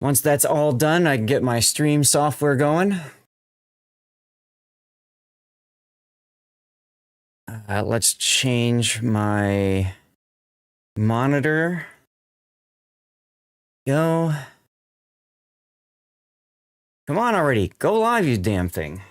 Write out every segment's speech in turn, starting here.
Once that's all done, I can get my stream software going. Let's change my monitor. Go. Come on already. Go live, you damn thing.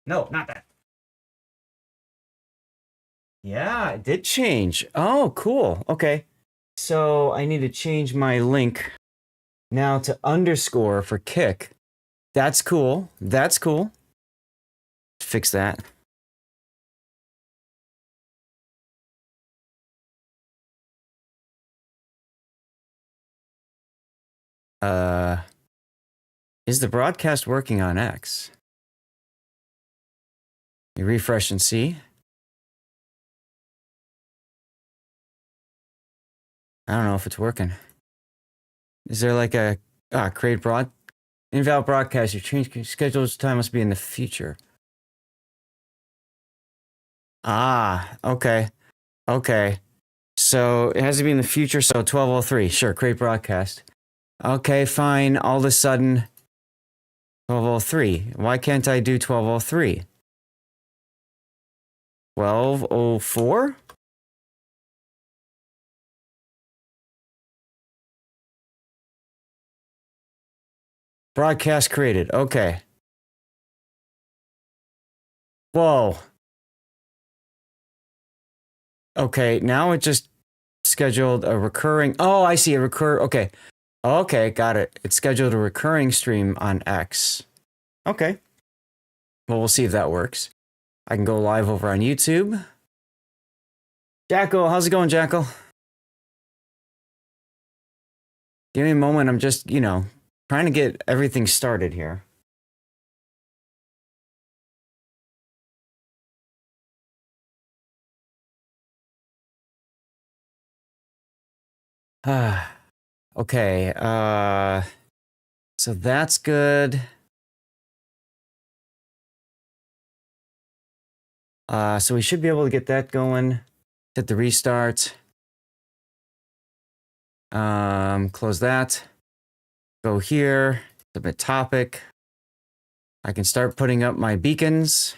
No, not that. Yeah, it did change. Oh, cool. Okay. So I need to change my link now to underscore for kick. That's cool. That's cool. Fix that. Is the broadcast working on X? You refresh and see. I don't know if it's working. Is there like a create invalid broadcast? Your change scheduled time must be in the future. Ah, okay. Okay. So it has to be in the future, so 1203. Sure, create broadcast. Okay, fine. All of a sudden 1203. Why can't I do 1203? 1204? Broadcast created. Okay. Whoa. Okay, now it just scheduled a recurring. Oh, I see a Okay. Okay, got it. It scheduled a recurring stream on X. Okay. Well, we'll see if that works. I can go live over on YouTube. Jackal, how's it going, Jackal? Give me a moment. I'm just, trying to get everything started here. Okay. So that's good. So we should be able to get that going. Hit the restart. Close that. Go here. Submit topic. I can start putting up my beacons.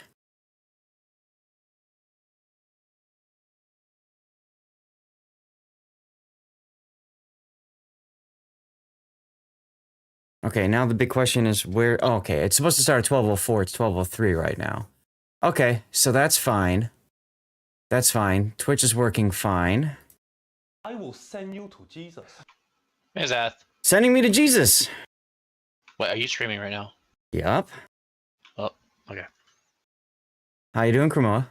Okay, now the big question is where... Oh, okay, it's supposed to start at 1204. It's 1203 right now. Okay, so that's fine. That's fine. Twitch is working fine. I will send you to Jesus. Hey, Zath. Sending me to Jesus. Wait, are you streaming right now? Yup. Oh, okay. How you doing, Kramoa?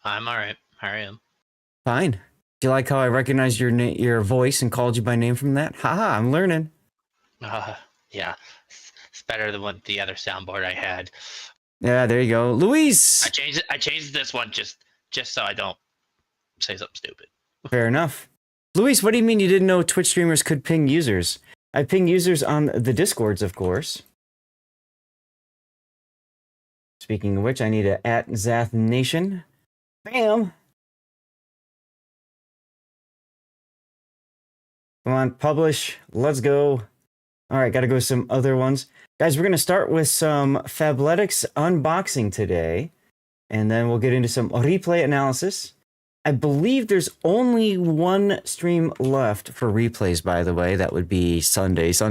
I'm alright. How are you? Fine. Do you like how I recognized your voice and called you by name from that? Haha, I'm learning. Yeah. It's better than what the other soundboard I had. Yeah, there you go. Luis! I changed this one just so I don't say something stupid. Fair enough. Luis, what do you mean you didn't know Twitch streamers could ping users? I ping users on the Discords, of course. Speaking of which, I need to @Zath Nation. Bam! Come on, publish. Let's go. All right, got to go with some other ones. Guys, we're going to start with some Fabletics unboxing today, and then we'll get into some replay analysis. I believe there's only one stream left for replays, by the way. That would be Sunday. So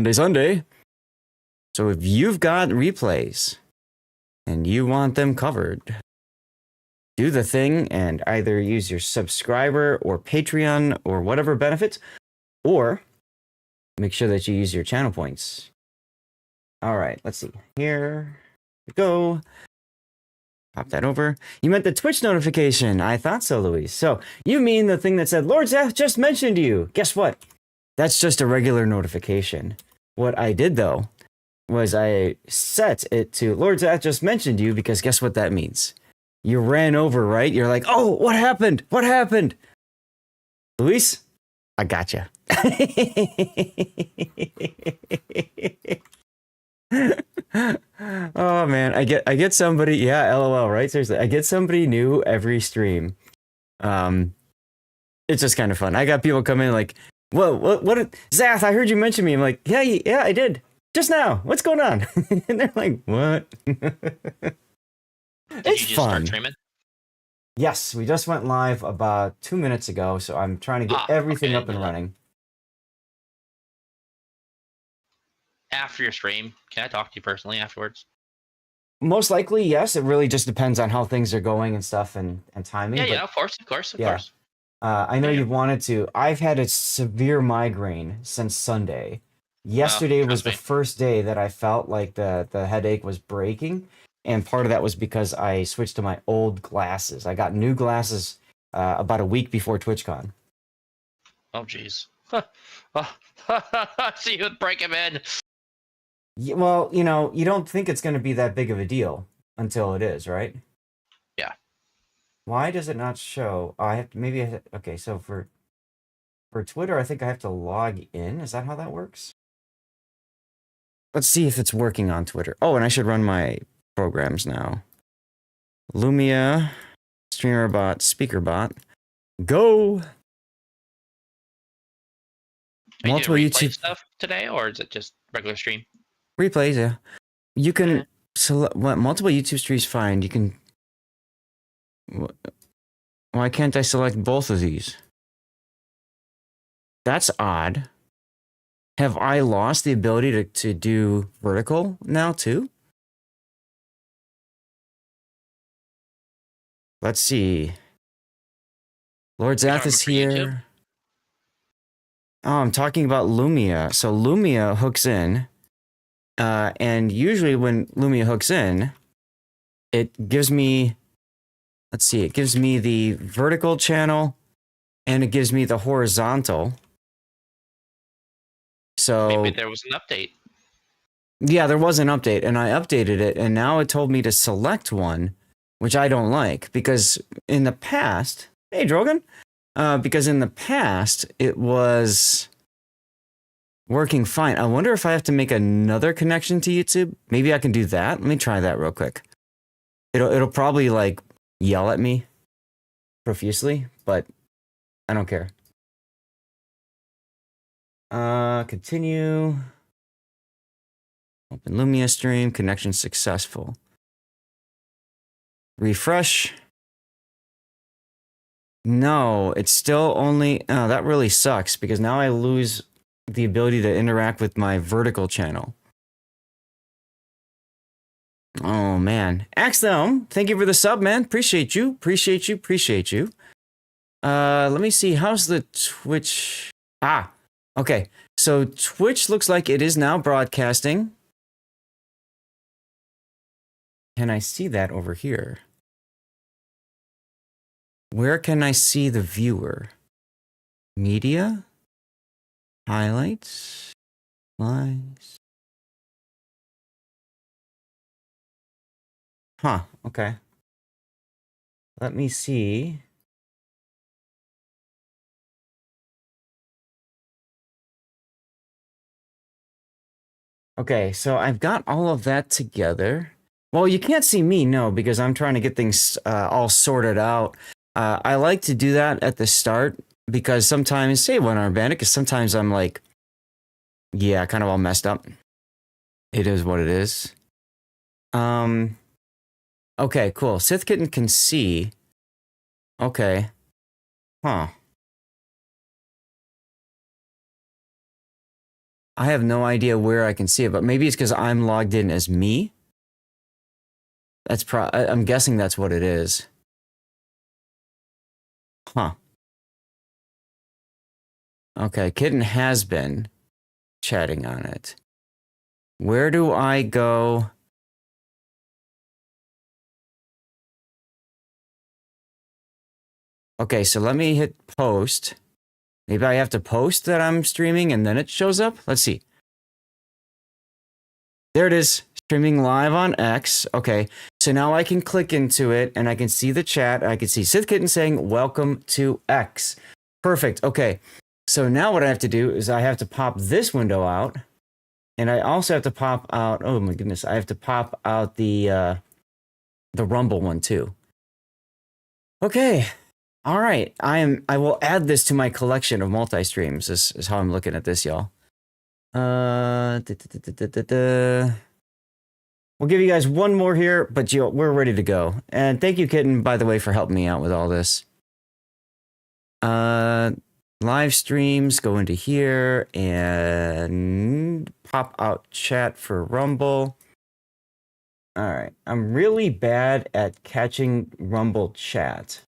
if you've got replays and you want them covered, do the thing and either use your subscriber or Patreon or whatever benefits, or make sure that you use your channel points. All right, let's see. Here we go. Pop that over. You meant the Twitch notification. I thought so, Luis. So you mean the thing that said, Lord Zath just mentioned you. Guess what? That's just a regular notification. What I did, though, was I set it to Lord Zath just mentioned you because guess what that means? You ran over, right? You're like, oh, what happened? What happened? Luis, I gotcha. Oh man, I get somebody, yeah, LOL, right? Seriously, I get somebody new every stream. It's just kind of fun. I got people come in like, whoa, what, Zath, I heard you mention me. I'm like, yeah, I did. Just now. What's going on? And they're like, what? Did It's you just fun. start streaming? Yes, we just went live about 2 minutes ago, so I'm trying to get everything okay, up and running. After your stream, can I talk to you personally afterwards? Most likely, yes. It really just depends on how things are going and stuff and timing. Yeah, but yeah, of course. Yeah. I know Yeah. you've wanted to. I've had a severe migraine since Sunday. Yesterday was the me. first day that I felt like the headache was breaking, and part of that was because I switched to my old glasses. I got new glasses about a week before TwitchCon. Oh, jeez. See you would break him in. Yeah, well, you know, you don't think it's going to be that big of a deal until it is, right? Yeah. Why does it not show? I have to, maybe okay, so for Twitter, I think I have to log in. Is that how that works? Let's see if it's working on Twitter. Oh, and I should run my programs now. Lumia, StreamerBot, SpeakerBot. Go! Are you Multiple doing replay YouTube stuff today, or is it just regular stream? replays, yeah. You can select what multiple YouTube streams find. You can. Why can't I select both of these? That's odd. Have I lost the ability to do vertical now too? Let's see. Lord Zath is here. Oh, I'm talking about Lumia. So Lumia hooks in. And usually when Lumia hooks in, it gives me, let's see, it gives me the vertical channel and it gives me the horizontal. So maybe there was an update. Yeah, there was an update and I updated it and now it told me to select one, which I don't like because in the past, hey Drogan, because in the past it was working fine. I wonder if I have to make another connection to YouTube. Maybe I can do that. Let me try that real quick. It'll probably like yell at me profusely, but I don't care. Continue. Open Lumia stream. Connection successful. Refresh. No, it's still only. Oh, that really sucks because now I lose the ability to interact with my vertical channel. Oh man. Axthelm, thank you for the sub, man. Appreciate you. Appreciate you. Appreciate you. Let me see. How's the Twitch? Okay. So Twitch looks like it is now broadcasting. Can I see that over here? Where can I see the viewer? Media? Highlights? Lives? Huh, okay. Let me see. Okay, so I've got all of that together. Well, you can't see me, no, because I'm trying to get things all sorted out. I like to do that at the start because sometimes, say one arm bandit, because sometimes I'm like, yeah, kind of all messed up. It is what it is. Okay, cool. Sith Kitten can see. Okay. Huh. I have no idea where I can see it, but maybe it's because I'm logged in as me. That's I'm guessing that's what it is. Huh. Okay, Kitten has been chatting on it. Where do I go? Okay, so let me hit post. Maybe I have to post that I'm streaming and then it shows up? Let's see. There it is. Streaming live on X. Okay. So now I can click into it and I can see the chat. I can see Sith Kitten saying, welcome to X. Perfect. Okay. So now what I have to do is I have to pop this window out. And I also have to pop out, oh my goodness, I have to pop out the Rumble one too. Okay. All right. I will add this to my collection of multi-streams is how I'm looking at this, y'all. We'll give you guys one more here, but we're ready to go. And thank you, Kitten, by the way, for helping me out with all this. Live streams, go into here and pop out chat for Rumble. All right. I'm really bad at catching Rumble chat.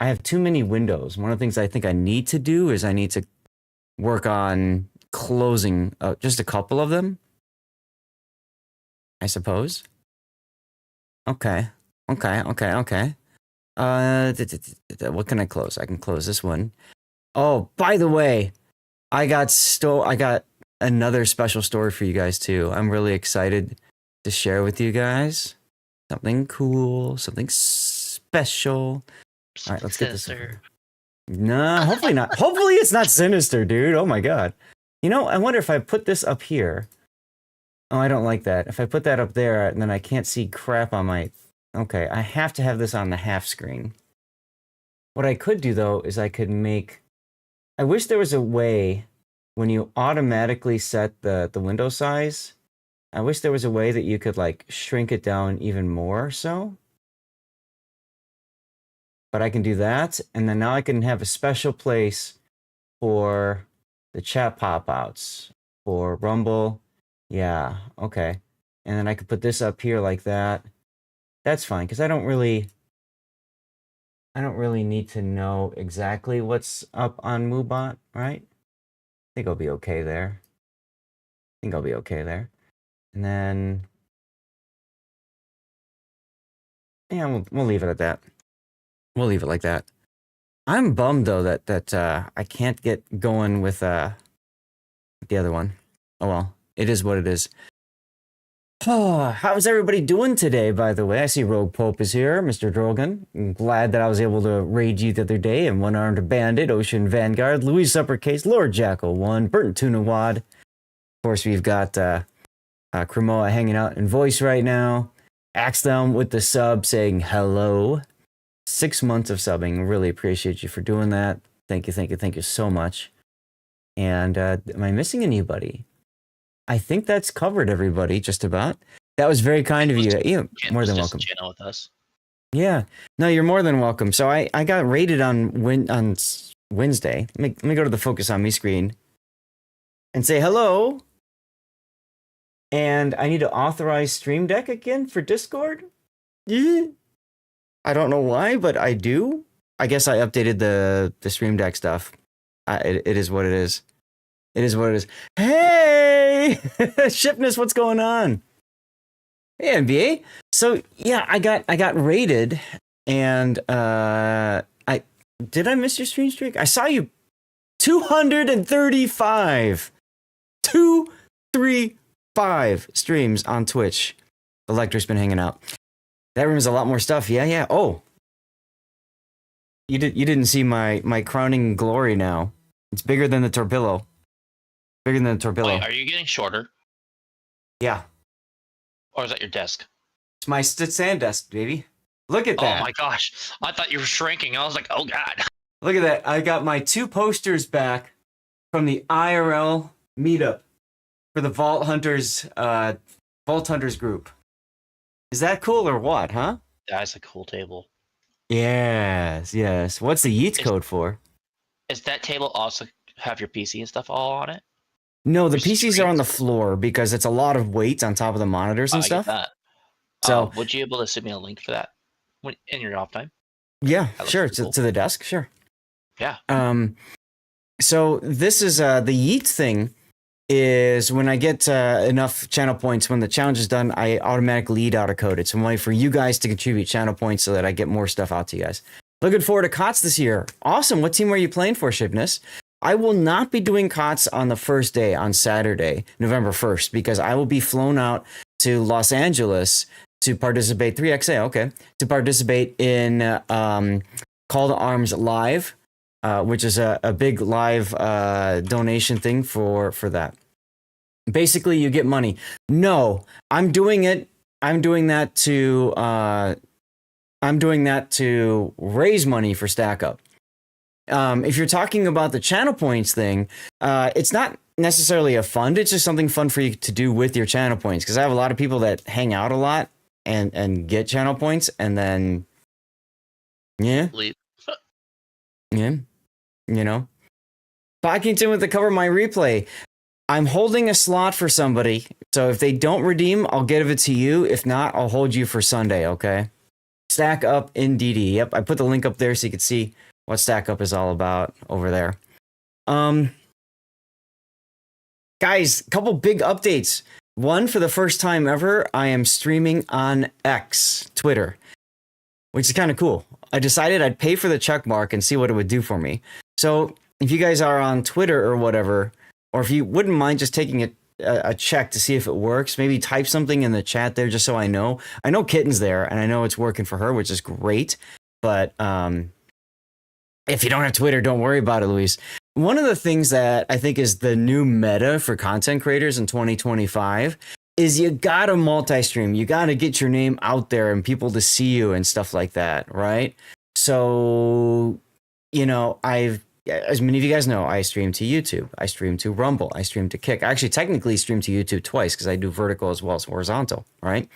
I have too many windows. One of the things I think I need to do is I need to work on closing just a couple of them, I suppose. Okay. What can I close? I can close this one. Oh, by the way, I got another special story for you guys too. I'm really excited to share with you guys something cool, something special. All right, let's get this. No, hopefully not. Hopefully it's not sinister, dude. Oh my god. You know, I wonder if I put this up here. Oh, I don't like that. If I put that up there, then I can't see crap on my... Okay, I have to have this on the half screen. What I could do, though, is I could make... I wish there was a way, when you automatically set the window size, I wish there was a way that you could, like, shrink it down even more so. But I can do that, and then now I can have a special place for the chat pop-outs, for Rumble. Yeah, okay. And then I could put this up here like that. That's fine, because I don't really need to know exactly what's up on Moobot, right? I think I'll be okay there. And then, yeah, we'll leave it at that. We'll leave it like that. I'm bummed though that I can't get going with the other one. Oh well, it is what it is. Oh, how's everybody doing today, by the way? I see Rogue Pope is here, Mr. Drogon. I'm glad that I was able to raid you the other day. And One-Armed Bandit, Ocean Vanguard, Louise Uppercase, Lord Jackal 1, Burnt Tuna Wad. Of course, we've got Cremoa hanging out in voice right now. Axdown with the sub saying hello. 6 months of subbing. Really appreciate you for doing that. Thank you so much. And am I missing anybody? I think that's covered everybody, just about. That was very kind of you. Yeah, more than welcome. Channel with us. Yeah, no, you're more than welcome. So I got rated on Wednesday. Let me go to the Focus on Me screen and say hello. And I need to authorize Stream Deck again for Discord. Yeah. I don't know why, but I do. I guess I updated the Stream Deck stuff. It is what it is. It is what it is. Hey! Shipness, what's going on? Hey, NBA. So, yeah, I got rated, and did I miss your stream streak? I saw you 235. 235 streams on Twitch. The Lector's been hanging out. That room is a lot more stuff. Yeah. Oh. You didn't see my crowning glory now. It's bigger than the Torpillo. Bigger than the Torpillo. Wait, are you getting shorter? Yeah. Or is that your desk? It's my stand desk, baby. Look at that. Oh my gosh. I thought you were shrinking. I was like, oh god. Look at that. I got my 2 posters back from the IRL meetup for the Vault Hunters group. Is that cool or what, huh? That's a cool table. Yes. What's the Yeats code for? Does that table also have your PC and stuff all on it? No, the PCs are on the floor because it's a lot of weight on top of the monitors and stuff. I get that. So, would you be able to send me a link for that in your off time? Yeah, sure. Cool. To the desk, sure. Yeah. So this is the Yeet thing. Is when I get enough channel points, when the challenge is done, I automatically lead out a code. It's a way for you guys to contribute channel points so that I get more stuff out to you guys. Looking forward to COTS this year. Awesome. What team are you playing for, Shipness? I will not be doing COTS on the first day, on Saturday, November 1st, because I will be flown out to Los Angeles to participate, 3XA, okay, to participate in Call to Arms Live, which is a big live donation thing for that. Basically, you get money. No, I'm doing it. I'm doing that to raise money for Stack Up. If you're talking about the channel points thing, it's not necessarily a fund. It's just something fun for you to do with your channel points. Because I have a lot of people that hang out a lot and get channel points, and then Leave. Podkington with the Cover My Replay. I'm holding a slot for somebody, so if they don't redeem, I'll give it to you. If not, I'll hold you for Sunday, okay? Stack Up in DD. Yep, I put the link up there so you can see what Stack Up is all about over there. Guys, a couple big updates. One, for the first time ever, I am streaming on X, Twitter, which is kind of cool. I decided I'd pay for the check mark and see what it would do for me. So if you guys are on Twitter or whatever, or if you wouldn't mind just taking a check to see if it works, maybe type something in the chat there just so I know. I know Kitten's there, and I know it's working for her, which is great. But if you don't have Twitter, don't worry about it, Luis. One of the things that I think is the new meta for content creators in 2025 is you gotta multi-stream. You gotta get your name out there and people to see you and stuff like that, right? So, as many of you guys know, I stream to YouTube, I stream to Rumble, I stream to Kick. I actually technically stream to YouTube twice because I do vertical as well as horizontal, right?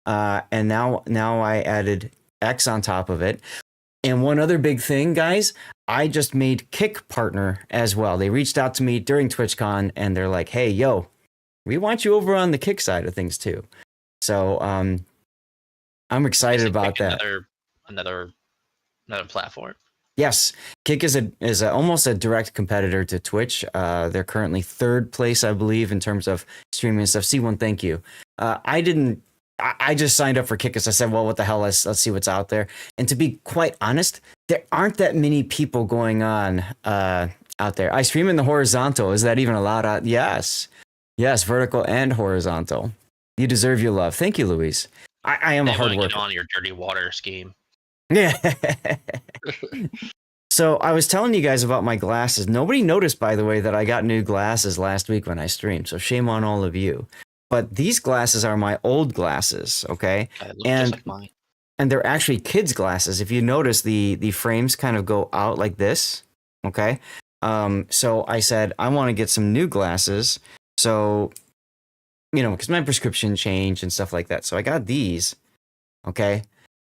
And now I added X on top of it. And one other big thing, guys, I just made Kick partner as well. They reached out to me during TwitchCon and they're like, hey, yo, we want you over on the Kick side of things too. So I'm excited about that. Another platform. Yes, Kick is almost a direct competitor to Twitch. They're currently third place, I believe, in terms of streaming and stuff. C1, thank you. I just signed up for Kick because I said, well, what the hell? Let's see what's out there. And to be quite honest, there aren't that many people going on out there. I stream in the horizontal. Is that even allowed? Yes, vertical and horizontal. You deserve your love. Thank you, Luis. I am a hard worker. Get on your dirty water scheme. Yeah. So I was telling you guys about my glasses. Nobody noticed, by the way, that I got new glasses last week when I streamed. So shame on all of you. But these glasses are my old glasses, okay? Just like mine. And they're actually kids' glasses. If you notice, the frames kind of go out like this, okay? So I said, I want to get some new glasses. So, because my prescription changed and stuff like that. So I got these, okay?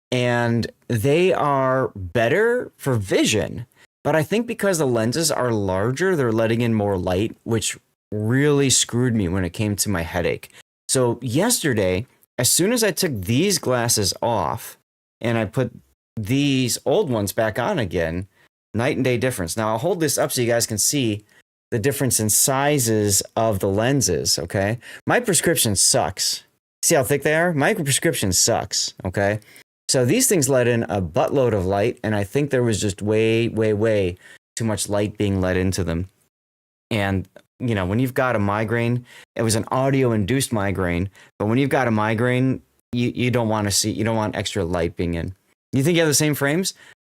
And they are better for vision. But I think because the lenses are larger, they're letting in more light, which really screwed me when it came to my headache. So yesterday, as soon as I took these glasses off and I put these old ones back on again, night and day difference. Now I'll hold this up so you guys can see the difference in sizes of the lenses, okay? My prescription sucks. See how thick they are? My prescription sucks, okay? So these things let in a buttload of light, and I think there was just way, way, way too much light being let into them. And, when you've got a migraine, it was an audio-induced migraine, but when you've got a migraine, you don't want extra light being in. You think you have the same frames?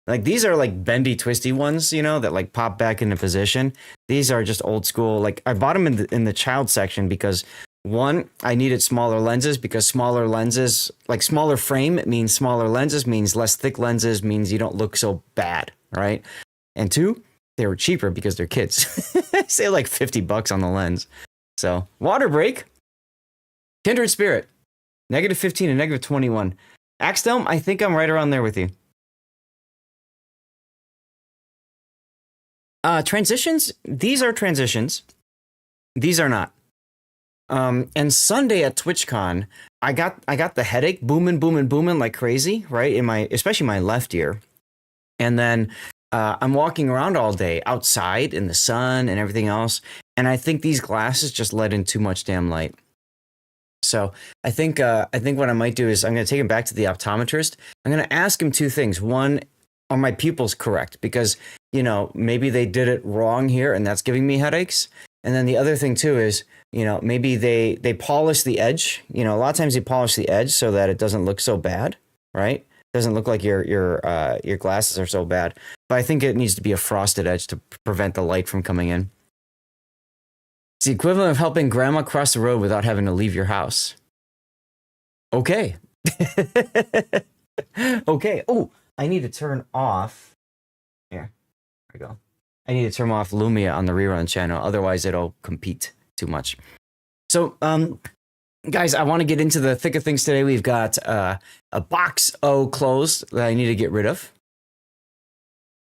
Like, these are like bendy, twisty ones, that like pop back into position. These are just old school. Like, I bought them in the child section because, one, I needed smaller lenses because smaller lenses, like smaller frame, it means smaller lenses, means less thick lenses, means you don't look so bad, right? And two, they were cheaper because they're kids. Say like $50 on the lens. So, water break. Kindred Spirit, -15 and -21. Axdome, I think I'm right around there with you. Transitions, these are transitions. These are not. And Sunday at TwitchCon, I got the headache booming like crazy, right? Especially my left ear. And then I'm walking around all day outside in the sun and everything else. And I think these glasses just let in too much damn light. So I think what I might do is I'm going to take him back to the optometrist. I'm going to ask him two things. One, are my pupils correct? Because maybe they did it wrong here and that's giving me headaches. And then the other thing too is, maybe they polish the edge. A lot of times they polish the edge so that it doesn't look so bad, right? Doesn't look like your glasses are so bad. But I think it needs to be a frosted edge to prevent the light from coming in. It's the equivalent of helping grandma cross the road without having to leave your house. Okay. Okay. Oh, I need to turn off. Here we go. I need to turn off Lumia on the rerun channel. Otherwise, it'll compete too much. So, guys, I want to get into the thick of things today. We've got a box of clothes that I need to get rid of.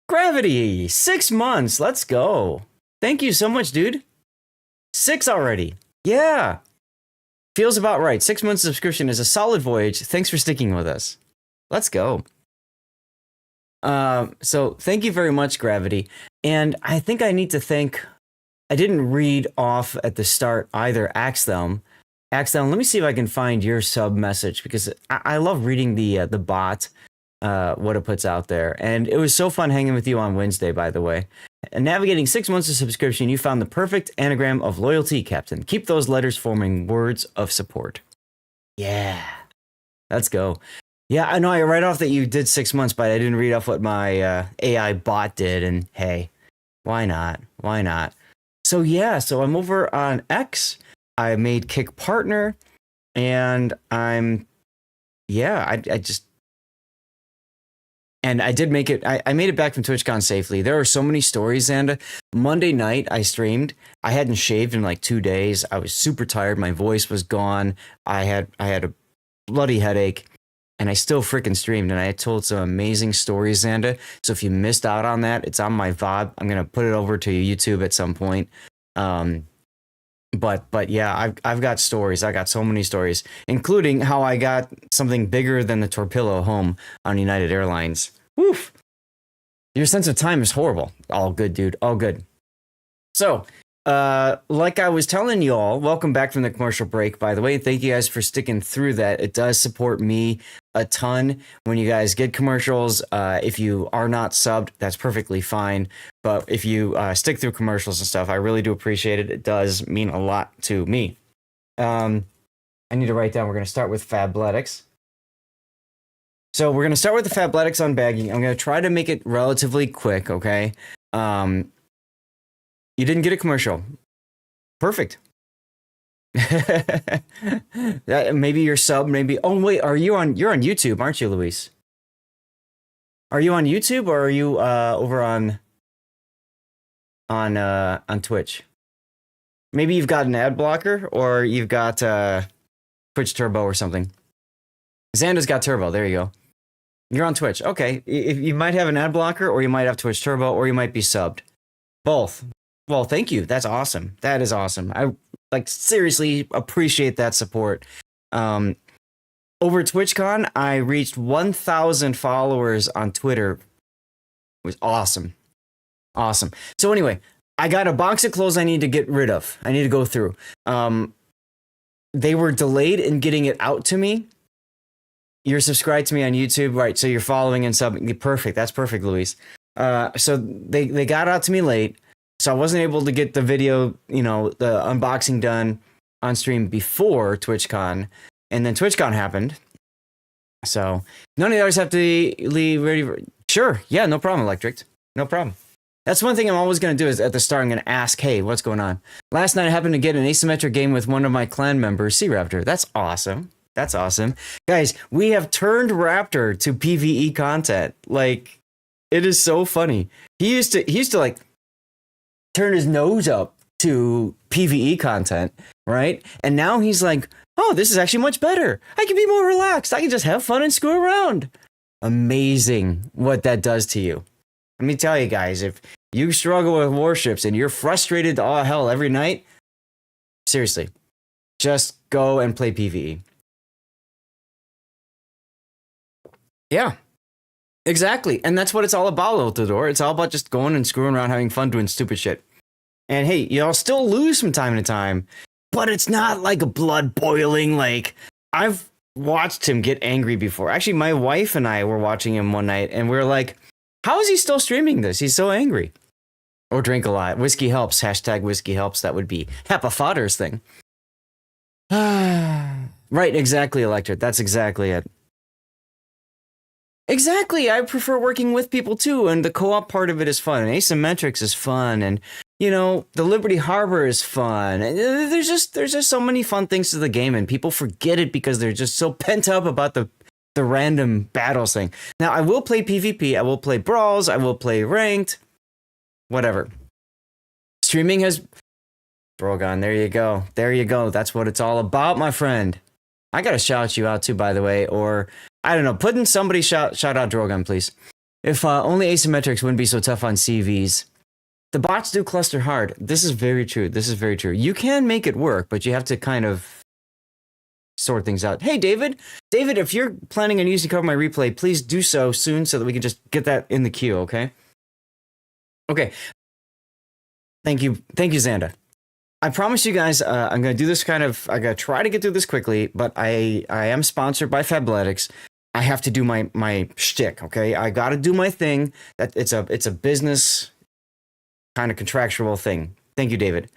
Gravity, 6 months. Let's go. Thank you so much, dude. 6 already. Yeah. Feels about right. 6 months subscription is a solid voyage. Thanks for sticking with us. Let's go. So thank you very much, Gravity. And I think I need to thank, I didn't read off at the start either, Axthelm. Axthelm, let me see if I can find your sub message, because I love reading the bot, what it puts out there. And it was so fun hanging with you on Wednesday, by the way. And navigating 6 months of subscription, you found the perfect anagram of loyalty, Captain. Keep those letters forming words of support. Yeah. Let's go. Yeah, I know I read off that you did 6 months, but I didn't read off what my AI bot did. And hey, why not? Why not? So yeah, so I'm over on X. I made Kick partner, and I did make it. I made it back from TwitchCon safely. There are so many stories, and Monday night I streamed. I hadn't shaved in like 2 days. I was super tired. My voice was gone. I had a bloody headache. And I still freaking streamed, and I told some amazing stories, Xanda. So if you missed out on that, it's on my VOD. I'm gonna put it over to YouTube at some point. But yeah, I've got stories. I got so many stories, including how I got something bigger than the Torpillo home on United Airlines. Woof! Your sense of time is horrible. All good, dude. All good. So, like I was telling you all, welcome back from the commercial break, by the way. Thank you guys for sticking through that. It does support me a ton when you guys get commercials. If you are not subbed, that's perfectly fine. But if you stick through commercials and stuff, I really do appreciate it. It does mean a lot to me. I need to write down, we're going to start with Fabletics. So we're going to start with the Fabletics unbagging. I'm going to try to make it relatively quick, okay? You didn't get a commercial. Perfect. Maybe you're sub, maybe. Oh wait, you're on YouTube, aren't you, Luis? Are you on YouTube, or are you over on Twitch? Maybe you've got an ad blocker, or you've got Twitch Turbo or something. Xanda's got Turbo. There you go. You're on Twitch. Okay, if you might have an ad blocker, or you might have Twitch Turbo, or you might be subbed. Both. Well, thank you. That's awesome. That is awesome. I seriously appreciate that support. Over TwitchCon, I reached 1,000 followers on Twitter. It was awesome. Awesome. So anyway, I got a box of clothes I need to get rid of. I need to go through. They were delayed in getting it out to me. You're subscribed to me on YouTube, right? So you're following and subbing. Perfect. That's perfect, Luis. So they got out to me late. So I wasn't able to get the video, the unboxing done on stream before TwitchCon. And then TwitchCon happened. So none of the others have to leave ready. Sure. Yeah, no problem, Electric. No problem. That's one thing I'm always going to do is at the start, I'm going to ask, hey, what's going on? Last night I happened to get an asymmetric game with one of my clan members, Sea Raptor. That's awesome. That's awesome. Guys, we have turned Raptor to PvE content. Like, it is so funny. He used to like turn his nose up to PvE content, right? And now he's like, oh, this is actually much better. I can be more relaxed. I can just have fun and screw around. Amazing what that does to you. Let me tell you guys, if you struggle with warships and you're frustrated to all hell every night, seriously, just go and play PvE. Yeah, exactly. And that's what it's all about, Lotador. It's all about just going and screwing around, having fun, doing stupid shit. And hey, y'all still lose from time to time, but it's not like a blood boiling. Like, I've watched him get angry before. Actually, my wife and I were watching him one night, and we were like, How is he still streaming this? He's so angry. Or drink a lot. Whiskey helps. Hashtag whiskey helps. That would be Happa Fodder's thing. Right, exactly, Electric. That's exactly it. Exactly. I prefer working with people too, and the co-op part of it is fun. And Asymmetrics is fun, and the Liberty Harbor is fun. And there's just so many fun things to the game, and people forget it because they're just so pent up about the random battles thing. Now, I will play PvP. I will play brawls. I will play ranked. Whatever. Streaming has Drogon. There you go. There you go. That's what it's all about, my friend. I gotta shout you out too, by the way, or I don't know. Putting somebody shout out Drogon, please. If only Asymmetrics wouldn't be so tough on CVs. The bots do cluster hard. This is very true. This is very true. You can make it work, but you have to kind of sort things out. Hey, David. David, if you're planning on using Cover My Replay, please do so soon so that we can just get that in the queue, okay? Okay. Thank you. Thank you, Xanda. I promise you guys, I'm going to do this I'm going to try to get through this quickly, but I am sponsored by Fabletics. I have to do my shtick, okay? I got to do my thing. That it's a business kind of contractual thing. Thank you, David.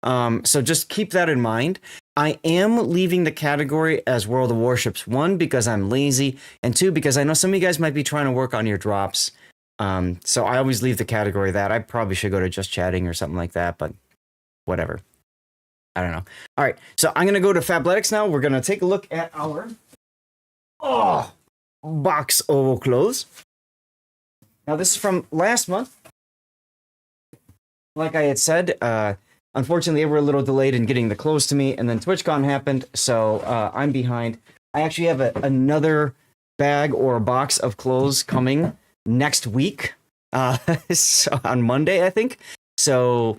So just keep that in mind. I am leaving the category as World of Warships, 1, because I'm lazy, and 2, because I know some of you guys might be trying to work on your drops. So I always leave the category that. I probably should go to Just Chatting or something like that, but whatever. I don't know. All right, so I'm going to go to Fabletics now. We're going to take a look at our box of clothes. Now, this is from last month. Like I had said, unfortunately, they were a little delayed in getting the clothes to me, and then TwitchCon happened, so I'm behind. I actually have another bag or a box of clothes coming next week, so on Monday, I think. So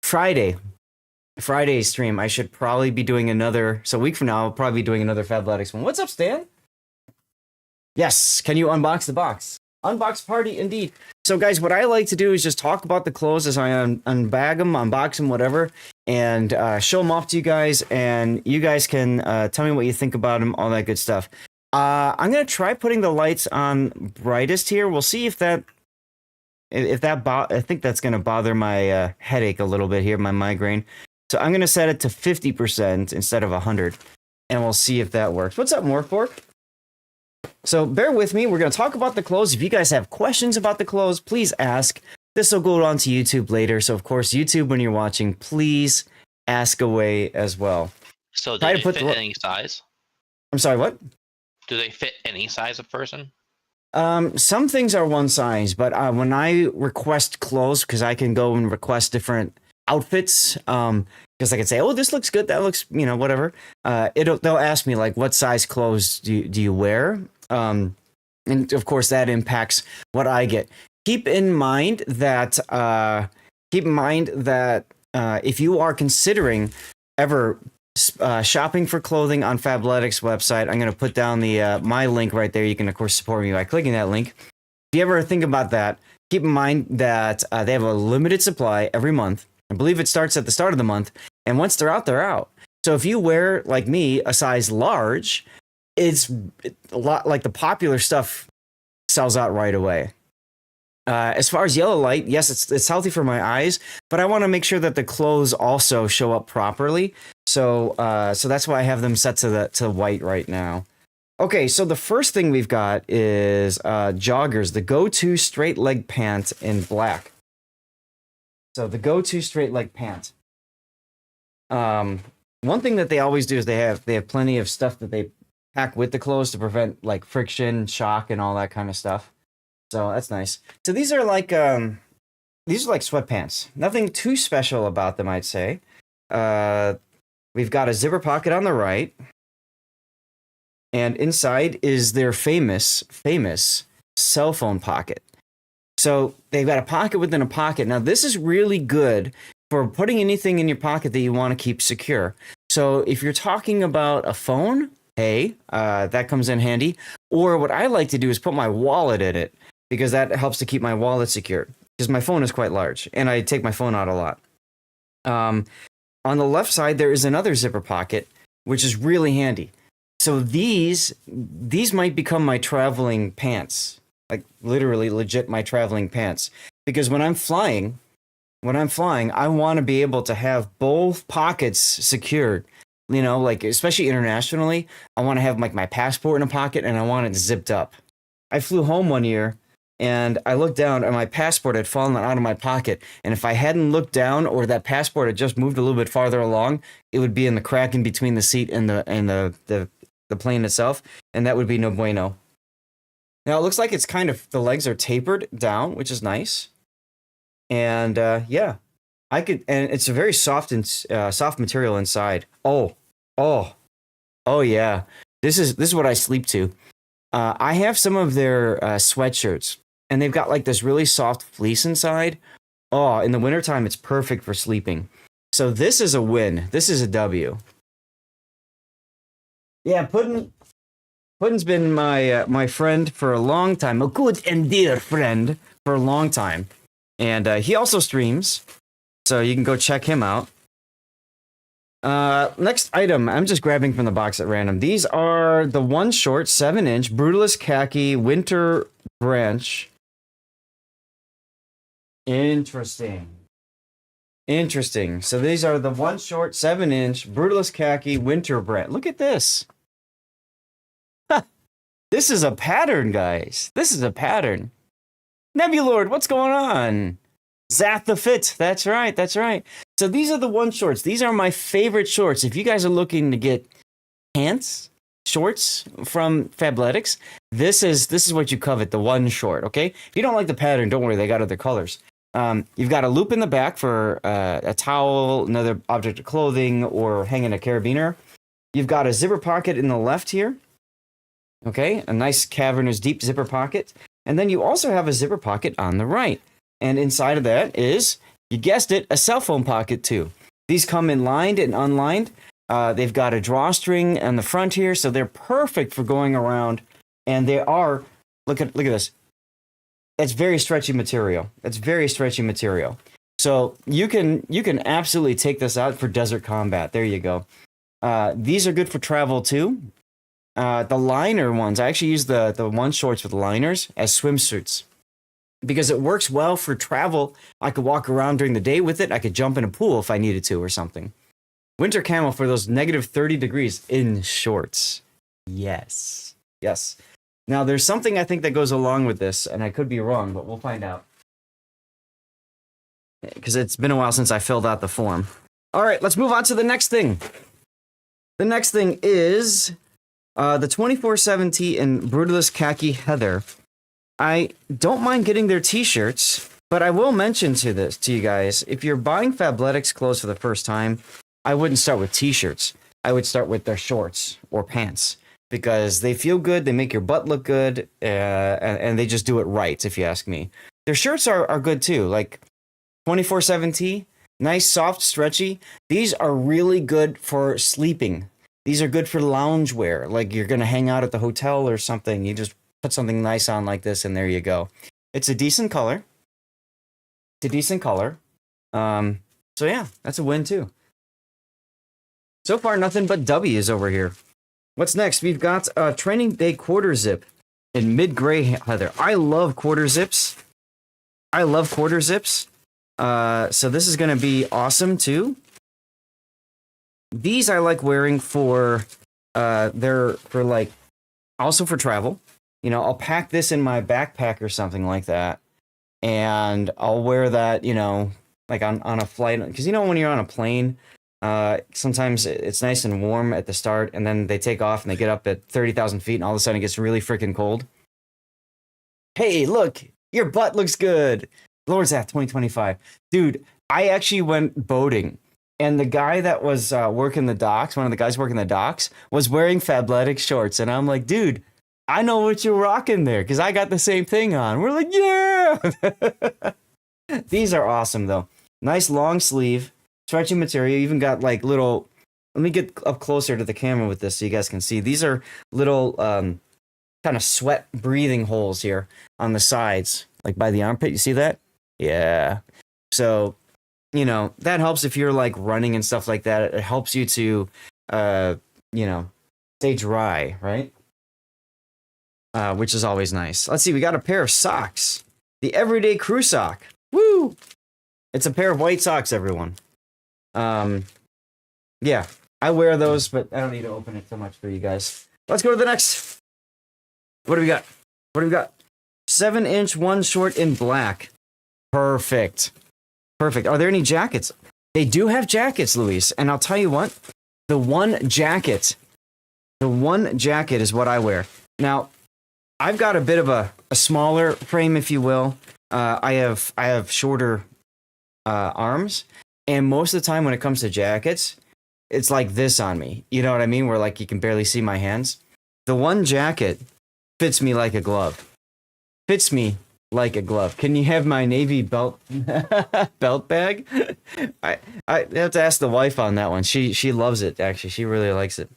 Friday stream, I should probably be doing another. So a week from now, I'll probably be doing another Fabletics one. What's up, Stan? Yes, can you unbox the box? Unbox party, indeed. So, guys, what I like to do is just talk about the clothes as I unbag them, unbox them, whatever, and show them off to you guys, and you guys can tell me what you think about them, all that good stuff. I'm gonna try putting the lights on brightest here. We'll see if that I think that's gonna bother my headache a little bit here, my migraine. So I'm gonna set it to 50% instead of 100, and we'll see if that works. What's up, Morfork? So bear with me. We're gonna talk about the clothes. If you guys have questions about the clothes, please ask. This will go on to YouTube later. So of course, YouTube, when you're watching, please ask away as well. So do they fit any size? I'm sorry, what? Do they fit any size of person? Some things are one size, but when I request clothes, because I can go and request different outfits, because I can say, oh, this looks good, that looks, whatever. They'll ask me like, what size clothes do you wear? And of course that impacts what I get. Keep in mind that if you are considering ever shopping for clothing on Fabletics website, I'm going to put down the my link right there. You can of course support me by clicking that link. If you ever think about that, keep in mind that they have a limited supply every month. I believe it starts at the start of the month, and once they're out, they're out. So if you wear, like me, a size large, it's a lot like the popular stuff sells out right away. As far as yellow light, yes, it's healthy for my eyes, but I want to make sure that the clothes also show up properly. So that's why I have them set to white right now. Okay, so the first thing we've got is joggers, the go-to straight leg pant in black. So the go-to straight leg pant. One thing that they always do is they have plenty of stuff that they pack with the clothes to prevent like friction, shock, and all that kind of stuff. So that's nice. So these are like sweatpants. Nothing too special about them, I'd say. We've got a zipper pocket on the right, and inside is their famous cell phone pocket. So they've got a pocket within a pocket. Now this is really good for putting anything in your pocket that you want to keep secure. So if you're talking about a phone, hey, that comes in handy. Or what I like to do is put my wallet in it, because that helps to keep my wallet secure. Because my phone is quite large, and I take my phone out a lot. On the left side, there is another zipper pocket, which is really handy. So these might become my traveling pants. like literally legit my traveling pants. Because when I'm flying, I want to be able to have both pockets secured. You know, like especially internationally, I want to have like my passport in a pocket and I want it zipped up. I flew home one year and I looked down and my passport had fallen out of my pocket. And if I hadn't looked down or that passport had just moved a little bit farther along, it would be in the crack in between the seat and the plane itself, and that would be no bueno. Now it looks like it's kind of the legs are tapered down, which is nice. And yeah, and it's a very soft and soft material inside. Oh, yeah. This is what I sleep to. I have some of their sweatshirts, and they've got like this really soft fleece inside. Oh, in the wintertime, it's perfect for sleeping. So this is a win. This is a W. Yeah, Puddin's been my friend for a long time, a good and dear friend for a long time. And he also streams, so you can go check him out. Next item, I'm just grabbing from the box at random. These are the one short 7-inch Brutalist Khaki Winter Branch. Interesting. So these are the one short 7-inch Brutalist Khaki Winter Branch. Look at this. This is a pattern, guys. This is a pattern. Nebulord, what's going on? Zath the Fit. That's right. So these are the one shorts. These are my favorite shorts. If you guys are looking to get pants, shorts from Fabletics, this is what you covet, the one short, okay? If you don't like the pattern, don't worry, they got other colors. You've got a loop in the back for a towel, another object of clothing, or hanging a carabiner. You've got a zipper pocket in the left here, okay? A nice cavernous deep zipper pocket. And then you also have a zipper pocket on the right. And inside of that is, you guessed it, a cell phone pocket too. These come in lined and unlined. They've got a drawstring on the front here, so they're perfect for going around. And they are, look at this. It's very stretchy material. So you can absolutely take this out for desert combat. There you go. These are good for travel too. The liner ones, I actually use the one shorts with liners as swimsuits because it works well for travel. I could walk around during the day with it. I could jump in a pool if I needed to or something. Winter camo for those negative 30 degrees in shorts. Yes. Now there's something I think that goes along with this, and I could be wrong, but we'll find out. Because it's been a while since I filled out the form. All right, let's move on to the next thing. The next thing is the 24/7 tee in Brutalist Khaki Heather. I don't mind getting their t-shirts, but I will mention to you guys, if you're buying Fabletics clothes for the first time, I wouldn't start with t-shirts. I would start with their shorts or pants because they feel good, they make your butt look good, and they just do it right, if you ask me. Their shirts are good too, like 24/7 tee, nice, soft, stretchy. These are really good for sleeping. These are good for loungewear, like you're going to hang out at the hotel or something. You just put something nice on like this, and there you go. It's a decent color. So yeah, that's a win too. So far, nothing but W's over here. What's next? We've got a Training Day quarter zip in mid-gray heather. I love quarter zips. So this is going to be awesome too. These I like wearing for they're for like also for travel. You know, I'll pack this in my backpack or something like that, and I'll wear that, you know, like on a flight, because you know when you're on a plane, sometimes it's nice and warm at the start, and then they take off and they get up at 30,000 feet, and all of a sudden it gets really freaking cold. Hey, look, your butt looks good. Lord's Ath 2025, dude. I actually went boating. And the guy that was working the docks, one of the guys working the docks, was wearing Fabletics shorts. And I'm like, dude, I know what you're rocking there because I got the same thing on. We're like, yeah! These are awesome, though. Nice long sleeve, stretchy material. You even got like little... Let me get up closer to the camera with this so you guys can see. These are little kind of sweat breathing holes here on the sides, like by the armpit. You see that? Yeah. So... you know, that helps if you're like running and stuff like that. It helps you to, you know, stay dry, right? which is always nice. Let's see, we got a pair of socks. The Everyday Crew Sock. Woo! It's a pair of white socks, everyone. Yeah, I wear those, but I don't need to open it so much for you guys. Let's go to the next. What do we got? What do we got? 7-inch one short in black. Perfect. Perfect. Are there any jackets? They do have jackets, Luis. And I'll tell you what, the one jacket is what I wear. Now, I've got a bit of a smaller frame, if you will. I have shorter arms. And most of the time when it comes to jackets, it's like this on me. You know what I mean? Where like you can barely see my hands. The one jacket fits me like a glove. Fits me like a glove. Can you have my navy belt bag? I have to ask the wife on that one. She loves it, actually. She really likes it.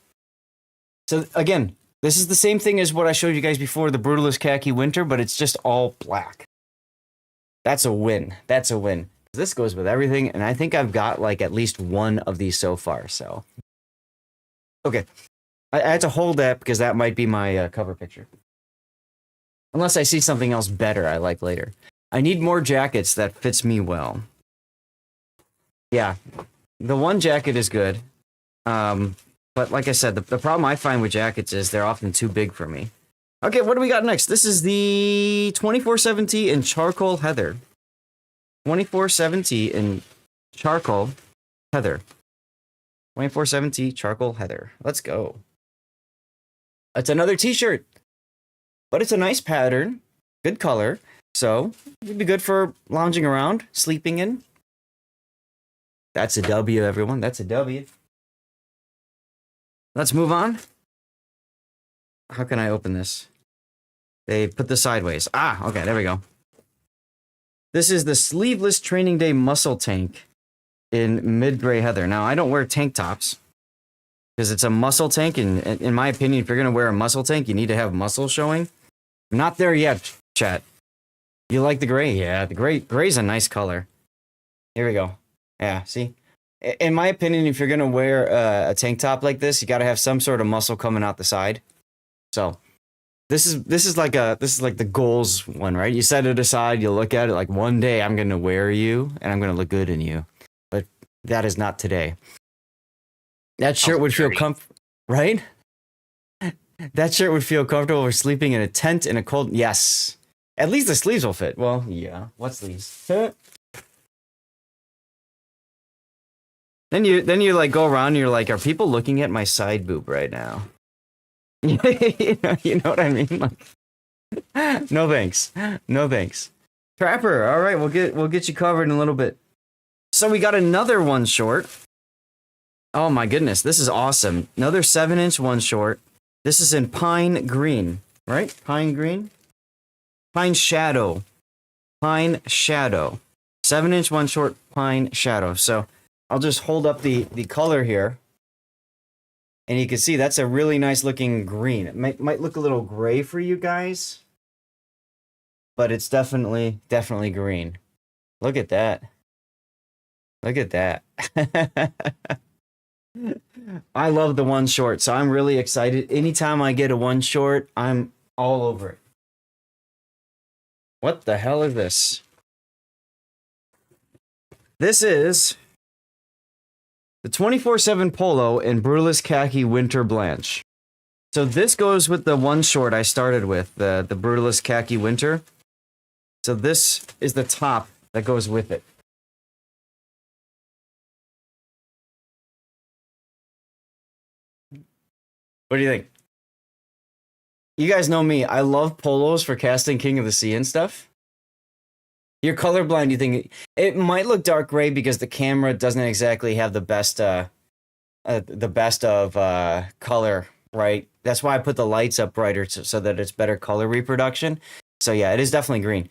So again, this is the same thing as what I showed you guys before, the Brutalist Khaki Winter, but it's just all black. That's a win. That's a win. This goes with everything, and I think I've got like at least one of these so far. So, okay, I had to hold that because that might be my cover picture. Unless I see something else better I like later. I need more jackets that fits me well. Yeah, the one jacket is good. But like I said, the problem I find with jackets is they're often too big for me. Okay, what do we got next? This is the 24/7 in Charcoal Heather. 24/7 in Charcoal Heather. 24/7 Charcoal Heather. Let's go. It's another t-shirt. But it's a nice pattern. Good color. So, it'd be good for lounging around, sleeping in. That's a W, everyone. That's a W. Let's move on. How can I open this? They put this sideways. Ah, okay, there we go. This is the Sleeveless Training Day Muscle Tank in mid-gray heather. Now, I don't wear tank tops because it's a muscle tank, and in my opinion, if you're going to wear a muscle tank, you need to have muscle showing. I'm not there yet, chat. You like the gray? Yeah, the gray's a nice color. Here we go. Yeah, see? In my opinion, if you're going to wear a tank top like this, you got to have some sort of muscle coming out the side. So, this is like the goals one, right? You set it aside, you look at it like one day I'm going to wear you and I'm going to look good in you. But that is not today. That shirt would feel comfortable, right? That shirt would feel comfortable for sleeping in a tent in a cold. Yes. At least the sleeves will fit. Well, yeah. What sleeves? Then you like go around and you're like, are people looking at my side boob right now? You know what I mean? Like, no thanks. No thanks. Trapper, all right, we'll get you covered in a little bit. So we got another one short. Oh my goodness, this is awesome. Another 7-inch one short. This is in pine green, right? Pine green? Pine shadow. Pine shadow. 7-inch one short pine shadow. So I'll just hold up the color here. And you can see that's a really nice looking green. It might look a little gray for you guys. But it's definitely green. Look at that. Look at that. I love the one short, so I'm really excited. Anytime I get a one short, I'm all over it. What the hell is this? This is the 24/7 Polo in Brutalist Khaki Winter Blanche. So this goes with the one short I started with, the Brutalist Khaki Winter. So this is the top that goes with it. What do you think? You guys know me. I love polos for casting King of the Sea and stuff. You're colorblind. You think it might look dark gray because the camera doesn't exactly have the best of color, right? That's why I put the lights up brighter so that it's better color reproduction. So yeah, it is definitely green.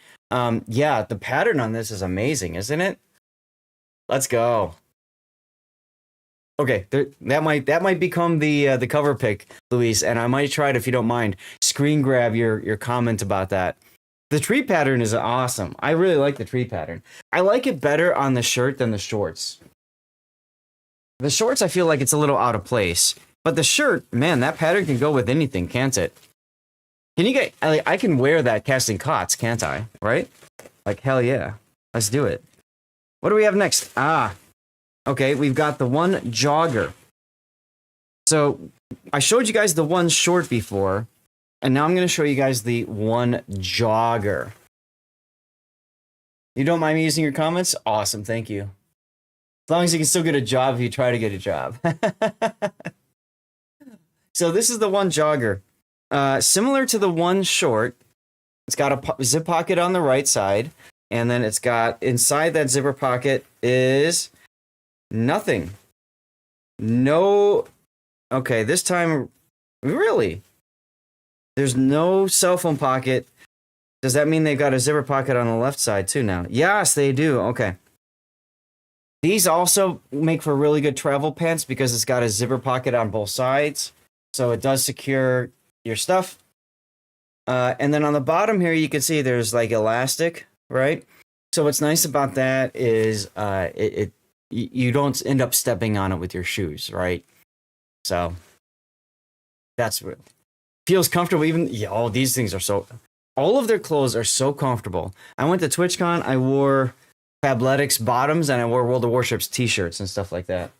Yeah, the pattern on this is amazing, isn't it? Let's go. Okay, that might become the cover pick, Luis, and I might try it if you don't mind. Screen grab your comment about that. The tree pattern is awesome. I really like the tree pattern. I like it better on the shirt than the shorts. The shorts, I feel like it's a little out of place, but the shirt, man, that pattern can go with anything, can't it? Can you get? I can wear that casting cots, can't I? Right? Like hell yeah. Let's do it. What do we have next? Okay, we've got the one jogger. So I showed you guys the one short before, and now I'm going to show you guys the one jogger. You don't mind me using your comments? Awesome, thank you. As long as you can still get a job if you try to get a job. So this is the one jogger. Similar to the one short, it's got a zip pocket on the right side, and then it's got inside that zipper pocket is nothing. No. Okay, this time, really? There's no cell phone pocket. Does that mean they've got a zipper pocket on the left side too now? Yes, they do. Okay. These also make for really good travel pants because it's got a zipper pocket on both sides. So it does secure your stuff. And then on the bottom here, you can see there's like elastic, right? So what's nice about that is you don't end up stepping on it with your shoes, right? So that's what feels comfortable. Even all these things are so. All of their clothes are so comfortable. I went to TwitchCon. I wore Fabletics bottoms and I wore World of Warships t-shirts and stuff like that.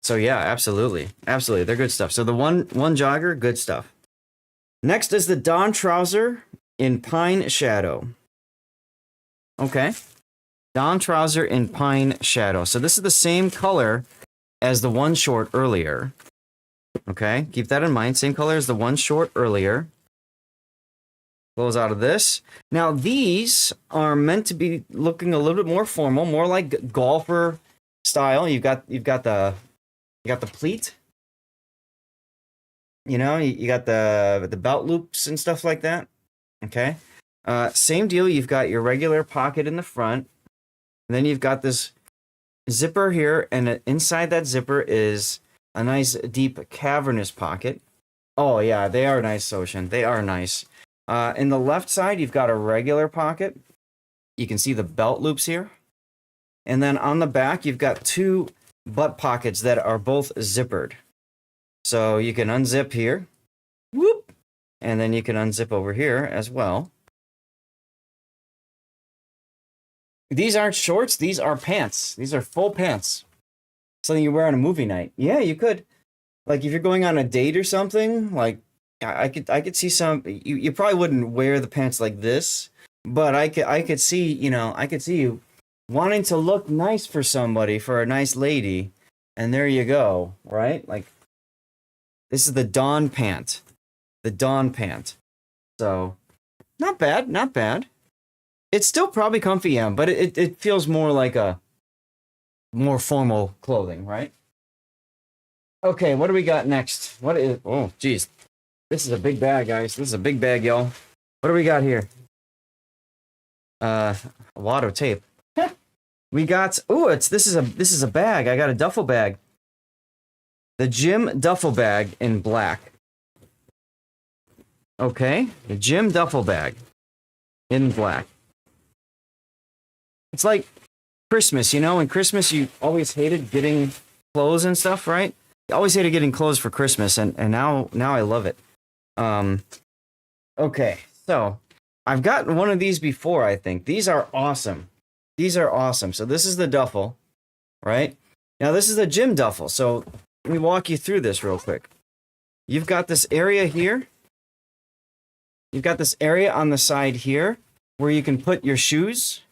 So yeah, absolutely, they're good stuff. So the one jogger, good stuff. Next is the Dawn trouser in Pine Shadow. Okay, Dawn trouser in Pine Shadow. So this is the same color as the one short earlier. Okay, keep that in mind. Same color as the one short earlier. Close out of this. Now these are meant to be looking a little bit more formal, more like golfer style. You've got the pleat. You know, you got the belt loops and stuff like that. Okay. Same deal. You've got your regular pocket in the front. And then you've got this zipper here, and inside that zipper is a nice deep cavernous pocket. Oh yeah, they are nice, Ocean. They are nice. In the left side, you've got a regular pocket. You can see the belt loops here. And then on the back, you've got two butt pockets that are both zippered. So you can unzip here. Whoop! And then you can unzip over here as well. These aren't shorts, these are pants. These are full pants. Something you wear on a movie night. Yeah, you could. Like if you're going on a date or something, like I could see some. You probably wouldn't wear the pants like this, but I could see you wanting to look nice for somebody, for a nice lady, and there you go, right? Like this is the Dawn pant, So not bad. It's still probably comfy, yeah, but it feels more like a more formal clothing, right? Okay, what do we got next? What is? Oh, geez. This is a big bag, guys. This is a big bag, y'all. What do we got here? A lot of tape. We got. Oh, this is a bag. I got a duffel bag. The gym duffel bag in black. Okay, the gym duffel bag in black. It's like Christmas, you know. In Christmas, you always hated getting clothes and stuff, right? You always hated getting clothes for Christmas, and now I love it. Okay, so I've gotten one of these before, I think. These are awesome. So this is the duffel, right? Now this is the gym duffel. So let me walk you through this real quick. You've got this area here. You've got this area on the side here where you can put your shoes.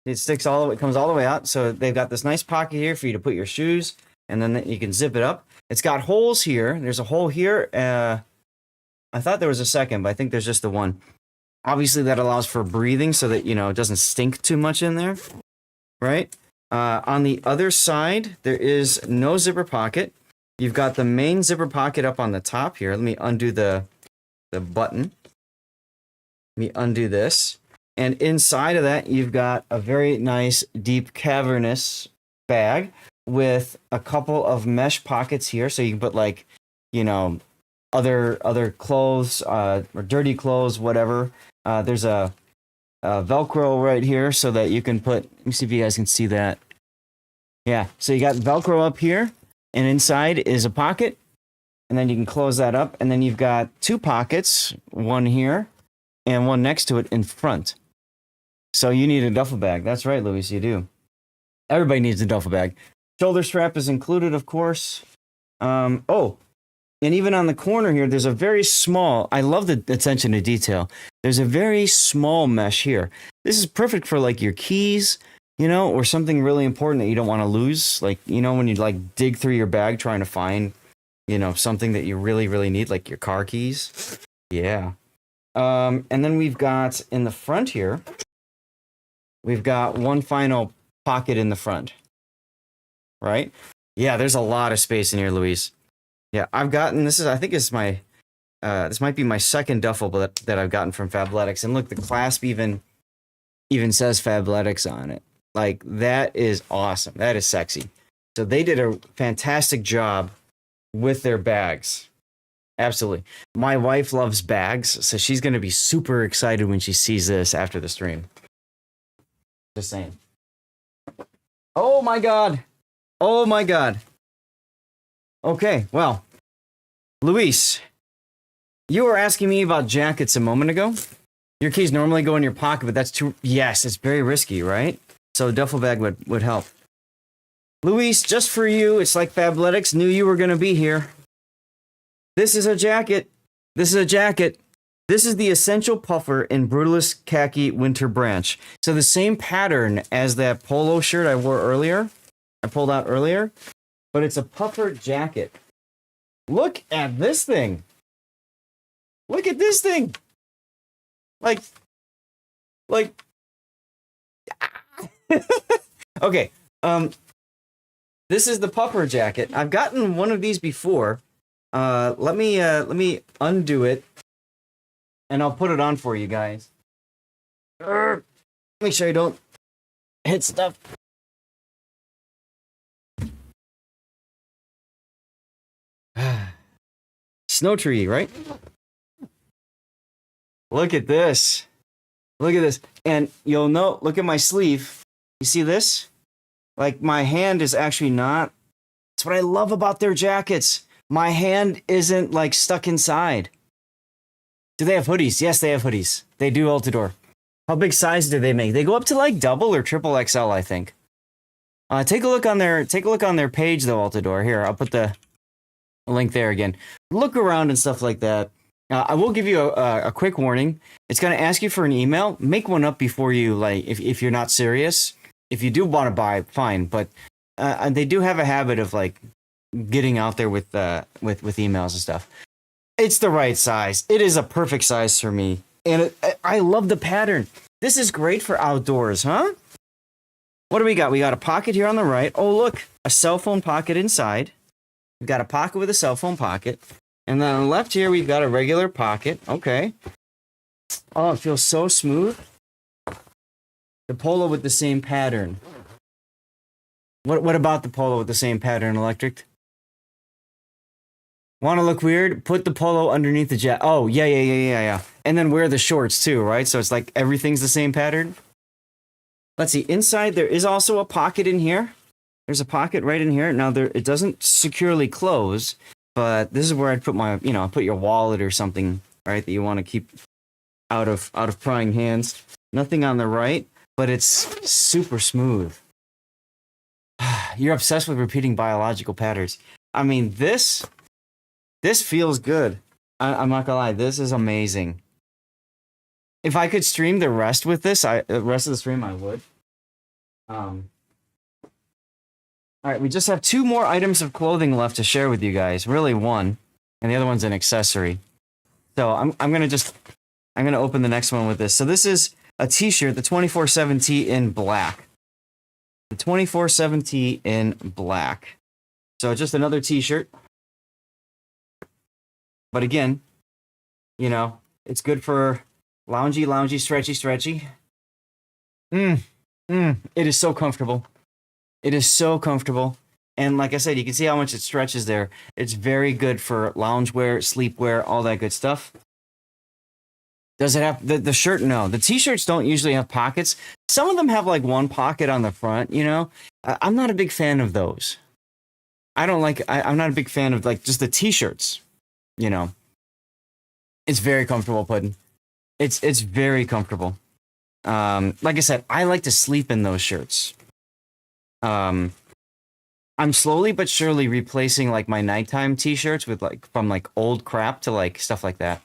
It comes all the way out. So they've got this nice pocket here for you to put your shoes, and then you can zip it up. It's got holes here. There's a hole here. I thought there was a second, but I think there's just the one. Obviously, that allows for breathing so that, it doesn't stink too much in there, right? On the other side, there is no zipper pocket. You've got the main zipper pocket up on the top here. Let me undo the button. Let me undo this. And inside of that, you've got a very nice, deep, cavernous bag with a couple of mesh pockets here. So you can put other clothes, or dirty clothes, whatever. There's a Velcro right here so that you can put, let me see if you guys can see that. Yeah, so you got Velcro up here, and inside is a pocket. and then you can close that up, and then you've got 2 pockets, one here and one next to it in front. So you need a duffel bag. That's right, Luis, you do. Everybody needs a duffel bag. Shoulder strap is included, of course. Oh, and even on the corner here, there's a very small, I love the attention to detail. There's a very small mesh here. This is perfect for like your keys, you know, or something really important that you don't want to lose. Like, you know, when you like dig through your bag trying to find, you know, something that you really, really need, like your car keys. Yeah. And then we've got in the front here, we've got one final pocket in the front. Right? Yeah, there's a lot of space in here, Luis. Yeah, I've gotten, this might be my second duffel that I've gotten from Fabletics. And look, the clasp even says Fabletics on it. Like, that is awesome. That is sexy. So they did a fantastic job with their bags. Absolutely. My wife loves bags, so she's going to be super excited when she sees this after the stream. Just saying. Oh my God. Oh my God. Okay, well, Luis, you were asking me about jackets a moment ago. Your keys normally go in your pocket, but that's too, yes, it's very risky, right? So a duffel bag would help. Luis, just for you, it's like Fabletics knew you were going to be here. This is a jacket. This is a jacket. This is the Essential Puffer in Brutalist Khaki Winter Branch. So the same pattern as that polo shirt I wore earlier. I pulled out earlier, but it's a puffer jacket. Look at this thing. Look at this thing. Like, okay. This is the puffer jacket. I've gotten one of these before. Let me undo it, and I'll put it on for you guys. Make sure I don't hit stuff. Snow tree, right? Look at this. Look at this. And you'll know, look at my sleeve. You see this? Like, my hand is actually not. That's what I love about their jackets. My hand isn't like stuck inside. Do they have hoodies? Yes, they have hoodies. They do Altador. How big size do they make? They go up to like double or triple XL, I think. Take a look on their page though, Altador. Here, I'll put the link there again. Look around and stuff like that. I will give you a quick warning. It's going to ask you for an email. Make one up before you, like, if you're not serious. If you do want to buy, fine. But they do have a habit of like getting out there with emails and stuff. It's the right size. It is a perfect size for me, and I love the pattern. This is great for outdoors, huh? What do we got? We got a pocket here on the right. Oh, look, a cell phone pocket inside. We've got a pocket with a cell phone pocket. And then on the left here, we've got a regular pocket. Okay. Oh, it feels so smooth. The polo with the same pattern. What about the polo with the same pattern, Electric? Want to look weird? Put the polo underneath the jacket. Oh, yeah. And then wear the shorts too, right? So it's like everything's the same pattern. Let's see. Inside, there is also a pocket in here. There's a pocket right in here. Now, it doesn't securely close, but this is where I'd put my, put your wallet or something, right, that you want to keep out of prying hands. Nothing on the right, but it's super smooth. You're obsessed with repeating biological patterns. I mean, this feels good. I'm not gonna lie, this is amazing. If I could stream the rest with this, the rest of the stream, I would. All right, we just have 2 more items of clothing left to share with you guys. Really, one, and the other one's an accessory. So I'm gonna open the next one with this. So this is a T-shirt, the 24/7 tee in black. The 24/7 tee in black. So just another T-shirt. But again, it's good for loungy, stretchy. It is so comfortable. It is so comfortable. And like I said, you can see how much it stretches there. It's very good for loungewear, sleepwear, all that good stuff. Does it have the shirt? No, the T-shirts don't usually have pockets. Some of them have like one pocket on the front, I'm not a big fan of those. I don't like. I'm not a big fan of like just the t-shirts. You know, it's very comfortable, Puddin'. It's very comfortable. Like I said, I like to sleep in those shirts. I'm slowly but surely replacing like my nighttime t-shirts with like from like old crap to like stuff like that.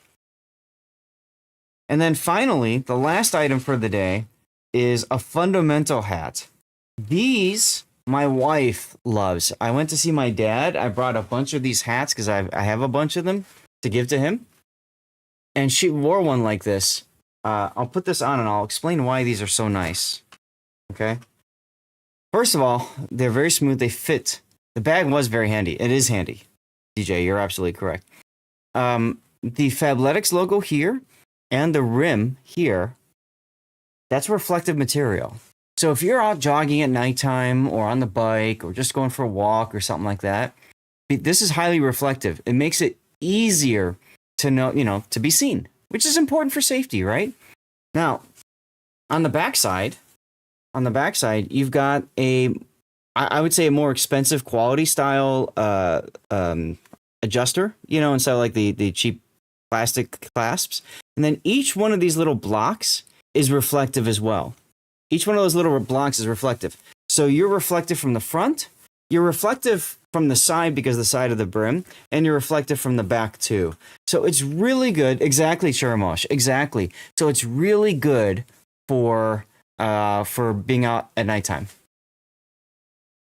And then finally, the last item for the day is a fundamental hat. These my wife loves. I went to see my dad. I brought a bunch of these hats because I have a bunch of them to give to him. And she wore one like this. I'll put this on and I'll explain why these are so nice. Okay. First of all, they're very smooth. They fit. The bag was very handy. It is handy. DJ, you're absolutely correct. The Fabletics logo here and the rim here, that's reflective material. So if you're out jogging at nighttime or on the bike or just going for a walk or something like that, this is highly reflective. It makes it easier to know, to be seen, which is important for safety, right? Now, on the backside, you've got I would say a more expensive quality style adjuster, instead of like the cheap plastic clasps. And then each one of these little blocks is reflective as well. Each one of those little blocks is reflective. So you're reflective from the front, you're reflective from the side because of the side of the brim, and you're reflective from the back too. So it's really good. Exactly, Charamosh. Exactly. So it's really good for being out at nighttime.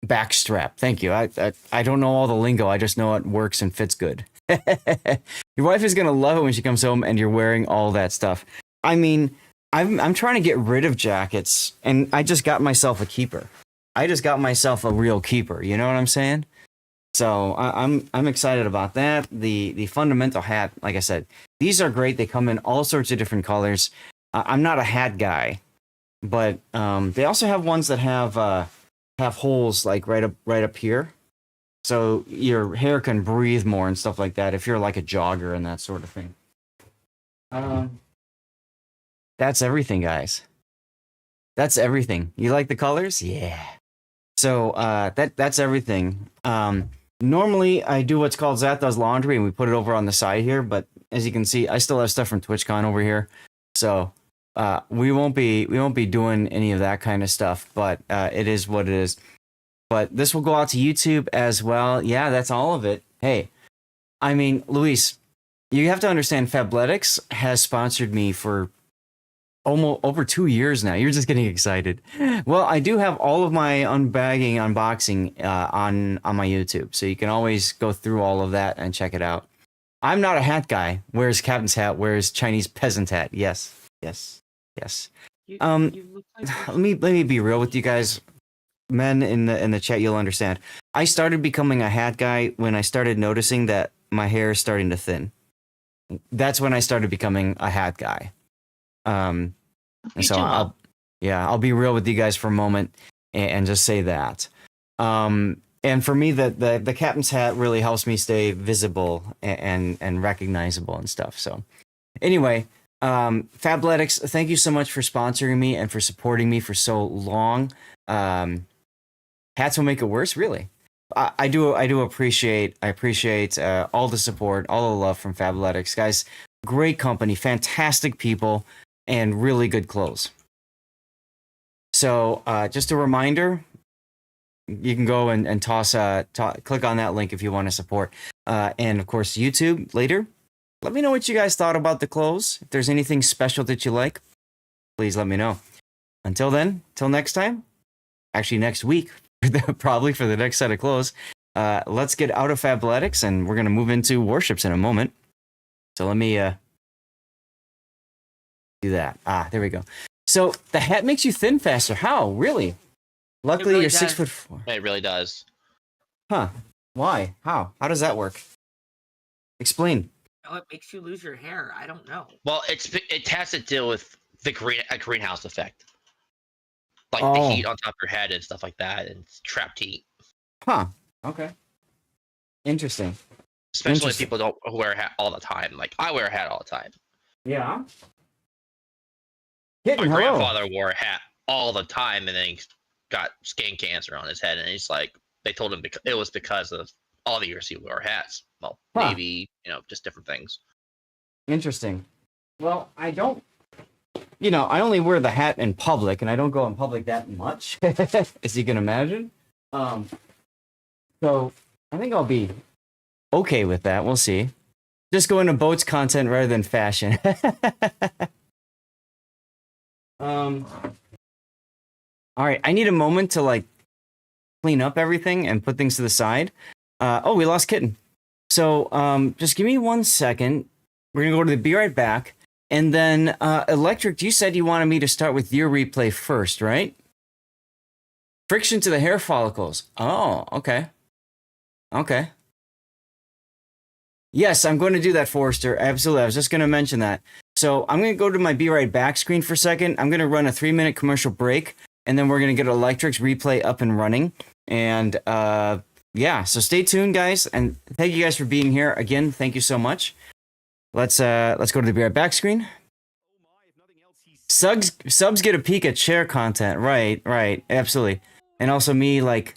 Backstrap. Thank you. I don't know all the lingo. I just know it works and fits good. Your wife is gonna love it when she comes home and you're wearing all that stuff. I mean, I'm trying to get rid of jackets, and I just got myself a keeper. I just got myself a real keeper. You know what I'm saying? So I'm excited about that. The fundamental hat, like I said, these are great. They come in all sorts of different colors. I'm not a hat guy, but they also have ones that have holes like right up here, so your hair can breathe more and stuff like that. If you're like a jogger and that sort of thing. That's everything, guys. That's everything. You like the colors? Yeah. So that's everything. Normally I do what's called Zat Does Laundry, and we put it over on the side here. But as you can see, I still have stuff from TwitchCon over here. So we won't be doing any of that kind of stuff. But it is what it is. But this will go out to YouTube as well. Yeah, that's all of it. Hey, I mean, Luis, you have to understand, Fabletics has sponsored me for almost over 2 years now. You're just getting excited. Well, I do have all of my unboxing on my YouTube, so you can always go through all of that and check it out. I'm not a hat guy. Where's captain's hat? Where's Chinese peasant hat? Yes. You look like Let me be real with you guys. Men in the chat, you'll understand. I started becoming a hat guy when I started noticing that my hair is starting to thin. That's when I started becoming a hat guy. And so I'll be real with you guys for a moment and just say that. And for me, the captain's hat really helps me stay visible and recognizable and stuff. So anyway, Fabletics, thank you so much for sponsoring me and for supporting me for so long. Hats will make it worse, really. I appreciate all the support, all the love from Fabletics, guys. Great company, fantastic people, and really good clothes. So just a reminder, you can go and click on that link if you want to support. And of course, YouTube later. Let me know what you guys thought about the clothes. If there's anything special that you like, please let me know. Until then, till next time, actually next week, probably for the next set of clothes, let's get out of Fabletics, and we're going to move into Warships in a moment. So let me do that. There we go. So the hat makes you thin faster. How? Really? Luckily, really you're does. 6'4". It really does. Huh? Why? How? How does that work? Explain. Oh, it makes you lose your hair. I don't know. Well, it has to deal with a greenhouse effect, like Oh. the heat on top of your head and stuff like that, and trapped heat. Huh. Okay. Interesting. Especially if Interesting. people don't wear a hat all the time. Like I wear a hat all the time. Yeah. My Kitten, hello. grandfather wore a hat all the time, and then he got skin cancer on his head, and he's like, they told him it was because of all the years he wore hats. Well, Huh. maybe just different things. Interesting. Well, I don't. I only wear the hat in public, and I don't go in public that much, as you can imagine. So I think I'll be okay with that. We'll see. Just go into boats content rather than fashion. All right, I need a moment to like clean up everything and put things to the side. Oh, we lost Kitten. So just give me 1 second. We're gonna go to the Be Right Back. And then Electric, you said you wanted me to start with your replay first, right? Friction to the hair follicles. Oh, okay. Okay. Yes, I'm going to do that, Forrester. Absolutely. I was just going to mention that. So I'm going to go to my Be Right Back screen for a second. I'm going to run a 3-minute commercial break, and then we're going to get Electric's replay up and running. And yeah, so stay tuned, guys. And thank you guys for being here. Again, thank you so much. Let's go to the Be Right Back screen. Subs get a peek at share content. Right. Absolutely. And also me, like,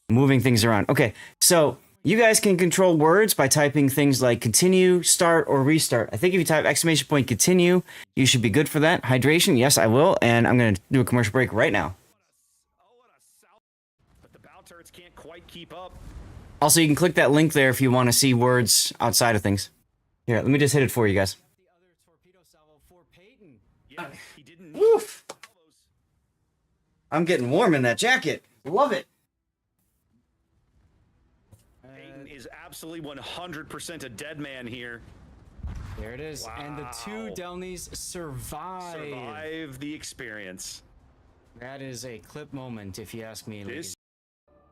moving things around. Okay, so you guys can control words by typing things like continue, start, or restart. I think if you type ! Continue, you should be good for that. Hydration, yes, I will. And I'm going to do a commercial break right now. But the bow turrets can't quite keep up. Also, you can click that link there if you want to see words outside of things. Here, let me just hit it for you guys. Yeah, he didn't. Woof! I'm getting warm in that jacket. Love it. Peyton is absolutely 100% a dead man here. There it is. Wow. And the two Delnies survive the experience. That is a clip moment, if you ask me. This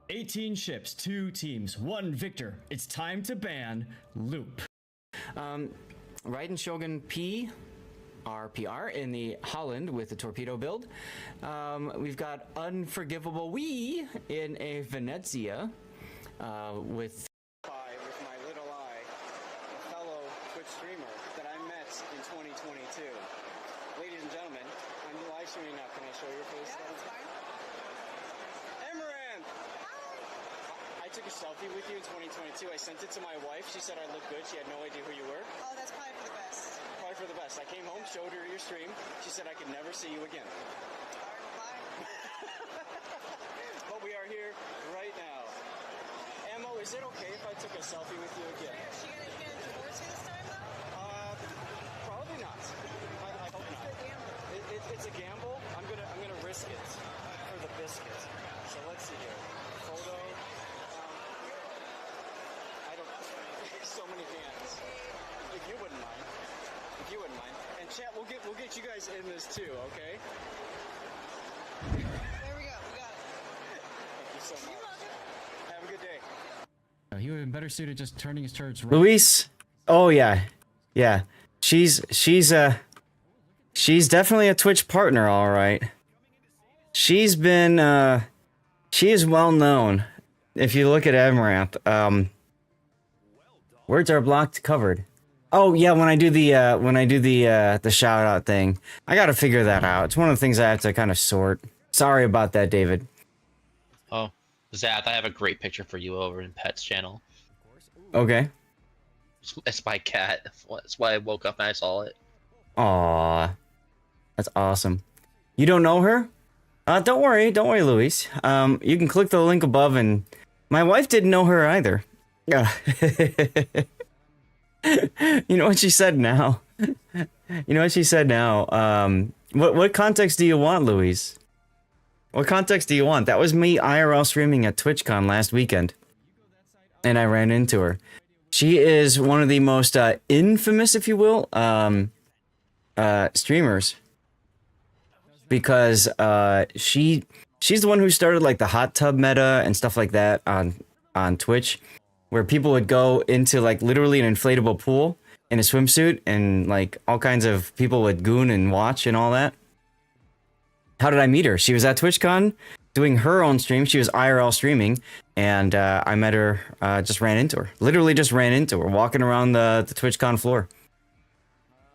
18 ships, 2 teams, 1 victor. It's time to ban Loop. Raiden Shogun P, RPR in the Holland with the torpedo build. We've got Unforgivable Wee in a Venezia with my little eye, a fellow Twitch streamer that I met in 2022. Ladies and gentlemen, I'm live streaming now. Can I show your face? Yeah, that's fine. Amaranth! I took a selfie with you in 2022. I sent it to my wife. She said I looked good. She had no idea who you were. Oh, that's probably for the best. Probably for the best. I came home, showed her your stream. She said I could never see you again. But we are here right now. Ammo, is it okay if I took a selfie with you again? Is she gonna divorce you this time, though? Probably not. I hope not. It's a gamble. I'm gonna risk it for the biscuit. So let's see here. Photo. I don't. So many hands. If you wouldn't mind. And chat, we'll get you guys in this too, okay? There we go. We got it. Thank you so much. Have a good day. he would have been better suited just turning his turrets right. Luis. Oh yeah. She's definitely a Twitch partner, all right. She's been she is well known. If you look at Amaranth, words are blocked covered. Oh yeah, when I do the shout out thing, I gotta figure that out. It's one of the things I have to kind of sort. Sorry about that, David. Oh, Zath, I have a great picture for you over in Pet's channel. Okay. It's my cat. That's why I woke up and I saw it. Aw, that's awesome. You don't know her? Don't worry, Luis. You can click the link above, and my wife didn't know her either. You know what she said now? What context do you want, Luis? What context do you want? That was me IRL streaming at TwitchCon last weekend, and I ran into her. She is one of the most infamous, if you will, streamers, because she's the one who started like the hot tub meta and stuff like that on Twitch, where people would go into like literally an inflatable pool in a swimsuit, and like all kinds of people would goon and watch and all that. How did I meet her? She was at TwitchCon doing her own stream. She was IRL streaming, and I met her, just ran into her. Literally just ran into her, walking around the TwitchCon floor.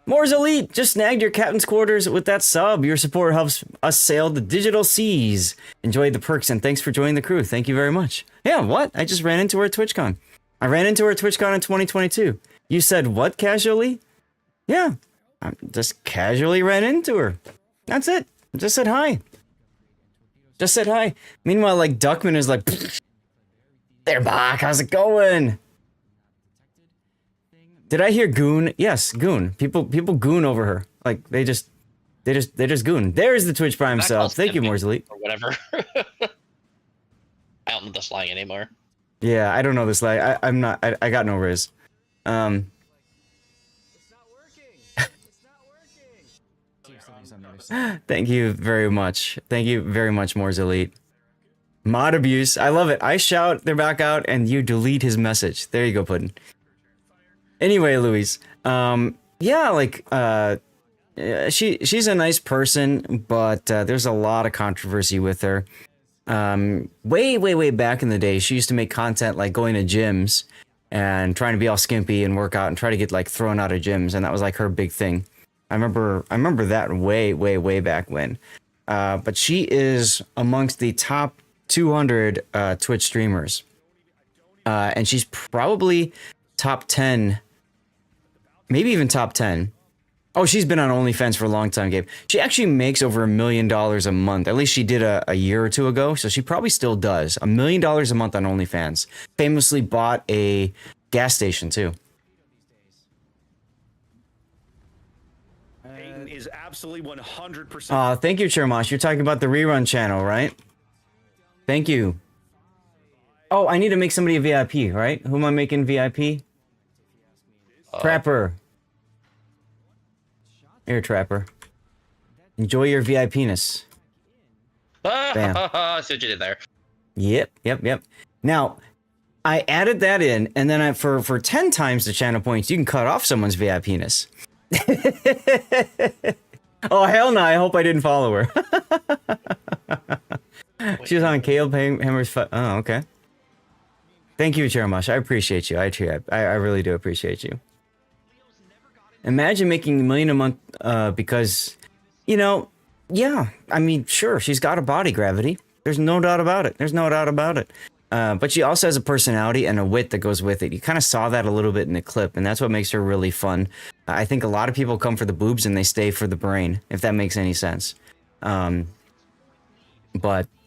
Moore's Elite just snagged your captain's quarters with that sub. Your support helps us sail the digital seas. Enjoy the perks and thanks for joining the crew. Thank you very much. Yeah, what? I just ran into her at TwitchCon. I ran into her at TwitchCon in 2022. You said what casually? Yeah, I just casually ran into her. That's it. Just said hi. Just said hi. Meanwhile, like Duckman is like, they're back. How's it going? Did I hear goon? Yes, goon. People goon over her. Like they just goon. There's the Twitch Prime sub. Thank you, Moore's Elite. Or whatever. I don't know the slang anymore. Yeah, I don't know this slang. I'm not. I got no riz. It's not working. It's not working. Thank you very much. Thank you very much, Moore's Elite. Mod abuse. I love it. I shout, they're back out, and you delete his message. There you go, Puddin'. Anyway, Louise. Yeah, like, she's a nice person, but there's a lot of controversy with her. Way back in the day, she used to make content like going to gyms and trying to be all skimpy and work out and try to get like thrown out of gyms, and that was like her big thing. I remember that way back when. But she is amongst the top 200 Twitch streamers, and she's probably top 10, maybe even top 10. Oh, she's been on OnlyFans for a long time, Gabe. She actually makes over $1 million a month. At least she did a year or two ago, so she probably still does. $1 million a month on OnlyFans. Famously bought a gas station too. Peyton is absolutely 100%. Thank you, Chermosh. You're talking about the rerun channel, right? Thank you. Oh, I need to make somebody a VIP, right? Who am I making VIP? Trapper. Here, Trapper. Enjoy your VIP-ness. Bam. See what you did there. Yep. Now, I added that in, and then for 10 times the channel points, you can cut off someone's VIP-ness. Oh, hell no. I hope I didn't follow her. She was on Caleb Hammer's... Oh, okay. Thank you, Chermosh. I appreciate you. I really do appreciate you. Imagine making $1 million a month because, you know, yeah, I mean, sure, she's got a body gravity. There's no doubt about it. But she also has a personality and a wit that goes with it. You kind of saw that a little bit in the clip, and that's what makes her really fun. I think a lot of people come for the boobs and they stay for the brain, if that makes any sense. But,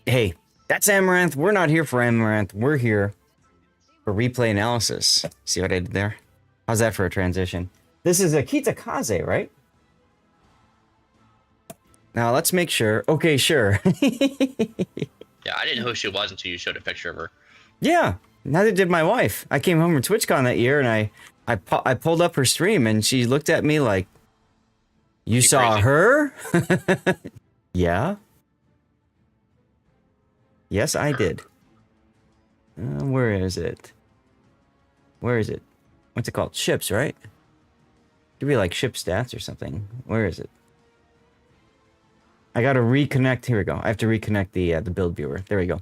hey, that's Amaranth. We're not here for Amaranth. We're here for replay analysis. See what I did there? How's that for a transition? This is a Kitakaze, right? Now, let's make sure. Okay, sure. Yeah, I didn't know who she was until you showed a picture of her. Yeah, neither did my wife. I came home from TwitchCon that year, and I pulled up her stream, and she looked at me like, "You saw crazy. her?" Yeah. Yes, I did. Where is it? What's it called? Ships, right? Could be like ship stats or something. Where is it? I gotta reconnect. Here we go. I have to reconnect the build viewer. There we go.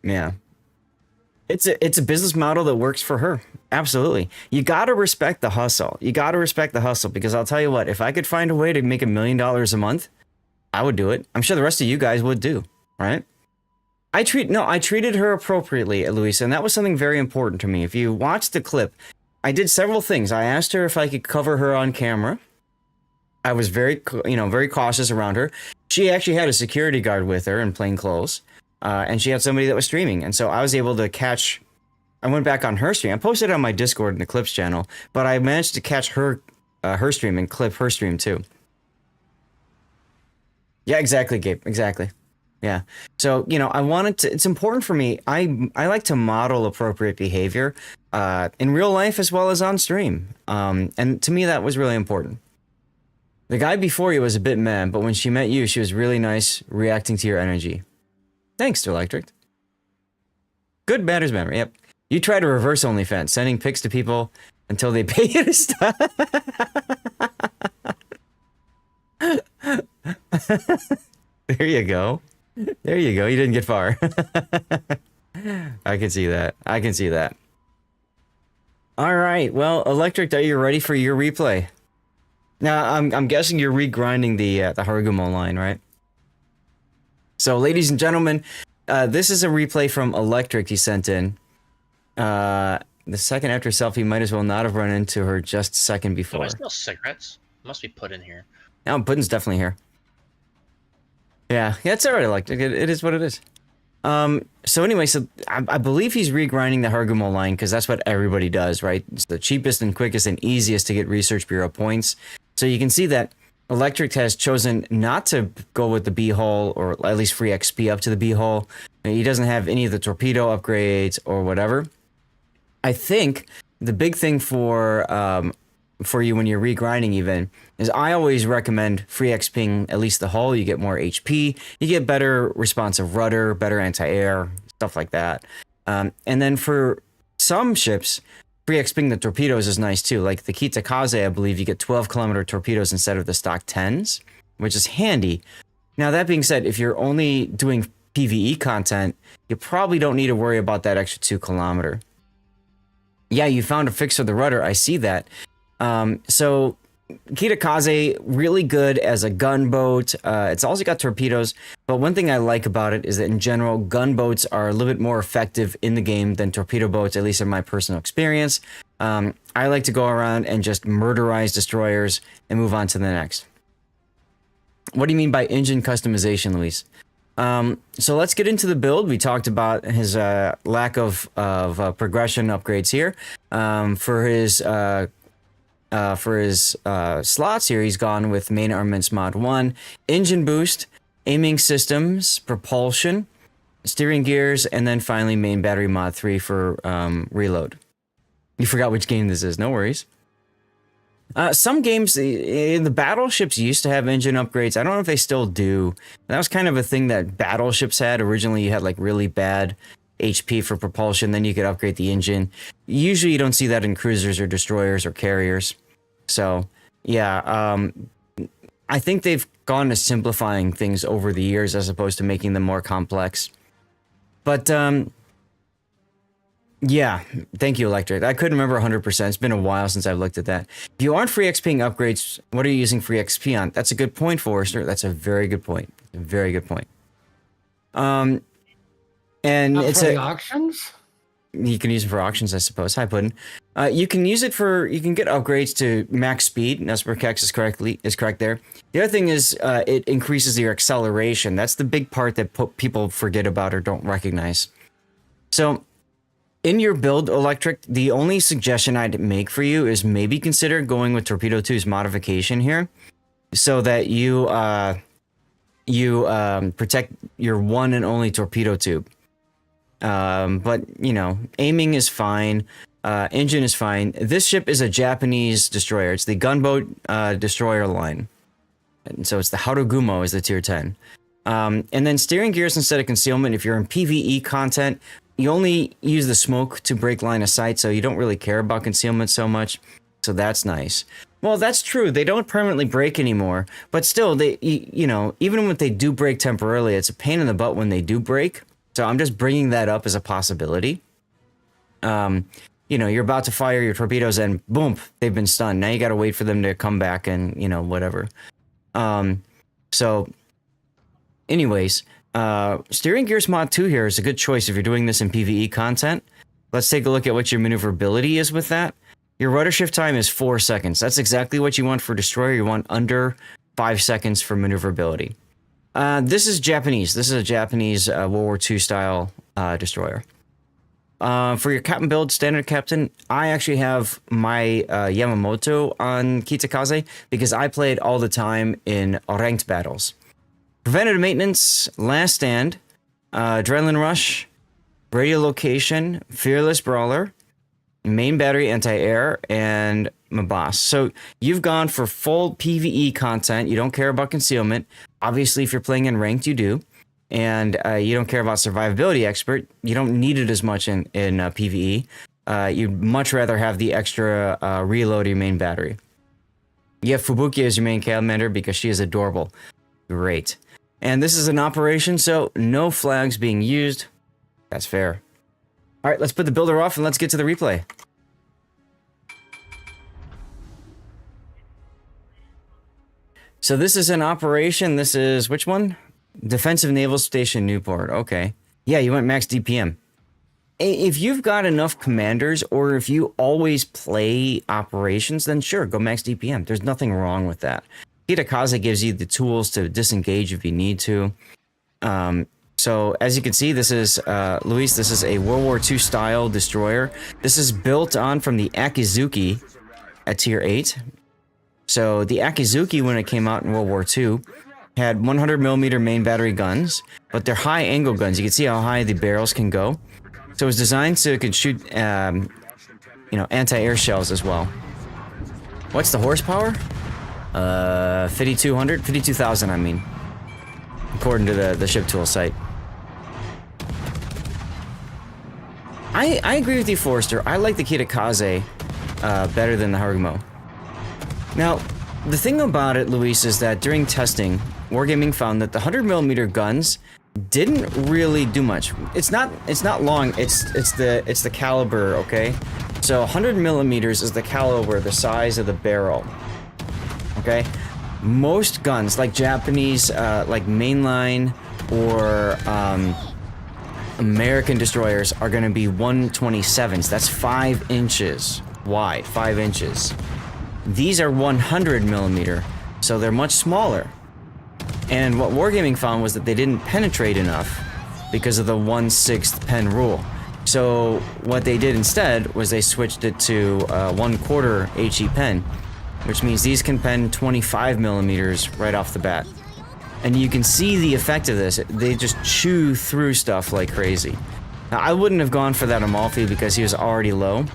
Yeah. It's a business model that works for her. Absolutely. You gotta respect the hustle. Because I'll tell you what, if I could find a way to make $1 million a month, I would do it. I'm sure the rest of you guys would do, right? I treated her appropriately, Luisa, and that was something very important to me. If you watch the clip, I did several things. I asked her if I could cover her on camera. I was very cautious around her. She actually had a security guard with her in plain clothes, and she had somebody that was streaming, and so I was able to catch. I went back on her stream. I posted it on my Discord in the Clips channel, but I managed to catch her stream and clip her stream too. Yeah, exactly, Gabe. Exactly. Yeah. So, I wanted to, it's important for me. I like to model appropriate behavior in real life as well as on stream. And to me, that was really important. The guy before you was a bit meh, but when she met you, she was really nice, reacting to your energy. Thanks, Electric. Good matters memory. Yep. You try to reverse OnlyFans, sending pics to people until they pay you to stop. There you go. You didn't get far. I can see that. All right. Well, Electric, are you ready for your replay? Now, I'm guessing you're regrinding the Harugumo line, right? So, ladies and gentlemen, this is a replay from Electric he sent in. The second after selfie might as well not have run into her just a second Do before. I smell cigarettes? Must be put in here. No, Puddin's definitely here. Yeah, it's alright, Electric. It is what it is. So anyway, I believe he's regrinding the Harugumo line because that's what everybody does, right? It's the cheapest and quickest and easiest to get Research Bureau points. So you can see that Electric has chosen not to go with the B hull, or at least free XP up to the B hull. He doesn't have any of the torpedo upgrades or whatever. I think the big thing for you when you're regrinding even is I always recommend free XPing at least the hull. You get more HP, you get better responsive rudder, better anti-air, stuff like that. And then for some ships, free XPing the torpedoes is nice too. Like the Kitakaze, I believe you get 12-kilometer torpedoes instead of the stock 10s, which is handy. Now that being said, if you're only doing PvE content, you probably don't need to worry about that extra 2-kilometer. Yeah, you found a fix for the rudder. I see that. So Kitakaze, really good as a gunboat. It's also got torpedoes, but one thing I like about it is that in general, gunboats are a little bit more effective in the game than torpedo boats, at least in my personal experience. I like to go around and just murderize destroyers and move on to the next. What do you mean by engine customization, Luis? So let's get into the build. We talked about his lack of progression upgrades here. For his slots here, he's gone with main armaments mod 1, engine boost, aiming systems, propulsion, steering gears, and then finally main battery mod 3 for reload. You forgot which game this is, no worries. Some games in the battleships used to have engine upgrades. I don't know if they still do. That was kind of a thing that battleships had. Originally, you had like really bad HP for propulsion, then you could upgrade the engine. Usually you don't see that in cruisers or destroyers or carriers. So yeah, I think they've gone to simplifying things over the years as opposed to making them more complex. But yeah, thank you, Electric. I couldn't remember 100%. It's been a while since I've looked at that. If you aren't free XPing upgrades, what are you using free XP on? That's a good point, Forrester. That's a very good point. A very good point. And Not it's for the auctions. You can use it for auctions, I suppose. Hi, Puddin. You can use it for, you can get upgrades to max speed. Nesperkex is correct there. The other thing is it increases your acceleration. That's the big part that people forget about or don't recognize. So in your build, Electric, the only suggestion I'd make for you is maybe consider going with Torpedo 2's modification here, so that you protect your one and only torpedo tube. But you know, aiming is fine. Engine is fine. This ship is a Japanese destroyer. It's the gunboat destroyer line, and so it's the Harugumo is the tier 10. And then steering gears instead of concealment. If you're in PvE content, you only use the smoke to break line of sight, so you don't really care about concealment so much. So that's nice. Well, that's true. They don't permanently break anymore, but still, they, you know, even when they do break temporarily, it's a pain in the butt when they do break. So I'm just bringing that up as a possibility. You know, you're about to fire your torpedoes and boom, they've been stunned. Now you got to wait for them to come back and, you know, whatever. So anyways, steering gears mod 2 here is a good choice if you're doing this in PvE content. Let's take a look at what your maneuverability is with that. Your rudder shift time is 4 seconds. That's exactly what you want for destroyer. You want under 5 seconds for maneuverability. This is Japanese. This is a Japanese World War II style destroyer. For your captain build, standard captain, I actually have my Yamamoto on Kitakaze because I play it all the time in ranked battles. Preventative maintenance, last stand, adrenaline rush, radio location, fearless brawler, main battery anti-air, and Mabas. So you've gone for full PvE content. You don't care about concealment. Obviously, if you're playing in ranked, you do. And you don't care about survivability expert. You don't need it as much in PvE. You'd much rather have the extra reload of your main battery. You have Fubuki as your main commander because she is adorable. Great. And this is an operation, so no flags being used. That's fair. All right, let's put the builder off and let's get to the replay. So this is an operation. This is which one? Defensive Naval Station Newport. Okay. Yeah, you went max DPM. If you've got enough commanders, or if you always play operations, then sure, go max DPM. There's nothing wrong with that. Hitakaze gives you the tools to disengage if you need to. So as you can see, this is, Luis, this is a World War II style destroyer. This is built on from the Akizuki at tier 8. So the Akizuki, when it came out in World War II, had 100mm main battery guns, but they're high angle guns. You can see how high the barrels can go. So it was designed so it could shoot, anti-air shells as well. What's the horsepower? 5,200? 52,000, I mean. According to the ship tool site. I agree with you, Forrester. I like the Kitakaze better than the Harugumo. Now, the thing about it, Luis, is that during testing, Wargaming found that the 100mm guns didn't really do much. It's not long. It's the caliber, okay? So 100mm is the caliber, the size of the barrel. Okay? Most guns, like Japanese, like mainline or American destroyers, are going to be 127s. That's 5 inches wide, 5 inches. These are 100mm, so they're much smaller. And what Wargaming found was that they didn't penetrate enough because of the 1/6 pen rule. So what they did instead was they switched it to 1/4 HE pen, which means these can pen 25mm right off the bat. And you can see the effect of this. They just chew through stuff like crazy. Now, I wouldn't have gone for that Amalfi because he was already low.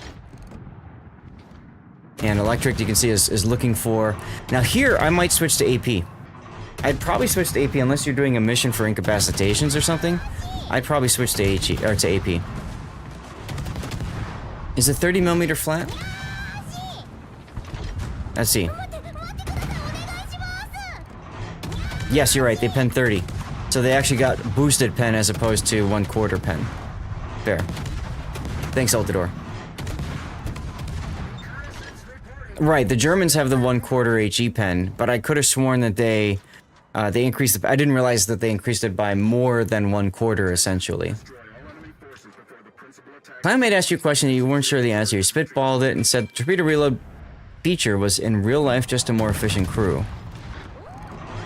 And Electric, you can see, is looking for... Now here, I might switch to AP. I'd probably switch to AP unless you're doing a mission for incapacitations or something. I'd probably switch to HE, or to AP. Is it 30mm flat? Let's see. Yes, you're right, they pen 30. So they actually got boosted pen as opposed to 1/4 pen. Fair. Thanks, Altador. Right, the Germans have the 1/4 HE pen, but I could have sworn that they increased the... I didn't realize that they increased it by more than 1/4, essentially. I might ask you a question that you weren't sure the answer. You spitballed it and said torpedo reload feature was in real life just a more efficient crew.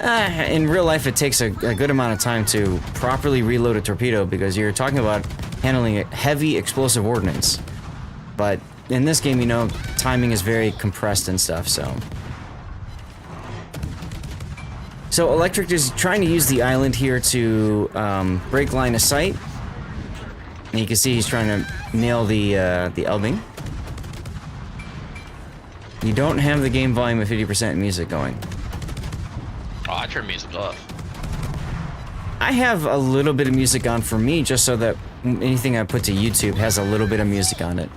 In real life, it takes a good amount of time to properly reload a torpedo because you're talking about handling heavy explosive ordnance. But in this game, you know, timing is very compressed and stuff, so... So Electric is trying to use the island here to break line of sight. And you can see he's trying to nail the Elbing. You don't have the game volume of 50% music going. Oh, I turn music off. I have a little bit of music on for me, just so that anything I put to YouTube has a little bit of music on it.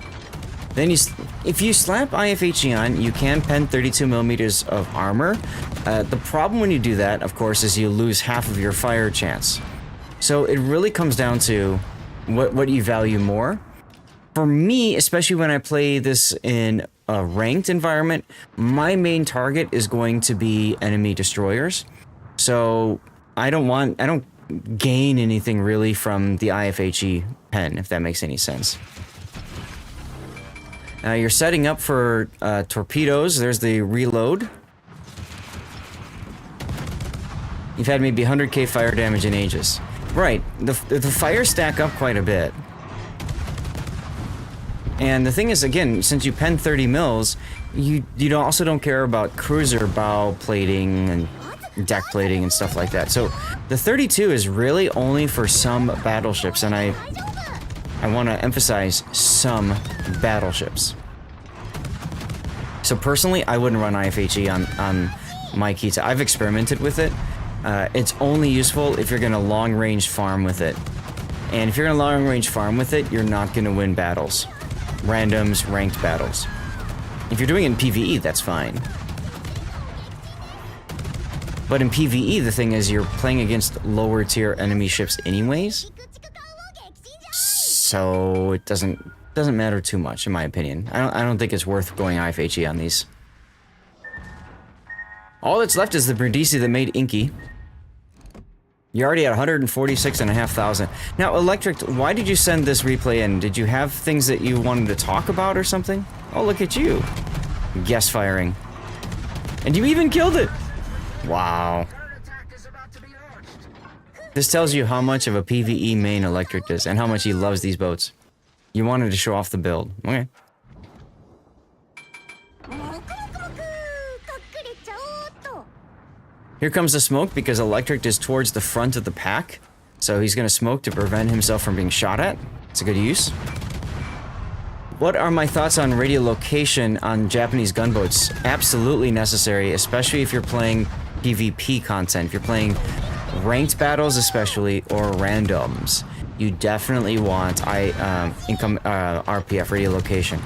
Then if you slap IFHE on, you can pen 32mm of armor. The problem when you do that, of course, is you lose half of your fire chance. So it really comes down to what you value more. For me, especially when I play this in a ranked environment, my main target is going to be enemy destroyers. So I don't gain anything really from the IFHE pen, if that makes any sense. Now you're setting up for torpedoes. There's the reload. You've had maybe 100k fire damage in Aegis. Right, the fires stack up quite a bit. And the thing is, again, since you pen 30 mils, you also don't care about cruiser bow plating and deck plating and stuff like that. So the 32 is really only for some battleships, and I want to emphasize some battleships. So personally, I wouldn't run IFHE on my Kita. I've experimented with it. It's only useful if you're going to long-range farm with it. And if you're going to long-range farm with it, you're not going to win battles. Randoms, ranked battles. If you're doing it in PvE, that's fine. But in PvE, the thing is you're playing against lower tier enemy ships anyways. So it doesn't matter too much, in my opinion. I don't think it's worth going IFHE on these. All that's left is the Brindisi that made Inky. You're already at 146,500. Now, Electric, why did you send this replay in? Did you have things that you wanted to talk about or something? Oh, look at you. Guest firing. And you even killed it! Wow. This tells you how much of a PvE main Electric is, and how much he loves these boats. You wanted to show off the build. Okay. Here comes the smoke because Electric is towards the front of the pack. So he's gonna smoke to prevent himself from being shot at. It's a good use. What are my thoughts on radiolocation on Japanese gunboats? Absolutely necessary, especially if you're playing PvP content. If you're playing ranked battles especially, or randoms. You definitely want RPF radiolocation.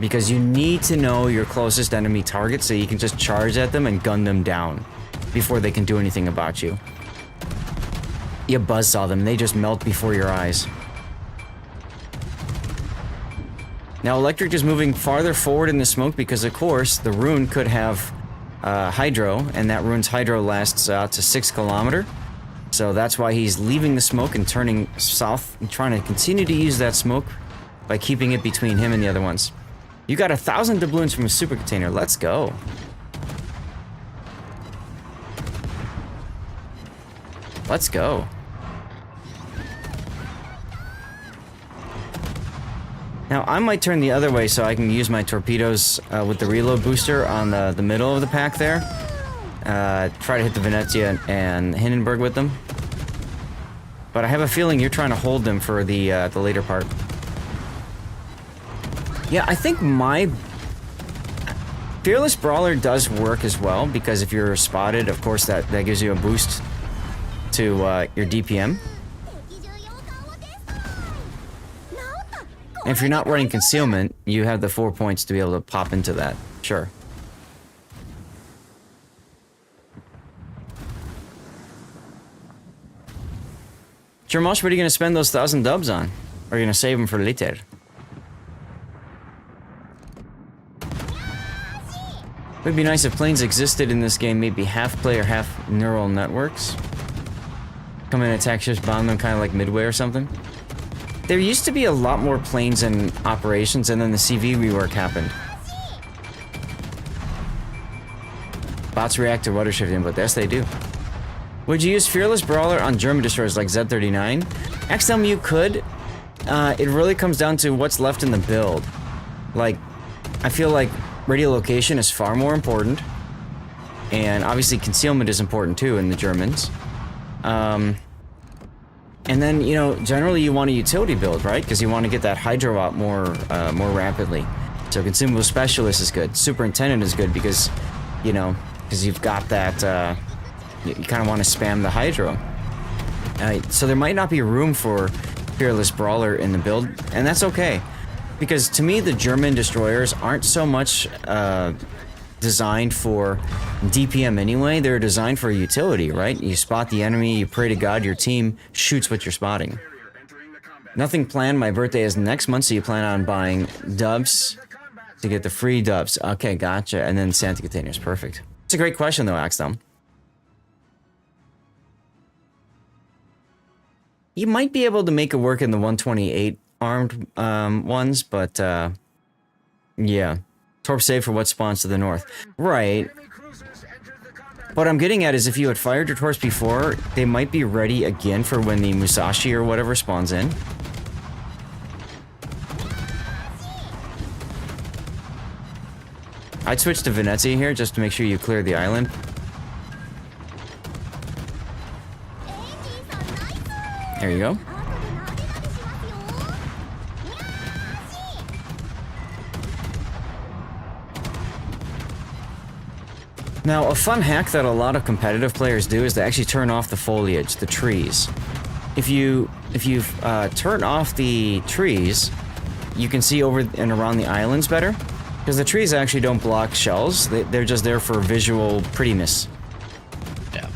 Because you need to know your closest enemy target so you can just charge at them and gun them down before they can do anything about you. You buzzsaw them, they just melt before your eyes. Now Electric is moving farther forward in the smoke because of course the rune could have hydro, and that rune's hydro lasts out to 6 kilometers. So that's why he's leaving the smoke and turning south and trying to continue to use that smoke by keeping it between him and the other ones. You got 1,000 doubloons from a super container, let's go. Let's go. Now, I might turn the other way so I can use my torpedoes with the reload booster on the middle of the pack there. Try to hit the Venezia and Hindenburg with them. But I have a feeling you're trying to hold them for the later part. Yeah, I think my Fearless Brawler does work as well, because if you're spotted, of course, that gives you a boost to your DPM. And if you're not running concealment, you have the 4 points to be able to pop into that. Sure. Jermosh, what are you going to spend those 1,000 dubs on? Or are you going to save them for later? It would be nice if planes existed in this game, maybe half player, half neural networks. Come in and attack ships, bomb them, kind of like Midway or something. There used to be a lot more planes in operations, and then the CV rework happened. Bots react to rudder shift input. Yes, they do. Would you use Fearless Brawler on German destroyers like Z-39? XM, you could. It really comes down to what's left in the build. Like, I feel like radiolocation is far more important. And obviously concealment is important too in the Germans. And then, you know, generally you want a utility build, right? Because you want to get that hydro out more rapidly. So consumable specialist is good. Superintendent is good because, you know, because you've got that, you kind of want to spam the hydro. So there might not be room for Fearless Brawler in the build, and that's okay. Because to me, the German destroyers aren't so much designed for DPM anyway. They're designed for utility, right? You spot the enemy, you pray to God, your team shoots what you're spotting. Nothing planned. My birthday is next month, so you plan on buying dubs to get the free dubs. Okay, gotcha. And then Santa containers. Perfect. It's a great question, though, Axel. You might be able to make it work in the 128 armed ones, but yeah. Torp save for what spawns to the north. Right. What I'm getting at is if you had fired your torps before, they might be ready again for when the Musashi or whatever spawns in. I'd switch to Venezia here just to make sure you clear the island. There you go. Now, a fun hack that a lot of competitive players do is they actually turn off the foliage, the trees. If you turn off the trees, you can see over and around the islands better, because the trees actually don't block shells. They're just there for visual prettiness. Yeah.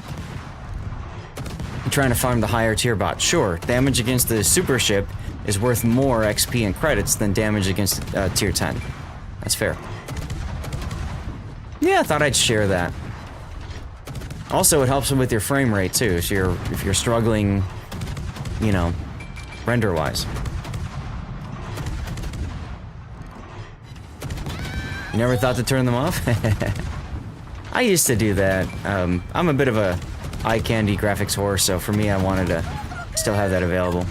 You're trying to farm the higher tier bot. Sure, damage against the super ship is worth more XP and credits than damage against tier 10. That's fair. Yeah, I thought I'd share that. Also, it helps with your frame rate too. So if you're struggling, you know, render-wise. You never thought to turn them off? I used to do that. I'm a bit of a eye candy graphics whore, so for me, I wanted to still have that available.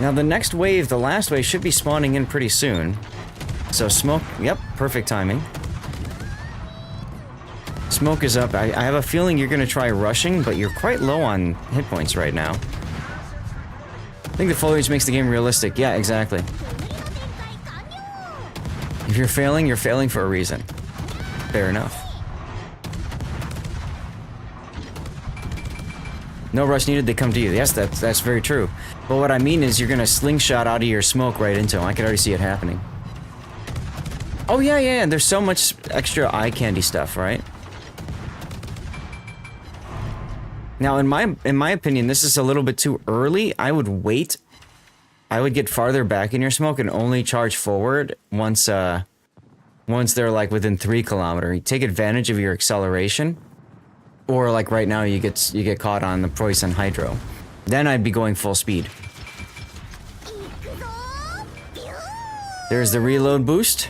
Now the next wave, the last wave, should be spawning in pretty soon. So smoke, yep, perfect timing. Smoke is up. I have a feeling you're gonna try rushing, but you're quite low on hit points right now. I think the foliage makes the game realistic. Yeah, exactly. If you're failing for a reason. Fair enough. No rush needed, they come to you. Yes, that's very true. But what I mean is you're gonna slingshot out of your smoke right into them. I could already see it happening. Oh yeah, there's so much extra eye candy stuff, right? Now, in my opinion, this is a little bit too early. I would wait. I would get farther back in your smoke and only charge forward once they're like within 3 kilometers. You take advantage of your acceleration, or like right now you get caught on the Poison Hydro. Then I'd be going full speed. There's the reload boost.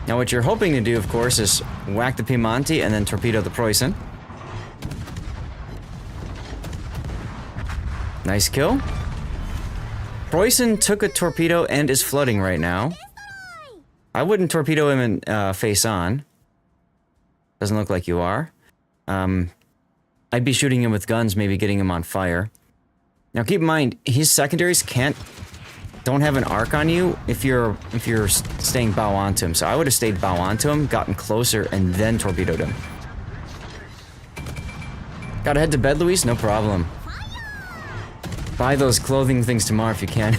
Now what you're hoping to do, of course, is whack the Piemonte and then torpedo the Preußen. Nice kill. Preußen took a torpedo and is flooding right now. I wouldn't torpedo him in face on. Doesn't look like you are. I'd be shooting him with guns, maybe getting him on fire. Now keep in mind, his secondaries don't have an arc on you if you're staying bow onto him. So I would have stayed bow onto him, gotten closer, and then torpedoed him. Gotta head to bed, Luis? No problem. Buy those clothing things tomorrow if you can.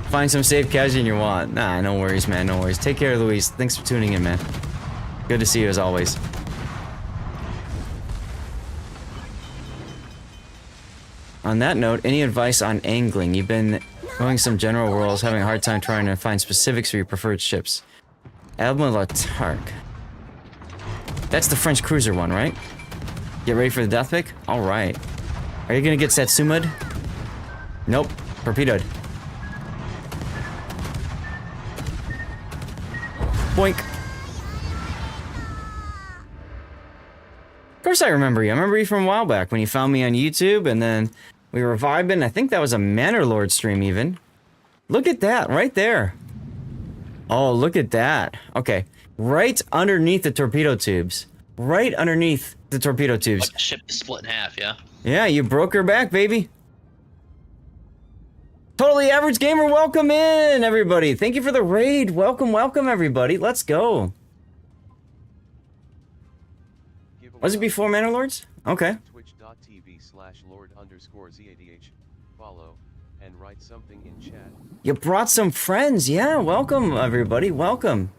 Find some safe casual you want. Nah, no worries, man, no worries. Take care, Luis. Thanks for tuning in, man. Good to see you as always. On that note, any advice on angling? You've been knowing some general rules, having a hard time trying to find specifics for your preferred ships. Admiral Latarque. That's the French cruiser one, right? Get ready for the death pick? Alright. Are you gonna get Satsuma'd? Nope. Torpedoed. Boink. Of course I remember you. I remember you from a while back when you found me on YouTube and then we were vibing. I think that was a Manor Lord stream even. Look at that right there. Oh, look at that. Okay. Right underneath the torpedo tubes. Right underneath the torpedo tubes. Like a ship split in half, yeah? Yeah, you broke her back, baby. Totally Average Gamer, welcome in, everybody. Thank you for the raid. Welcome, everybody. Let's go. Was it before Manor Lords? Okay. Twitch.tv/Lord_ZADH. Follow and write something in chat. You brought some friends. Yeah, welcome, everybody. Welcome.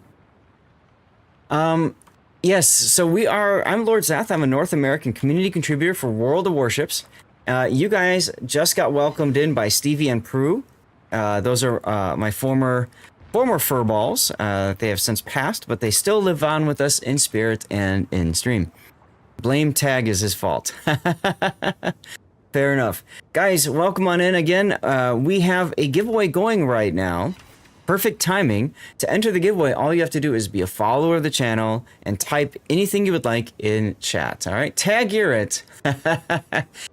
Yes, so I'm Lord Zath. I'm a North American community contributor for World of Warships. You guys just got welcomed in by Stevie and Prue. Those are my former furballs. They have since passed, but they still live on with us in spirit and in stream. Blame Tag is his fault. Fair enough. Guys, welcome on in again. We have a giveaway going right now. Perfect timing. To enter the giveaway, all you have to do is be a follower of the channel and type anything you would like in chat. All right, Tag, you're it.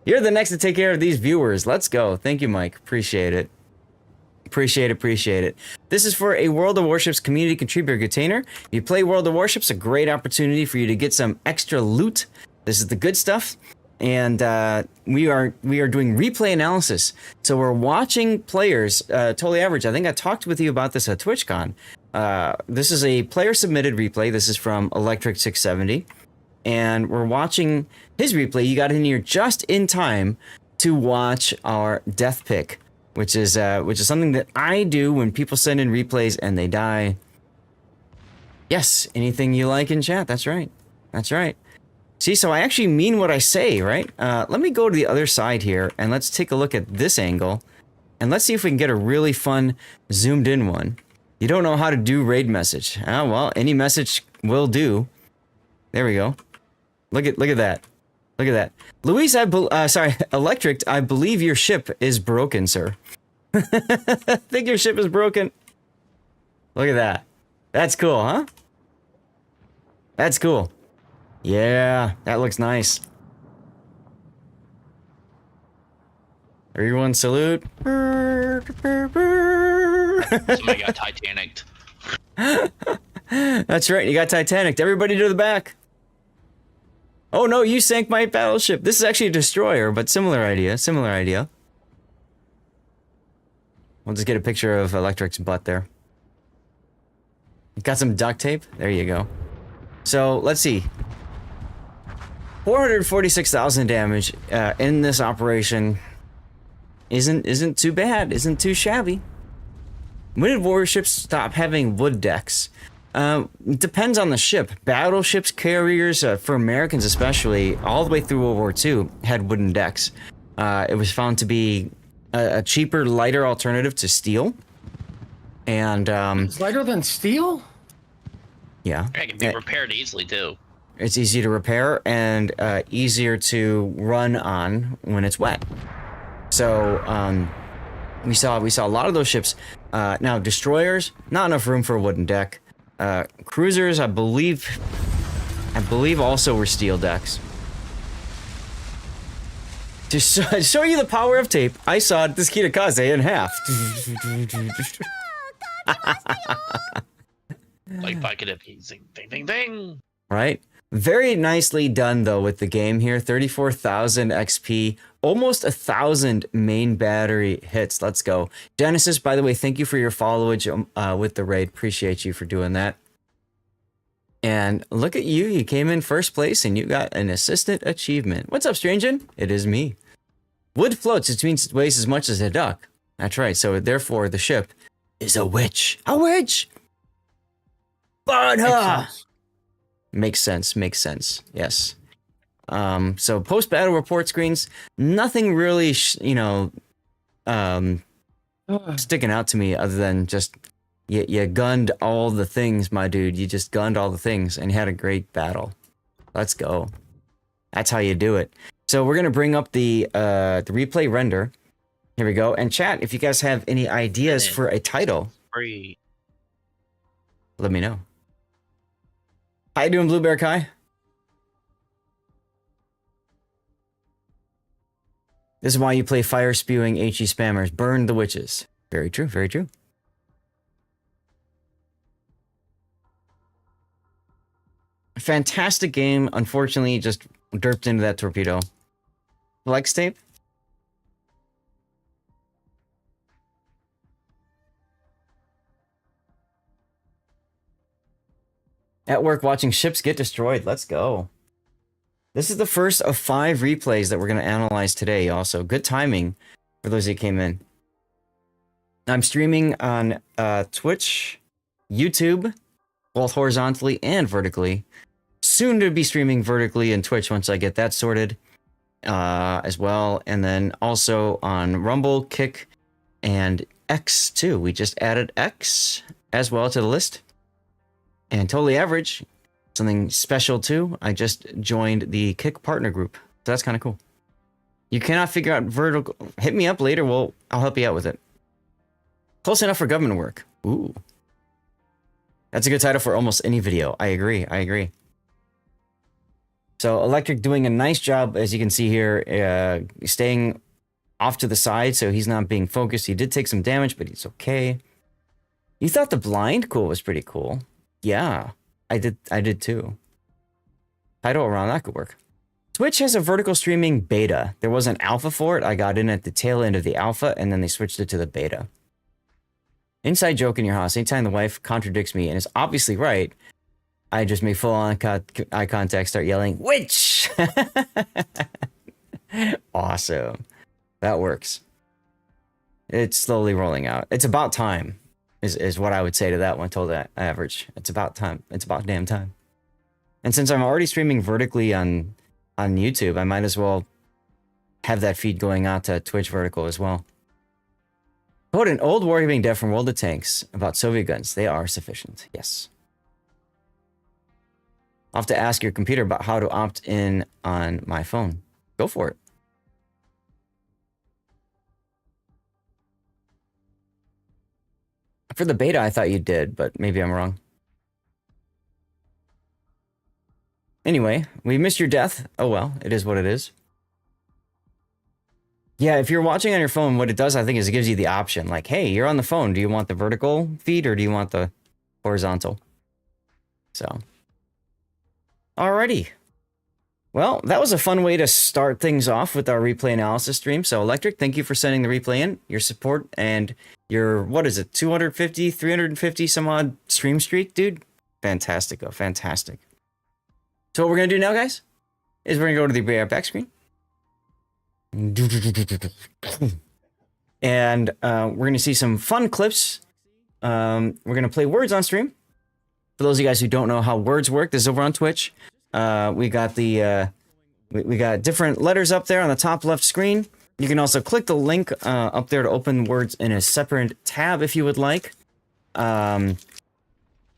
You're the next to take care of these viewers. Let's go. Thank you, Mike. Appreciate it. Appreciate it. This is for a World of Warships community contributor container. If you play World of Warships, a great opportunity for you to get some extra loot. This is the good stuff. And we are doing replay analysis. So we're watching players, totally average. I think I talked with you about this at TwitchCon. This is a player submitted replay. This is from Electric 670. And we're watching his replay. You got in here just in time to watch our death pick, which is something that I do when people send in replays and they die. Yes, anything you like in chat. That's right. That's right. See, so I actually mean what I say, right? Let me go to the other side here, and let's take a look at this angle, and let's see if we can get a really fun zoomed-in one. You don't know how to do raid message. Ah, well, any message will do. There we go. Look at that. Look at that. Luis, sorry, Electric, I believe your ship is broken, sir. I think your ship is broken. Look at that. That's cool, huh? That's cool. Yeah, that looks nice. Everyone salute. Somebody got Titanic. That's right, you got Titanic. Everybody to the back. Oh no, you sank my battleship. This is actually a destroyer, but similar idea, similar idea. We'll just get a picture of Electric's butt there. Got some duct tape? There you go. So, let's see. 446,000 damage in this operation isn't too bad, isn't too shabby. When did warships stop having wood decks? It depends on the ship. Battleships, carriers, for Americans especially, all the way through World War II, had wooden decks. It was found to be a cheaper, lighter alternative to steel. And, It's lighter than steel? yeah. It can be repaired easily, too. It's easy to repair and easier to run on when it's wet. So, we saw a lot of those ships. Now, destroyers, not enough room for a wooden deck. Cruisers, I believe also were steel decks. To show you the power of tape, I sawed this Kitakaze in half. Like bucket of ding, ding, ding. Right? Very nicely done, though, with the game here. 34,000 XP, almost 1,000 main battery hits. Let's go. Genesis, by the way, thank you for your followage with the raid. Appreciate you for doing that. And look at you. You came in first place and you got an assistant achievement. What's up, Strangen? It is me. Wood floats. It means it weighs as much as a duck. That's right. So therefore, the ship is a witch. A witch! Burn her! Makes sense. Makes sense. Yes. So post-battle report screens, nothing really, sticking out to me other than just you gunned all the things, my dude. You just gunned all the things and you had a great battle. Let's go. That's how you do it. So we're gonna bring up the replay render. Here we go. And chat, if you guys have any ideas for a title, Free. let me know. How you doing, Blue Bear Kai? This is why you play fire spewing HE spammers. Burn the witches. Very true, very true. Fantastic game. Unfortunately, just derped into that torpedo. Flex tape? At work watching ships get destroyed. Let's go. This is the first of 5 replays that we're going to analyze today also. Good timing for those that came in. I'm streaming on Twitch, YouTube, both horizontally and vertically. Soon to be streaming vertically in Twitch once I get that sorted as well. And then also on Rumble, Kick, and X too. We just added X as well to the list. And Totally Average, something special too. I just joined the Kick partner group. So that's kind of cool. You cannot figure out vertical. Hit me up later. I'll help you out with it. Close enough for government work. Ooh. That's a good title for almost any video. I agree. I agree. So Electric doing a nice job, as you can see here, staying off to the side so he's not being focused. He did take some damage, but he's okay. You thought the blind cool was pretty cool. Yeah, I did too. Title around that could work. Twitch has a vertical streaming beta. There was an alpha for it. I got in at the tail end of the alpha, and then they switched it to the beta. Inside joke in your house. Anytime the wife contradicts me and is obviously right, I just make full-on eye contact, start yelling, "Witch!" Awesome. That works. It's slowly rolling out. It's about time. Is what I would say to that one. Told that average. It's about time. It's about damn time. And since I'm already streaming vertically on YouTube, I might as well have that feed going out to Twitch vertical as well. Quote an old warrior being deaf from World of Tanks about Soviet guns. They are sufficient. Yes. I'll have to ask your computer about how to opt in on my phone. Go for it. For the beta, I thought you did, but maybe I'm wrong. Anyway, we missed your death. Oh well, it is what it is. Yeah, if you're watching on your phone, what it does, I think, is it gives you the option. Like, hey, you're on the phone. Do you want the vertical feed or do you want the horizontal? So. Alrighty. Well, that was a fun way to start things off with our replay analysis stream. So, Electric, thank you for sending the replay in, your support, and your, what is it, 250, 350 some odd stream streak, dude? Fantastico, fantastic. So what we're going to do now, guys, is we're going to go to the back screen. And we're going to see some fun clips. We're going to play words on stream. For those of you guys who don't know how words work, this is over on Twitch. We got the we got different letters up there on the top left screen. You can also click the link up there to open words in a separate tab if you would like.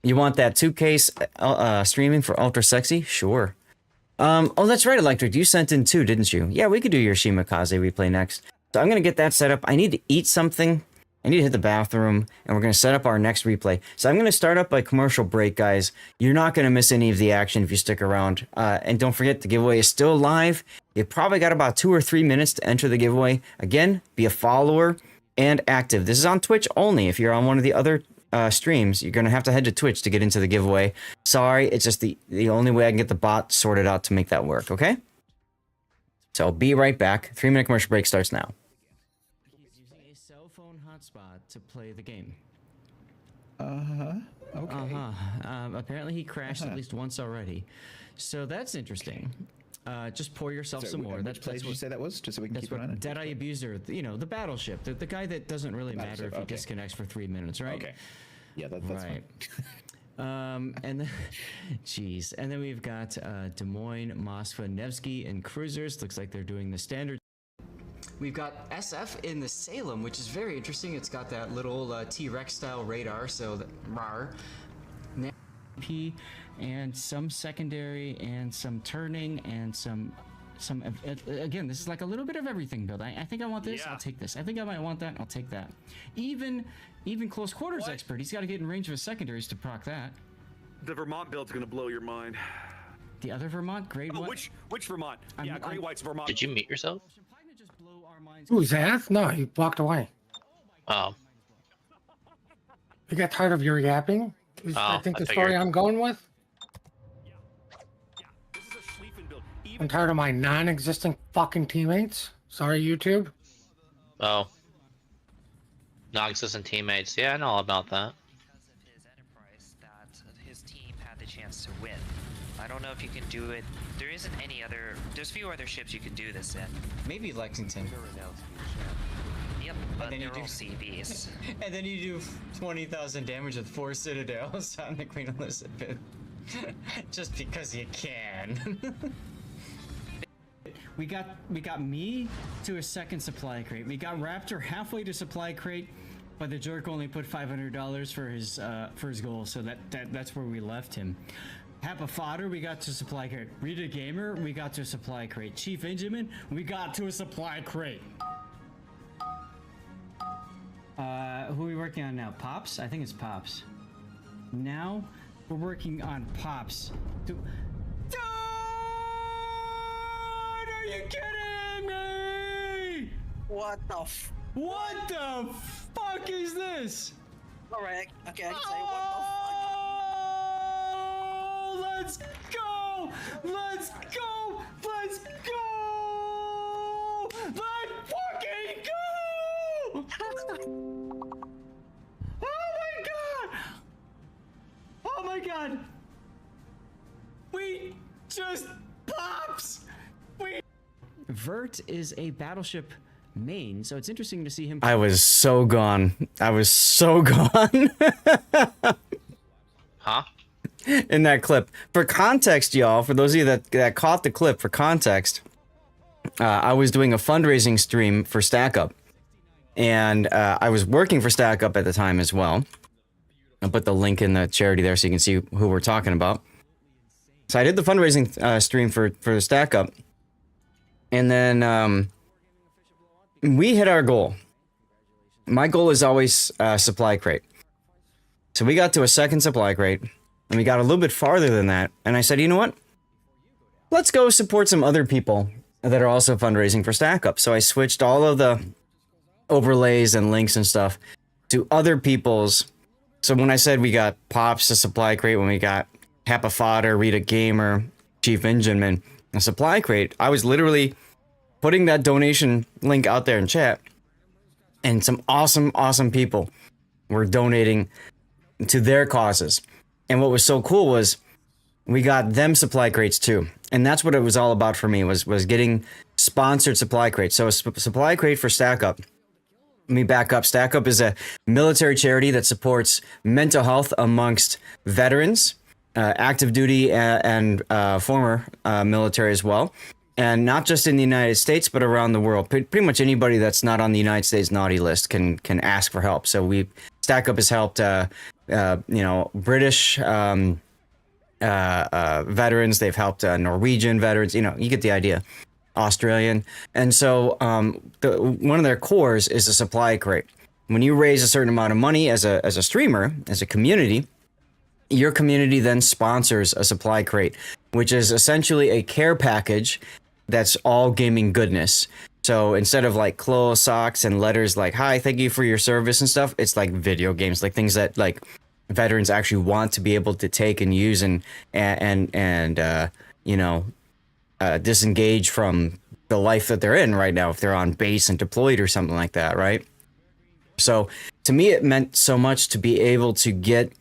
You want that 2K streaming for Ultra Sexy? Sure. Oh, that's right, Electric. You sent in 2, didn't you? Yeah, we could do your Shimakaze replay next. So I'm going to get that set up. I need to eat something. I need to hit the bathroom, and we're going to set up our next replay. So I'm going to start up by commercial break, guys. You're not going to miss any of the action if you stick around. And don't forget, the giveaway is still live. You've probably got about 2 or 3 minutes to enter the giveaway. Again, be a follower and active. This is on Twitch only. If you're on one of the other streams, you're going to have to head to Twitch to get into the giveaway. Sorry, it's just the only way I can get the bot sorted out to make that work, okay? So be right back. 3-minute commercial break starts now. He's using a cell phone hotspot to play the game. Okay. Apparently he crashed at least once already. So that's interesting. Just pour yourself some more. Which place did you say that was? Just so we can keep an eye on it. Deadeye Abuser, you know, the battleship, the guy that doesn't really matter if he disconnects for 3 minutes, right? Okay. Yeah, that's right. Fine. And then, jeez, and then we've got Des Moines, Moskva, Nevsky, and cruisers. Looks like they're doing the standard. We've got SF in the Salem, which is very interesting. It's got that little T-Rex style radar, so that rar. P and some secondary and some turning and some again, this is like a little bit of everything build. I think I want this, I'll take this. I think I might want that, I'll take that. Even close quarters expert, he's got to get in range of his secondaries to proc that. The Vermont build's gonna blow your mind. The other Vermont, Grade White. Which Vermont? Yeah, Grade White's Vermont. Did you mute yourself? Who's that? No, he walked away. Oh. You got tired of your yapping? I think the story I'm going with? I'm tired of my non-existent fucking teammates. Sorry, YouTube. Oh. Non-existent teammates. Yeah, I know all about that. Because of his enterprise, that his team had the chance to win. I don't know if you can do it. There isn't any other. There's few other ships you can do this in. Maybe Lexington. Yep, but they're all CBs. And then you do 20,000 damage with 4 citadels on the Queen Elizabeth. Just because you can. We got me to a second supply crate. We got Raptor halfway to supply crate, but the jerk only put $500 for his goal, so that's where we left him. Papa Fodder, we got to supply crate. Rita Gamer, we got to a supply crate. Chief Injamin, we got to a supply crate. Who are we working on now? Pops? I think it's Pops. Now we're working on Pops. Dude, are you kidding me? What the fuck is this? Alright, okay, I can say what Oh, let's go! Let's go! Let's go! Let's fucking go! Oh my god! Oh my god! We just Pops! Vert is a battleship main, so it's interesting to see him. I was so gone. Huh? In that clip. For context, y'all, for those of you that caught the clip, for context, I was doing a fundraising stream for Stack Up. And I was working for Stack Up at the time as well. I'll put the link in the charity there so you can see who we're talking about. So I did the fundraising stream for the Stack Up. And then we hit our goal. My goal is always supply crate. So we got to a second supply crate. And we got a little bit farther than that. And I said, you know what? Let's go support some other people that are also fundraising for Stack Up. So I switched all of the overlays and links and stuff to other people's. So when I said we got Pops, a supply crate, when we got Happa Fodder, Rita Gamer, Chief Engineman, a supply crate, I was literally putting that donation link out there in chat, and some awesome people were donating to their causes. And what was so cool was we got them supply crates too. And that's what it was all about for me, was getting sponsored supply crates. So a supply crate for Stack Up. Let me back up. Stack Up is a military charity that supports mental health amongst veterans, active duty and former military as well. And not just in the United States, but around the world. Pretty much anybody that's not on the United States naughty list can ask for help. So Stack Up has helped, British veterans. They've helped Norwegian veterans. You get the idea. Australian. And so one of their cores is a supply crate. When you raise a certain amount of money as a streamer, as a community, your community then sponsors a supply crate, which is essentially a care package that's all gaming goodness. So instead of like clothes, socks, and letters like, hi, thank you for your service and stuff, it's like video games, like things that like veterans actually want to be able to take and use and disengage from the life that they're in right now if they're on base and deployed or something like that, right? So to me, it meant so much to be able to get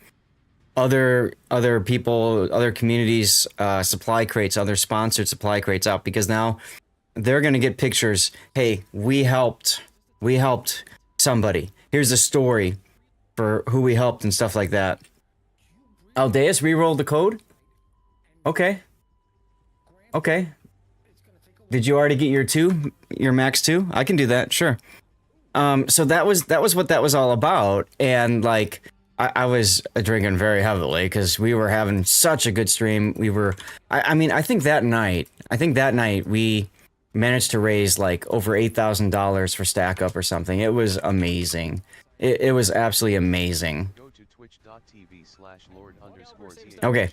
other people, other communities, supply crates, other sponsored supply crates out, because now they're going to get pictures. Hey, we helped somebody. Here's a story for who we helped and stuff like that. Aldeus re-rolled the code? Okay. Did you already get your max 2? I can do that, sure. So that was what that was all about. And like, I was drinking very heavily because we were having such a good stream. I think that night we managed to raise like over $8,000 for Stack Up or something. It was amazing. It was absolutely amazing. Go to twitch.tv/Lord_ZH. Okay.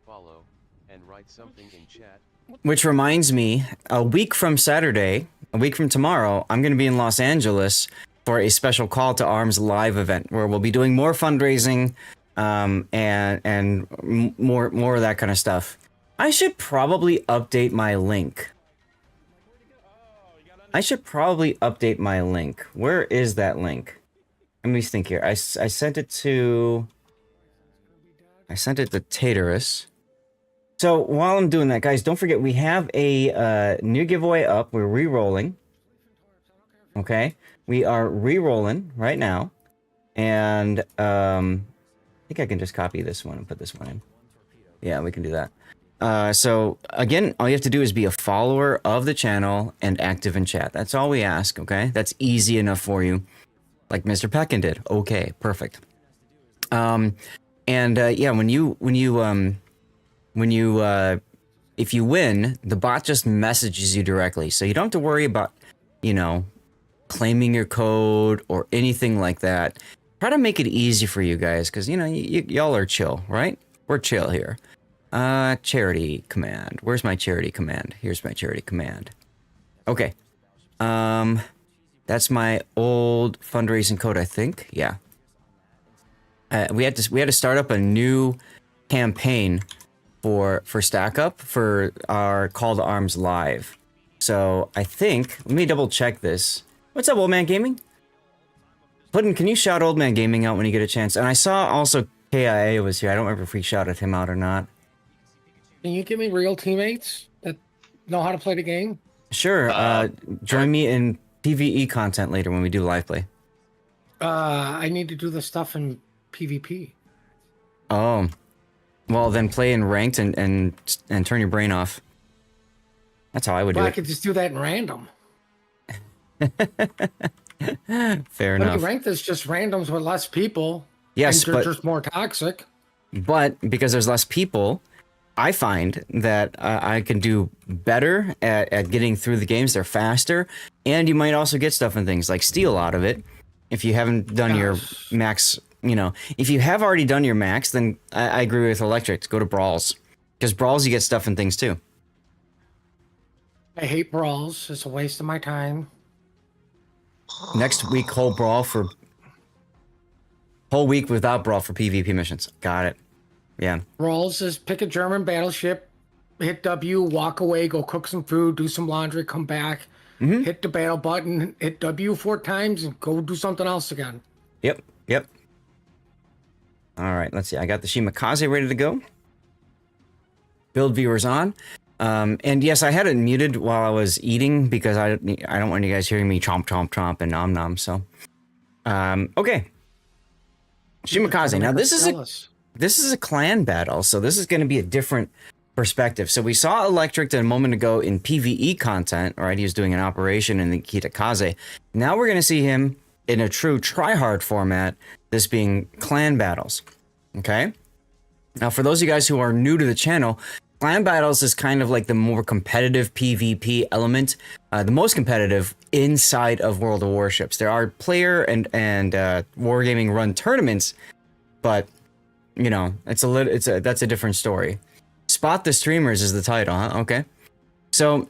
Follow and write something in chat. Which reminds me, a week from tomorrow, I'm going to be in Los Angeles for a special Call to Arms live event where we'll be doing more fundraising and more of that kind of stuff. I should probably update my link. Where is that link? Let me think here. I sent it to Taterus. So while I'm doing that, guys, don't forget we have a new giveaway up. We're re-rolling. Okay, we are re-rolling right now, and I think I can just copy this one and put this one in. Yeah, we can do that. So again, all you have to do is be a follower of the channel and active in chat. That's all we ask. Okay, that's easy enough for you, like Mr. Peckin did. Okay, perfect. Yeah, if you win, the bot just messages you directly, so you don't have to worry about, claiming your code or anything like that. Try to make it easy for you guys, because y'all are chill, right? We're chill here. Charity command. Where's my charity command? Here's my charity command. Okay. That's my old fundraising code, I think. Yeah. We had to start up a new campaign for Stack Up for our Call to Arms live. So I think, let me double check this. What's up, Old Man Gaming? Puddin', can you shout Old Man Gaming out when you get a chance? And I saw also KIA was here. I don't remember if we shouted him out or not. Can you give me real teammates that know how to play the game? Sure. Join me in PvE content later when we do live play. I need to do the stuff in PvP. Oh. Well, then play in ranked and turn your brain off. That's how I would do it. I could just do that in random. Fair But enough. ranked is just randoms with less people. Yes, and they're but just more toxic. But because there's less people, I find that I can do better at getting through the games. They're faster, and you might also get stuff and things like steal out of it if you haven't done your max. You know, if you have already done your max, then I agree with Electric. Go to Brawls, because Brawls you get stuff and things too. I hate Brawls. It's a waste of my time. Next week, whole week without Brawl for PvP missions. Got it. Yeah. Brawls is pick a German battleship, hit W, walk away, go cook some food, do some laundry, come back, hit the battle button, hit W 4 times, and go do something else again. Yep. All right, let's see. I got the Shimakaze ready to go. Build viewers on. And yes, I had it muted while I was eating because I don't want you guys hearing me chomp, chomp, chomp, and nom nom. So, okay. Shimakaze. Now this is a clan battle, so this is going to be a different perspective. So we saw Electric a moment ago in PvE content, right? He was doing an operation in the Kitakaze. Now we're going to see him in a true tryhard format, this being clan battles. Okay? Now for those of you guys who are new to the channel, clan battles is kind of like the more competitive PvP element, the most competitive inside of World of Warships. There are player and wargaming run tournaments, but you know, that's a different story. Spot the Streamers is the title, huh? Okay. So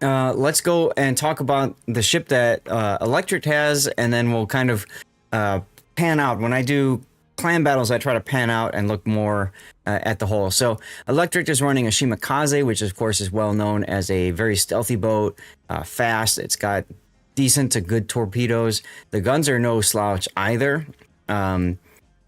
let's go and talk about the ship that Electric has, and then we'll kind of pan out. When I do clan battles, I try to pan out and look more at the whole. So Electric is running a Shimakaze, which of course is well known as a very stealthy boat, fast. It's got decent to good torpedoes. The guns are no slouch either.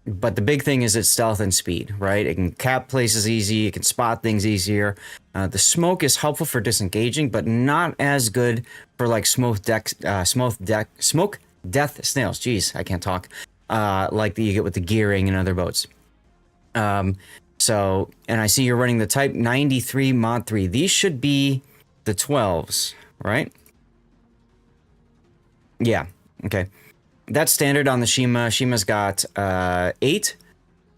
But the big thing is its stealth and speed, right? It can cap places easy. It can spot things easier. The smoke is helpful for disengaging, but not as good for like smoke death snails. Jeez, I can't talk. Like you get with the gearing in other boats. So, and I see you're running the Type 93 Mod 3. These should be the 12s, right? Yeah. Okay. That's standard on the Shima. Shima's got 8.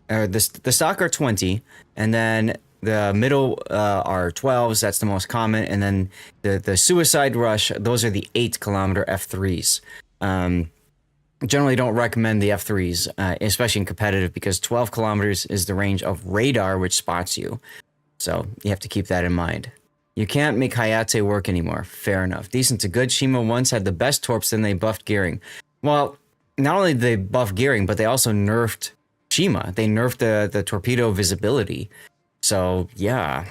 The stock are 20, and then the middle are 12s. That's the most common, and then the Suicide Rush. Those are the 8-kilometer F3s. Generally, don't recommend the F3s, especially in competitive, because 12 kilometers is the range of radar, which spots you. So you have to keep that in mind. You can't make Hayate work anymore. Fair enough. Decent to good. Shima once had the best torps, then they buffed gearing. Well, not only did they buff gearing, but they also nerfed Shima. They nerfed the torpedo visibility. So, yeah.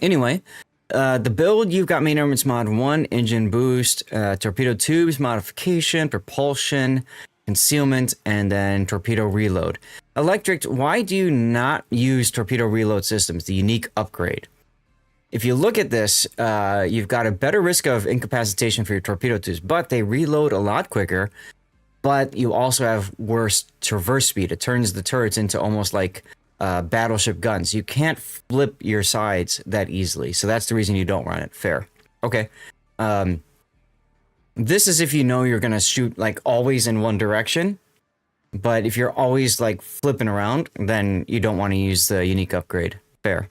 Anyway, the build, you've got main armaments mod 1, engine boost, torpedo tubes, modification, propulsion, concealment, and then torpedo reload. Electric, why do you not use torpedo reload systems, the unique upgrade? If you look at this, you've got a better risk of incapacitation for your torpedo tubes, but they reload a lot quicker, but you also have worse traverse speed. It turns the turrets into almost like battleship guns. You can't flip your sides that easily, so that's the reason you don't run it. Fair. Okay. This is if you know you're going to shoot like always in one direction, but if you're always like flipping around, then you don't want to use the unique upgrade. Fair.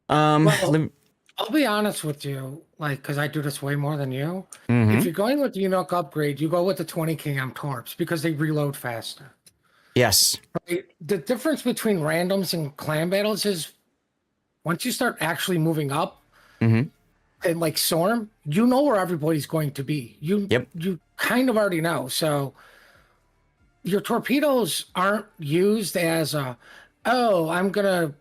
Well, I'll be honest with you, like, because I do this way more than you. If you're going with the unique upgrade, you go with the 20 km torps because they reload faster. Yes. Right? The difference between randoms and clan battles is once you start actually moving up, and like Storm, you know where everybody's going to be. You kind of already know. So your torpedoes aren't used as a, oh, I'm gonna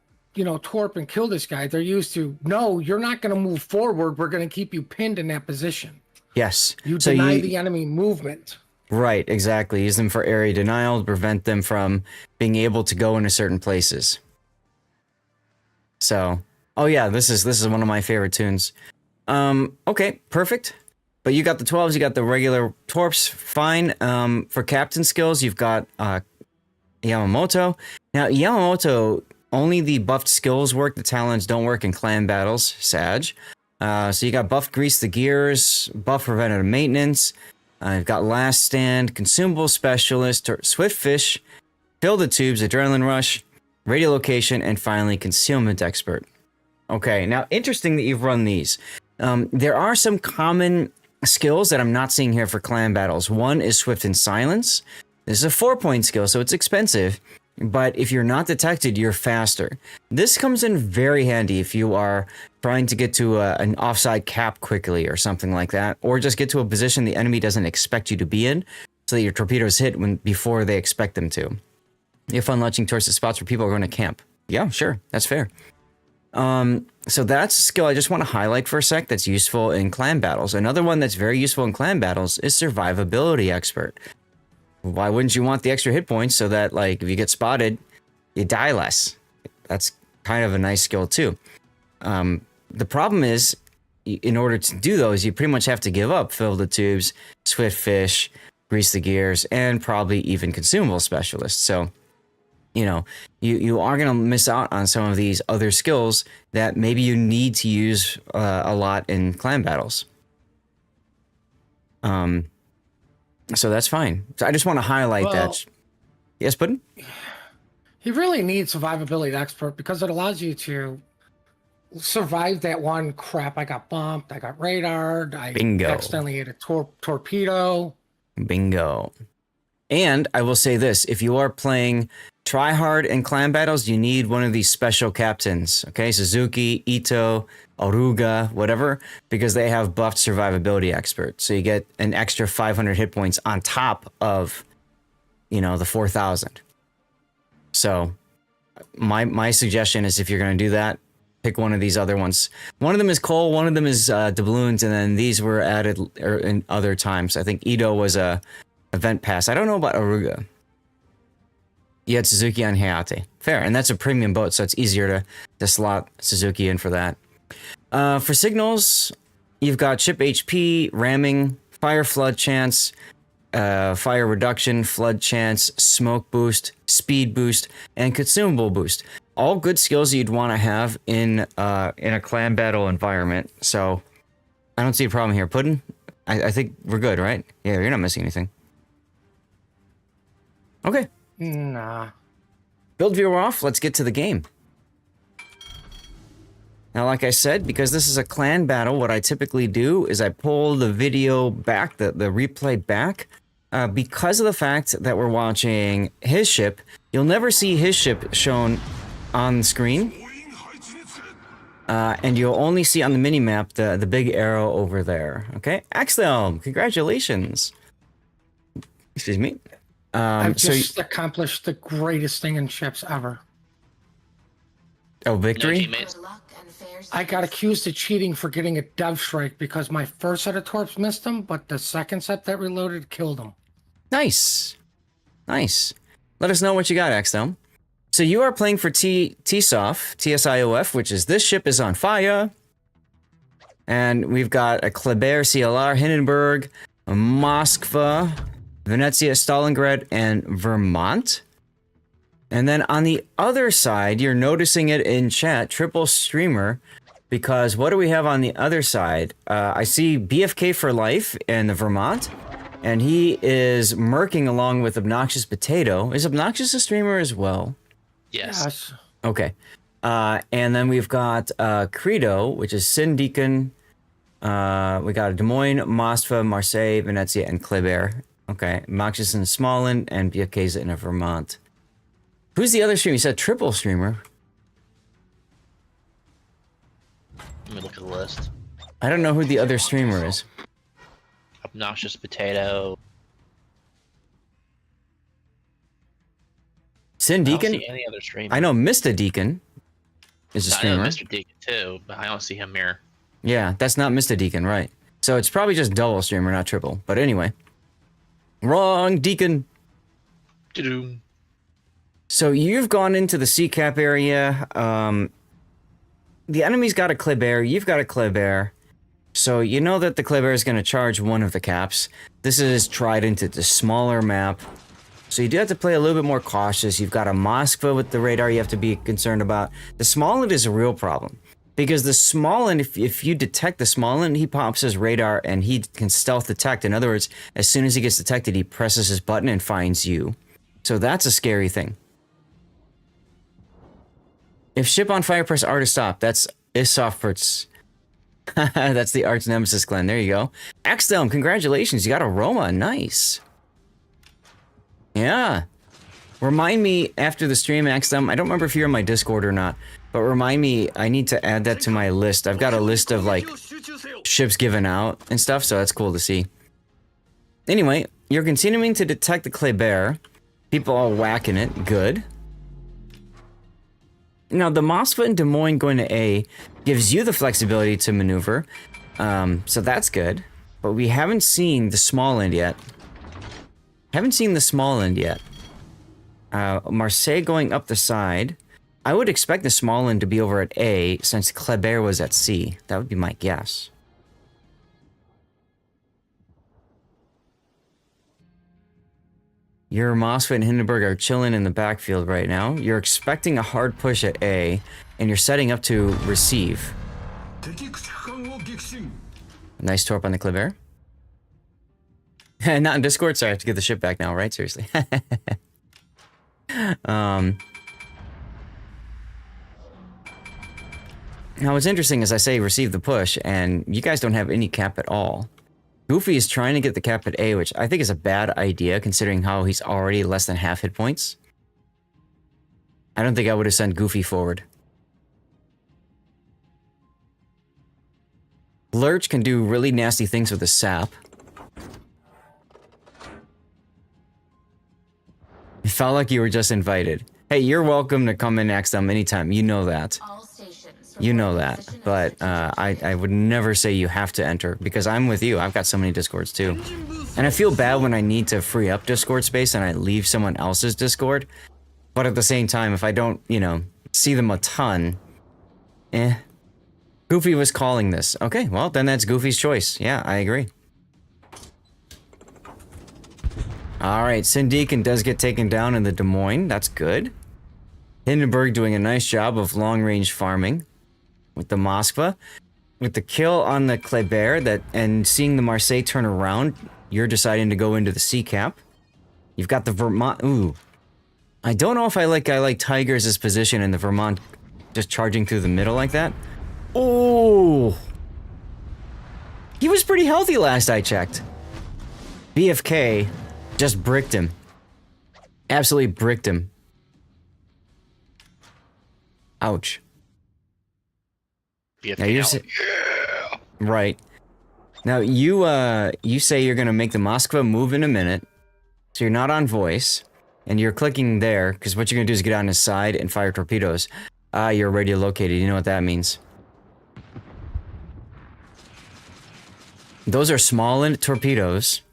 torp and kill this guy. They're used to, no, you're not going to move forward. We're going to keep you pinned in that position. Yes. You deny the enemy movement. Right, exactly. Use them for area denial to prevent them from being able to go into certain places. So, oh yeah, this is one of my favorite tunes. Okay, perfect. But you got the 12s, you got the regular torps, fine. For captain skills, you've got Yamamoto. Now, Yamamoto, only the buffed skills work. The talents don't work in clan battles. Sag. So you got buff grease the gears, buff preventative maintenance. You've got last stand, consumable specialist, swift fish, fill the tubes, adrenaline rush, radiolocation, and finally concealment expert. Okay, now interesting that you've run these. There are some common skills that I'm not seeing here for clan battles. One is swift and silence. This is a 4-point skill, so it's expensive. But if you're not detected, you're faster. This comes in very handy if you are trying to get to an offside cap quickly or something like that, or just get to a position the enemy doesn't expect you to be in, so that your torpedoes hit before they expect them to. If unlatching towards the spots where people are going to camp. Yeah, sure, that's fair. So that's a skill I just want to highlight for a sec that's useful in clan battles. Another one that's very useful in clan battles is survivability expert. Why wouldn't you want the extra hit points so that, like, if you get spotted, you die less? That's kind of a nice skill too. The problem is, in order to do those, you pretty much have to give up fill the tubes, swift fish, grease the gears, and probably even consumable specialists. So, you know, you are going to miss out on some of these other skills that maybe you need to use a lot in clan battles. So that's fine. So I just want to highlight that. Yes, Puddin'? You really need survivability expert because it allows you to survive that one crap. I got bumped. I got radared. I accidentally hit a torpedo. Bingo. And I will say this, if you are playing tryhard in clan battles, you need one of these special captains. Okay, Suzuki, Ito, Aruga, whatever, because they have buffed survivability expert. So you get an extra 500 hit points on top of, you know, the 4,000. So my suggestion is if you're going to do that, pick one of these other ones. One of them is Cole, one of them is doubloons, and then these were added in other times. I think Ito was a event pass. I don't know about Aruga. You had Suzuki on Hayate. Fair, and that's a premium boat, so it's easier to slot Suzuki in for that. For signals, you've got ship HP, ramming, fire flood chance, fire reduction, flood chance, smoke boost, speed boost, and consumable boost. All good skills you'd want to have in a clan battle environment. So I don't see a problem here. Puddin', I think we're good, right? Yeah, you're not missing anything. Okay. Nah. Build viewer off. Let's get to the game. Now, like I said, because this is a clan battle, what I typically do is I pull the video back, the replay back. Because of the fact that we're watching his ship, you'll never see his ship shown on the screen. And you'll only see on the minimap the big arrow over there. Okay? Axel, congratulations. Excuse me. I've just accomplished the greatest thing in ships ever. Oh, victory? No, I got accused of cheating for getting a dev strike because my first set of torps missed them, but the second set that reloaded killed them. Nice. Nice. Let us know what you got, Axel. So you are playing for TSOF, TSIOF, which is this ship is on fire. And we've got a Kleber CLR, Hindenburg, a Moskva, Venezia, Stalingrad, and Vermont. And then on the other side, you're noticing it in chat, triple streamer, because what do we have on the other side? I see BFK for life in the Vermont, and he is murking along with Obnoxious Potato. Is Obnoxious a streamer as well? Yes. Okay. And then we've got Credo, which is Sin Deacon. We got Des Moines, Moskva, Marseille, Venezia, and Kleber. Okay. Obnoxious in Smallland, and BFK's in Vermont. Who's the other streamer? You said triple streamer. Let me look at the list. I don't know who the other streamer is. Obnoxious Potato. Sin Deacon? I don't see any other streamer. I know Mr. Deacon is a streamer. I know Mr. Deacon too, but I don't see him here. Yeah, that's not Mr. Deacon, right? So it's probably just double streamer, not triple. But anyway. Wrong Deacon. Doo-doo. So you've gone into the C-cap area. The enemy's got a Kleber. You've got a Kleber. So you know that the Kleber is going to charge one of the caps. This is Trident. It's a smaller map. So you do have to play a little bit more cautious. You've got a Moskva with the radar you have to be concerned about. The Smallland is a real problem. Because the Smalland, if you detect the Smalland, he pops his radar and he can stealth detect. In other words, as soon as he gets detected, he presses his button and finds you. So that's a scary thing. If ship on fire, press R to stop. That's Isoffert's. That's the arch nemesis Glenn. There you go. Axdom, congratulations. You got a Roma. Nice. Yeah. Remind me after the stream, Axdom. I don't remember if you're in my Discord or not, but remind me, I need to add that to my list. I've got a list of like ships given out and stuff, so that's cool to see. Anyway, you're continuing to detect the Kleber. People all whacking it. Good. Now, the Moskva and Des Moines going to A gives you the flexibility to maneuver, so that's good. But we haven't seen the Smalland yet. Marseille going up the side. I would expect the Smalland to be over at A, since Kleber was at C. That would be my guess. Your Moskva and Hindenburg are chilling in the backfield right now. You're expecting a hard push at A, and you're setting up to receive. Nice torp on the Kleber. Not in Discord, sorry, I have to get the ship back now, right? Seriously. Now what's interesting is I say receive the push, and you guys don't have any cap at all. Goofy is trying to get the cap at A, which I think is a bad idea considering how he's already less than half hit points. I don't think I would have sent Goofy forward. Lurch can do really nasty things with the sap. It felt like you were just invited. Hey, you're welcome to come in next time anytime. You know that. You know that. But I would never say you have to enter because I'm with you. I've got so many Discords too. And I feel bad when I need to free up Discord space and I leave someone else's Discord. But at the same time, if I don't, you know, see them a ton, Goofy was calling this. Okay, well, then that's Goofy's choice. Yeah, I agree. Alright, Syndeacon does get taken down in the Des Moines. That's good. Hindenburg doing a nice job of long-range farming with the Moskva. With the kill on the Kleber and seeing the Marseille turn around, you're deciding to go into the sea cap. You've got the Vermont. Ooh. I don't know if I like Tigers' position in the Vermont just charging through the middle like that. Oh! He was pretty healthy last I checked. BFK just bricked him. Absolutely bricked him. Ouch. BFK now you're yeah. Right. Now you say you're gonna make the Moskva move in a minute. So you're not on voice. And you're clicking there, because what you're gonna do is get on his side and fire torpedoes. You're radio located. You know what that means. Those are Smalland torpedoes.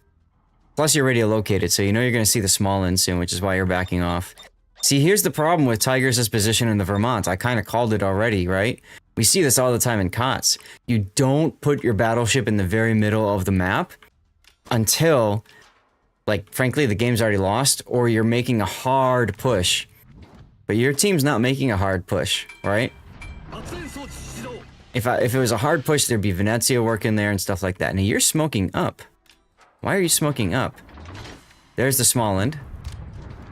Plus you're radio located, so you know you're gonna see the Smalland soon, which is why you're backing off. See, here's the problem with Tigers' position in the Vermont. I kind of called it already, right? We see this all the time in COTS. You don't put your battleship in the very middle of the map until, like, frankly, the game's already lost, or you're making a hard push. But your team's not making a hard push, right? If it was a hard push, there'd be Venezia working there and stuff like that. Now, you're smoking up. Why are you smoking up? There's the Smalland.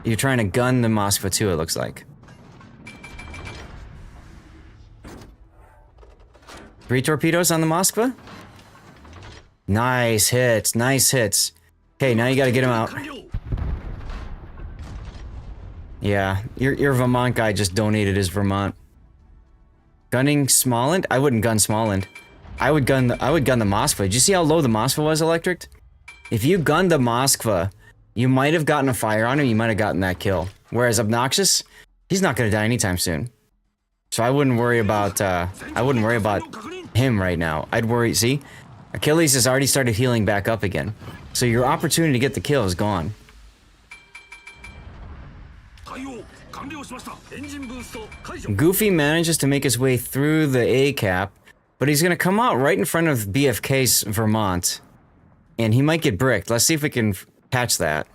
You're trying to gun the Moskva too, it looks like. 3 torpedoes on the Moskva? Nice hits, nice hits. Okay, now you gotta get him out. Yeah, your Vermont guy just donated his Vermont. Gunning Smalland? I wouldn't gun Smalland. I would gun the Moskva. Did you see how low the Moskva was, Electric? If you gunned the Moskva, you might have gotten a fire on him, you might have gotten that kill. Whereas Obnoxious, he's not gonna die anytime soon. So I wouldn't worry about him right now. I'd worry, see? Achilles has already started healing back up again. So your opportunity to get the kill is gone. Goofy manages to make his way through the A cap, but he's gonna come out right in front of BFK's Vermont. And he might get bricked. Let's see if we can catch that.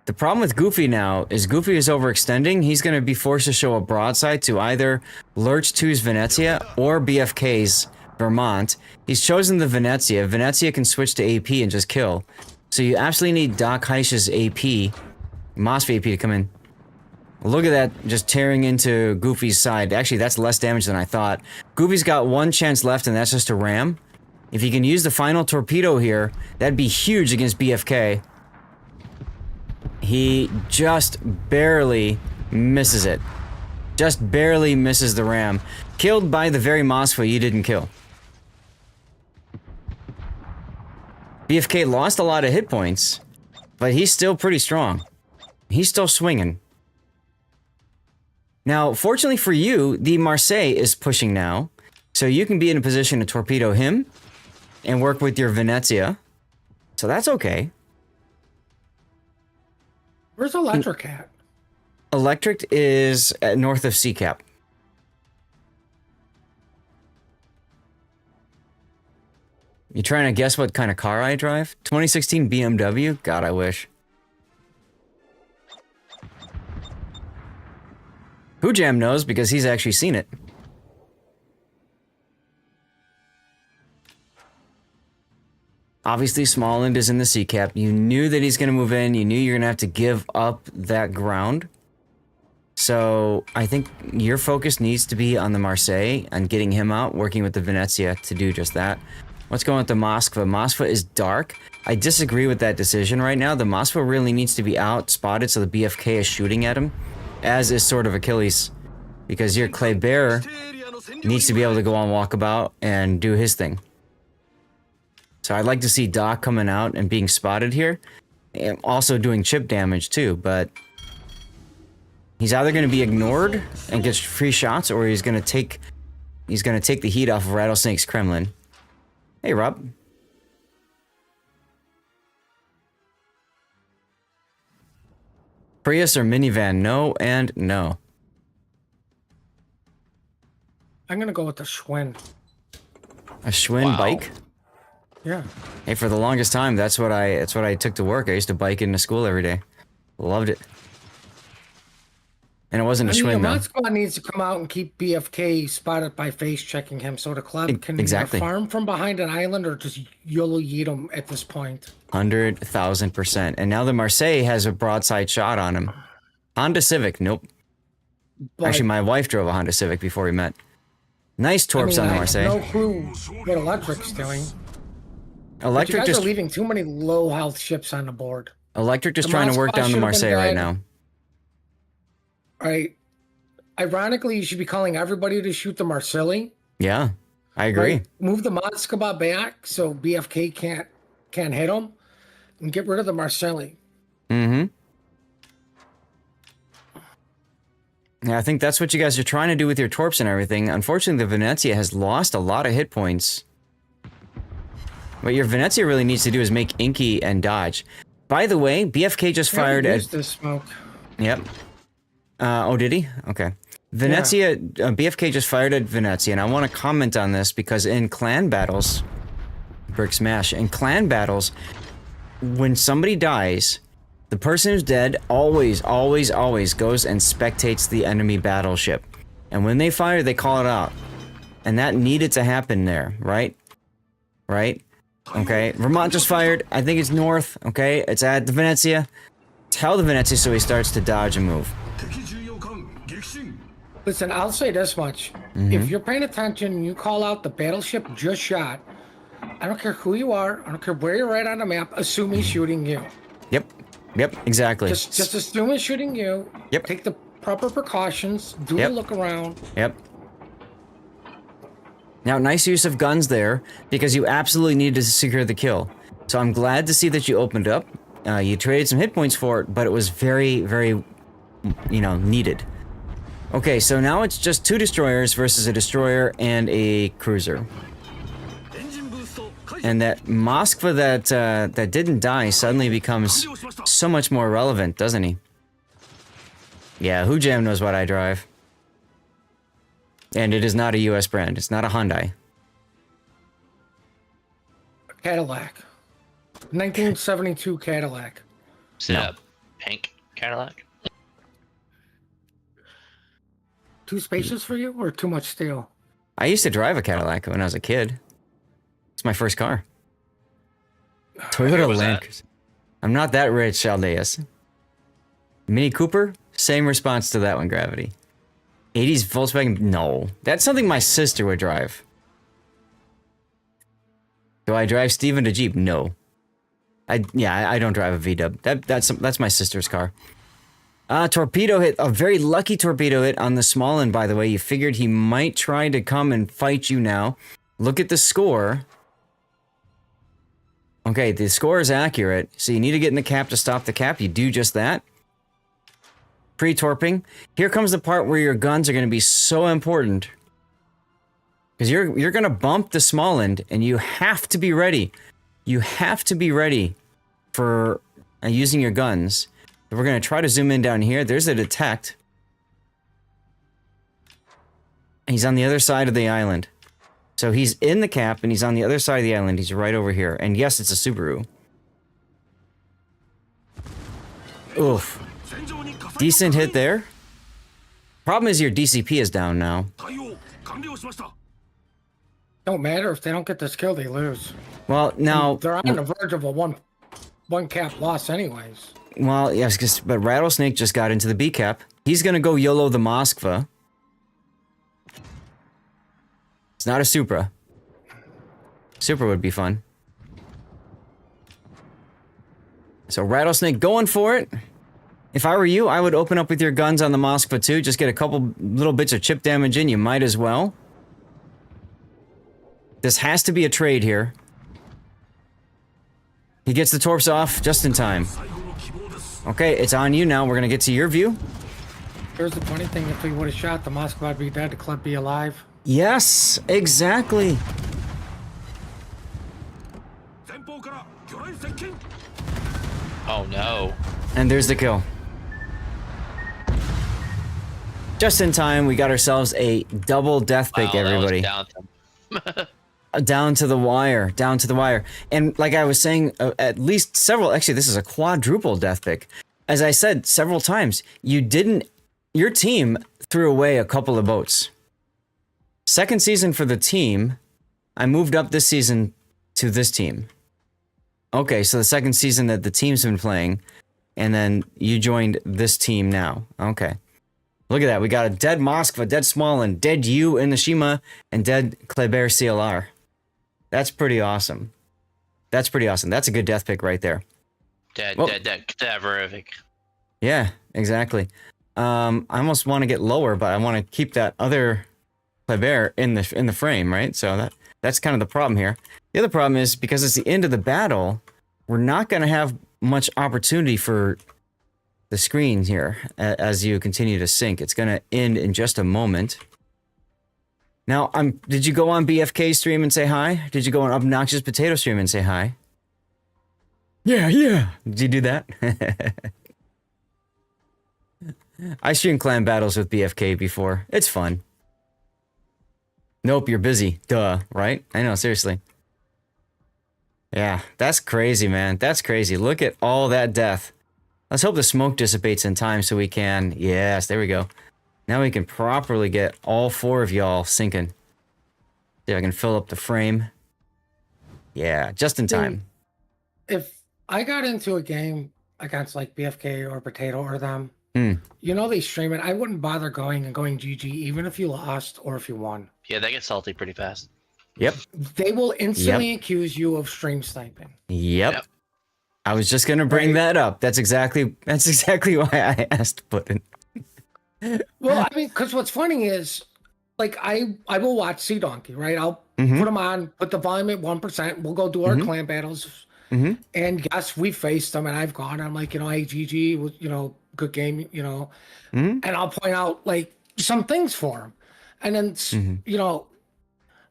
The problem with Goofy now is Goofy is overextending. He's going to be forced to show a broadside to either Lurch 2's Venezia or BFK's Vermont. He's chosen the Venezia. Venezia can switch to AP and just kill. So you absolutely need Doc Heisch's AP, Mosfet AP to come in. Look at that, just tearing into Goofy's side. Actually, that's less damage than I thought. Goofy's got one chance left, and that's just to ram. If he can use the final torpedo here, that'd be huge against BFK. He just barely misses it. Just barely misses the ram. Killed by the very Mosfet you didn't kill. BFK lost a lot of hit points, but he's still pretty strong. He's still swinging. Now, fortunately for you, the Marseille is pushing now, so you can be in a position to torpedo him and work with your Venezia. So that's okay. Where's Electric at? Electric is north of Seacap. You trying to guess what kind of car I drive? 2016 BMW? God, I wish. Jam knows because he's actually seen it. Obviously, Smallland is in the Seacap. You knew that he's going to move in. You knew you're going to have to give up that ground. So I think your focus needs to be on the Marseille and getting him out, working with the Venezia to do just that. What's going on with the Moskva? Moskva is dark. I disagree with that decision right now. The Moskva really needs to be out, spotted, so the BFK is shooting at him, as is sort of Achilles. Because your Clay Bear needs to be able to go on walkabout and do his thing. So I'd like to see Doc coming out and being spotted here. And also doing chip damage too, but he's either going to be ignored and gets free shots, or he's going to take the heat off of Rattlesnake's Kremlin. Hey, Rob. Prius or minivan? No and no. I'm gonna go with the Schwinn. A Schwinn bike? Yeah. Hey, for the longest time, that's what I took to work. I used to bike into school every day. Loved it. And it wasn't a Schwinn, though. Mod Squad needs to come out and keep BFK spotted by face checking him, so the club can either farm from behind an island or just YOLO yeet him at this point. 100,000%. And now the Marseille has a broadside shot on him. Honda Civic, nope. But, actually, my wife drove a Honda Civic before we met. Nice torps on the Marseille. I have no clue what Electric's doing. Electric you guys are leaving too many low health ships on the board. Electric just trying to work down the Marseille right now. Right. Ironically, you should be calling everybody to shoot the Marseille. Yeah, I agree. Right? Move the Moskva back so BFK can't hit them, and get rid of the Marseille. Mm-hmm. Yeah, I think that's what you guys are trying to do with your torps and everything. Unfortunately, the Venezia has lost a lot of hit points. What your Venezia really needs to do is make Inky and dodge. By the way, BFK just fired at... this smoke. Yep. Oh, did he? Okay. Venezia, BFK just fired at Venezia, and I want to comment on this because in clan battles, Brick Smash, in clan battles, when somebody dies, the person who's dead always goes and spectates the enemy battleship. And when they fire, they call it out. And that needed to happen there, right? Right? Okay. Vermont just fired. I think it's north, okay? It's at the Venezia. Tell the Venezia so he starts to dodge and move. Listen, I'll say this much. If you're paying attention and you call out the battleship just shot, I don't care who you are, I don't care where you're at on the map, assume he's shooting you. Yep, exactly. Just assume he's shooting you. Yep. Take the proper precautions, do a look around. Yep. Now, nice use of guns there, because you absolutely needed to secure the kill. So I'm glad to see that you opened up. You traded some hit points for it, but it was very, very, needed. Okay, so now it's just 2 destroyers versus a destroyer and a cruiser. And that Moskva that didn't die suddenly becomes so much more relevant, doesn't he? Yeah, Jam knows what I drive. And it is not a US brand. It's not a Hyundai. Cadillac. 1972 Cadillac. Yep. pink Cadillac. Too spacious for you, or too much steel? I used to drive a Cadillac when I was a kid. It's my first car. Toyota Land Cruiser. I'm not that rich, Aldeus. Mini Cooper? Same response to that one, Gravity. 80s Volkswagen? No. That's something my sister would drive. Do I drive Steven to Jeep? No. I don't drive a V-dub. That's my sister's car. Torpedo hit. A very lucky torpedo hit on the small end, by the way. You figured he might try to come and fight you now. Look at the score. Okay, the score is accurate. So you need to get in the cap to stop the cap. You do just that. Pre-torping. Here comes the part where your guns are going to be so important. Because you're going to bump the small end, and you have to be ready. You have to be ready for using your guns. We're going to try to zoom in down here. There's a detect. He's on the other side of the island. So he's in the cap, and he's on the other side of the island. He's right over here. And yes, it's a Subaru. Oof. Decent hit there. Problem is your DCP is down now. Don't matter. If they don't get this kill, they lose. Well, now... They're on the verge of a one cap loss anyways. Well, yes, but Rattlesnake just got into the B cap. He's going to go YOLO the Moskva. It's not a Supra. Supra would be fun. So Rattlesnake going for it. If I were you, I would open up with your guns on the Moskva too. Just get a couple little bits of chip damage in. You might as well. This has to be a trade here. He gets the torps off just in time. Okay, it's on you now. We're gonna get to your view. Here's the funny thing. If we would have shot, the Moskva would be dead, the club be alive. Yes, exactly. Oh no. And there's the kill. Just in time, we got ourselves a double death pick, everybody. Down to the wire, down to the wire. And like I was saying, at least several, actually this is a quadruple death pick. As I said several times, your team threw away a couple of boats. Second season for the team, I moved up this season to this team. Okay, so the second season that the team's been playing, and then you joined this team now. Okay. Look at that, we got a dead Moskva, dead Smolin, dead you in the Shima, and dead Kleber CLR. That's pretty awesome. That's pretty awesome. That's a good death pick right there. Dead, cadaverific. Yeah, exactly. I almost want to get lower, but I want to keep that other Kleber in the frame, right? So that's kind of the problem here. The other problem is because it's the end of the battle, we're not going to have much opportunity for the screen here as you continue to sink. It's going to end in just a moment. Now, did you go on BFK stream and say hi? Did you go on Obnoxious Potato stream and say hi? Yeah. Did you do that? I streamed clan battles with BFK before. It's fun. Nope, you're busy. Duh, right? I know, seriously. Yeah, that's crazy, man. That's crazy. Look at all that death. Let's hope the smoke dissipates in time so we can... Yes, there we go. Now we can properly get all four of y'all sinking. See if I can fill up the frame. Yeah, just in time. If I got into a game against like BFK or Potato or them, you know they stream it, I wouldn't bother going GG even if you lost or if you won. Yeah, they get salty pretty fast. Yep. They will instantly accuse you of stream sniping. Yep. I was just gonna bring that up. That's exactly why I asked Putin. Well, I mean, because what's funny is, like, I will watch Sea Donkey, right? I'll put them on, put the volume at 1%. We'll go do our clan battles. And yes, we faced them, and I've gone. I'm like, hey, GG, was, good game, And I'll point out, like, some things for him. And then,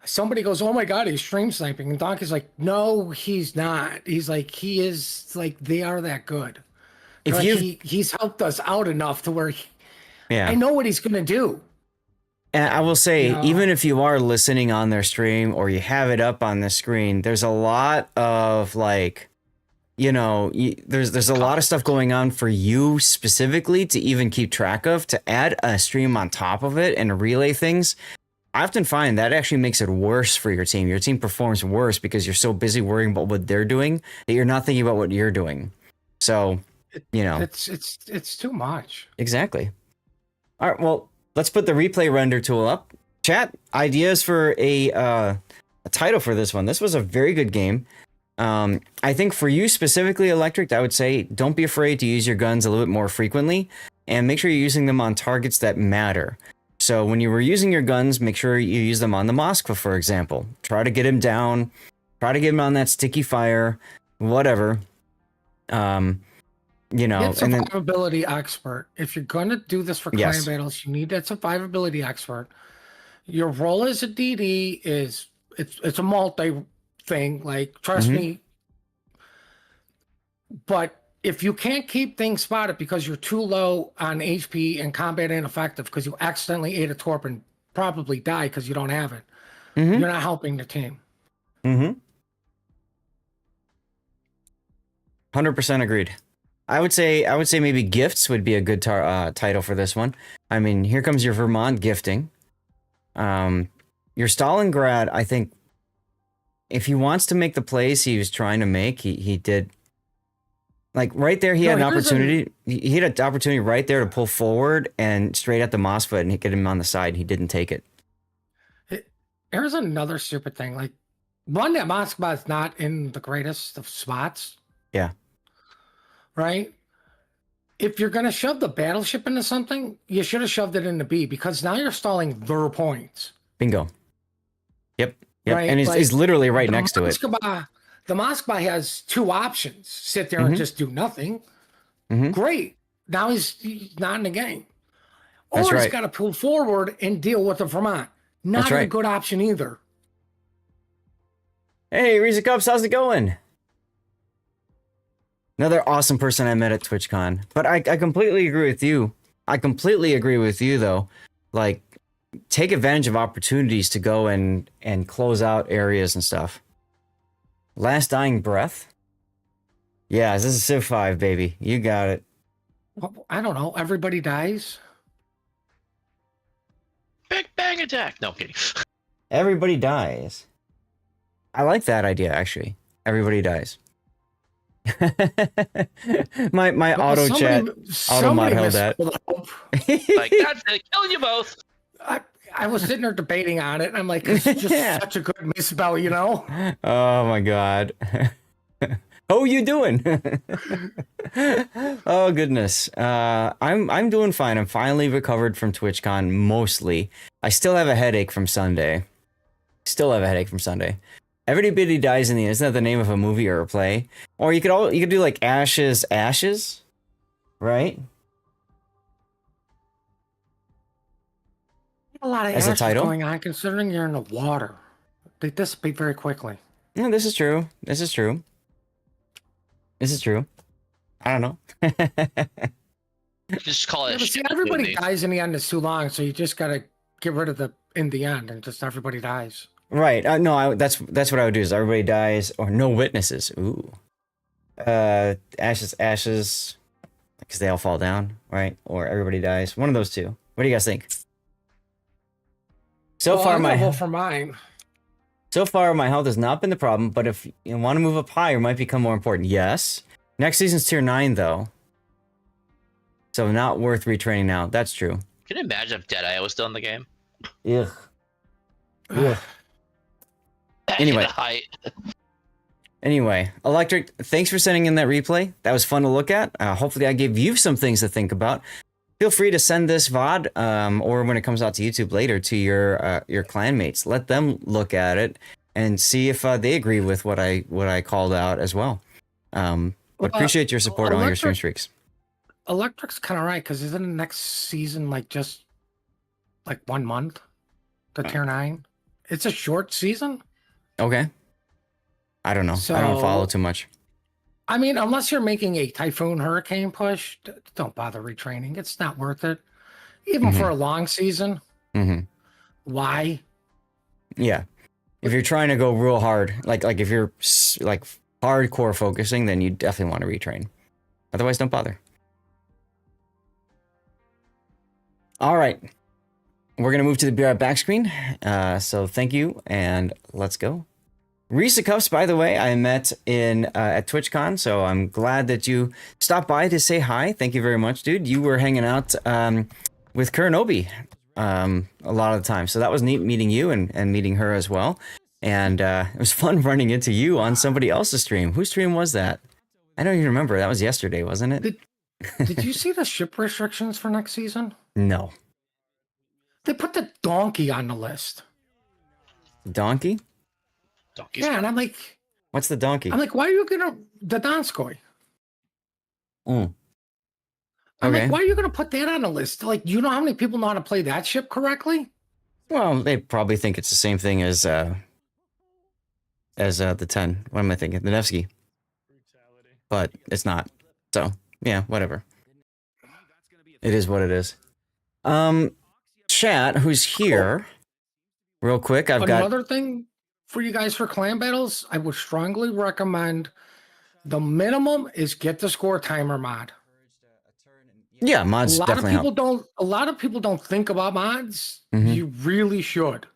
somebody goes, oh my God, he's stream sniping. And Donkey's like, no, he's not. He's like, he is, like, they are that good. He's helped us out enough to where I know what he's going to do. And I will say, even if you are listening on their stream or you have it up on the screen, there's a lot of, like, there's a lot of stuff going on for you specifically to even keep track of. To add a stream on top of it and relay things, I often find that actually makes it worse for your team. Your team performs worse because you're so busy worrying about what they're doing that you're not thinking about what you're doing. So, it's too much. Exactly. All right, well, let's put the replay render tool up. Chat, ideas for a title for this one. This was a very good game. I think for you specifically, Electric, I would say don't be afraid to use your guns a little bit more frequently and make sure you're using them on targets that matter. So when you were using your guns, make sure you use them on the Moskva, for example. Try to get him down. Try to get him on that sticky fire, whatever. Get survivability expert. If you're going to do this for clan battles, you need that survivability expert. Your role as a DD it's a multi thing, like trust me. But if you can't keep things spotted because you're too low on HP and combat ineffective because you accidentally ate a torp and probably die because you don't have it, you're not helping the team. 100% agreed. I would say maybe gifts would be a good title for this one. I mean, here comes your Vermont gifting. Your Stalingrad, I think, if he wants to make the plays he was trying to make, he did. Like right there, he had an opportunity. He had an opportunity right there to pull forward and straight at the Moskva and get him on the side. He didn't take it. Here's another stupid thing. Like, one, that Moskva is not in the greatest of spots. Yeah. Right? If you're going to shove the battleship into something, you should have shoved it into B because now you're stalling their points. Bingo. Yep. Right? And he's literally right next to it. The Moskva has two options. Sit there and just do nothing. Great. Now he's not in the game. Or he's got to pull forward and deal with the Vermont. Not a good option either. Hey, Reza Cups, how's it going? Another awesome person I met at TwitchCon. But I completely agree with you. I completely agree with you, though. Like, take advantage of opportunities to go and close out areas and stuff. Last Dying Breath? Yeah, this is Civ 5, baby. You got it. Well, I don't know. Everybody dies? Big Bang Attack! No, I'm kidding. Everybody dies. I like that idea, actually. Everybody dies. my auto chat auto mod held that. Like, that's it, killing you both. I was sitting there debating on it, and I'm like, it's just such a good misspell, you know? Oh my god. How are you doing? Oh goodness. I'm doing fine. I'm finally recovered from TwitchCon mostly. I still have a headache from Sunday. Everybody Dies in the End. Isn't that the name of a movie or a play? Or you could do like Ashes, right? A lot of as a title going on, considering you're in the water. They dissipate very quickly. Yeah, this is true. I don't know. Just call it. See, everybody dies in the end. It's too long, so you just gotta get rid of the in the end, and just everybody dies. Right. No, that's what I would do. Is everybody dies or no witnesses? Ooh. Ashes, because they all fall down, right? Or everybody dies. One of those two. What do you guys think? So far, my health has not been the problem, but if you want to move up higher, it might become more important. Yes. Next season's tier 9, though. So not worth retraining now. That's true. Can you imagine if Deadeye was still in the game? Ugh. Ugh. Anyway, Electric, thanks for sending in that replay. That was fun to look at. Hopefully I gave you some things to think about. Feel free to send this VOD, or when it comes out to YouTube later, to your clanmates. Let them look at it and see if they agree with what I called out as well. But appreciate your support on your stream streaks. Electric's kind of right, because isn't the next season just 1 month to tier 9? It's a short season. Okay. I don't know. I don't follow too much. I mean, unless you're making a Typhoon Hurricane push, don't bother retraining. It's not worth it. Even for a long season. Why? Yeah. If you're trying to go real hard, like if you're hardcore focusing, then you definitely want to retrain. Otherwise, don't bother. All right. We're going to move to the Be Right Back screen. So thank you, and let's go. Risa Cuffs, by the way, I met at TwitchCon, so I'm glad that you stopped by to say hi. Thank you very much, dude. You were hanging out with Kuranobi a lot of the time, so that was neat meeting you and meeting her as well. And it was fun running into you on somebody else's stream. Whose stream was that? I don't even remember. That was yesterday, wasn't it? Did you see the ship restrictions for next season? No. They put the donkey on the list. Donkey? Donkey's Yeah, and I'm like, what's the donkey? I'm like, why are you gonna the Donskoy? Mm. I'm Okay. like, why are you gonna put that on the list? Like, do you know how many people know how to play that ship correctly? Well, they probably think it's the same thing as the 10. What am I thinking? The Nevsky. But it's not. So, yeah, whatever. It is what it is. Chat, who's here? Real quick, I've got another thing for you guys for clan battles. I would strongly recommend the minimum is get the score timer mod. Yeah, mods definitely help. A lot of people don't think about mods. You really should.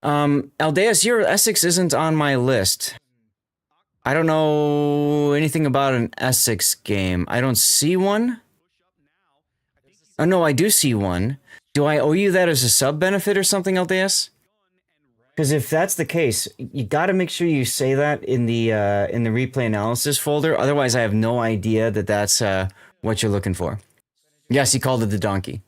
Aldeus, your Essex isn't on my list. I don't know anything about an Essex game. I don't see one. Oh no, I do see one. Do I owe you that as a sub benefit or something, Aldeus? Because if that's the case, you got to make sure you say that in the replay analysis folder. Otherwise, I have no idea that that's what you're looking for. Yes, he called it the donkey.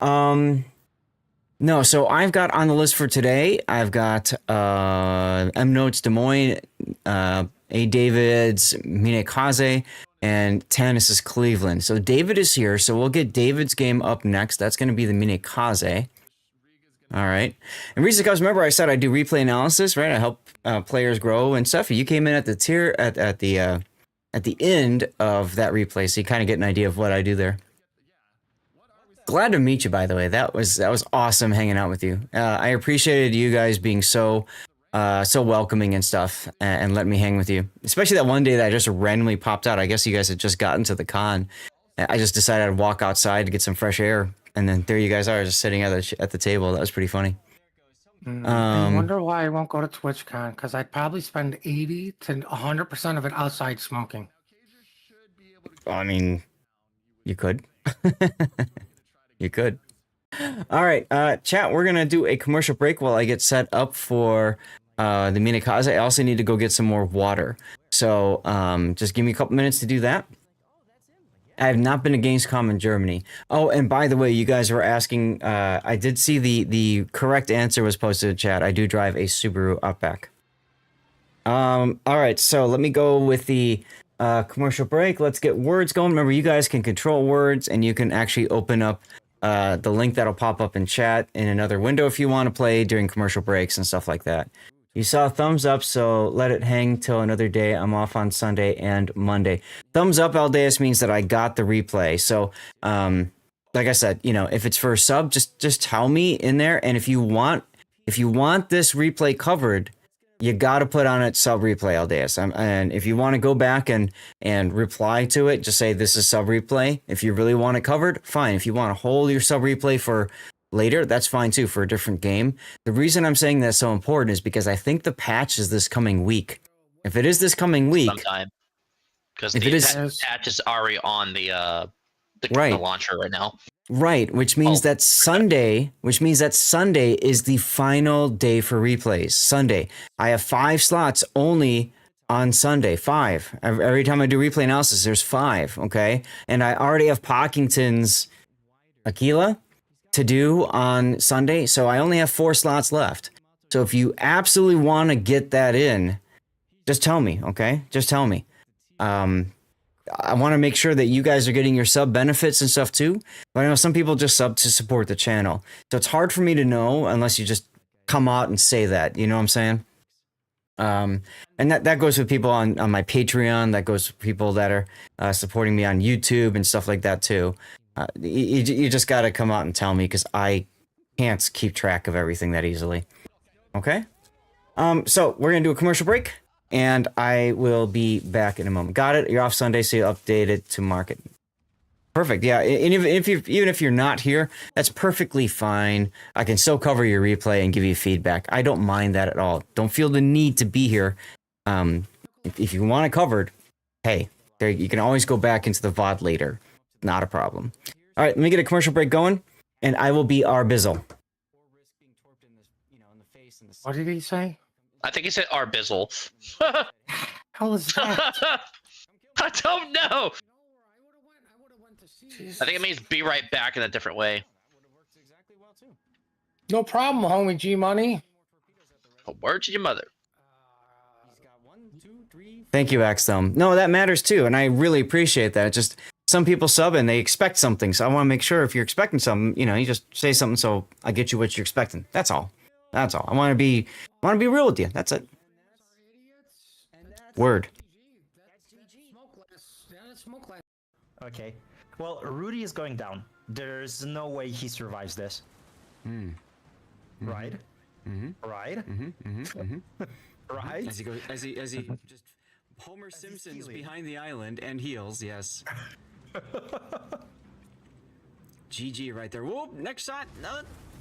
No, so I've got on the list for today, I've got M Notes Des Moines, A David's Mine Kaze, and Tannis's Cleveland. So David is here, so we'll get David's game up next. That's going to be the Mine Kaze. All right. And recently, guys, remember I said I do replay analysis, right? I help players grow and stuff. You came in at the tier at the end of that replay, so you kind of get an idea of what I do there. Glad to meet you, by the way. That was awesome hanging out with you. I appreciated you guys being so welcoming and stuff, and letting me hang with you. Especially that one day that I just randomly popped out. I guess you guys had just gotten to the con. I just decided I'd walk outside to get some fresh air, and then there you guys are, just sitting at the table. That was pretty funny. I wonder why I won't go to TwitchCon, because I'd probably spend 80 to 100% of it outside smoking. I mean, you could. You could. All right, chat, we're going to do a commercial break while I get set up for the Minakaze. I also need to go get some more water. So just give me a couple minutes to do that. I have not been to Gamescom in Germany. Oh, and by the way, you guys were asking, I did see the correct answer was posted in chat. I do drive a Subaru Outback. All right, so let me go with the commercial break. Let's get words going. Remember, you guys can control words, and you can actually open up the link that'll pop up in chat in another window if you want to play during commercial breaks and stuff like that. You saw a thumbs up, so let it hang till another day. I'm off on Sunday and Monday. Thumbs up, Aldeus, means that I got the replay. So, like I said, you know, if it's for a sub, just tell me in there. And if you want this replay covered, you got to put on it sub replay, Aldeus. And if you want to go back and reply to it, just say this is sub replay. If you really want it covered, fine. If you want to hold your sub replay for later, that's fine too, for a different game. The reason I'm saying that's so important is because I think the patch is this coming week. If it is this coming week, sometime, because if the it is, patch is already on the right. launcher right now. Right, which means that Sunday is the final day for replays. Sunday. I have 5 slots only on Sunday. 5. Every time I do replay analysis, there's 5, okay? And I already have Pockington's Aquila to do on Sunday, so I only have 4 slots left. So if you absolutely want to get that in, just tell me, okay? Just tell me. I want to make sure that you guys are getting your sub benefits and stuff too. But I know some people just sub to support the channel. So it's hard for me to know unless you just come out and say that. You know what I'm saying? And that goes with people on my Patreon. That goes with people that are supporting me on YouTube and stuff like that too. You just got to come out and tell me, because I can't keep track of everything that easily. Okay? So we're gonna do a commercial break, and I will be back in a moment. Got it? You're off Sunday, so you update it to market. Perfect. Yeah, and even if you're not here, that's perfectly fine. I can still cover your replay and give you feedback. I don't mind that at all. Don't feel the need to be here. If you want it covered, hey, there you can always go back into the VOD later. Not a problem. All right, let me get a commercial break going, and I will be our Bizzle. What did he say? I think he said Arbizzle. How is that? I don't know. Jesus. I think it means be right back in a different way. No problem, homie G Money. A word to your mother. Thank you, Axthumb. No, that matters too, and I really appreciate that. Just some people sub and they expect something, so I want to make sure if you're expecting something, you just say something so I get you what you're expecting. That's all. That's all. I want to be real with you. That's it. Word. Okay. Well, Rudy is going down. There's no way he survives this. Right? Right? Right? As he just Homer Simpson's behind the island and heals, yes. GG right there. Whoop, next shot.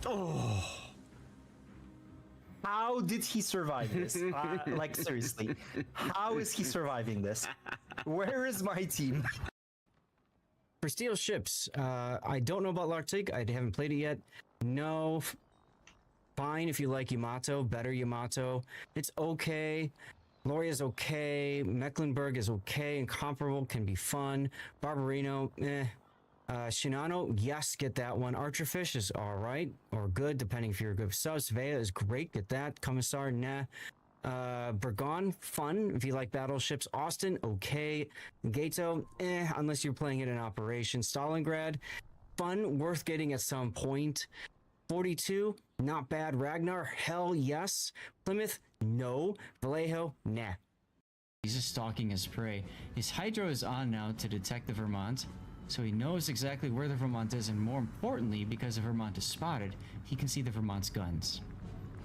Oh. How did he survive this? Like, seriously. How is he surviving this? Where is my team? For steel ships, I don't know about L'Arctique. I haven't played it yet. No. Fine if you like Yamato. Better Yamato. It's okay. Loria's okay. Mecklenburg is okay. Incomparable can be fun. Barbarino, Shinano, yes, get that one. Archerfish is alright. Or good, depending if you're a good sub. Svea is great. Get that. Commissar, nah. Burgon, fun if you like battleships. Austin, okay. Gato, unless you're playing it in operation. Stalingrad, fun, worth getting at some point. 42, not bad. Ragnar, hell yes. Plymouth, no. Vallejo, nah. He's just stalking his prey. His hydro is on now to detect the Vermont, so he knows exactly where the Vermont is, and more importantly, because the Vermont is spotted, he can see the Vermont's guns.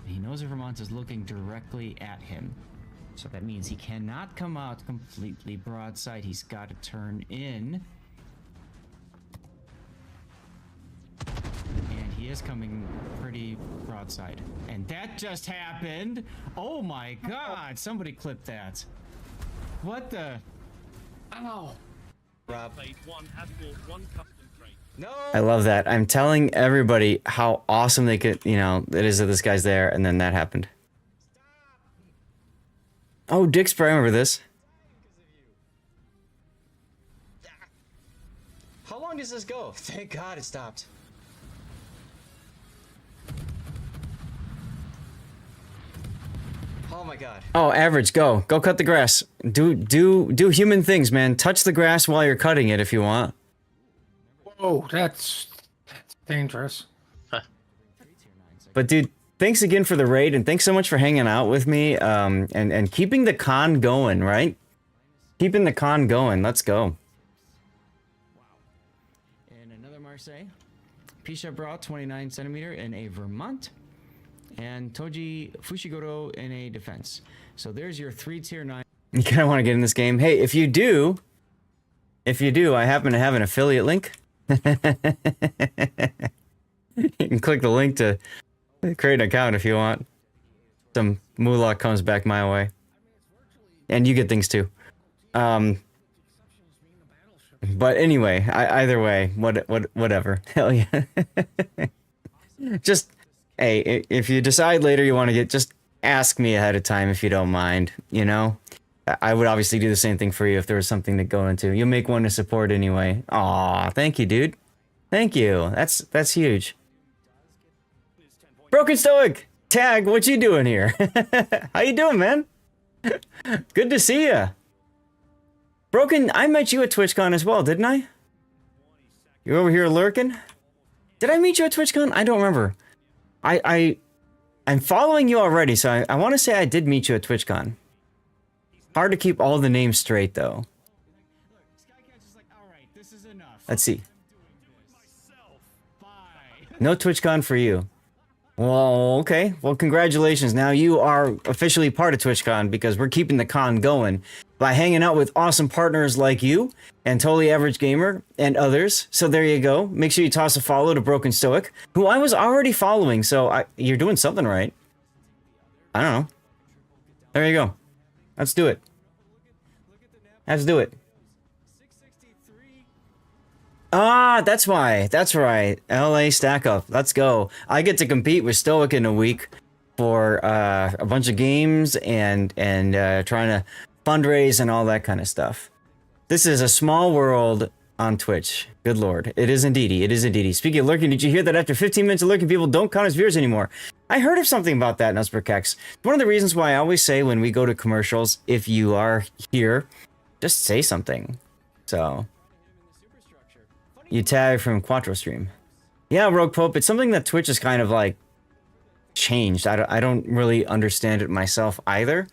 He knows the Vermont is looking directly at him. So that means he cannot come out completely broadside. He's got to turn in. And he is coming pretty broadside. And that just happened. Oh my god. Somebody clip that. What the? Ow. Rob. No. I love that. I'm telling everybody how awesome they could, it is that this guy's there, and then that happened. Oh, Dick Spray, I remember this. How long does this go? Thank God it stopped. Oh my god. Oh, average, go cut the grass. Do human things, man. Touch the grass while you're cutting it if you want. Whoa, that's dangerous. But dude, thanks again for the raid, and thanks so much for hanging out with me, and keeping the con going, right? Keeping the con going. Let's go. And another Marseille. Pisha brought 29 centimeter in a Vermont. And Toji Fushiguro in a defense. So there's your 3 tier 9. You kind of want to get in this game. Hey, if you do, I happen to have an affiliate link. You can click the link to create an account if you want. Some moolah comes back my way. And you get things too. But anyway, either way, whatever. Hell yeah. Just, hey, if you decide later you want to just ask me ahead of time if you don't mind, I would obviously do the same thing for you if there was something to go into. You'll make one to support anyway. Aw, thank you, dude. Thank you. That's huge. Broken Stoic, Tag, what you doing here? How you doing, man? Good to see ya. Broken, I met you at TwitchCon as well, didn't I? You over here lurking? Did I meet you at TwitchCon? I don't remember. I'm following you already, so I want to say I did meet you at TwitchCon. Hard to keep all the names straight, though. Let's see. No TwitchCon for you. Well, okay. Well, congratulations. Now you are officially part of TwitchCon because we're keeping the con going by hanging out with awesome partners like you and Totally Average Gamer and others. So there you go. Make sure you toss a follow to Broken Stoic, who I was already following. So you're doing something right. I don't know. There you go. Let's do it. Let's do it. Ah, that's why. That's right. LA Stack Up. Let's go. I get to compete with Stoic in a week for a bunch of games and trying to fundraise and all that kind of stuff. This is a small world on Twitch. Good lord. It is indeedy. It is indeedy. Speaking of lurking, did you hear that after 15 minutes of lurking, people don't count as viewers anymore? I heard of something about that, Nusperkex. One of the reasons why I always say when we go to commercials, if you are here, just say something. So... You tag from Quattro Stream. Yeah, Rogue Pope, it's something that Twitch has kind of like changed. I don't really understand it myself either.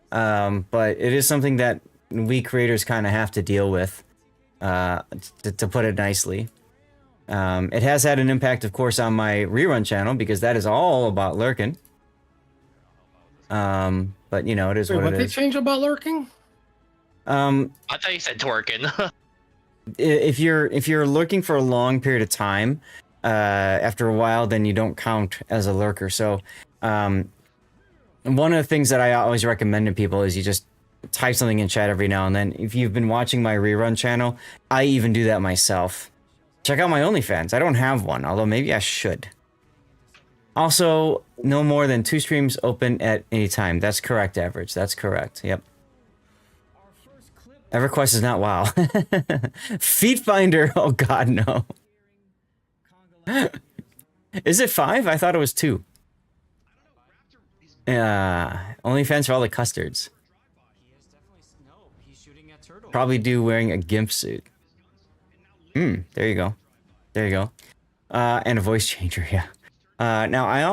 But it is something that we creators kind of have to deal with, to put it nicely. It has had an impact, of course, on my rerun channel because that is all about lurking. But you know, it is what it is. What they change about lurking? I thought you said twerking. If you're lurking for a long period of time, after a while, then you don't count as a lurker. So, one of the things that I always recommend to people is you just type something in chat every now and then. If you've been watching my rerun channel, I even do that myself. Check out my OnlyFans. I don't have one, although maybe I should. Also, no more than 2 streams open at any time. That's correct, Average. That's correct. Yep. EverQuest is not WoW. Feet Finder. Oh God, no. Is it 5? I thought it was 2. OnlyFans for all the custards. Probably do wearing a gimp suit. There you go. There you go. And a voice changer. Yeah. Now I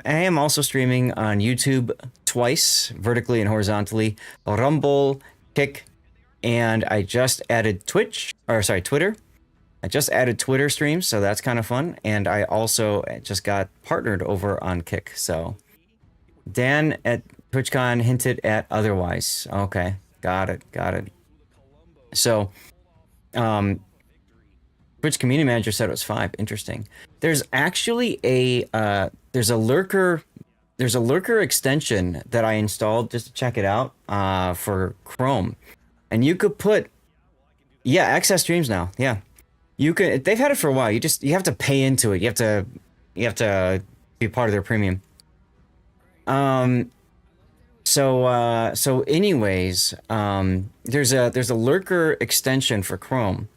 am also streaming on YouTube twice, vertically and horizontally. Rumble, Kick. And I just added Twitter. I just added Twitter streams, so that's kind of fun. And I also just got partnered over on Kick. So Dan at TwitchCon hinted at otherwise. Okay, got it. So, Twitch community manager said it was 5. Interesting. There's actually there's a lurker extension that I installed just to check it out for Chrome. And you could put, access streams now. Yeah, you could. They've had it for a while. You have to pay into it. You have to be part of their premium. So anyways, there's a lurker extension for Chrome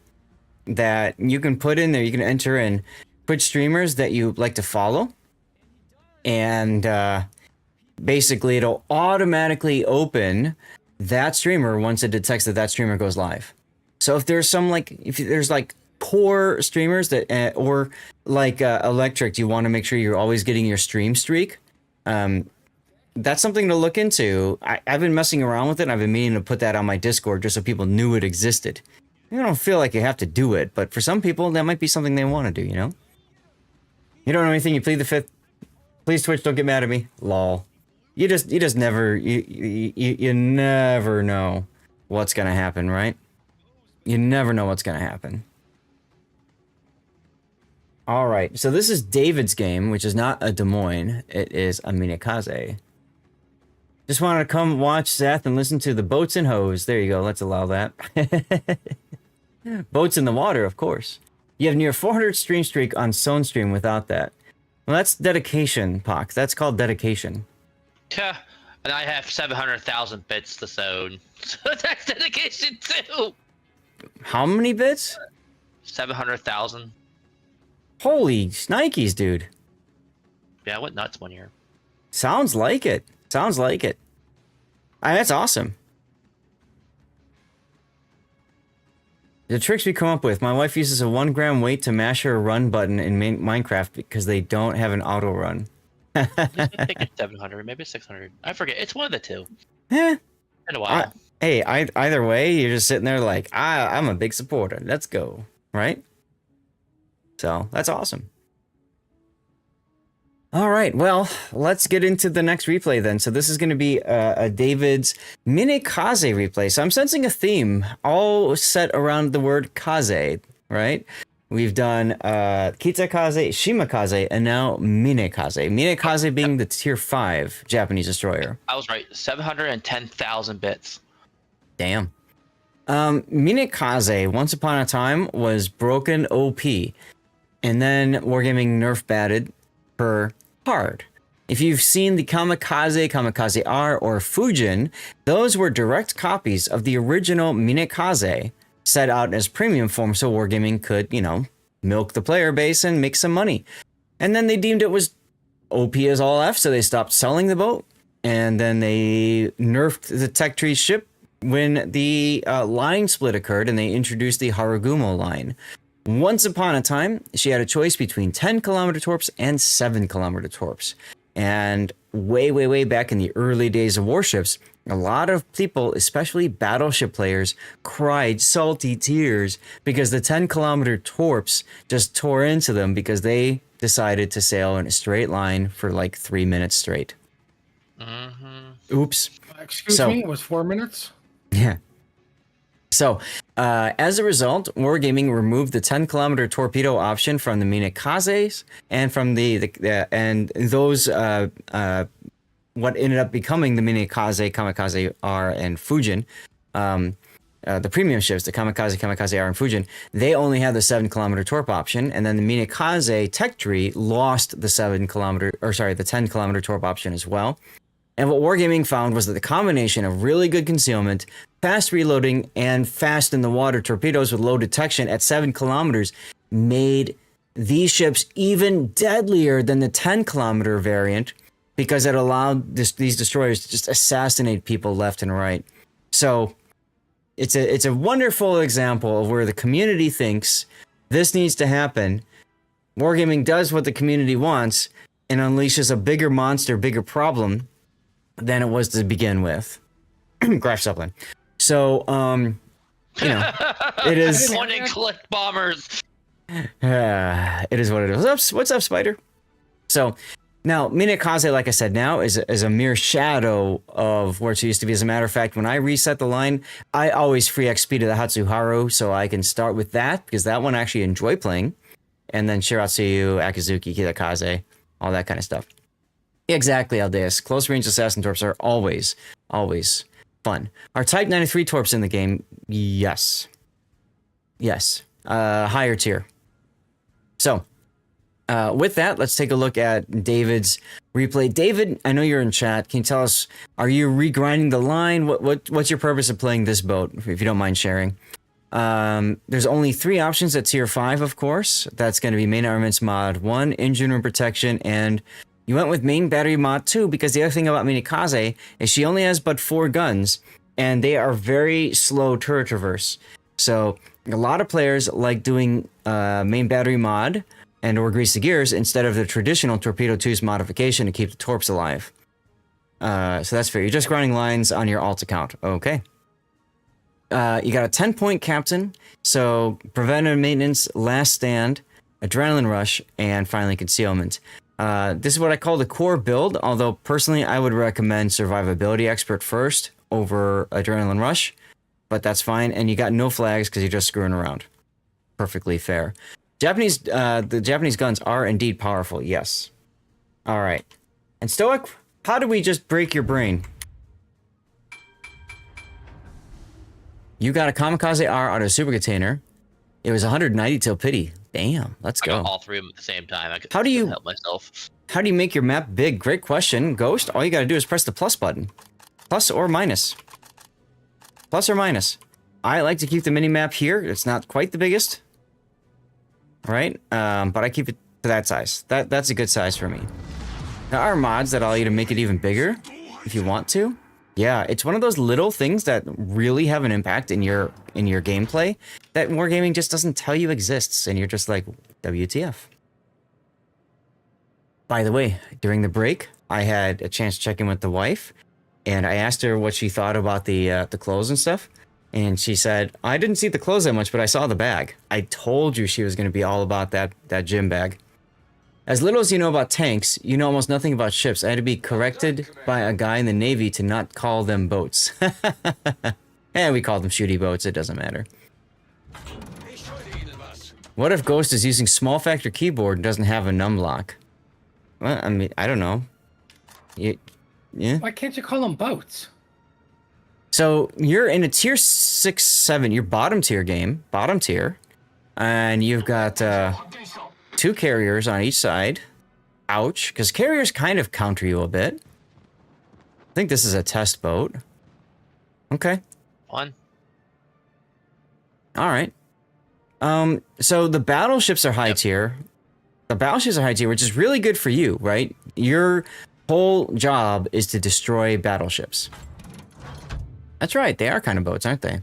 that you can put in there. You can enter in Twitch streamers that you like to follow, and basically it'll automatically open that streamer once it detects that streamer goes live. So if there's core streamers that or like Electric, you want to make sure you're always getting your stream streak. That's something to look into. I've been messing around with it, and I've been meaning to put that on my Discord just so people knew it existed. I don't feel like you have to do it, but for some people that might be something they want to do, you know? You don't know anything, you plead the 5th. Please Twitch, don't get mad at me. Lol. You just never you never know what's gonna happen, right? You never know what's gonna happen. All right, so this is David's game, which is not a Des Moines. It is a Minakaze. Just wanted to come watch Seth and listen to the boats and hoes. There you go. Let's allow that. Boats in the water, of course. You have near 400 stream streak on Zone Stream without that. Well, that's dedication, Pox. That's called dedication. Yeah, and I have 700,000 bits to Zone. So that's dedication too. How many bits? 700,000. Holy shnikes, dude. Yeah, I went nuts one year. Sounds like it. Sounds like it. That's awesome. The tricks we come up with. My wife uses a 1 gram weight to mash her run button in Minecraft because they don't have an auto run. I think it's 700, maybe 600. I forget. It's one of the two. Eh. In a while. Hey, either way, you're just sitting there like, I'm a big supporter. Let's go. Right? So, that's awesome. All right, well, let's get into the next replay then. So this is going to be a David's Minekaze replay. So I'm sensing a theme all set around the word kaze, right? We've done Kitakaze, Shimakaze, and now Minekaze. Minekaze being the tier 5 Japanese destroyer. I was right. 710,000 bits. Damn. Minekaze, once upon a time, was broken OP. And then Wargaming nerf batted her hard. If you've seen the Kamikaze, Kamikaze R, or Fujin, those were direct copies of the original Minekaze set out as premium form so Wargaming could, you know, milk the player base and make some money. And then they deemed it was OP as all F, so they stopped selling the boat. And then they nerfed the tech tree ship when the line split occurred and they introduced the Harugumo line. Once upon a time, she had a choice between 10-kilometer torps and 7-kilometer torps. And way back in the early days of warships, a lot of people, especially battleship players, cried salty tears because the 10-kilometer torps just tore into them because they decided to sail in a straight line for like 3 minutes straight. Oops. Excuse me, it was 4 minutes? Yeah. So, as a result, Wargaming removed the 10-kilometer torpedo option from the Minekazes and from and those what ended up becoming the Minekaze, Kamikaze R, and Fujin, the premium ships, the Kamikaze, Kamikaze R, and Fujin, they only had the 7-kilometer torp option, and then the Minekaze tech tree lost the 10-kilometer torp option as well. And what Wargaming found was that the combination of really good concealment, fast reloading, and fast in the water torpedoes with low detection at 7 kilometers made these ships even deadlier than the 10-kilometer variant because it allowed these destroyers to just assassinate people left and right. So it's a wonderful example of where the community thinks this needs to happen. Wargaming does what the community wants and unleashes a bigger monster, bigger problem than it was to begin with. Crash Zeppelin. So, you know, it is... Point-and-click bombers. It is what it is. What's up, Spider? So, now, Minekaze, like I said, now is a mere shadow of where it used to be. As a matter of fact, when I reset the line, I always free XP to the Hatsuharu, so I can start with that, because that one I actually enjoy playing. And then Shiratsuyu, Akizuki, Kitakaze, all that kind of stuff. Exactly, Aldeus. Close range assassin torps are always fun. Are Type 93 torps in the game? Yes. Yes. Higher tier. So, with that, let's take a look at David's replay. David, I know you're in chat. Can you tell us, are you regrinding the line? What's your purpose of playing this boat, if you don't mind sharing? There's only 3 options at tier 5, of course. That's going to be main armaments mod 1, engine room protection, and you went with main battery mod 2 because the other thing about Minekaze is she only has but 4 guns, and they are very slow turret traverse. So a lot of players like doing main battery mod and or grease the gears instead of the traditional torpedo 2's modification to keep the torps alive. So that's fair. You're just grinding lines on your alt account. Okay. You got a 10-point captain, so preventive maintenance, last stand, adrenaline rush, and finally concealment. This is what I call the core build, although personally I would recommend survivability expert first over adrenaline rush, but that's fine. And you got no flags because you're just screwing around. Perfectly fair. The Japanese guns are indeed powerful, yes. All right. And Stoic, how do we just break your brain? You got a Kamikaze R out of a super container. It was 190 till pity. Damn, let's go. I got all 3 of them at the same time. I could help myself. How do you make your map big? Great question, Ghost. All you gotta do is press the plus button. Plus or minus. Plus or minus. I like to keep the mini map here. It's not quite the biggest. Right? But I keep it to that size. That's a good size for me. There are mods that allow you to make it even bigger if you want to. Yeah, it's one of those little things that really have an impact in your gameplay that Wargaming just doesn't tell you exists, and you're just like, WTF. By the way, during the break, I had a chance to check in with the wife, and I asked her what she thought about the clothes and stuff, and she said, I didn't see the clothes that much, but I saw the bag. I told you she was going to be all about that gym bag. As little as you know about tanks, you know almost nothing about ships. I had to be corrected by a guy in the Navy to not call them boats. And we call them shooty boats, it doesn't matter. What if Ghost is using small factor keyboard and doesn't have a num lock? Well, I mean, I don't know. Yeah? Why can't you call them boats? So, you're in a tier 6, 7, you're bottom tier game, bottom tier. And you've got 2 carriers on each side. Ouch, because carriers kind of counter you a bit. I think this is a test boat. Okay. 1. Alright. So the battleships are high tier. The battleships are high tier, which is really good for you, right? Your whole job is to destroy battleships. That's right, they are kind of boats, aren't they?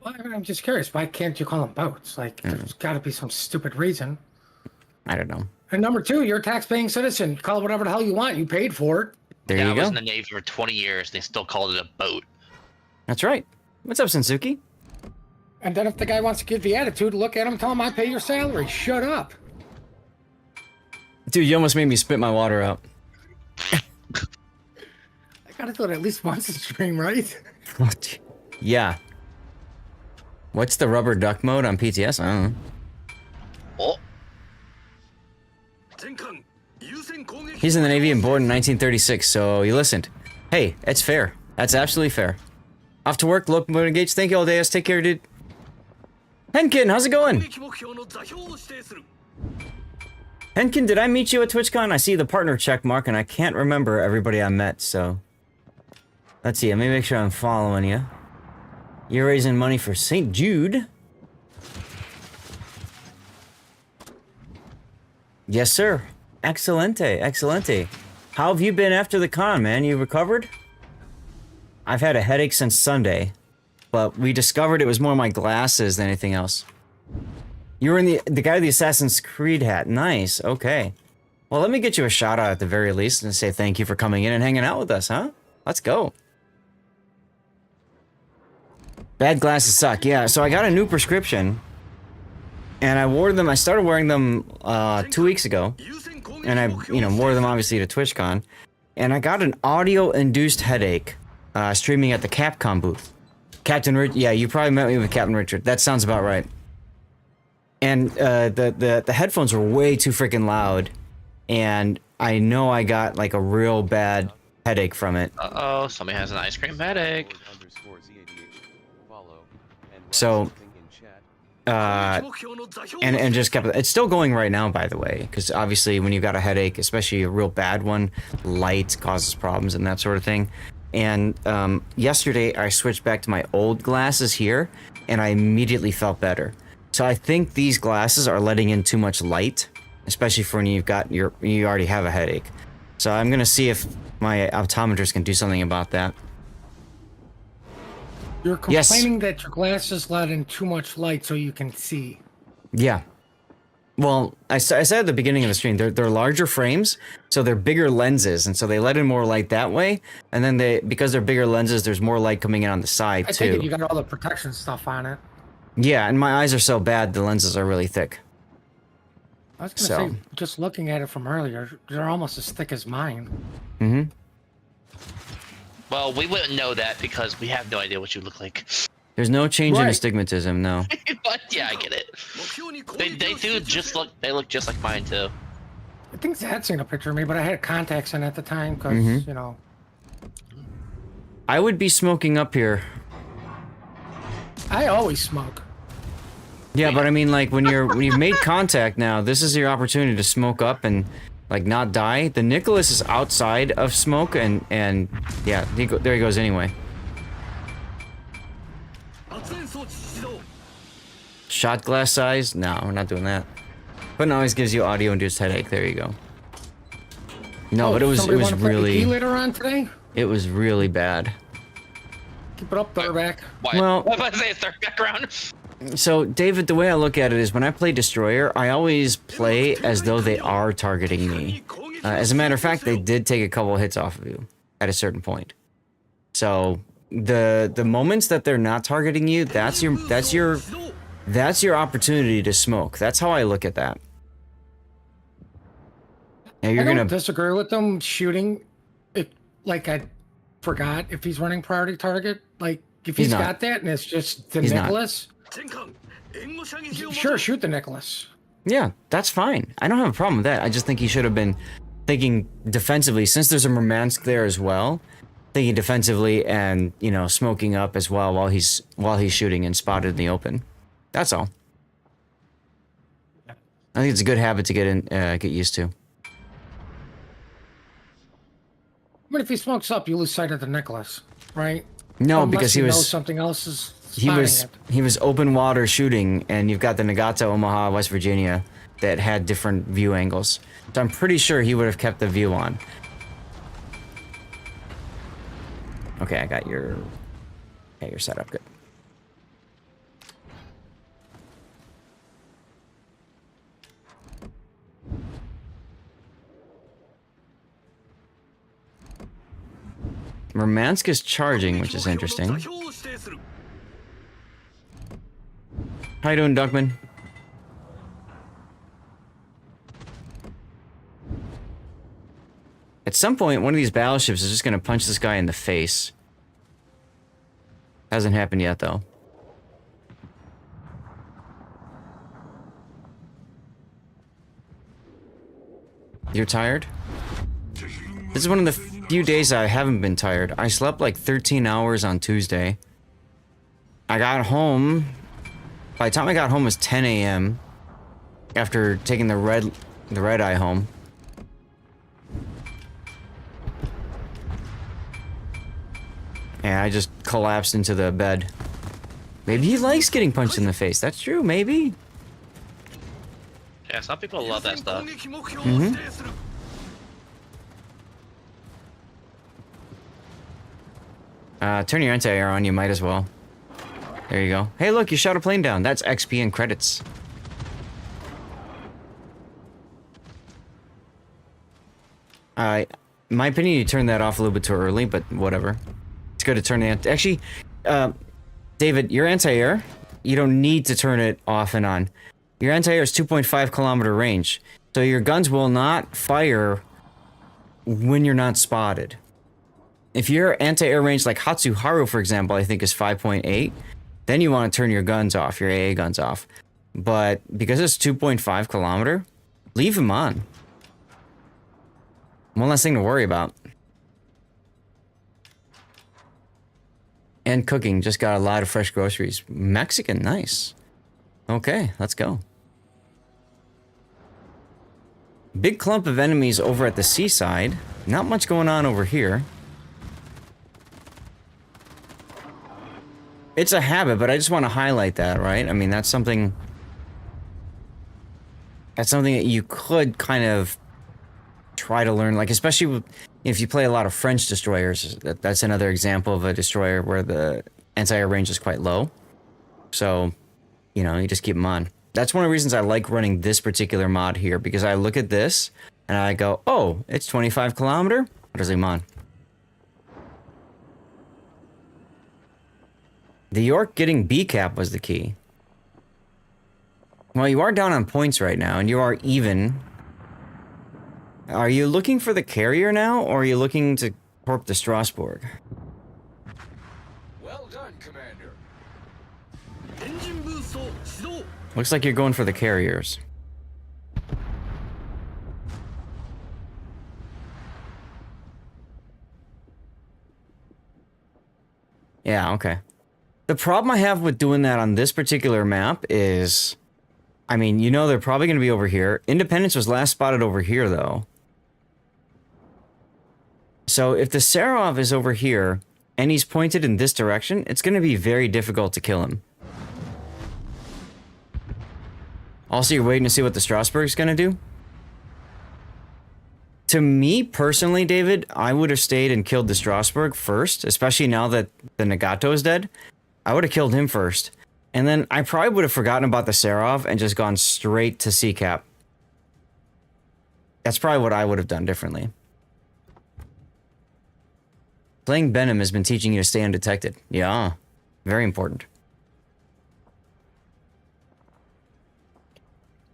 Well, I'm just curious, why can't you call them boats? Like, there's got to be some stupid reason. I don't know. And number 2, you're a tax-paying citizen. You call it whatever the hell you want. You paid for it. There you go. I was in the Navy for 20 years. They still called it a boat. That's right. What's up, Sensuki? And then if the guy wants to give the attitude, look at him, tell him I pay your salary. Shut up. Dude, you almost made me spit my water out. I gotta do it at least once a stream, right? Yeah. What's the rubber duck mode on PTS? I don't know. Oh. He's in the Navy and born in 1936, so you listened. Hey, it's fair. That's absolutely fair. Off to work, locomotive engaged. Thank you all day. Take care, dude. Henkin, how's it going? Henkin, did I meet you at TwitchCon? I see the partner check mark, and I can't remember everybody I met, so... Let's see, let me make sure I'm following you. You're raising money for St. Jude. Yes, sir. Excelente, excelente. How have you been after the con, man? You recovered? I've had a headache since Sunday, but we discovered it was more my glasses than anything else. You were in the guy with the Assassin's Creed hat. Nice, okay. Well, let me get you a shout out at the very least and say thank you for coming in and hanging out with us, huh? Let's go. Bad glasses suck. Yeah, so I got a new prescription, and I wore them. I started wearing them 2 weeks ago, and I, wore them obviously to TwitchCon, and I got an audio-induced headache streaming at the Capcom booth. Captain Richard, yeah, you probably met me with Captain Richard. That sounds about right. And the headphones were way too freaking loud, and I know I got like a real bad headache from it. Uh-oh, somebody has an ice cream headache. So, and just kept, it's still going right now, by the way, because obviously when you got a headache, especially a real bad one, light causes problems and that sort of thing. And yesterday I switched back to my old glasses here, and I immediately felt better. So I think these glasses are letting in too much light, especially for when you already have a headache. So I'm gonna see if my optometrist can do something about that. You're complaining that your glasses let in too much light so you can see. Yeah. Well, I said at the beginning of the stream, they're larger frames, so they're bigger lenses, and so they let in more light that way. And then because they're bigger lenses, there's more light coming in on the side too. I think you got all the protection stuff on it. Yeah, and my eyes are so bad, the lenses are really thick. I was gonna say, just looking at it from earlier, they're almost as thick as mine. Mm-hmm. Well, we wouldn't know that because we have no idea what you look like. There's no change in astigmatism, no. But yeah, I get it. They look just like mine too. I think Zad's seen a picture of me, but I had contacts in at the time because I would be smoking up here. I always smoke. Yeah, but I mean, like when you've made contact now, this is your opportunity to smoke up and like not die. The Nicholas is outside of smoke, and yeah, there he goes anyway. Shot glass size? No, we're not doing that. But it always gives you audio-induced headache. There you go. No, but it was really. Later on today. It was really bad. Keep it up, Thurback. Well, what if I say Thurback around? So, David, the way I look at it is when I play Destroyer, I always play as though they are targeting me. As a matter of fact, they did take a couple hits off of you at a certain point. So, the moments that they're not targeting you, that's your opportunity to smoke. That's how I look at that. Yeah, you're I don't gonna disagree with them shooting. It like I forgot if he's running priority target. Like if He's he's not. got that and it's just the He's not. Nicholas. Sure, shoot the Nicholas. Yeah, that's fine. I don't have a problem with that. I just think he should have been thinking defensively, since there's a Murmansk there as well. Thinking defensively and, you know, smoking up as well while he's shooting and spotted in the open. That's all. I think it's a good habit to get used to. I mean, if he smokes up, you lose sight of the Nicholas, right? No, Unless because he you know was something else is he spotting was it. he was open water shooting, and you've got the Nagata, Omaha, West Virginia that had different view angles. So I'm pretty sure he would have kept the view on. Okay, I got your setup good. Murmansk is charging, which is interesting. How you doing, Duckman? At some point, one of these battleships is just going to punch this guy in the face. Hasn't happened yet, though. You're tired? This is one of the few days I haven't been tired. I slept like 13 hours on Tuesday. I got home. By the time I got home, it was 10 a.m. After taking the red eye home. Yeah, I just collapsed into the bed. Maybe he likes getting punched in the face. That's true, maybe. Yeah, some people love that stuff. Turn your anti-air on, you might as well. There you go. Hey, look, you shot a plane down. That's XP and credits. In my opinion, you turned that off a little bit too early, but whatever. It's good to turn it. Actually, David, your anti-air, you don't need to turn it off and on. Your anti-air is 2.5 kilometer range, so your guns will not fire when you're not spotted. If your anti-air range, like Hatsuharu, for example, I think is 5.8, then you want to turn your guns off, your AA guns off. But because it's 2.5 kilometer, leave them on. One less thing to worry about. And cooking, just got a lot of fresh groceries. Mexican, nice. Okay, let's go. Big clump of enemies over at the seaside. Not much going on over here. It's a habit, but I just want to highlight that, right? I mean, that's something that you could kind of try to learn, like, especially if you play a lot of French destroyers. That's another example of a destroyer where the anti-air range is quite low. So, you know, you just keep them on. That's one of the reasons I like running this particular mod here, because I look at this and I go, oh, it's 25 kilometer? I'll just leave them on. The York getting B cap was the key. Well, you are down on points right now, and you are even. Are you looking for the carrier now, or are you looking to corp the Strasbourg? Well done, Commander. Looks like you're going for the carriers. Yeah, okay. The problem I have with doing that on this particular map is, I mean, you know they're probably going to be over here. Independence was last spotted over here, though. So if the Serov is over here, and he's pointed in this direction, it's going to be very difficult to kill him. Also, you're waiting to see what the Strasbourg's going to do? To me, personally, David, I would have stayed and killed the Strasbourg first, especially now that the Nagato is dead. I would have killed him first. And then I probably would have forgotten about the Serov and just gone straight to C-Cap. That's probably what I would have done differently. Playing Benham has been teaching you to stay undetected. Yeah, very important.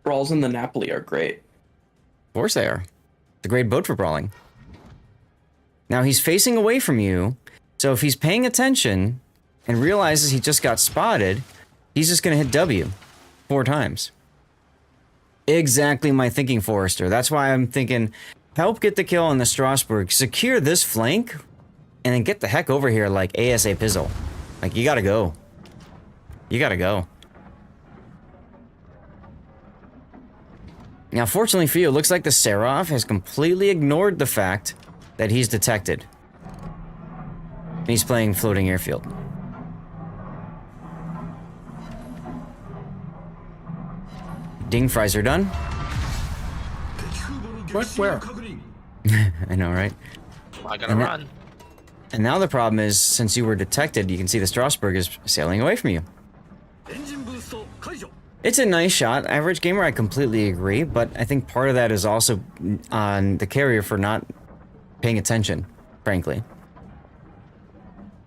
Brawls in the Napoli are great. Of course they are. It's a great boat for brawling. Now he's facing away from you, so if he's paying attention and realizes he just got spotted, he's just gonna hit W 4 times. Exactly my thinking, Forrester. That's why I'm thinking, help get the kill on the Strasbourg, secure this flank, and then get the heck over here like ASA Pizzle. Like, you gotta go. You gotta go. Now, fortunately for you, it looks like the Seraph has completely ignored the fact that he's detected. He's playing floating airfield. Ding fries are done. What? Where? I know, right? I gotta run. And now the problem is, since you were detected, you can see the Strasbourg is sailing away from you. It's a nice shot. Average gamer, I completely agree, but I think part of that is also on the carrier for not paying attention, frankly.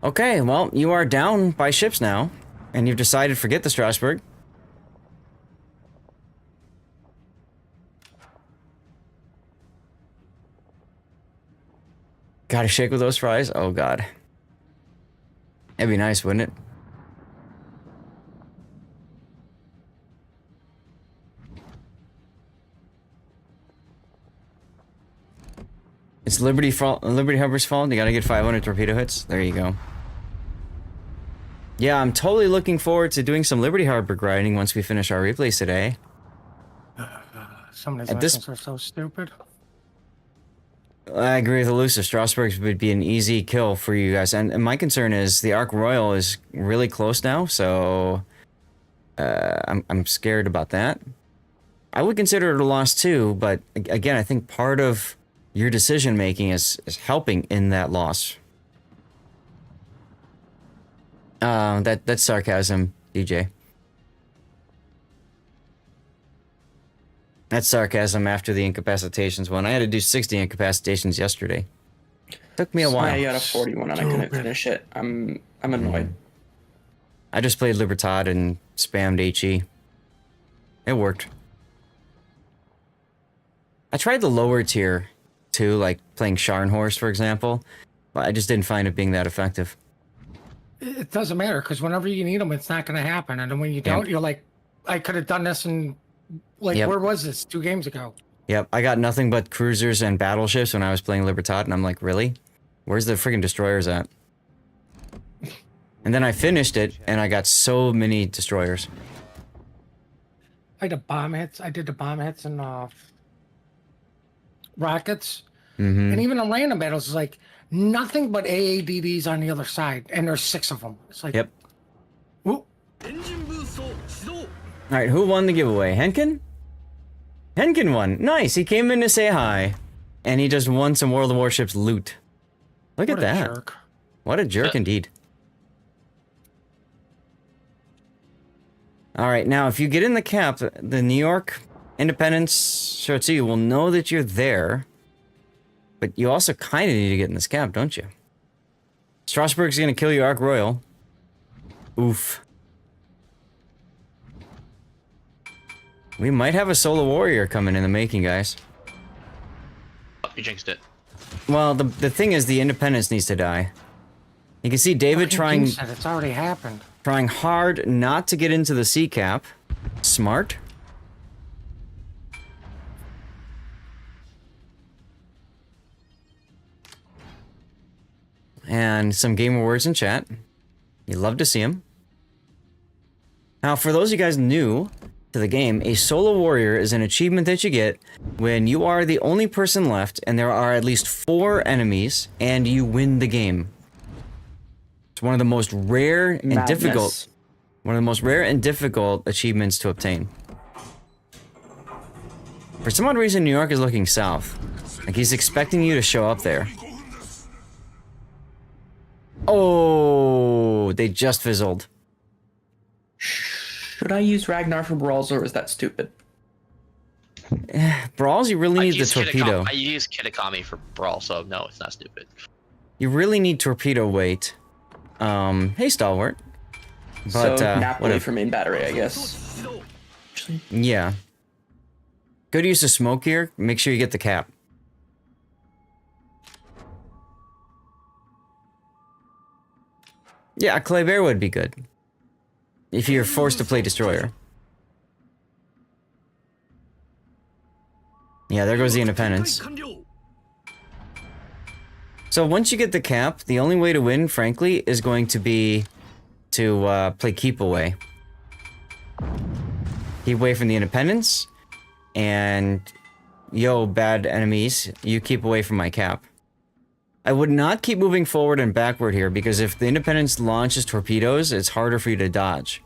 Okay, well, you are down by ships now, and you've decided forget the Strasbourg. Gotta shake with those fries? Oh god. That'd be nice, wouldn't it? It's Liberty Harbor's fault. You gotta get 500 torpedo hits. There you go. Yeah, I'm totally looking forward to doing some Liberty Harbor grinding once we finish our replays today. Some of these missions are so stupid. I agree with Elusive. Strasbourg would be an easy kill for you guys. And my concern is the Ark Royal is really close now, so I'm scared about that. I would consider it a loss too, but again, I think part of your decision making is helping in that loss. That's sarcasm, DJ. That's sarcasm after the incapacitations one. I had to do 60 incapacitations yesterday. Took me a while. I got a 41 and I couldn't finish it. I'm annoyed. I just played Libertad and spammed HE. It worked. I tried the lower tier too, like playing Scharnhorst, for example, but I just didn't find it being that effective. It doesn't matter, because whenever you need them, it's not going to happen. And then when you don't, you're like, I could have done this in, like, where was this 2 games ago? Yep, I got nothing but cruisers and battleships when I was playing Libertad, and I'm like, really? Where's the friggin' destroyers at? And then I finished it, and I got so many destroyers. I did bomb hits. I did the bomb hits and rockets. Mm-hmm. And even in random battles, it's like nothing but AADDs on the other side, and there's 6 of them. It's like, yep. Whoop. All right, who won the giveaway? Henkin? Henkin won. Nice. He came in to say hi, and he just won some World of Warships loot. Look at that. Jerk. What a jerk indeed. All right, now if you get in the cap, the New York Independence Shotzi will know that you're there, but you also kind of need to get in this cap, don't you? Strasbourg's going to kill your Ark Royal. Oof. We might have a solo warrior coming in the making, guys. Oh, you jinxed it. Well, the thing is, the Independence needs to die. You can see David trying... It's already happened. Trying hard not to get into the sea cap. Smart. And some gamer words in chat. You love to see them. Now, for those of you guys new to the game, a solo warrior is an achievement that you get when you are the only person left and there are at least 4 enemies and you win the game. It's one of the most rare and difficult achievements to obtain. For some odd reason, New York is looking south. Like he's expecting you to show up there. Oh, they just fizzled. Should I use Ragnar for brawls, or is that stupid? Brawls, you really need the torpedo. I use Kitakami for brawl, so no, it's not stupid. You really need torpedo weight. Hey, Stalwart. But, so Napoli for main battery, I guess. Yeah. Good use of smoke here. Make sure you get the cap. Yeah, a clay bear would be good. If you're forced to play destroyer. Yeah, there goes the independence. So once you get the cap, the only way to win, frankly, is going to be to play keep away. Keep away from the independence, and yo, bad enemies, you keep away from my cap. I would not keep moving forward and backward here, because if the independence launches torpedoes, it's harder for you to dodge.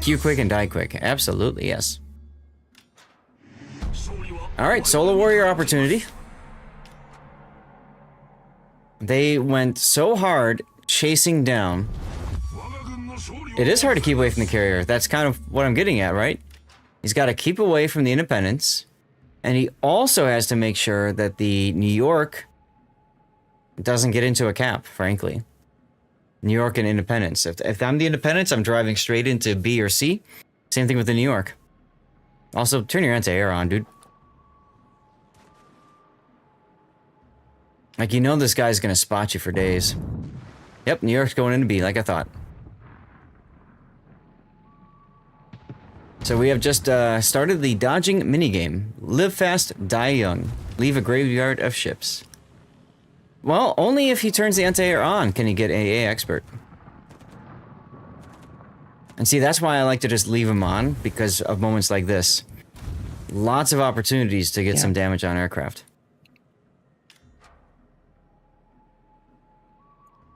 Q quick and die quick. Absolutely, yes. Alright, Solo Warrior opportunity. They went so hard chasing down. It is hard to keep away from the carrier. That's kind of what I'm getting at, right? He's got to keep away from the independence. And he also has to make sure that the New York doesn't get into a cap, frankly. New York and independence. If I'm the independence, I'm driving straight into B or C. Same thing with the New York. Also, turn your anti-air on, dude. Like, you know this guy's gonna spot you for days. Yep, New York's going into B, like I thought. So we have just started the dodging minigame. Live fast, die young. Leave a graveyard of ships. Well, only if he turns the anti-air on can he get AA expert. And see, that's why I like to just leave him on, because of moments like this. Lots of opportunities to get some damage on aircraft.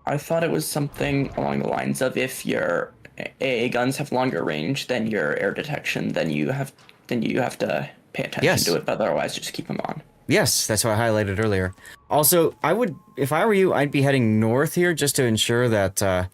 I thought it was something along the lines of if your AA guns have longer range than your air detection, then you have to pay attention to it, but otherwise just keep them on. Yes, that's what I highlighted earlier. Also, I would, if I were you, I'd be heading north here just to ensure that,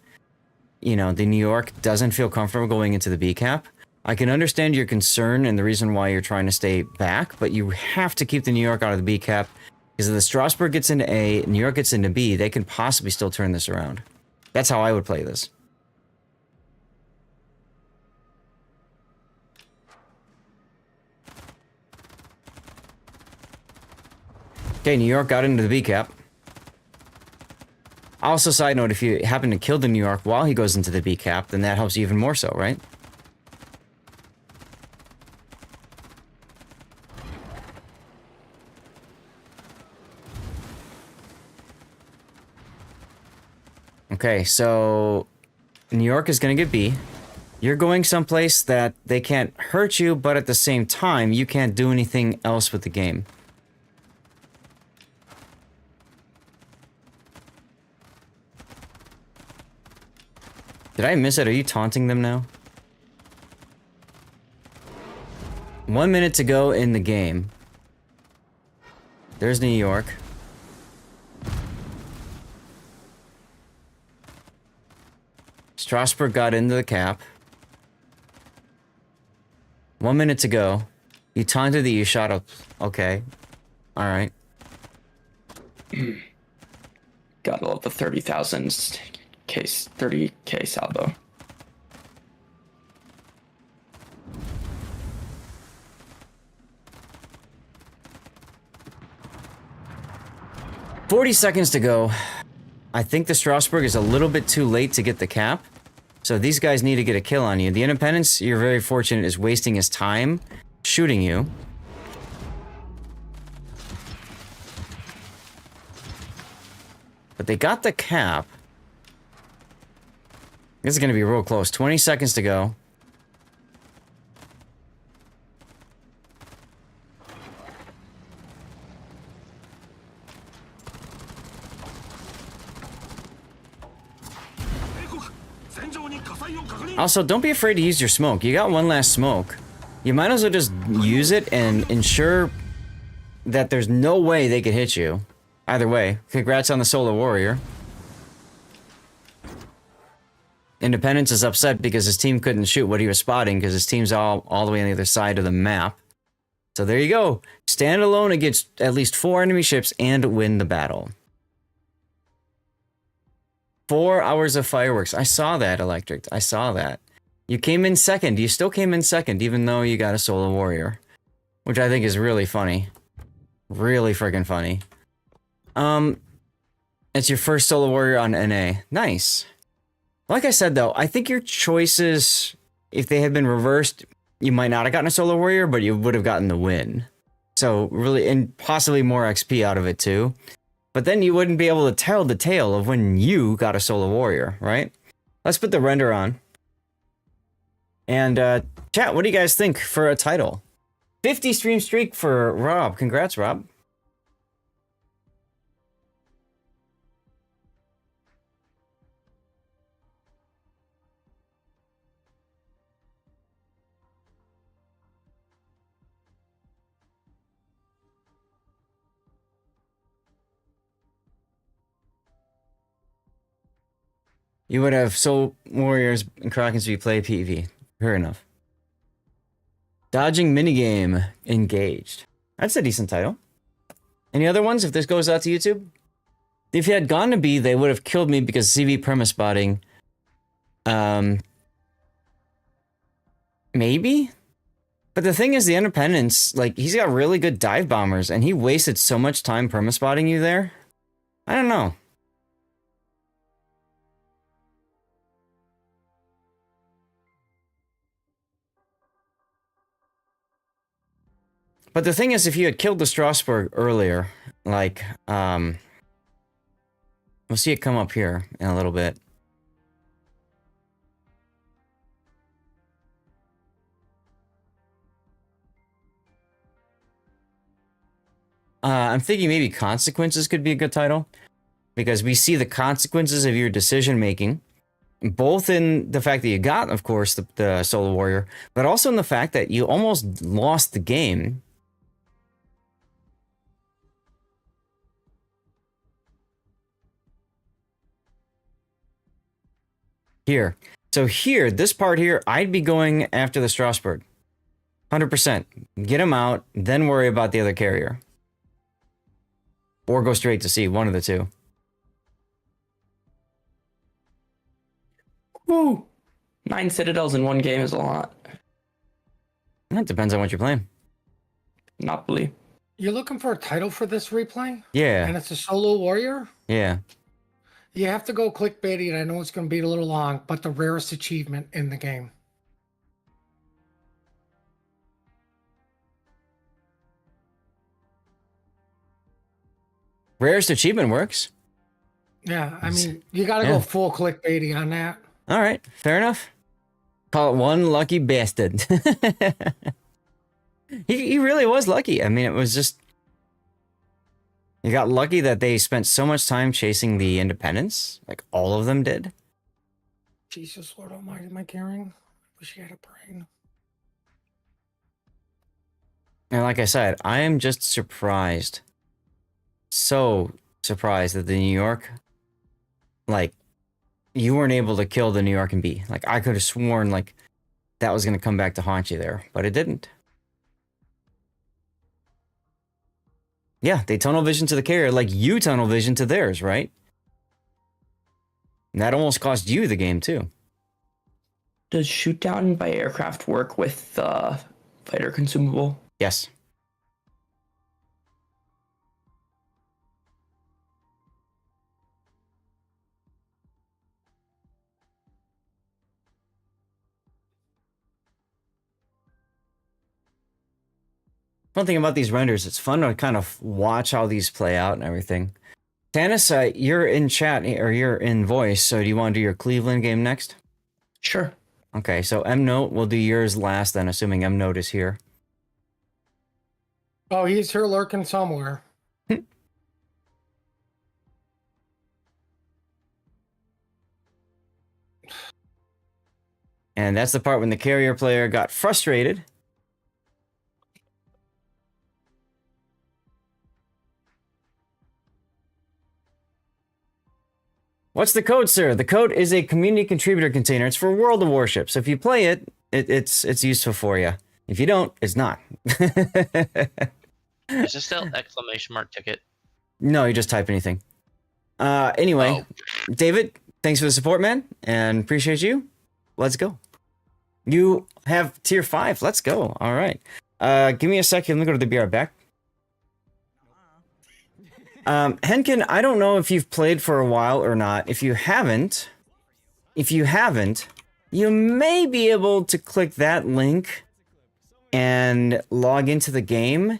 you know, the New York doesn't feel comfortable going into the B cap. I can understand your concern and the reason why you're trying to stay back, but you have to keep the New York out of the B cap. Because if the Strasbourg gets into A, New York gets into B, they can possibly still turn this around. That's how I would play this. Okay, New York got into the B cap. Also, side note, if you happen to kill the New York while he goes into the B cap, then that helps you even more so, right? Okay, so New York is going to get B. You're going someplace that they can't hurt you, but at the same time, you can't do anything else with the game. Did I miss it? Are you taunting them now? 1 minute to go in the game. There's New York. Strasbourg got into the cap. 1 minute to go. You taunted that you shot up. Okay. Alright. Gotta love the 30,000 case, 30k salvo. $40 to go. I think the Strasbourg is a little bit too late to get the cap. So these guys need to get a kill on you. The Independence, you're very fortunate, is wasting his time shooting you. But they got the cap. This is going to be real close. 20 seconds to go. Also, don't be afraid to use your smoke. You got one last smoke. You might as well just use it and ensure that there's no way they could hit you. Either way, congrats on the Solar Warrior. Independence is upset because his team couldn't shoot what he was spotting because his team's all the way on the other side of the map. So there you go. Stand alone against at least 4 enemy ships and win the battle. 4 hours of fireworks. I saw that, Electric. I saw that. You came in second. You still came in second, even though you got a Solar Warrior. Which I think is really funny. Really freaking funny. It's your first solo warrior on NA. Nice. Like I said, though, I think your choices, if they had been reversed, you might not have gotten a solo warrior, but you would have gotten the win. So really, and possibly more XP out of it too. But then you wouldn't be able to tell the tale of when you got a solo warrior, right? Let's put the render on. And chat, what do you guys think for a title? 50 stream streak for Rob. Congrats, Rob. You would have Soul Warriors and Krakens if you play PvP. Fair enough. Dodging minigame engaged. That's a decent title. Any other ones if this goes out to YouTube? If you had gone to B, they would have killed me because CV premise spotting. Maybe? But the thing is, the Independence, like, he's got really good dive bombers, and he wasted so much time premise spotting you there. I don't know. But the thing is, if you had killed the Strasbourg earlier, like, we'll see it come up here in a little bit. I'm thinking maybe Consequences could be a good title, because we see the consequences of your decision making, both in the fact that you got, of course, the Solo Warrior, but also in the fact that you almost lost the game. Here. So here, this part here, I'd be going after the Strasbourg. 100%. Get him out, then worry about the other carrier. Or go straight to C, one of the two. Woo! 9 citadels in one game is a lot. That depends on what you're playing. Monopoly. You're looking for a title for this replay? Yeah. And it's a solo warrior? Yeah. You have to go clickbaity, and I know it's going to be a little long, but the rarest achievement in the game. Rarest achievement works. Yeah, I mean, you got to go full clickbaity on that. All right, fair enough. Call it one lucky bastard. he really was lucky. I mean, it was just... You got lucky that they spent so much time chasing the Independence. Like, all of them did. Jesus, Lord Almighty, am I carrying? Wish he had a brain. And like I said, I am just surprised. So surprised that the New York... Like, you weren't able to kill the New York and B. Like, I could have sworn, like, that was going to come back to haunt you there. But it didn't. Yeah, they tunnel vision to the carrier like you tunnel vision to theirs, right? And that almost cost you the game, too. Does shoot down by aircraft work with fighter consumable? Yes. One thing about these renders, it's fun to kind of watch how these play out and everything. Tanis, you're in chat, or you're in voice, so do you want to do your Cleveland game next? Sure. Okay, so M-Note, we'll do yours last then, assuming M-Note is here. Oh, he's here lurking somewhere. And that's the part when the carrier player got frustrated. What's the code, sir? The code is a community contributor container. It's for World of Warships. So if you play it, it's useful for you. If you don't, it's not. Is it still exclamation mark ticket? No, you just type anything. Anyway, David, thanks for the support, man, and appreciate you. Let's go. You have tier 5. Let's go. All right. Give me a second. Let me go to the BR back. Henkin, I don't know if you've played for a while or not. If you haven't, you may be able to click that link and log into the game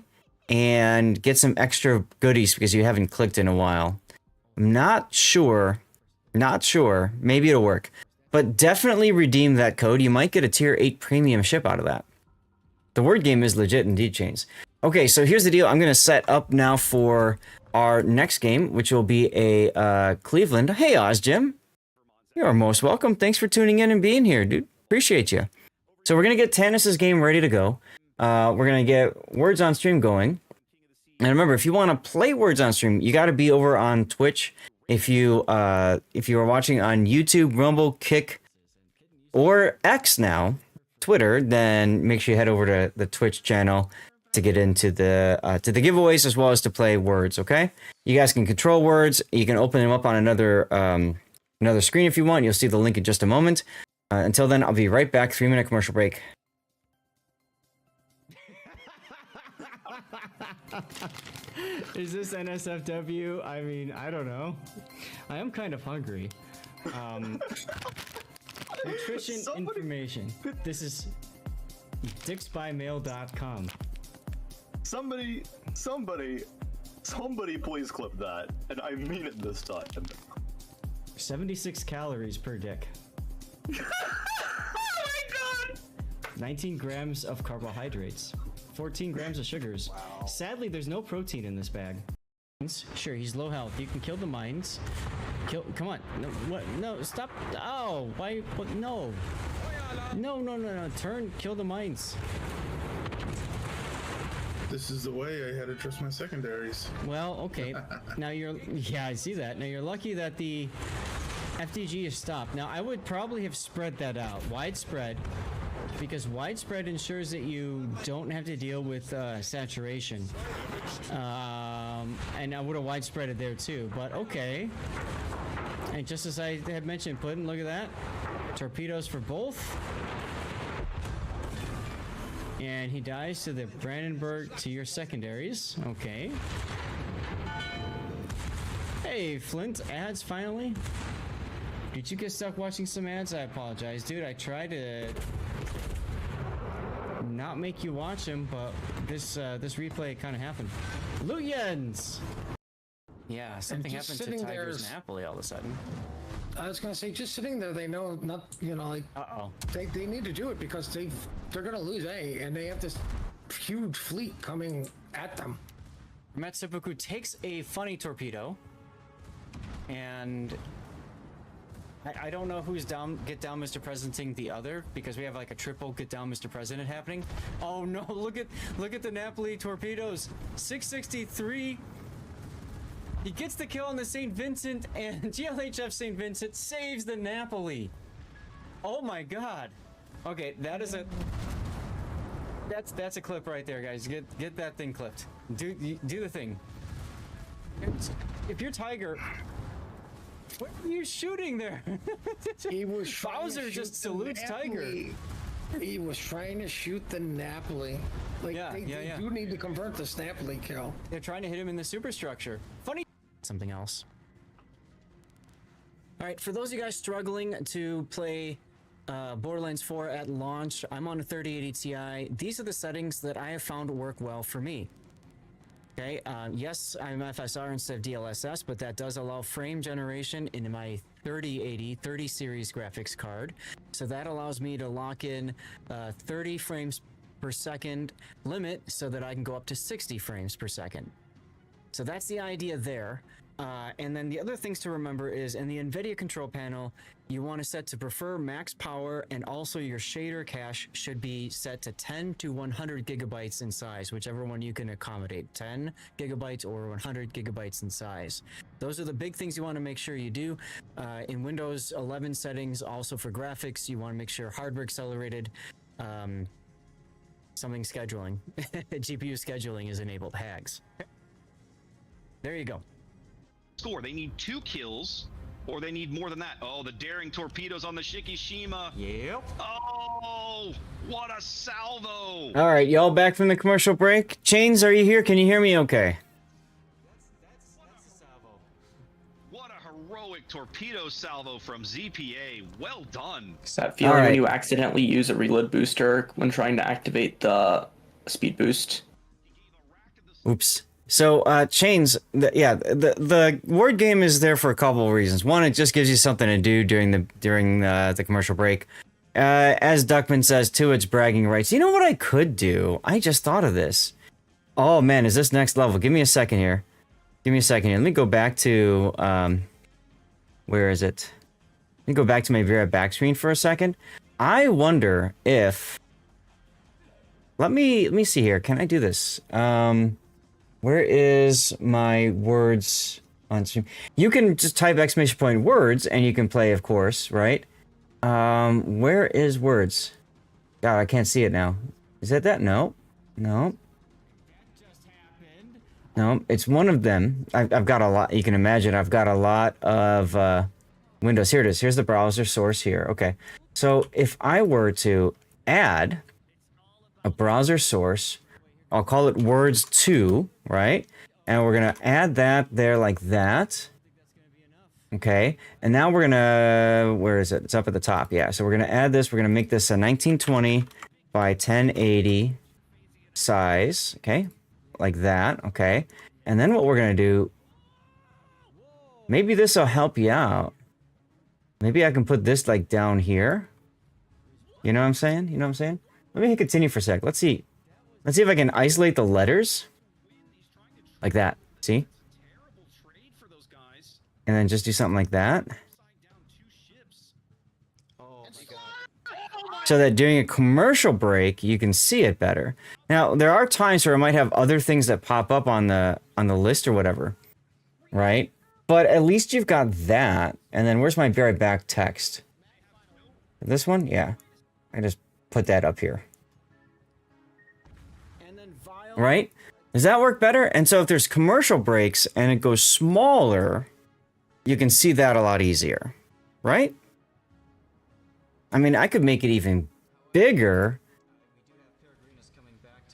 and get some extra goodies because you haven't clicked in a while. I'm not sure. Maybe it'll work. But definitely redeem that code. You might get a tier 8 premium ship out of that. The word game is legit indeed, Chains. Okay, so here's the deal. I'm going to set up now for our next game, which will be a Cleveland. Hey, Ozjim. You're most welcome. Thanks for tuning in and being here, dude. Appreciate you. So we're going to get Tannis's game ready to go. We're going to get Words on Stream going. And remember, if you want to play Words on Stream, you got to be over on Twitch. If you are watching on YouTube, Rumble, Kick, or X now, Twitter, then make sure you head over to the Twitch channel to get into the giveaways as well as to play Words. Okay, you guys can control Words. You can open them up on another screen if you want. You'll see the link in just a moment. Until then, I'll be right back. 3-minute commercial break. Is this NSFW? I mean, I don't know. I am kind of hungry. Nutrition information. This is dicksbymail.com. Somebody please clip that. And I mean it this time. 76 calories per dick. Oh my god! 19 grams of carbohydrates. 14 grams of sugars. Wow. Sadly, there's no protein in this bag. Sure, he's low health. You can kill the mines. Come on. No, what? No, stop. Oh, why? What? No. No. Kill the mines. This is the way I had to trust my secondaries. Well, okay. Now yeah, I see that. Now you're lucky that the FDG is stopped. Now I would probably have spread that out. Widespread. Because widespread ensures that you don't have to deal with saturation. And I would have widespread it there too, but okay. And just as I had mentioned, Puddin, look at that. Torpedoes for both. And he dies to the Brandenburg to your secondaries. Okay. Hey, Flint, ads finally. Did you get stuck watching some ads? I apologize, dude. I tried to not make you watch them, but this replay kind of happened. Luyens! Yeah, something happened to Tigers Napoli all of a sudden. I was gonna say, just sitting there, they know not, like, they need to do it because they're gonna lose A, and they have this huge fleet coming at them. Matsubuku takes a funny torpedo, and I don't know who's down, get down Mr. Presidenting the other, because we have like a triple get down Mr. President happening. Oh no, look at the Napoli torpedoes. 663. He gets the kill on the St. Vincent, and GLHF St. Vincent saves the Napoli. Oh my god. Okay, that's a clip right there, guys. Get that thing clipped. Do the thing. If you're Tiger, what are you shooting there? He was Bowser just salutes Tiger. He was trying to shoot the Napoli. Like, they do need to convert this Napoli kill. They're trying to hit him in the superstructure. Funny. Something else. All right, for those of you guys struggling to play Borderlands 4 at launch, I'm on a 3080 Ti. These are the settings that I have found work well for me. Okay, yes, I'm FSR instead of DLSS, but that does allow frame generation in my 30 series graphics card. So that allows me to lock in 30 frames per second limit so that I can go up to 60 frames per second. So that's the idea there. And then the other things to remember is in the NVIDIA control panel, you want to set to prefer max power, and also your shader cache should be set to 10 to 100 gigabytes in size, whichever one you can accommodate, 10 gigabytes or 100 gigabytes in size. Those are the big things you want to make sure you do. In Windows 11 settings, also for graphics, you want to make sure hardware accelerated, something scheduling, GPU scheduling is enabled, HAGs. There you go. Score. They need 2 kills, or they need more than that. Oh, the daring torpedoes on the Shikishima. Yep. Oh, what a salvo. All right, y'all back from the commercial break. Chains, are you here? Can you hear me okay? What a heroic torpedo salvo from ZPA. Well done. Does that feeling when you accidentally use a reload booster when trying to activate the speed boost? Oops. So, Chains, the word game is there for a couple of reasons. One, it just gives you something to do during the commercial break. As Duckman says, two, it's bragging rights. You know what I could do? I just thought of this. Oh man, is this next level? Give me a second here. Give me a second here. Let me go back to, where is it? Let me go back to my Vera back screen for a second. I wonder if, let me see here. Can I do this? Where is my words on stream? You can just type ! words and you can play, of course, right? Where is words? God, I can't see it now. Is that? No. No. No, it's one of them. I've got a lot. You can imagine I've got a lot of windows. Here it is. Here's the browser source here. Okay. So if I were to add a browser source, I'll call it words 2, right? And we're going to add that there like that. Okay. And now we're going to, where is it? It's up at the top. Yeah. So we're going to add this. We're going to make this a 1920 by 1080 size. Okay. Like that. Okay. And then what we're going to do, maybe this will help you out. Maybe I can put this like down here. You know what I'm saying? You know what I'm saying? Let me continue for a sec. Let's see. Let's see if I can isolate the letters. Like that. See? And then just do something like that. So that during a commercial break, you can see it better. Now, there are times where I might have other things that pop up on the list or whatever. Right? But at least you've got that. And then where's my be right back text? This one? Yeah. I just put that up here. Right? Does that work better? And so if there's commercial breaks and it goes smaller, you can see that a lot easier. Right? I mean, I could make it even bigger.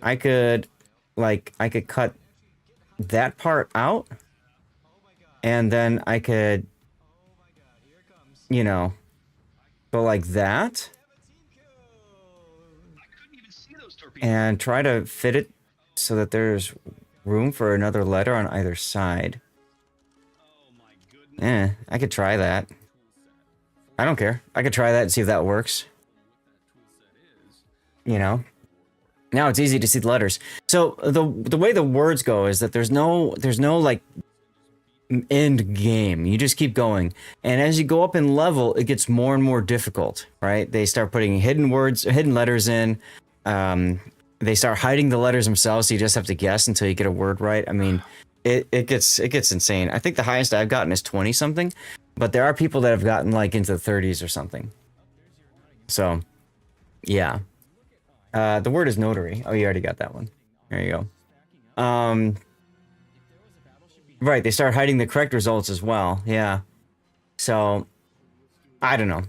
I could cut that part out. And then I could, you know, go like that. And try to fit it so that there's room for another letter on either side. I could try that. I don't care. I could try that and see if that works. You know? Now it's easy to see the letters. So the way the words go is that there's no like end game. You just keep going. And as you go up in level, it gets more and more difficult, right? They start putting hidden letters in. They start hiding the letters themselves, so you just have to guess until you get a word right. I mean, it gets insane. I think the highest I've gotten is 20 something, but there are people that have gotten like into the 30s or something. So, yeah. The word is notary. Oh, you already got that one. There you go. Right, they start hiding the correct results as well. Yeah. So, I don't know.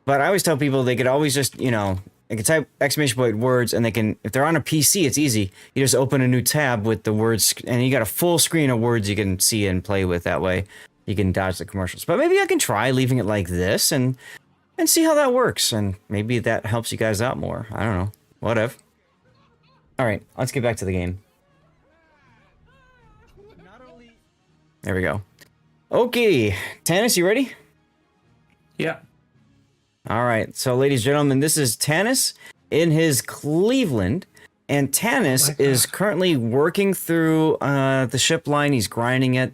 But I always tell people they could always just, you know, they can type ! words, and they can, if they're on a PC, it's easy. You just open a new tab with the words, and you got a full screen of words you can see and play with that way. You can dodge the commercials. But maybe I can try leaving it like this and see how that works. And maybe that helps you guys out more. I don't know. Whatever. All right, let's get back to the game. There we go. Okay, Tanis, you ready? Yeah. All right, so ladies and gentlemen, this is Tanis in his Cleveland, and Tanis is currently working through the ship line. He's grinding it,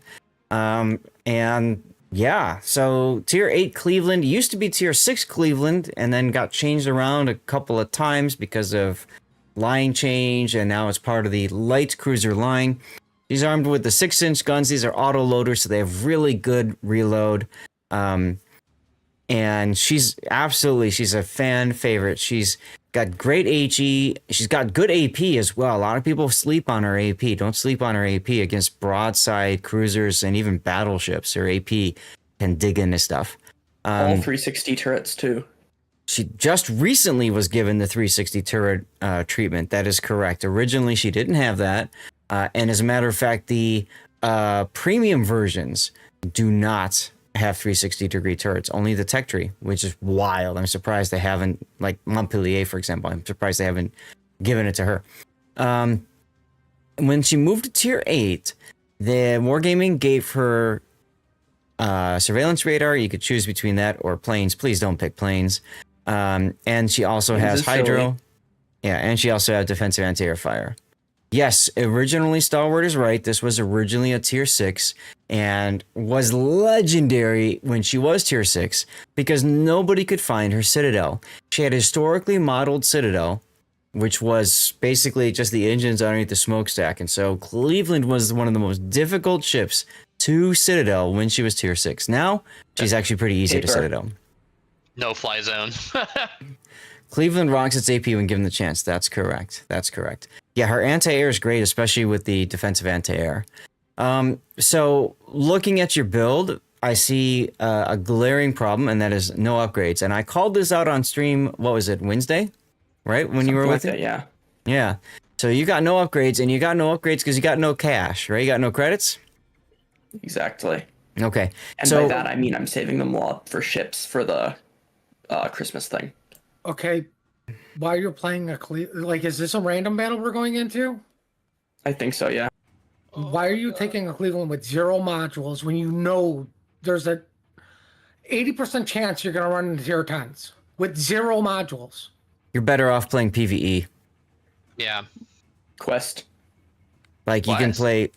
and yeah, so tier 8 Cleveland used to be tier 6 Cleveland, and then got changed around a couple of times because of line change, and now it's part of the light cruiser line. He's armed with the 6-inch guns. These are auto loaders, so they have really good reload. And she's a fan favorite. She's got great HE. She's got good AP as well. A lot of people sleep on her AP. Don't sleep on her AP against broadside cruisers and even battleships. Her AP can dig into stuff. All 360 turrets too. She just recently was given the 360 turret treatment. That is correct. Originally, she didn't have that. And as a matter of fact, the premium versions do not have 360-degree turrets. Only the tech tree, which is wild. I'm surprised they haven't, like Montpellier, for example. I'm surprised they haven't given it to her. When she moved to tier 8, the Wargaming gave her surveillance radar. You could choose between that or planes. Please don't pick planes. And she also has hydro. Silly. Yeah, and she also has defensive anti-air fire. Yes, originally Stalwart is right. This was originally a tier 6 and was legendary when she was tier 6 because nobody could find her Citadel. She had a historically modeled Citadel, which was basically just the engines underneath the smokestack. And so Cleveland was one of the most difficult ships to Citadel when she was tier 6. Now, she's actually pretty easy to Citadel. No fly zone. Cleveland rocks its AP when given the chance. That's correct. That's correct. Yeah, her anti-air is great, especially with the defensive anti-air. So looking at your build, I see a glaring problem, and that is no upgrades. And I called this out on stream, what was it, Wednesday? Right? When you were with it? Yeah. Yeah. So you got no upgrades, and you got no upgrades because you got no cash, right? You got no credits? Exactly. Okay. And so, by that, I mean I'm saving them all up for ships for the Christmas thing. Okay. While you're playing is this a random battle we're going into? I think so, yeah. Why are you taking a Cleveland with 0 modules when you know there's a 80% chance you're going to run into tier 10s with 0 modules? You're better off playing PvE. Yeah. Quest. Like you can play.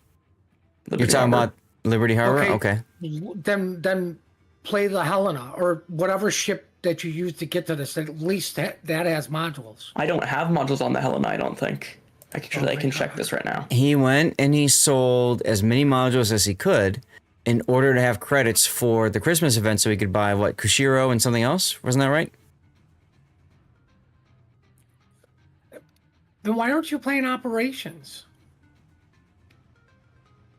Liberty you're talking Harbor. about Liberty Harbor? Okay. Then play the Helena or whatever ship that you use to get to this. At least that has modules. I don't have modules on the Helena, I don't think. I can check this right now. He went and he sold as many modules as he could in order to have credits for the Christmas event so he could buy, what, Kushiro and something else? Wasn't that right? Then why aren't you playing Operations?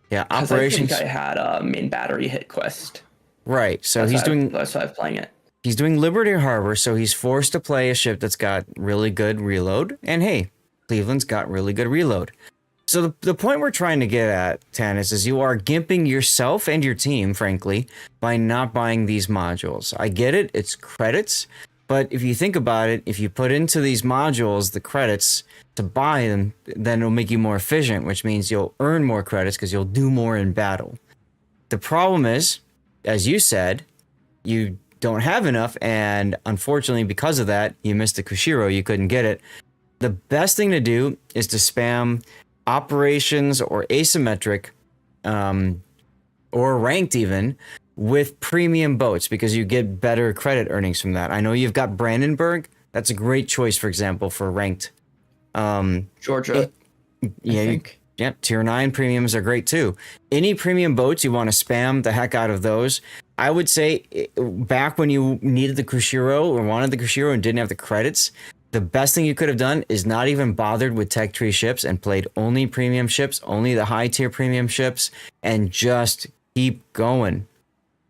Yeah, Operations. I think I had a main battery hit quest. Right, so that's why I'm playing it. He's doing Liberty Harbor, so he's forced to play a ship that's got really good reload. And hey, Cleveland's got really good reload. So the point we're trying to get at, Tanis, is you are gimping yourself and your team, frankly, by not buying these modules. I get it, it's credits, but if you think about it, if you put into these modules the credits to buy them, then it'll make you more efficient, which means you'll earn more credits because you'll do more in battle. The problem is, as you said, you don't have enough, and unfortunately because of that, you missed the Kushiro, you couldn't get it. The best thing to do is to spam Operations or Asymmetric, or Ranked even, with premium boats because you get better credit earnings from that. I know you've got Brandenburg. That's a great choice, for example, for Ranked. Georgia. Yeah, tier 9 premiums are great too. Any premium boats, you want to spam the heck out of those. I would say back when you needed the Kushiro or wanted the Kushiro and didn't have the credits, the best thing you could have done is not even bothered with tech tree ships and played only premium ships, only the high tier premium ships, and just keep going.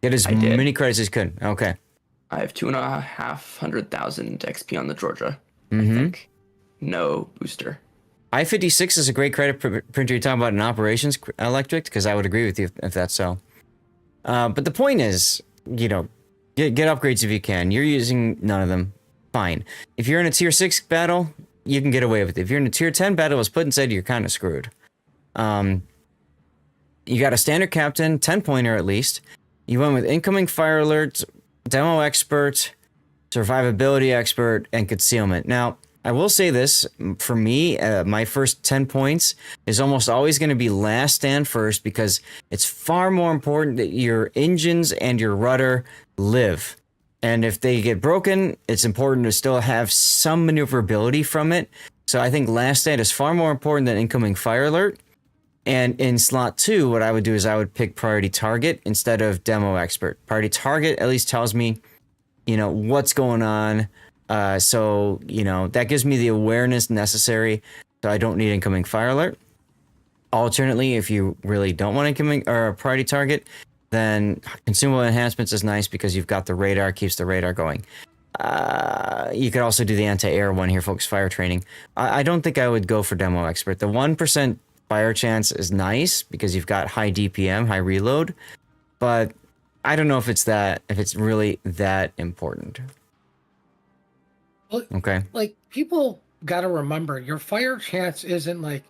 Get as many credits as you could. Okay. I have 2,500,000 XP on the Georgia. Mm-hmm. I think. No booster. I-56 is a great credit printer. You're talking about an Operations Electric, because I would agree with you if that's so. But the point is, get upgrades if you can. You're using none of them. Fine. If you're in a tier 6 battle, you can get away with it. If you're in a tier 10 battle, as Putin said, you're kind of screwed. You got a standard captain, 10-pointer at least. You went with incoming fire alerts, demo expert, survivability expert, and concealment. Now, I will say this, for me, my first 10 points is almost always going to be last stand first because it's far more important that your engines and your rudder live. And if they get broken, it's important to still have some maneuverability from it. So I think last stand is far more important than incoming fire alert. And in slot 2, what I would do is I would pick priority target instead of demo expert. Priority target at least tells me, what's going on. So that gives me the awareness necessary so I don't need incoming fire alert. Alternately, if you really don't want incoming or a priority target, then consumable enhancements is nice because you've got the radar, keeps the radar going. You could also do the anti-air one here, folks, fire training. I don't think I would go for demo expert. The 1% fire chance is nice because you've got high DPM, high reload, but I don't know if it's really that important. Okay. Like, people got to remember, your fire chance isn't like,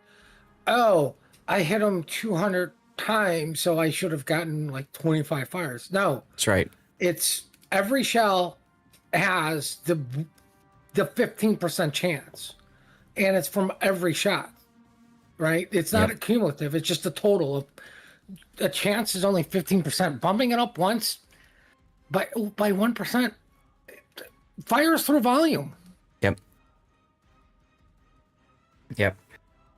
oh, I hit him 200 times, so I should have gotten like 25 fires. No. That's right. It's every shell has the 15% chance, and it's from every shot, right? It's not cumulative. It's just a total of a chance is only 15%. Bumping it up once by 1% fires through volume. Yep.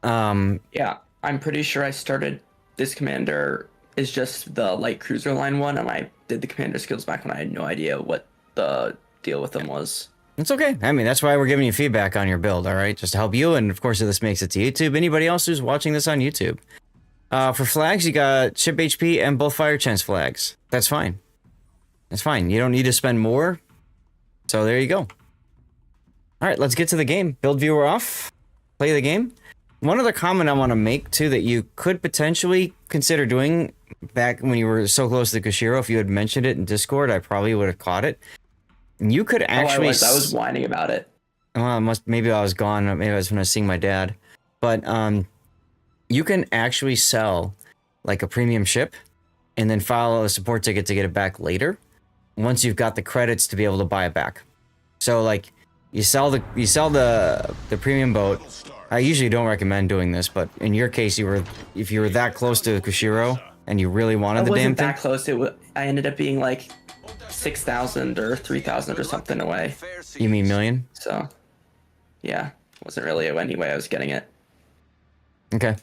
Yeah, I'm pretty sure I started this commander is just the light cruiser line one, and I did the commander skills back when I had no idea what the deal with them was. It's okay. I mean, that's why we're giving you feedback on your build, all right? Just to help you, and of course, if this makes it to YouTube, anybody else who's watching this on YouTube. For flags, you got ship HP and both fire chance flags. That's fine. That's fine. You don't need to spend more. So there you go. All right, let's get to the game. Build viewer off. Play the game. One other comment I want to make, too, that you could potentially consider doing back when you were so close to Kushiro, if you had mentioned it in Discord, I probably would have caught it. You could actually... I was whining about it. Well, maybe I was gone. Maybe I was when I was seeing my dad. But you can actually sell like a premium ship and then file a support ticket to get it back later once you've got the credits to be able to buy it back. So like you sell the premium boat. I usually don't recommend doing this, but in your case, if you were that close to Kushiro and you really wanted the damn thing. I wasn't that close. I ended up being like 6,000 or 3,000 or something away. You mean million? So, yeah, wasn't really any way I was getting it. Okay.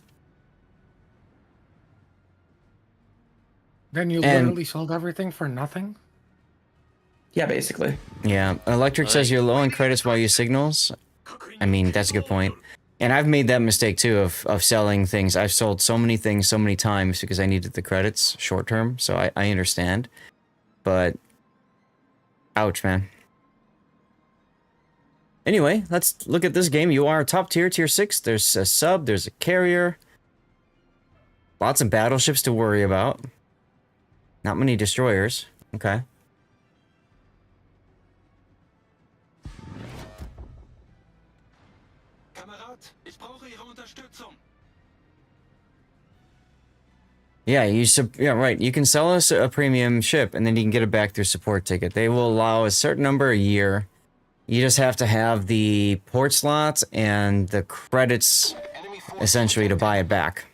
Then you literally sold everything for nothing? Yeah, basically. Yeah. Electric says you're low on credits while you signals. I mean, that's a good point. And I've made that mistake too of selling things. I've sold so many things so many times because I needed the credits short term. So I understand. But ouch, man. Anyway, let's look at this game. You are top tier, tier 6. There's a sub, there's a carrier. Lots of battleships to worry about. Not many destroyers. Okay. Yeah, yeah, right. You can sell us a premium ship, and then you can get it back through support ticket. They will allow a certain number a year. You just have to have the port slots and the credits, essentially, to buy it back.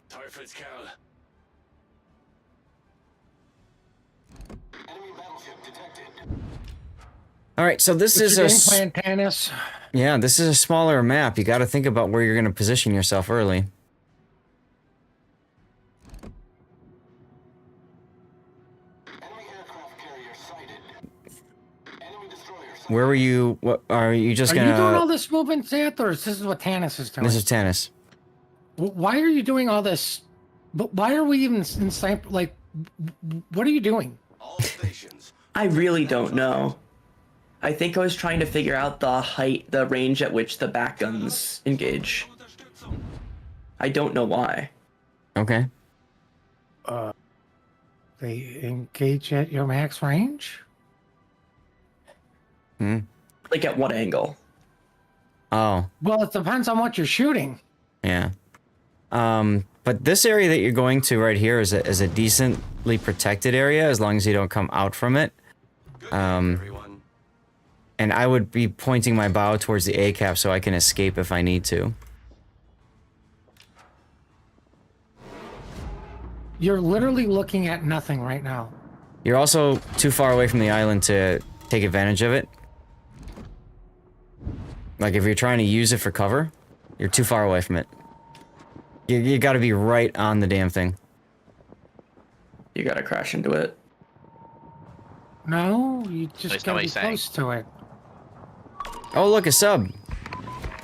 All right, so this is game plan, Tannis. Yeah, this is a smaller map. You got to think about where you're going to position yourself early. Where were you? What are you just gonna? Are you doing all this movement, Seth, or is this what Tannis is doing? This is Tannis. Why are you doing all this? But why are we even in sniper? Like, what are you doing? I really don't know. I think I was trying to figure out the range at which the back guns engage. I don't know why. Okay. They engage at your max range? Like at what angle? Oh. Well, it depends on what you're shooting. Yeah. But this area that you're going to right here is a decently protected area as long as you don't come out from it. And I would be pointing my bow towards the A cap so I can escape if I need to. You're literally looking at nothing right now. You're also too far away from the island to take advantage of it. Like if you're trying to use it for cover, you're too far away from it. You gotta be right on the damn thing. You gotta crash into it. No, you just gotta be close to it. Oh, look, a sub.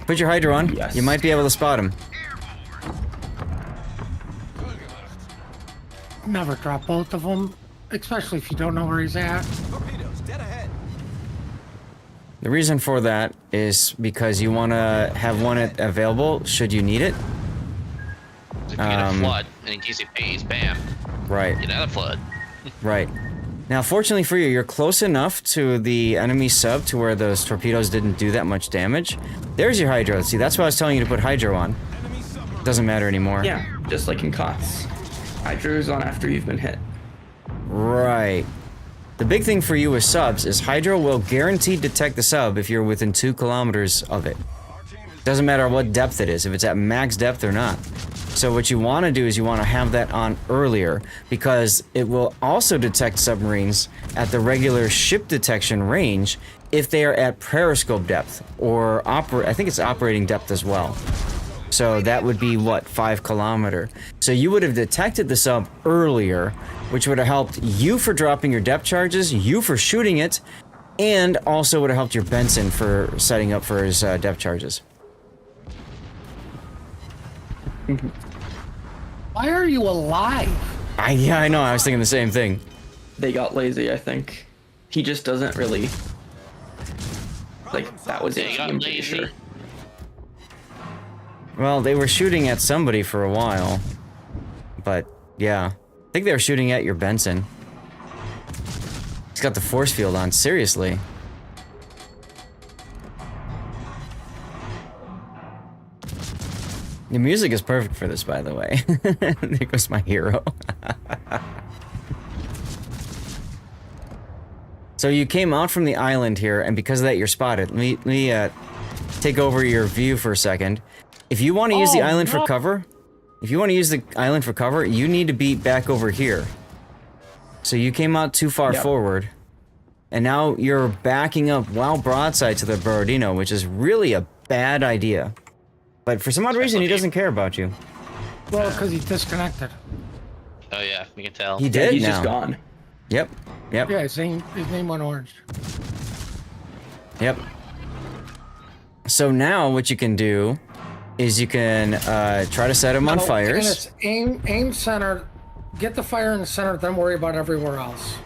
Put your Hydra on. Yes. You might be able to spot him. Never drop both of them, especially if you don't know where he's at. The reason for that is because you want to have one available should you need it. If you get a flood and in case it pays, bam. Right. Get another flood. Right. Now, fortunately for you, you're close enough to the enemy sub to where those torpedoes didn't do that much damage. There's your hydro. See, that's why I was telling you to put hydro on. Doesn't matter anymore. Yeah, just like in COTS. Hydro's on after you've been hit. Right. The big thing for you with subs is hydro will guaranteed detect the sub if you're within 2 kilometers of it. Doesn't matter what depth it is, if it's at max depth or not. So what you want to do is you want to have that on earlier, because it will also detect submarines at the regular ship detection range if they are at periscope depth, or I think it's operating depth as well. So that would be, what, 5 kilometer. So you would have detected the sub earlier, which would have helped you for dropping your depth charges, you for shooting it, and also would have helped your Benson for setting up for his depth charges. Why are you alive? Yeah, I know. I was thinking the same thing. They got lazy, I think. He just doesn't really... Like, that was it. I'm pretty sure. Well, they were shooting at somebody for a while. But, yeah. I think they were shooting at your Benson. He's got the force field on. Seriously. The music is perfect for this, by the way. There goes my hero. So you came out from the island here, and because of that, you're spotted. Let me take over your view for a second. If you want to use the island for cover, you need to be back over here. So you came out too far forward, and now you're backing up while broadside to the Borodino, which is really a bad idea. But for some odd reason, he doesn't care about you. Well, because he's disconnected. Oh yeah, you can tell. He did. He's now. just gone. Yep. Yep. Yeah, his name went orange. Yep. So now what you can do is you can try to set him on fires. Aim center, get the fire in the center, then worry about everywhere else.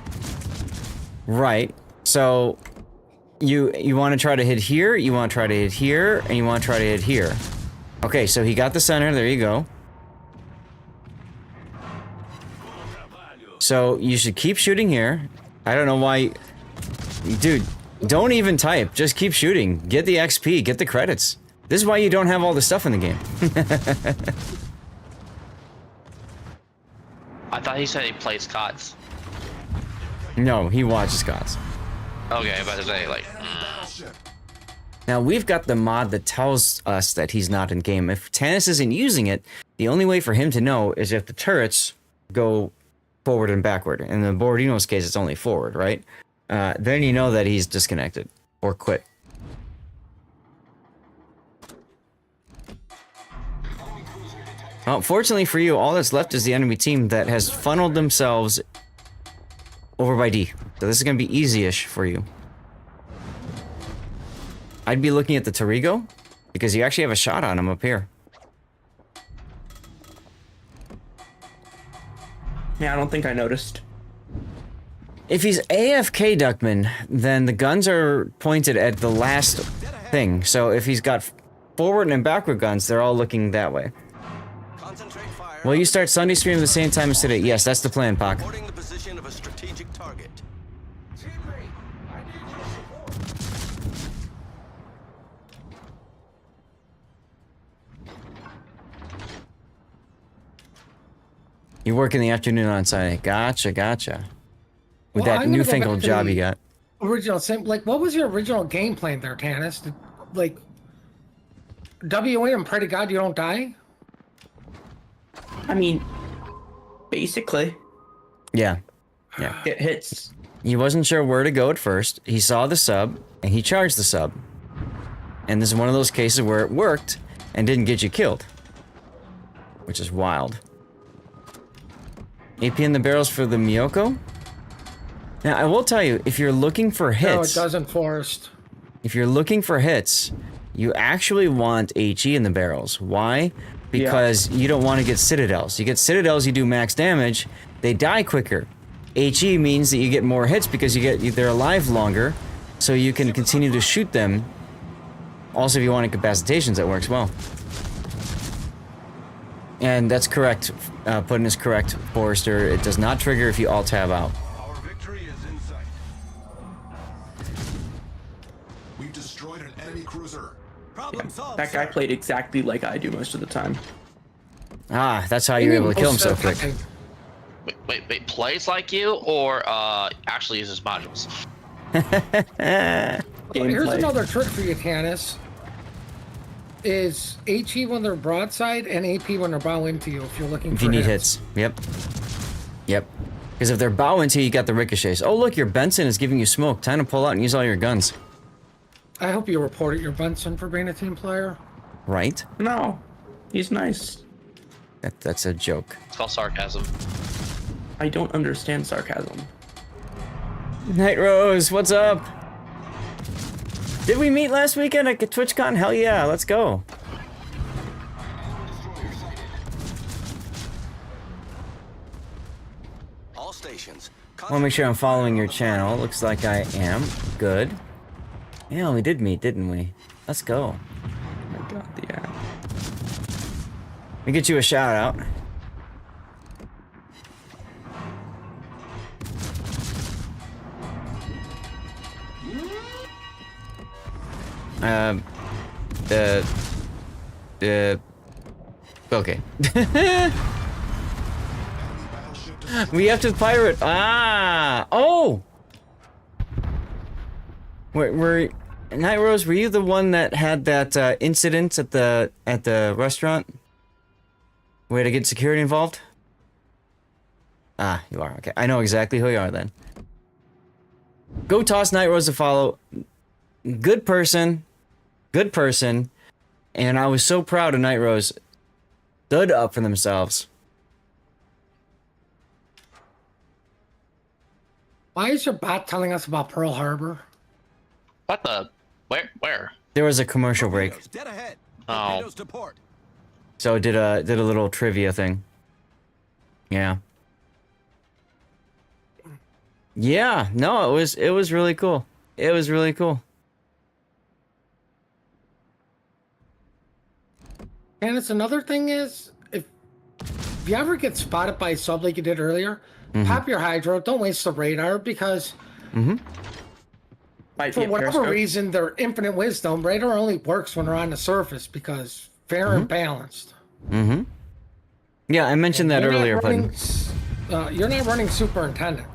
Right. So you want to try to hit here, you want to try to hit here, and you want to try to hit here. Okay, so he got the center. There you go. So you should keep shooting here. I don't know why... Dude, don't even type. Just keep shooting. Get the XP. Get the credits. This is why you don't have all the stuff in the game. I thought he said he plays COTS. No, he watches COTS. Okay, I was about to say, like... Now, we've got the mod that tells us that he's not in game. If Tannis isn't using it, the only way for him to know is if the turrets go forward and backward. In the Borodino's case, it's only forward, right? Then you know that he's disconnected or quit. Well, fortunately for you, all that's left is the enemy team that has funneled themselves over by D. So this is going to be easy-ish for you. I'd be looking at the Tarigo, because you actually have a shot on him up here. Yeah, I don't think I noticed. If he's AFK Duckman, then the guns are pointed at the last thing. So if he's got forward and backward guns, they're all looking that way. Will you start Sunday stream at the same time as today? Yes, that's the plan, Pac. You work in the afternoon on Sunday. Gotcha, gotcha. With that newfangled job you got. Original, same, like, what was your original game plan there, Tannis? Like, WA and pray to God you don't die? I mean, basically. Yeah. Yeah. Get hits. He wasn't sure where to go at first. He saw the sub, and he charged the sub. And this is one of those cases where it worked and didn't get you killed. Which is wild. AP in the barrels for the Miyoko? Now, I will tell you, if you're looking for hits... No, it doesn't, Forrest. If you're looking for hits, you actually want HE in the barrels. Why? Because you don't want to get Citadels. You get Citadels, you do max damage, they die quicker. HE means that you get more hits because they're alive longer, so you can continue to shoot them. Also, if you want incapacitations, that works well. And that's correct. Puddin is correct, Forrester. It does not trigger if you alt-tab out. Our victory is in sight. We've destroyed an enemy cruiser. Problem solved. That guy played exactly like I do most of the time. Ah, that's how you were able to kill him so quick. Wait, plays like you or actually uses modules? Here's another trick for you, Tannis. Is HE when they're broadside and AP when they're bow into you if you're looking If for you need hits. Yep. Because if they're bow into you got the ricochets. Oh, look, your Benson is giving you smoke. Time to pull out and use all your guns. I hope you reported your Benson for being a team player. Right? No. He's nice. That's a joke. It's called sarcasm. I don't understand sarcasm. Night Rose, what's up? Did we meet last weekend at TwitchCon? Hell yeah, let's go. All stations. I want to make sure I'm following your channel. Looks like I am. Good. Yeah, we did meet, didn't we? Let's go. Oh my god, yeah. Let me get you a shout out. Okay. We have to pirate. Ah! Oh! Were Night Rose, were you the one that had that incident at the restaurant? Way to get security involved? Ah, you are. Okay. I know exactly who you are then. Go toss Night Rose a follow. Good person. Good person. And I was so proud of Night Rose. Stood up for themselves. Why is your bot telling us about Pearl Harbor? What the? Where? There was a commercial break. Dead ahead. Oh. Torpedoes to port. So I did a little trivia thing. Yeah. Yeah, no, it was really cool. It was really cool. And it's another thing is, if you ever get spotted by a sub like you did earlier, pop your hydro. Don't waste the radar because for whatever reason, their infinite wisdom radar only works when they're on the surface because fair and balanced. Yeah, I mentioned that earlier, but you're not running superintendent.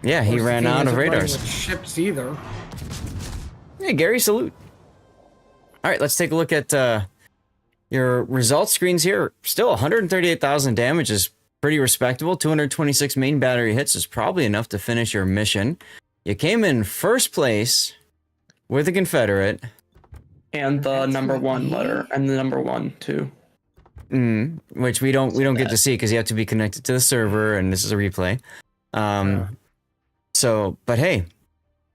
Yeah, he ran out of radars. Ships either. Hey, Gary, salute. All right, let's take a look at your results screens here. Still 138,000 damage is pretty respectable. 226 main battery hits is probably enough to finish your mission. You came in first place with a Confederate. And the number one letter, and the number one too. Which we don't get to see because you have to be connected to the server, and this is a replay. So, but hey,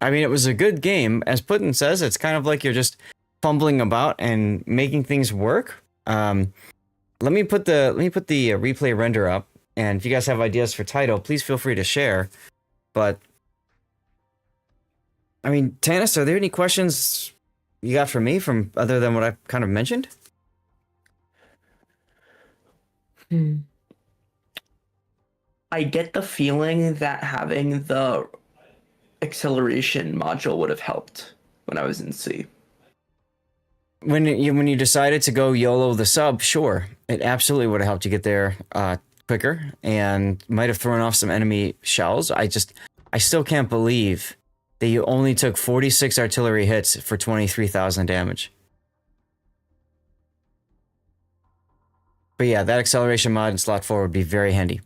I mean, it was a good game. As Putin says, it's kind of like you're just fumbling about and making things work. Let me put the replay render up, and if you guys have ideas for title, please feel free to share. But I mean, Tannis, are there any questions you got for me from other than what I've kind of mentioned? I get the feeling that having the acceleration module would have helped when I was in C. When you decided to go YOLO the sub, sure, it absolutely would have helped you get there quicker and might have thrown off some enemy shells. I still can't believe that you only took 46 artillery hits for 23,000 damage. But yeah, that acceleration mod in slot 4 would be very handy.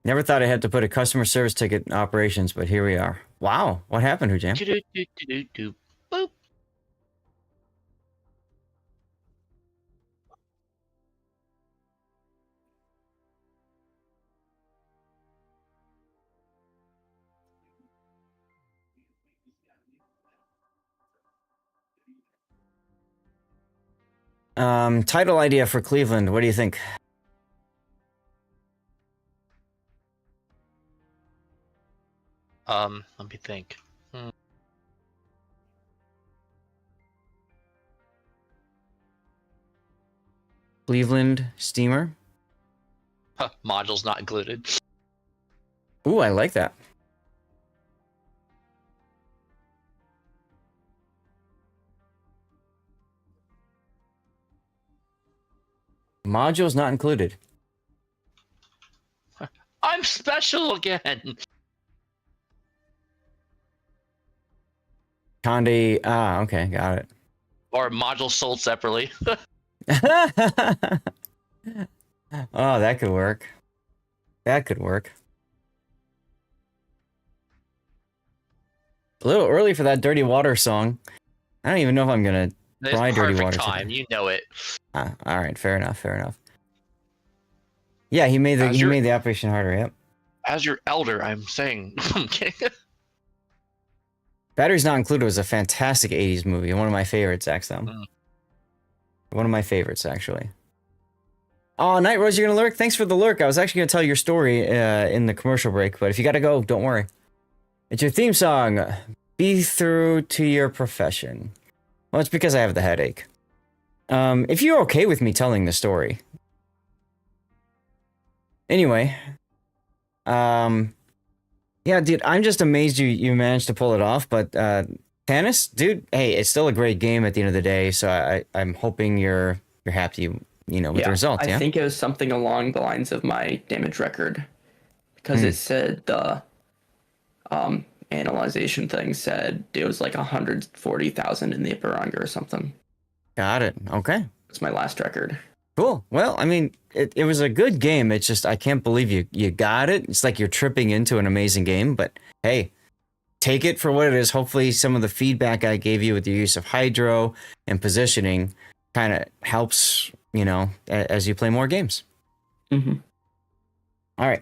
Never thought I had to put a customer service ticket in operations, but here we are. Wow, what happened, Hujam? Boop. Title idea for Cleveland. What do you think? Let me think. Cleveland steamer. Huh, modules not included. Ooh, I like that. Modules not included. I'm special again. Conde. Ah, okay, got it. Or modules sold separately. Oh, that could work. That could work. A little early for that Dirty Water song. I don't even know if I'm gonna try Dirty Water time, today. you know it. All right, fair enough, fair enough. Yeah, he made the operation harder. Yep. As your elder, I'm saying. Batteries Not Included was a fantastic 80s movie. One of my favorites, actually. One of my favorites, actually. Oh, Night Rose, you're gonna lurk? Thanks for the lurk. I was actually gonna tell your story in the commercial break, but if you gotta go, don't worry. It's your theme song. Be true to your profession. Well, it's because I have the headache. If you're okay with me telling the story. Anyway. Yeah, dude, I'm just amazed you managed to pull it off, but Tannis, dude, hey, it's still a great game at the end of the day, so I'm hoping you're happy, with the result, yeah? I think it was something along the lines of my damage record, because it said the analyzation thing said it was like 140,000 in the Iparanga or something. Got it. Okay. It's my last record. Cool. Well, I mean, it was a good game. It's just I can't believe you got it. It's like you're tripping into an amazing game, but hey, take it for what it is. Hopefully some of the feedback I gave you with your use of hydro and positioning kind of helps, as you play more games. Mm-hmm. All right.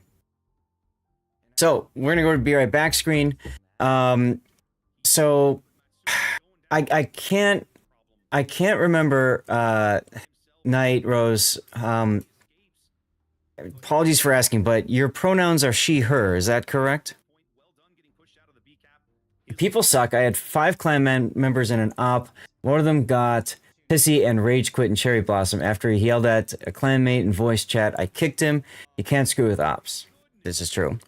So we're going to go to Be Right Back screen. So I can't remember, Night Rose, apologies for asking, but your pronouns are she, her. Is that correct? People suck. I had 5 clan members in an op. One of them got pissy and rage quit in Cherry Blossom after he yelled at a clanmate in voice chat. I kicked him. You can't screw with ops. This is true.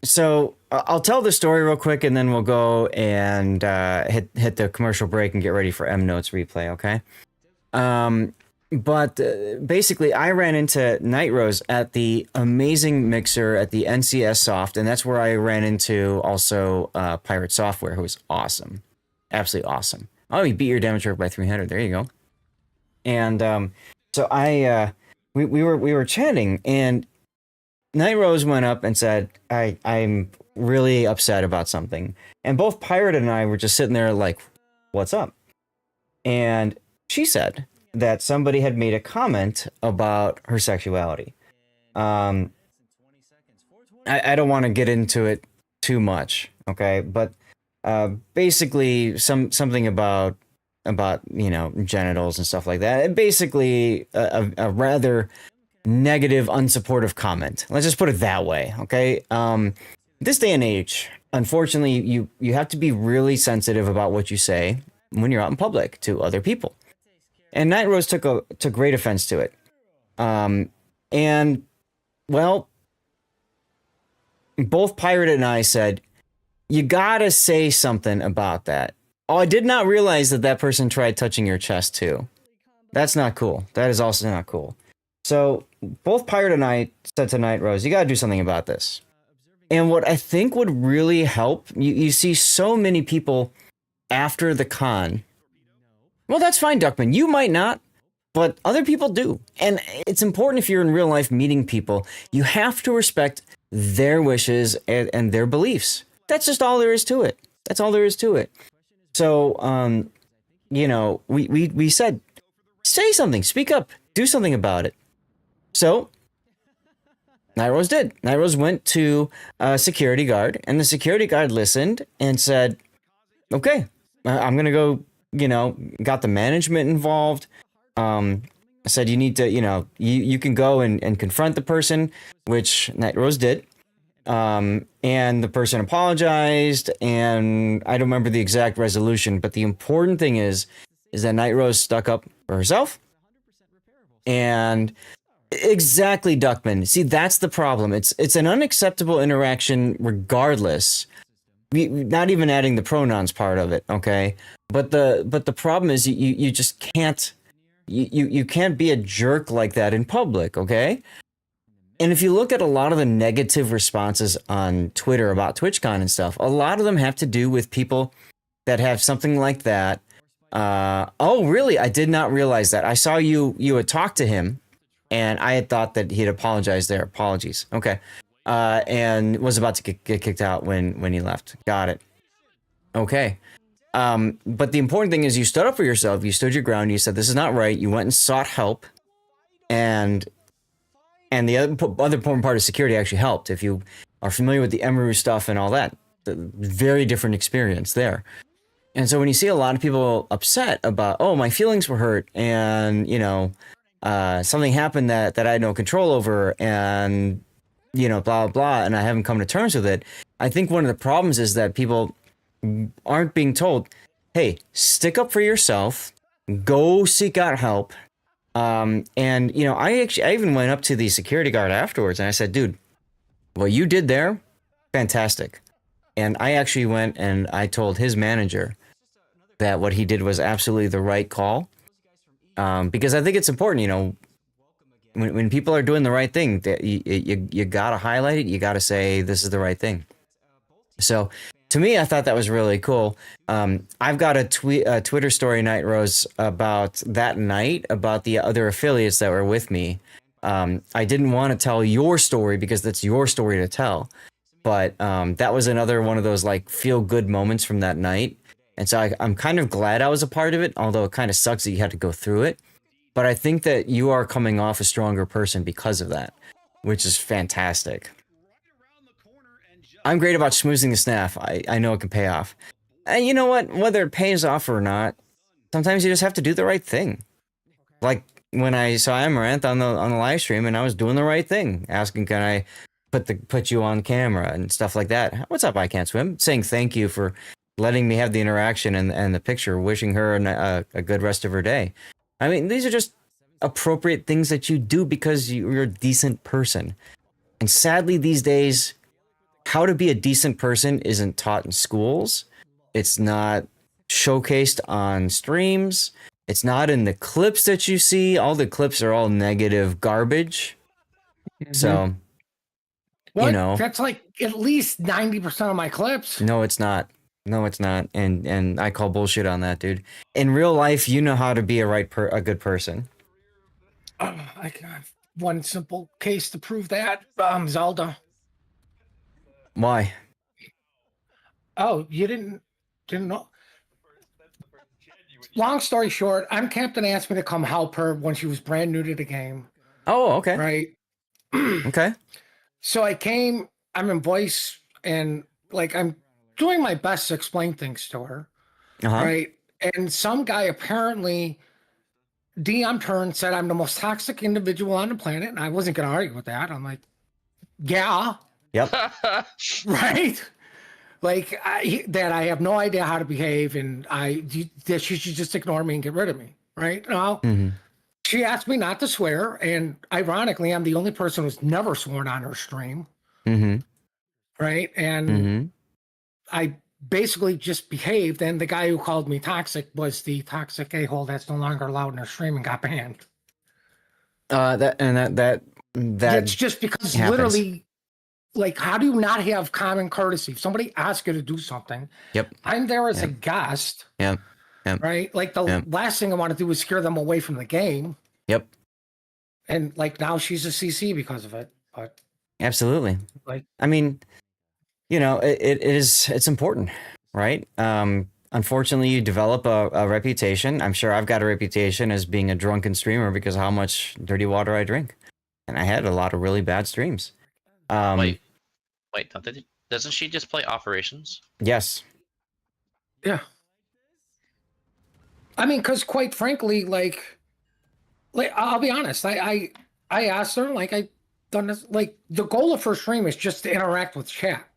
So I'll tell the story real quick and then we'll go and hit the commercial break and get ready for M Notes replay, okay? But basically I ran into Night Rose at the amazing mixer at the NCS Soft, and that's where I ran into also Pirate Software, who was awesome. Absolutely awesome. Oh, you beat your damage record by 300. There you go. And so we were chatting, and Night Rose went up and said, I'm really upset about something. And both Pirate and I were just sitting there like, what's up? And she said that somebody had made a comment about her sexuality. I don't want to get into it too much, okay? But basically something about genitals and stuff like that. Basically a rather negative, unsupportive comment. Let's just put it that way, okay? This day and age, unfortunately, you have to be really sensitive about what you say when you're out in public to other people. And Night Rose took great offense to it. And, well, both Pirate and I said, you gotta say something about that. Oh, I did not realize that person tried touching your chest, too. That's not cool. That is also not cool. So both Pirate and I said to Night Rose, you got to do something about this. And what I think would really help, you see so many people after the con. Well, that's fine, Duckman. You might not, but other people do. And it's important if you're in real life meeting people, you have to respect their wishes and their beliefs. That's just all there is to it. That's all there is to it. So, we said, say something, speak up, do something about it. So, Night Rose did. Night Rose went to a security guard, and the security guard listened and said, okay, I'm going to go, got the management involved. Said you need to, you can go and confront the person, which Night Rose did. And the person apologized, and I don't remember the exact resolution, but the important thing is that Night Rose stuck up for herself, And exactly, Duckman. See, that's the problem. It's an unacceptable interaction regardless. Not even adding the pronouns part of it, okay? But the problem is you just can't you can't be a jerk like that in public, okay? And if you look at a lot of the negative responses on Twitter about TwitchCon and stuff, a lot of them have to do with people that have something like that. Oh, really? I did not realize that. I saw you had talked to him, and I had thought that he had apologized there. Apologies. Okay. And was about to get kicked out when he left. Got it. Okay. But the important thing is you stood up for yourself. You stood your ground. You said, this is not right. You went and sought help. And the other important part of security actually helped. If you are familiar with the Emeru stuff and all that, very different experience there. And so when you see a lot of people upset about, oh, my feelings were hurt and, something happened that I had no control over and, blah, blah, blah, and I haven't come to terms with it. I think one of the problems is that people aren't being told, hey, stick up for yourself, go seek out help. I even went up to the security guard afterwards and I said, dude, what you did there, fantastic. And I actually went and I told his manager that what he did was absolutely the right call. Because I think it's important, when people are doing the right thing, that you got to highlight it. You got to say, this is the right thing. So to me, I thought that was really cool. I've got a Twitter story, Night Rose, about that night, about the other affiliates that were with me. I didn't want to tell your story because that's your story to tell. But that was another one of those like feel good moments from that night. And so I'm kind of glad I was a part of it, although it kind of sucks that you had to go through it. But I think that you are coming off a stronger person because of that, which is fantastic. I'm great about schmoozing the staff. I know it can pay off. And you know what? Whether it pays off or not, sometimes you just have to do the right thing. Like when I saw Amaranth on the live stream and I was doing the right thing, asking, can I put you on camera and stuff like that. What's up, I Can't Swim? Saying thank you for letting me have the interaction and the picture, wishing her a good rest of her day. I mean, these are just appropriate things that you do because you're a decent person. And sadly, these days, how to be a decent person isn't taught in schools. It's not showcased on streams. It's not in the clips that you see. All the clips are all negative garbage. Mm-hmm. So, that's like at least 90% of my clips. No, it's not. No, it's not. And I call bullshit on that, dude. In real life, you know how to be a good person. I have one simple case to prove that. Zelda. Why? Oh, you didn't know? Long story short, Captain asked me to come help her when she was brand new to the game. Oh, okay. Right. Okay. So I came, I'm in voice and like I'm doing my best to explain things to her. Right. And some guy apparently DM'd her and said I'm the most toxic individual on the planet. And I wasn't going to argue with that. I'm like, yeah. Yep. Right. Like that I have no idea how to behave and that she should just ignore me and get rid of me. Right. Now, she asked me not to swear. And ironically, I'm the only person who's never sworn on her stream. Right. And I basically just behaved. And the guy who called me toxic was the toxic a-hole that's no longer allowed in her stream and got banned. That's just because happens. Literally, like, how do you not have common courtesy? If somebody asks you to do something, I'm there as a guest. Right? Like the last thing I want to do is scare them away from the game. And like now she's a CC because of it. But absolutely. Like, I mean, it's important, right? Unfortunately, you develop a reputation. I'm sure I've got a reputation as being a drunken streamer because of how much dirty water I drink. And I had a lot of really bad streams. Wait, doesn't she just play Operations? Yes. Yeah. I mean, because quite frankly, like I'll be honest, I asked her, like I done this, like the goal of her stream is just to interact with chat.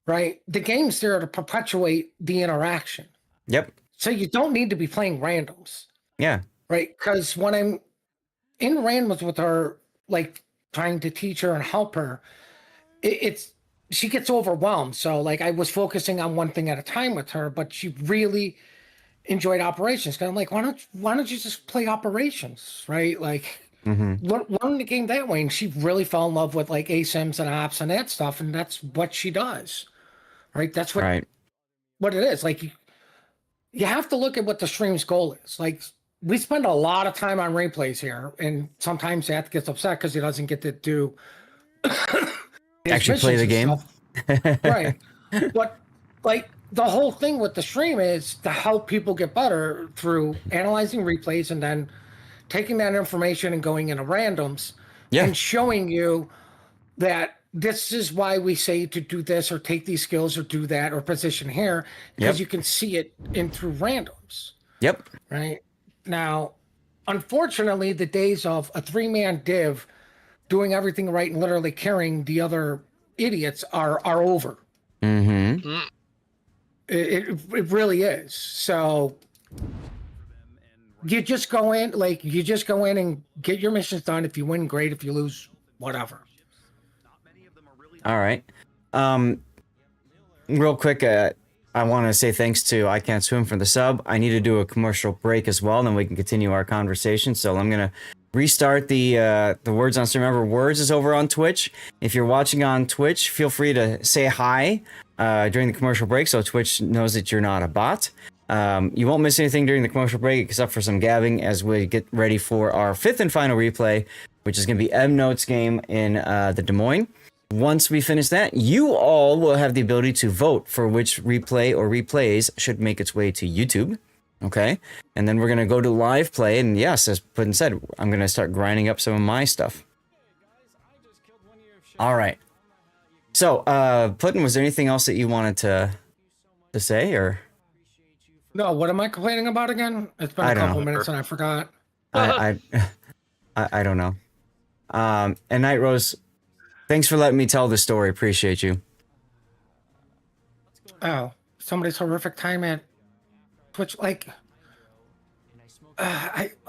Right? The game's there to perpetuate the interaction. Yep. So you don't need to be playing randoms. Yeah. Right? Because when I'm in randoms with her, like trying to teach her and help her, it's she gets overwhelmed. So like I was focusing on one thing at a time with her, but she really enjoyed operations. Cause I'm like, why don't you just play operations, right? Like learn the game that way. And she really fell in love with like ASIMs and ops and that stuff, and that's what she does, right? That's what it is. Like you have to look at what the stream's goal is. Like we spend a lot of time on replays here, and sometimes Zach gets upset because he doesn't get to do actually play the game. Right. But like the whole thing with the stream is to help people get better through analyzing replays and then taking that information and going into randoms and showing you that this is why we say to do this or take these skills or do that or position here, because you can see it in through randoms. Yep. Right. Now, unfortunately, the days of a 3-man div doing everything right and literally carrying the other idiots are over. It really is. So you just go in and get your missions done. If you win, great. If you lose, whatever. All right. Real quick, I want to say thanks to I Can't Swim for the sub. I need to do a commercial break as well, and then we can continue our conversation. So I'm gonna restart the Words on Stream. Remember, Words is over on Twitch. If you're watching on Twitch, feel free to say hi during the commercial break, so Twitch knows that you're not a bot. You won't miss anything during the commercial break except for some gabbing as we get ready for our 5th and final replay, which is going to be M Note's game in the Des Moines. Once we finish that, you all will have the ability to vote for which replay or replays should make its way to YouTube. Okay? And then we're going to go to live play. And yes, as Puddin said, I'm going to start grinding up some of my stuff. All right. So, Puddin, was there anything else that you wanted to say, or? No, what am I complaining about again? It's been a couple minutes and I forgot. I don't know. And Night Rose, thanks for letting me tell the story. Appreciate you. Oh, somebody's horrific time at Twitch. Like,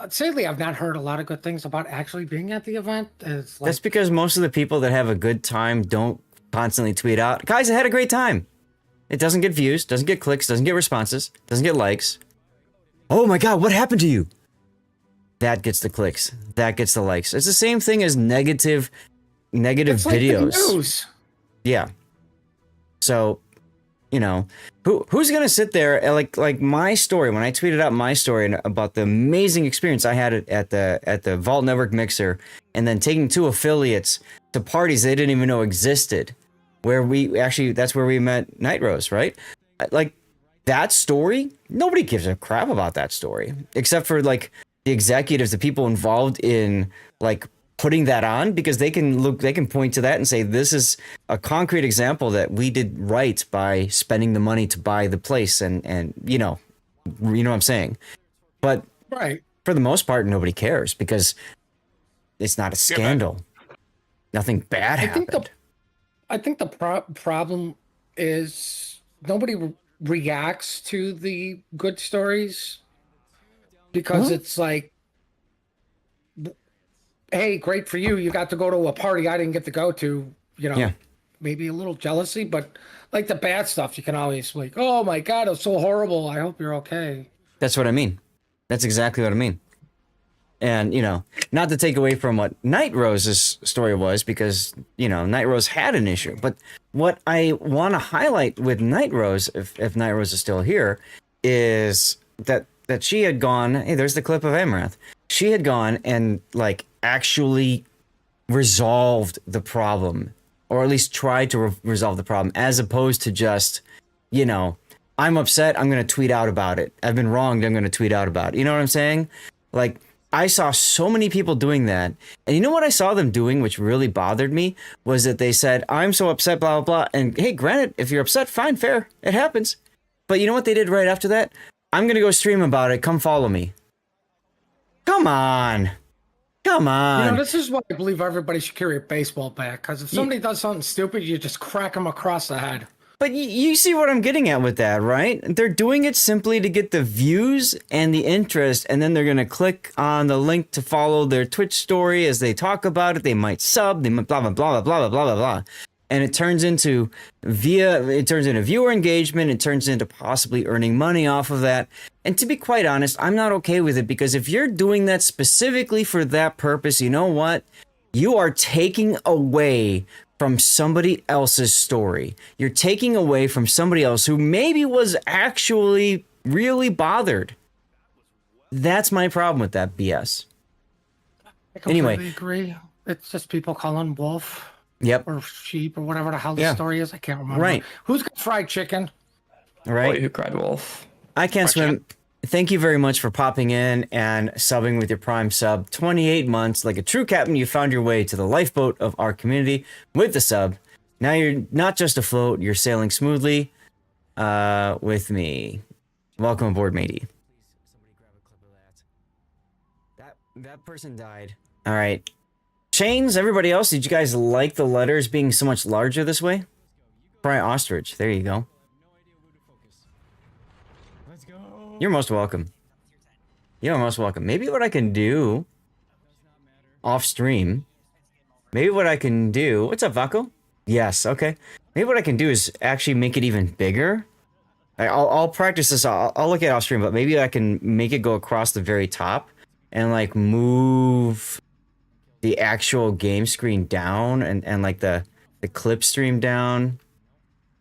sadly, I've not heard a lot of good things about actually being at the event. It's like, that's because most of the people that have a good time don't constantly tweet out, guys, I had a great time. It doesn't get views, doesn't get clicks, doesn't get responses, doesn't get likes. Oh my God, what happened to you? That gets the clicks. That gets the likes. It's the same thing as negative it's videos. Like the news. Yeah. So, you know, who's gonna sit there like my story when I tweeted out my story about the amazing experience I had at the Vault Network Mixer, and then taking 2 affiliates to parties they didn't even know existed, where that's where we met Night Rose, right? Like that story, nobody gives a crap about that story except for like the executives, the people involved in like putting that on, because they can point to that and say, this is a concrete example that we did right by spending the money to buy the place, and you know what I'm saying. But for the most part, nobody cares because it's not a scandal. Nothing bad happened. I think the problem is nobody reacts to the good stories because it's like, hey, great for you. You got to go to a party I didn't get to go to, you know, maybe a little jealousy, but like the bad stuff, you can always like, oh my God, it was so horrible. I hope you're okay. That's what I mean. That's exactly what I mean. And, you know, not to take away from what Night Rose's story was, because, you know, Night Rose had an issue. But what I want to highlight with Night Rose, if Night Rose is still here, is that she had gone, hey, there's the clip of Amaranth. She had gone and, like, actually resolved the problem, or at least tried to resolve the problem, as opposed to just, you know, I'm upset, I'm going to tweet out about it. I've been wronged, I'm going to tweet out about it. You know what I'm saying? Like, I saw so many people doing that. And you know what I saw them doing, which really bothered me, was that they said, I'm so upset, blah, blah, blah. And hey, granted, if you're upset, fine, fair, it happens. But you know what they did right after that? I'm going to go stream about it. Come follow me. Come on. Come on. You know, this is why I believe everybody should carry a baseball bat. Because if somebody does something stupid, you just crack them across the head. But you see what I'm getting at with that, right? They're doing it simply to get the views and the interest, and then they're going to click on the link to follow their Twitch story as they talk about it. They might sub, they might blah, blah, blah, blah, blah, blah, blah, blah. And it turns into viewer engagement. It turns into possibly earning money off of that. And to be quite honest, I'm not okay with it, because if you're doing that specifically for that purpose, you know what? You are taking away from somebody else's story. You're taking away from somebody else who maybe was actually really bothered. That's my problem with that BS. I completely agree. It's just people calling wolf. Yep. Or sheep or whatever the hell the story is. I can't remember. Right. Who's got fried chicken? Right. Boy who cried wolf. I can't swim. Thank you very much for popping in and subbing with your Prime sub. 28 months. Like a true captain, you found your way to the lifeboat of our community with the sub. Now you're not just afloat, you're sailing smoothly with me. Welcome aboard, matey. That person died. All right. Chains, everybody else, did you guys like the letters being so much larger this way? Probably ostrich. There you go. You're most welcome. You're most welcome. Maybe what I can do off stream. Maybe what I can do. What's up, Vaco? Yes, okay. Maybe what I can do is actually make it even bigger. I'll practice this. I'll look at off stream, but maybe I can make it go across the very top and like move the actual game screen down and like the clip stream down.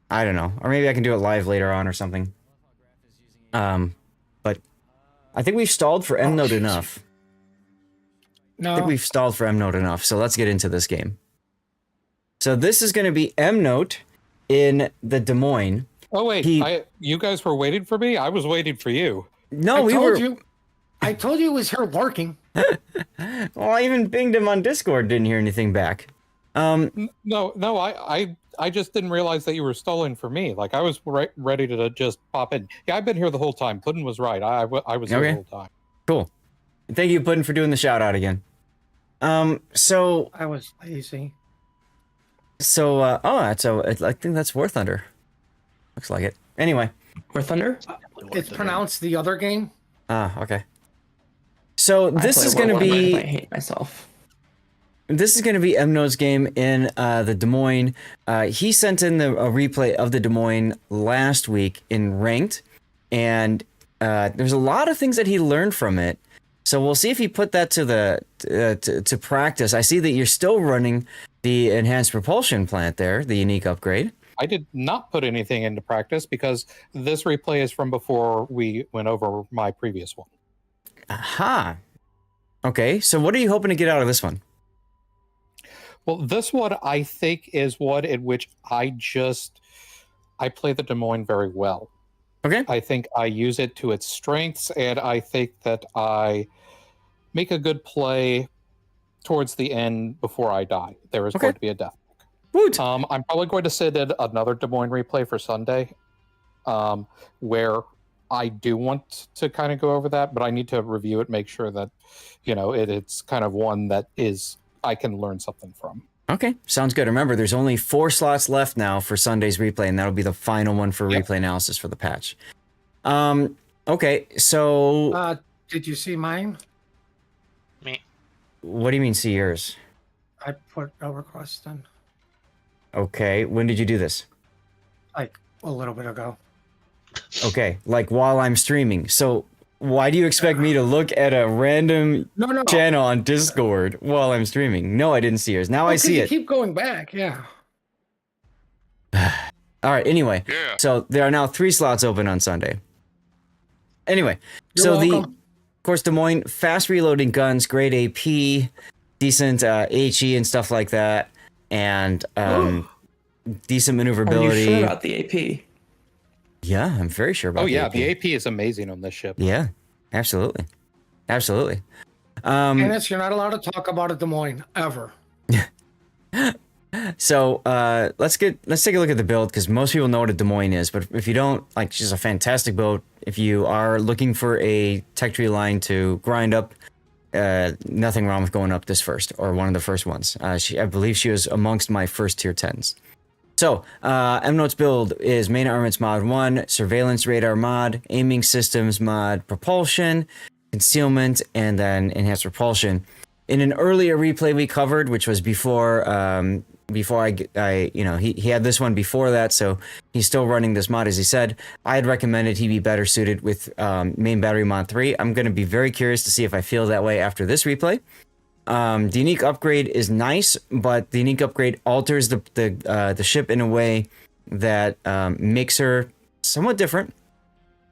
I don't know. Or maybe I can do it live later on or something. But I think we've stalled for M-Note enough. No. I think we've stalled for M-Note enough, so let's get into this game. So this is going to be M-Note in the Des Moines. Oh, wait. You guys were waiting for me? I was waiting for you. No, I told you it was here lurking. Well, I even pinged him on Discord, didn't hear anything back. No, I just didn't realize that you were stalling for me. Like, I was ready to just pop in. Yeah, I've been here the whole time. Puddin was right. I was here the whole time. Cool. Thank you, Puddin, for doing the shout out again. So I was lazy. So, I think that's War Thunder. Looks like it. Anyway. War Thunder? It's pronounced the other game. Ah, okay. So this is going to be. I hate myself. This is going to be M-Note's game in the Des Moines. He sent in a replay of the Des Moines last week in Ranked, and there's a lot of things that he learned from it. So we'll see if he put that to practice. I see that you're still running the enhanced propulsion plant there, the unique upgrade. I did not put anything into practice because this replay is from before we went over my previous one. Aha. Okay, so what are you hoping to get out of this one? Well, this one I think is one in which I play the Des Moines very well. Okay. I think I use it to its strengths, and I think that I make a good play towards the end before I die. There is going to be a death. Woot. I'm probably going to send in another Des Moines replay for Sunday, where I do want to kind of go over that, but I need to review it, make sure that, it's kind of one that I can learn something from. Okay, sounds good. Remember, there's only 4 slots left now for Sunday's replay, and that'll be the final one for replay analysis for the patch. Okay, so... did you see mine? Me. What do you mean, see yours? I put a request in. Okay, when did you do this? Like, a little bit ago. Okay, like while I'm streaming. So, why do you expect me to look at a random channel on Discord while I'm streaming? No, I didn't see yours. Now I see it. Keep going back, yeah. All right, anyway. Yeah. So, there are now 3 slots open on Sunday. Anyway, of course, Des Moines, fast reloading guns, great AP, decent HE and stuff like that, and decent maneuverability. Are you sure about the AP? Yeah, I'm very sure about the AP. The AP is amazing on this ship. Yeah, absolutely. Absolutely. Dennis, you're not allowed to talk about it, Des Moines, ever. So let's take a look at the build, because most people know what a Des Moines is, but if you don't, she's a fantastic boat. If you are looking for a tech tree line to grind up, nothing wrong with going up this first, or one of the first ones. I believe she was amongst my first tier 10s. So, MNote's build is main armaments mod 1, surveillance radar mod, aiming systems mod, propulsion, concealment, and then enhanced propulsion. In an earlier replay we covered, which was before he had this one before that, so he's still running this mod, as he said. I had recommended he be better suited with main battery mod 3. I'm going to be very curious to see if I feel that way after this replay. The unique upgrade is nice, but the unique upgrade alters the ship in a way that makes her somewhat different,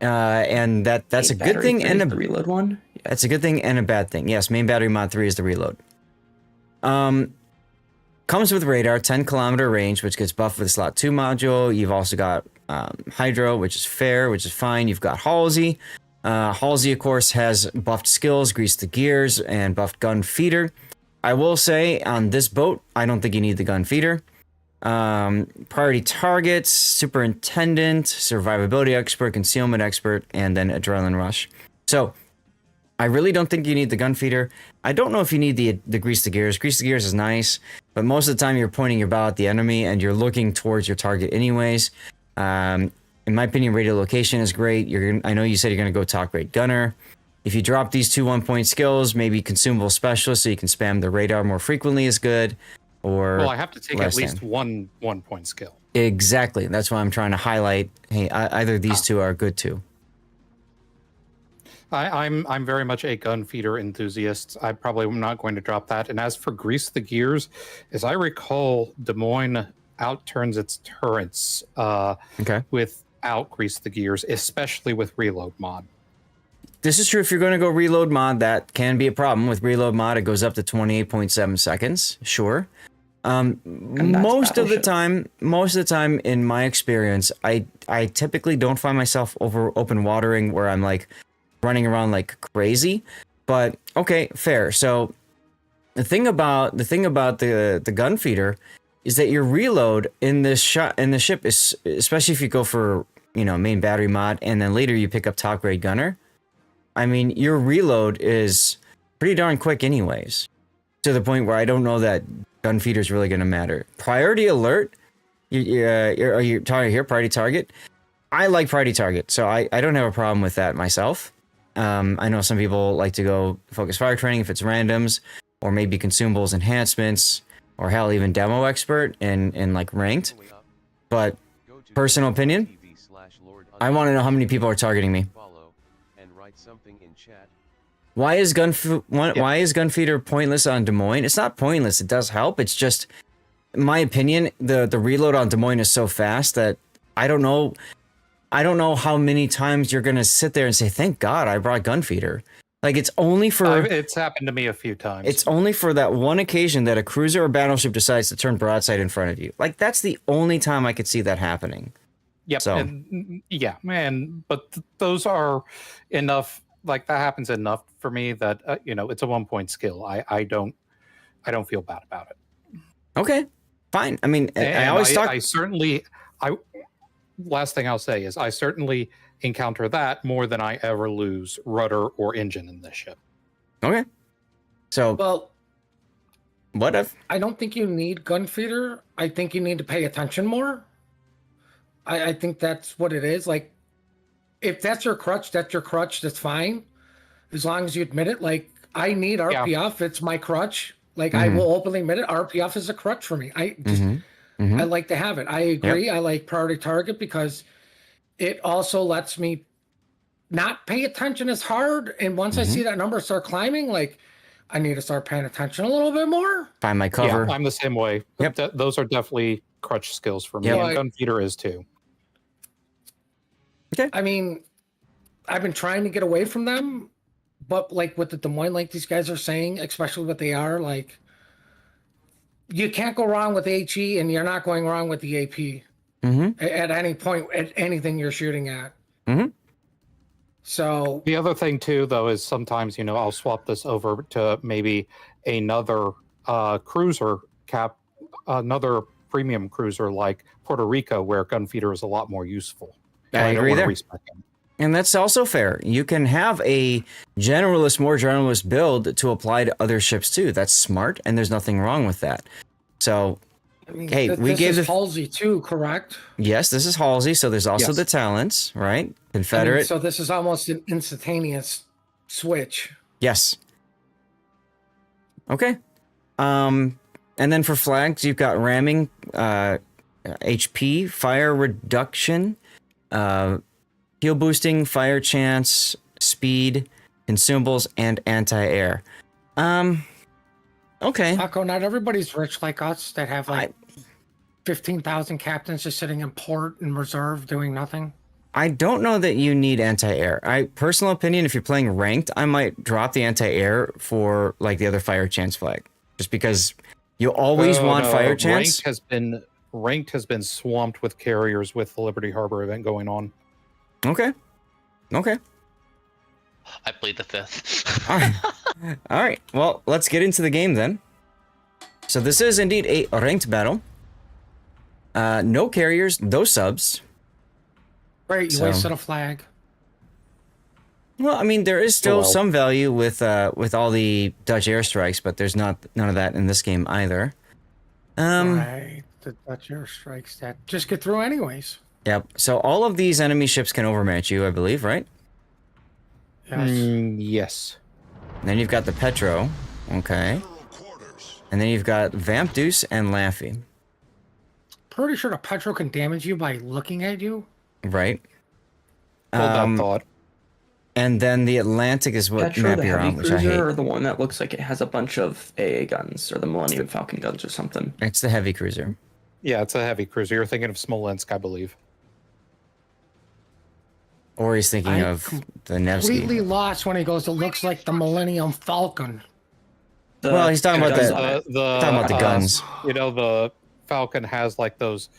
and that's a good thing and the reload one. That's a good thing and a bad thing. Yes, main battery mod 3 is the reload. Comes with radar, 10-kilometer range, which gets buffed with the slot 2 module. You've also got Hydro, which is fair, which is fine. You've got Halsey. Halsey, of course, has buffed skills, grease the gears, and buffed gun feeder. I will say, on this boat, I don't think you need the gun feeder. Priority targets, superintendent, survivability expert, concealment expert, and then adrenaline rush. So, I really don't think you need the gun feeder. I don't know if you need the grease the gears. Grease the gears is nice, but most of the time you're pointing your bow at the enemy and you're looking towards your target anyways. In my opinion, radio location is great. I know you said you're going to go top grade gunner. If you drop these 2 1-point skills, maybe consumable specialist so you can spam the radar more frequently is good. Or I have to take at least one 1-point skill. Exactly. That's why I'm trying to highlight. Hey, either these two are good too. I'm very much a gun feeder enthusiast. I probably am not going to drop that. And as for grease the gears, as I recall, Des Moines outturns its turrets without grease the gears, especially with reload mod. This is true. If you're going to go reload mod, that can be a problem. With reload mod, it goes up to 28.7 seconds. Sure. Most of the time, in my experience, I typically don't find myself over open watering where I'm like running around like crazy. But okay, fair. So the thing about the gun feeder is that your reload in the ship is, especially if you go for main battery mod and then later you pick up top grade gunner. I mean, your reload is pretty darn quick anyways, to the point where I don't know that gun feeder is really going to matter. Priority alert, are you talking here? Priority target? I like priority target, so I don't have a problem with that myself. I know some people like to go focus fire training if it's randoms, or maybe consumables enhancements, or hell, even demo expert in like ranked. But personal opinion, I want to know how many people are targeting me. Why is gun feeder pointless on Des Moines? It's not pointless. It does help. It's just, in my opinion, the reload on Des Moines is so fast that I don't know how many times you're gonna sit there and say, "Thank God I brought gun feeder." Like it's only for it's happened to me a few times. It's only for that one occasion that a cruiser or battleship decides to turn broadside in front of you. Like that's the only time I could see that happening. Yep. So. But those are enough. Like that happens enough for me that it's a 1-point skill. I don't feel bad about it. Okay, fine. I mean, last thing I'll say is I certainly encounter that more than I ever lose rudder or engine in this ship. Okay. So what if I don't think you need gun feeder. I think you need to pay attention more. I think that's what it is. Like, if that's your crutch, that's fine. As long as you admit it. Like, I need RPF. It's my crutch. Like, I will openly admit it. RPF is a crutch for me. I like to have it. I agree. I like priority target because it also lets me not pay attention as hard. And once I see that number start climbing, like, I need to start paying attention a little bit more. Find my cover. Yeah, I'm the same way. Yep. Those are definitely crutch skills for me. Yep. And gun feeder is too. Okay. I mean, I've been trying to get away from them, but like with the Des Moines, like these guys are saying, especially what they are, like you can't go wrong with HE and you're not going wrong with the AP at any point, at anything you're shooting at. So the other thing too, though, is sometimes, I'll swap this over to maybe another cruiser another premium cruiser like Puerto Rico, where gun feeder is a lot more useful. I agree there. And that's also fair. You can have a more generalist build to apply to other ships too. That's smart, and there's nothing wrong with that. So, hey, we this gave is the Halsey too, correct? yes. This is Halsey, so there's also Yes. the talents, right? I mean, Confederate. so this is almost an instantaneous switch. Yes. Okay. And then for flags, you've got ramming, HP, fire reduction, heal boosting, fire chance, speed, consumables, and anti-air. Okay. Paco, not everybody's rich like us that have like 15,000 captains just sitting in port and reserve doing nothing. I don't know that you need anti-air. Personal opinion, if you're playing ranked, I might drop the anti-air for like the other fire chance flag, just because you always want fire chance. Ranked has been swamped with carriers with the Liberty Harbor event going on. Okay. I plead the fifth. All right. Well, let's get into the game then. So this is indeed a ranked battle. No carriers, no subs. Right, you wasted a flag. Well, I mean, there is still some value with all the Dutch airstrikes, but there's none of that in this game either. Right, the Dutch airstrikes that just get through anyways. Yep. So all of these enemy ships can overmatch you, I believe, right? Yes. Yes. And then you've got the Petro, okay. And then you've got Vamp Deuce and Laffy. Pretty sure the Petro can damage you by looking at you. Right. Hold that thought. And then the Atlantic is what Petro, map the you're heavy on, which I hate. cruiser, or the one that looks like it has a bunch of AA guns, or the Millennium Falcon guns or something? It's the heavy cruiser. Yeah, it's a heavy cruiser. You're thinking of Smolensk, I believe. Or he's thinking of the Nevsky. Completely lost when he goes, it looks like the Millennium Falcon. Well, he's talking about the guns. You know, the Falcon has like those,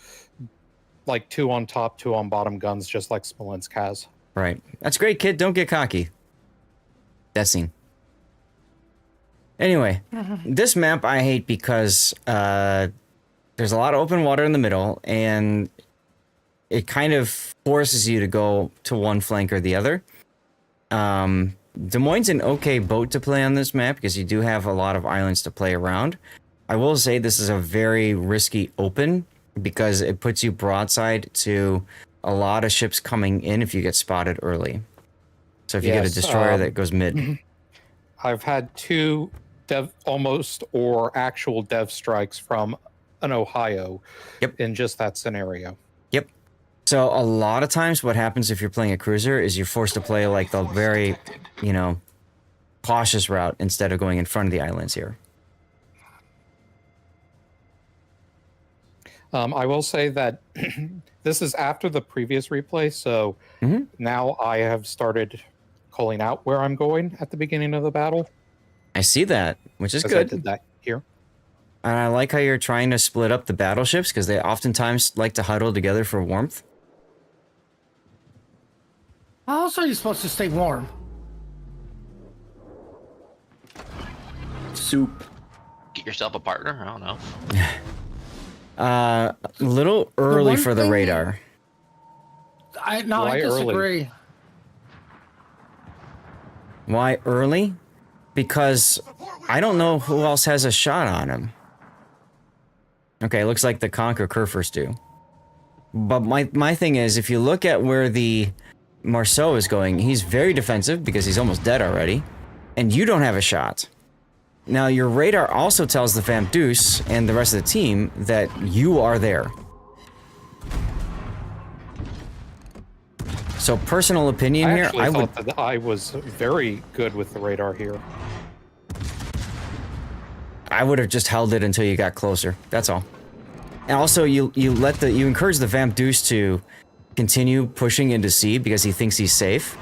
like 2 on top, 2 on bottom guns, just like Smolensk has. Right. That's great, kid. Don't get cocky. That scene. Anyway, this map I hate because there's a lot of open water in the middle, and it kind of forces you to go to one flank or the other. Des Moines is an okay boat to play on this map because you do have a lot of islands to play around. I will say this is a very risky open because it puts you broadside to a lot of ships coming in if you get spotted early. So if you get a destroyer that goes mid. I've had 2 almost or actual dev strikes from an Ohio in just that scenario. Yep. So a lot of times what happens if you're playing a cruiser is you're forced to play like the very, cautious route instead of going in front of the islands here. I will say that this is after the previous replay, so now I have started calling out where I'm going at the beginning of the battle. I see that, which is good. I did that here. And I like how you're trying to split up the battleships because they oftentimes like to huddle together for warmth. How else are you supposed to stay warm? Soup. Get yourself a partner? I don't know. A little early for the radar. I Why disagree. Why early? Because I don't know who else has a shot on him. Okay, looks like the Conquer Kerfers do. But my thing is, if you look at where the Marceau is going, he's very defensive because he's almost dead already. And you don't have a shot. Now, your radar also tells the Vamp Deuce and the rest of the team that you are there. So, personal opinion here, I thought that I was very good with the radar here. I would have just held it until you got closer. That's all. And also, you encourage the Vamp Deuce to continue pushing into C because he thinks he's safe,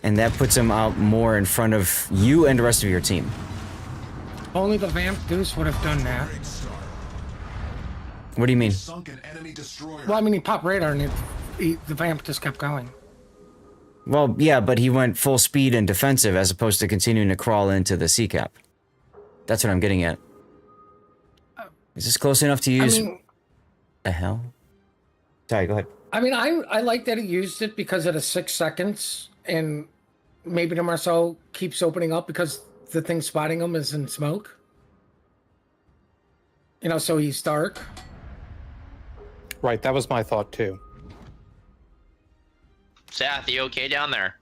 and that puts him out more in front of you and the rest of your team. Only the Vamp Deuce would have done that. What do you mean? Well, I mean, he popped radar and the Vamp just kept going. Well, yeah, but he went full speed and defensive as opposed to continuing to crawl into the C cap. That's what I'm getting at. Is this close enough to use? The hell? Sorry, go ahead. I mean, I like that he used it because of the 6 seconds, and maybe the Marceau keeps opening up because the thing spotting him is in smoke. So he's dark. Right, that was my thought too. Seth, you okay down there?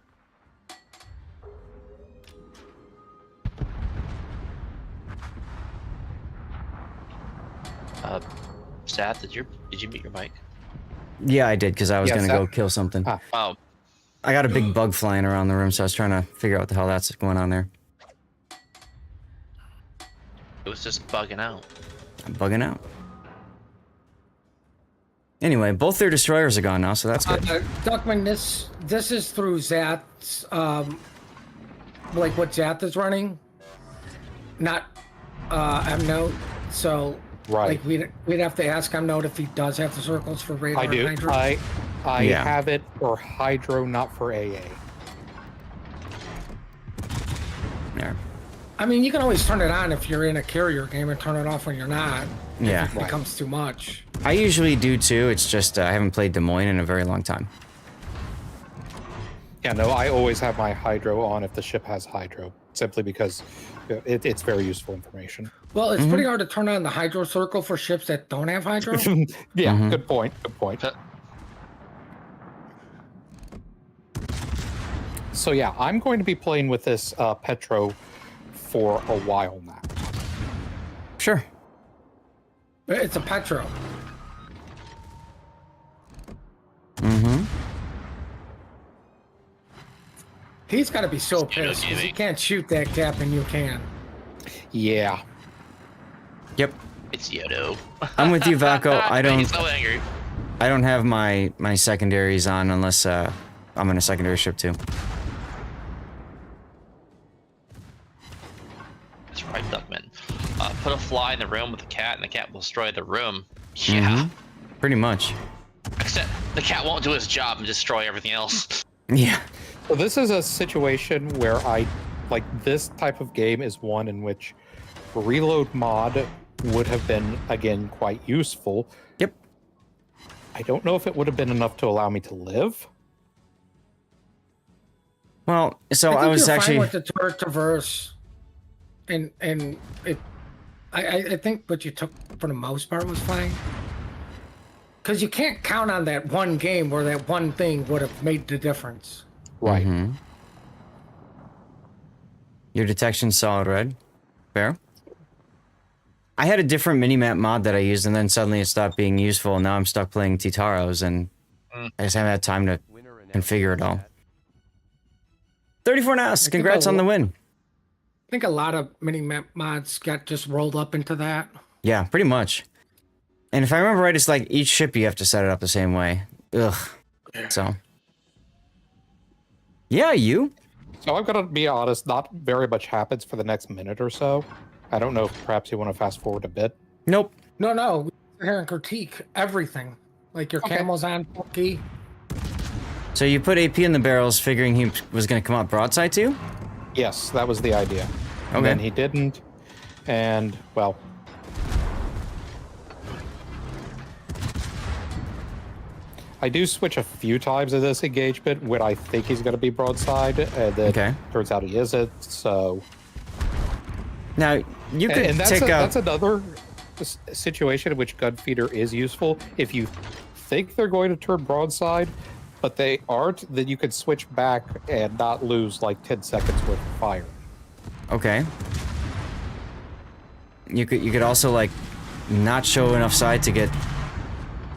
Seth, did you mute your mic? Yeah, I did, because I was gonna go kill something. Oh. I got a big bug flying around the room, so I was trying to figure out what the hell that's going on there. It was just bugging out. I'm bugging out. Anyway, both their destroyers are gone now, so that's good. Duckman, this is through Zat's, like what Zat is running, not M-Note. So, like we'd have to ask M-Note if he does have the circles for radar. I do. And hydro. I have it for hydro, not for AA. Yeah. I mean, you can always turn it on if you're in a carrier game and turn it off when you're not. Yeah. If it becomes too much. I usually do too. It's just I haven't played Des Moines in a very long time. Yeah, no, I always have my hydro on if the ship has hydro, simply because it's very useful information. Well, it's pretty hard to turn on the hydro circle for ships that don't have hydro. Yeah, good point. Good point. So yeah, I'm going to be playing with this Petro for a while now. Sure. It's a Petro. Mm-hmm. He's got to be so pissed because he can't shoot that cap and you can. Yeah. Yep. It's Yodo. I'm with you, Vaco. I don't. He's so angry. I don't have my secondaries on unless I'm in a secondary ship too. That's right, Duckman. Put a fly in the room with the cat, and the cat will destroy the room. Yeah. Pretty much. Except the cat won't do his job and destroy everything else. Yeah. So this is a situation where this type of game is one in which reload mod would have been, again, quite useful. Yep. I don't know if it would have been enough to allow me to live. Well, so I was actually fine with the turret traverse, and it. I think what you took for the most part was fine. Because you can't count on that one game where that one thing would have made the difference. Right. Mm-hmm. Your detection's solid red. Fair. I had a different minimap mod that I used, and then suddenly it stopped being useful, and now I'm stuck playing Titaros, and I just haven't had time to configure it all. 34 NAS, congrats on the win. I think a lot of minimap mods got just rolled up into that. Yeah, pretty much. And if I remember right, it's like each ship you have to set it up the same way. Ugh. So. Yeah, you. So I'm gonna be honest, not very much happens for the next minute or so. I don't know if perhaps you want to fast forward a bit. Nope. No. We sit here and critique everything. Like your camel's on key. So you put AP in the barrels figuring he was going to come out broadside to you? Yes, that was the idea. Okay. And then he didn't. And, well... I do switch a few times in this engagement when I think he's going to be broadside, and then turns out he isn't, so... Now, you could that's another situation in which Gunfeeder is useful. If you think they're going to turn broadside, but they aren't, then you could switch back and not lose like 10 seconds worth of fire. Okay. You could also like not show enough side to get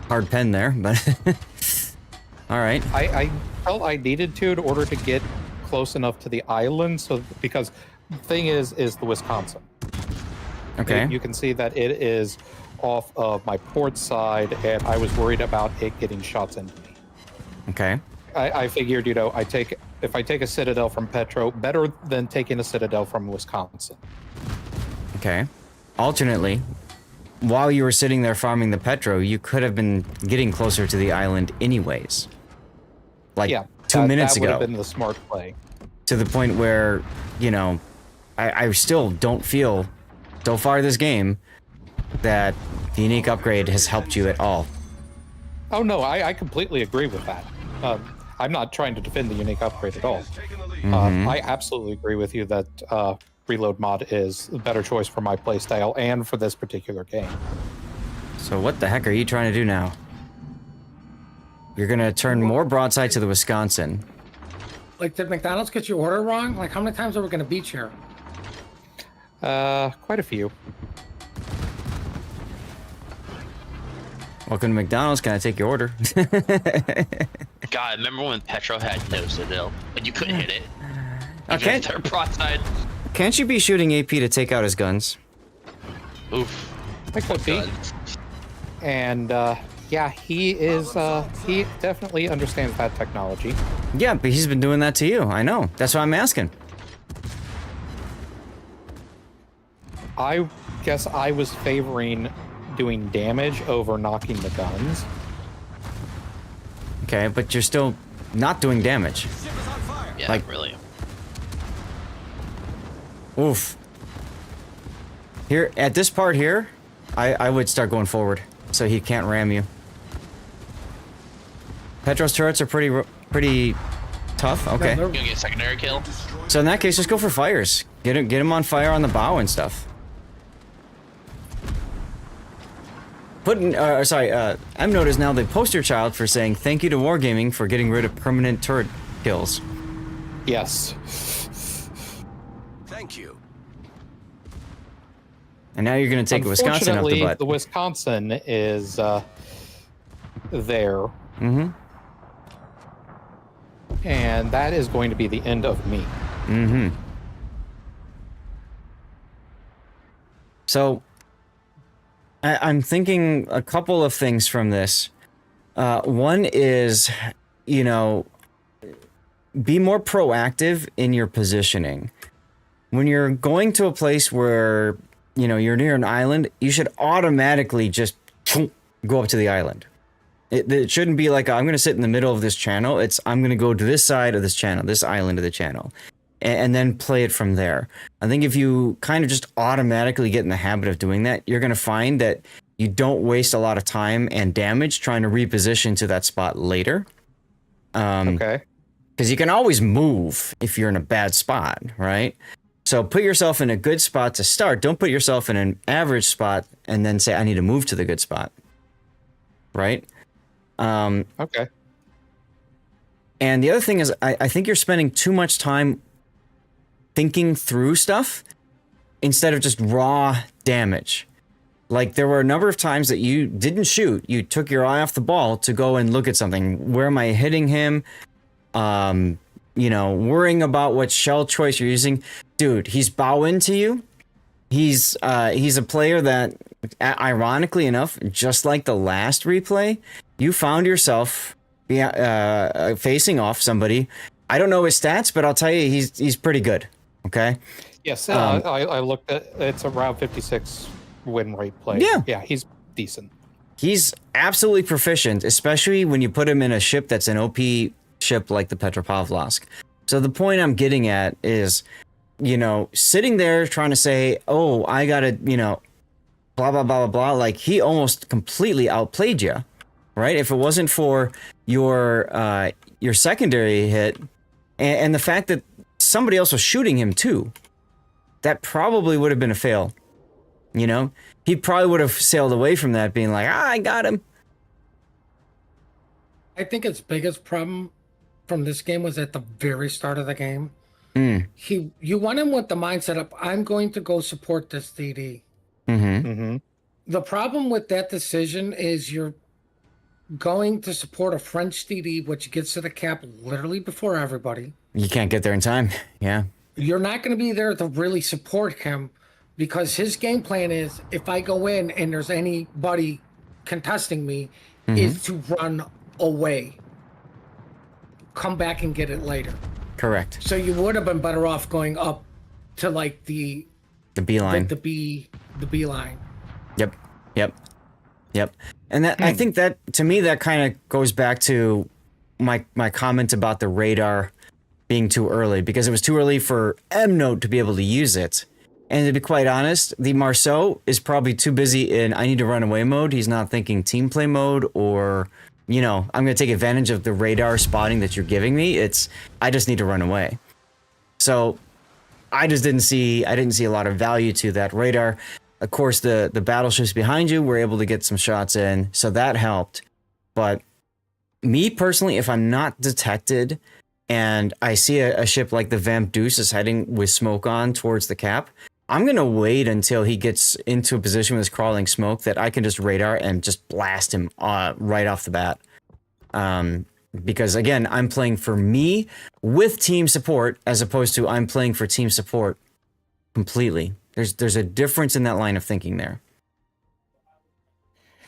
hard pen there, but all right. I felt I needed to in order to get close enough to the island, so because the thing is the Wisconsin. Okay. You can see that it is off of my port side, and I was worried about it getting shots into me. Okay. I figured, if I take a Citadel from Petro, better than taking a Citadel from Wisconsin. Okay. Alternately, while you were sitting there farming the Petro, you could have been getting closer to the island anyways. Like 2 minutes ago. That would have been the smart play. To the point where, I still don't feel, so far this game, that the unique upgrade has helped you at all. Oh no, I completely agree with that. I'm not trying to defend the unique upgrade at all. I absolutely agree with you that reload mod is a better choice for my playstyle and for this particular game. So what the heck are you trying to do now? You're gonna turn more broadside to the Wisconsin. Like, did McDonald's get your order wrong? Like, how many times are we gonna beach here? Quite a few. Welcome to McDonald's. Can I take your order? God, remember when Petro had no Citadel and you couldn't hit it? Okay. Their broadside. Can't you be shooting AP to take out his guns? Oof. That could be. And yeah, he is. He definitely understands that technology. Yeah, but he's been doing that to you. I know. That's why I'm asking. I guess I was favoring doing damage over knocking the guns. Okay, but you're still not doing damage. Yeah, like, really. Oof. Here, at this part here, I would start going forward so he can't ram you. Petro's turrets are pretty tough. Okay. You gonna get a secondary kill? So in that case, just go for fires. Get him on fire on the bow and stuff. M-Note is now the poster child for saying thank you to Wargaming for getting rid of permanent turret kills. Yes. Thank you. And now you're going to take Wisconsin off the butt. The Wisconsin is there. Mm-hmm. And that is going to be the end of me. Mm-hmm. So, I'm thinking a couple of things from this. One is, you know, be more proactive in your positioning. When you're going to a place where, you know, you're near an island, you should automatically just go up to the island. It shouldn't be like, I'm going to sit in the middle of this channel. It's, I'm going to go to this side of this channel, this island of the channel, and then play it from there. I think if you kind of just automatically get in the habit of doing that, you're going to find that you don't waste a lot of time and damage trying to reposition to that spot later. Okay. Because you can always move if you're in a bad spot, right? So put yourself in a good spot to start. Don't put yourself in an average spot and then say, I need to move to the good spot. Right? Okay. And the other thing is, I think you're spending too much time thinking through stuff instead of just raw damage. Like, there were a number of times that you didn't shoot. You took your eye off the ball to go and look at something. Where am I hitting him? You know, worrying about what shell choice you're using. Dude, he's bow into you. He's a player that, ironically enough, just like the last replay, you found yourself facing off somebody. I don't know his stats, but I'll tell you, he's pretty good. Okay. Yes, I looked at it's around 56 win rate play. Yeah, he's decent. He's absolutely proficient, especially when you put him in a ship that's an OP ship like the Petropavlovsk. So the point I'm getting at is, you know, sitting there trying to say, oh, I gotta, you know, blah, blah, blah, blah, blah. Like, he almost completely outplayed you, right? If it wasn't for your secondary hit and the fact that somebody else was shooting him too, that probably would have been a fail. You know, he probably would have sailed away from that being like, I got him. I think his biggest problem from this game was at the very start of the game. You went in with the mindset of, I'm going to go support this DD. The problem with that decision is you're going to support a French DD, which gets to the cap literally before everybody. You can't get there in time. Yeah. You're not going to be there to really support him because his game plan is, if I go in and there's anybody contesting me, is to run away. Come back and get it later. Correct. So you would have been better off going up to like the B line. The B line. Yep. And that I think that, to me, that kind of goes back to my comment about the radar being too early, because it was too early for M-Note to be able to use it. And to be quite honest, the Marceau is probably too busy in I need to run away mode. He's not thinking team play mode or, you know, I'm going to take advantage of the radar spotting that you're giving me. It's, I just need to run away. So I didn't see a lot of value to that radar. Of course, the battleships behind you were able to get some shots in, so that helped. But Me personally, if I'm not detected and I see a ship like the Vamp Deuce is heading with smoke on towards the cap, I'm going to wait until he gets into a position with his crawling smoke that I can just radar and just blast him right off the bat. Because again, I'm playing for me with team support as opposed to I'm playing for team support completely. There's a difference in that line of thinking there.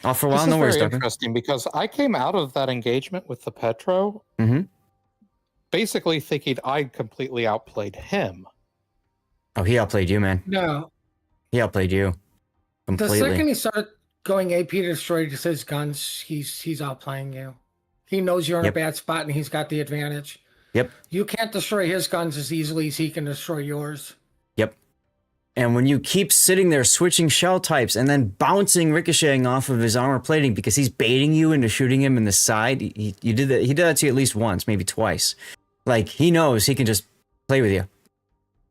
Oh, for a while, This no is worries, very Duncan. interesting because I came out of that engagement with the Petro basically thinking I completely outplayed him. Oh, he outplayed you, man. No. He outplayed you completely. The second he started going AP to destroy just his guns, he's outplaying you. He knows you're in a bad spot and he's got the advantage. Yep. You can't destroy his guns as easily as he can destroy yours. Yep. And when you keep sitting there switching shell types and then bouncing, ricocheting off of his armor plating because he's baiting you into shooting him in the side, he did that. He did that to you at least once, maybe twice. Like, he knows he can just play with you.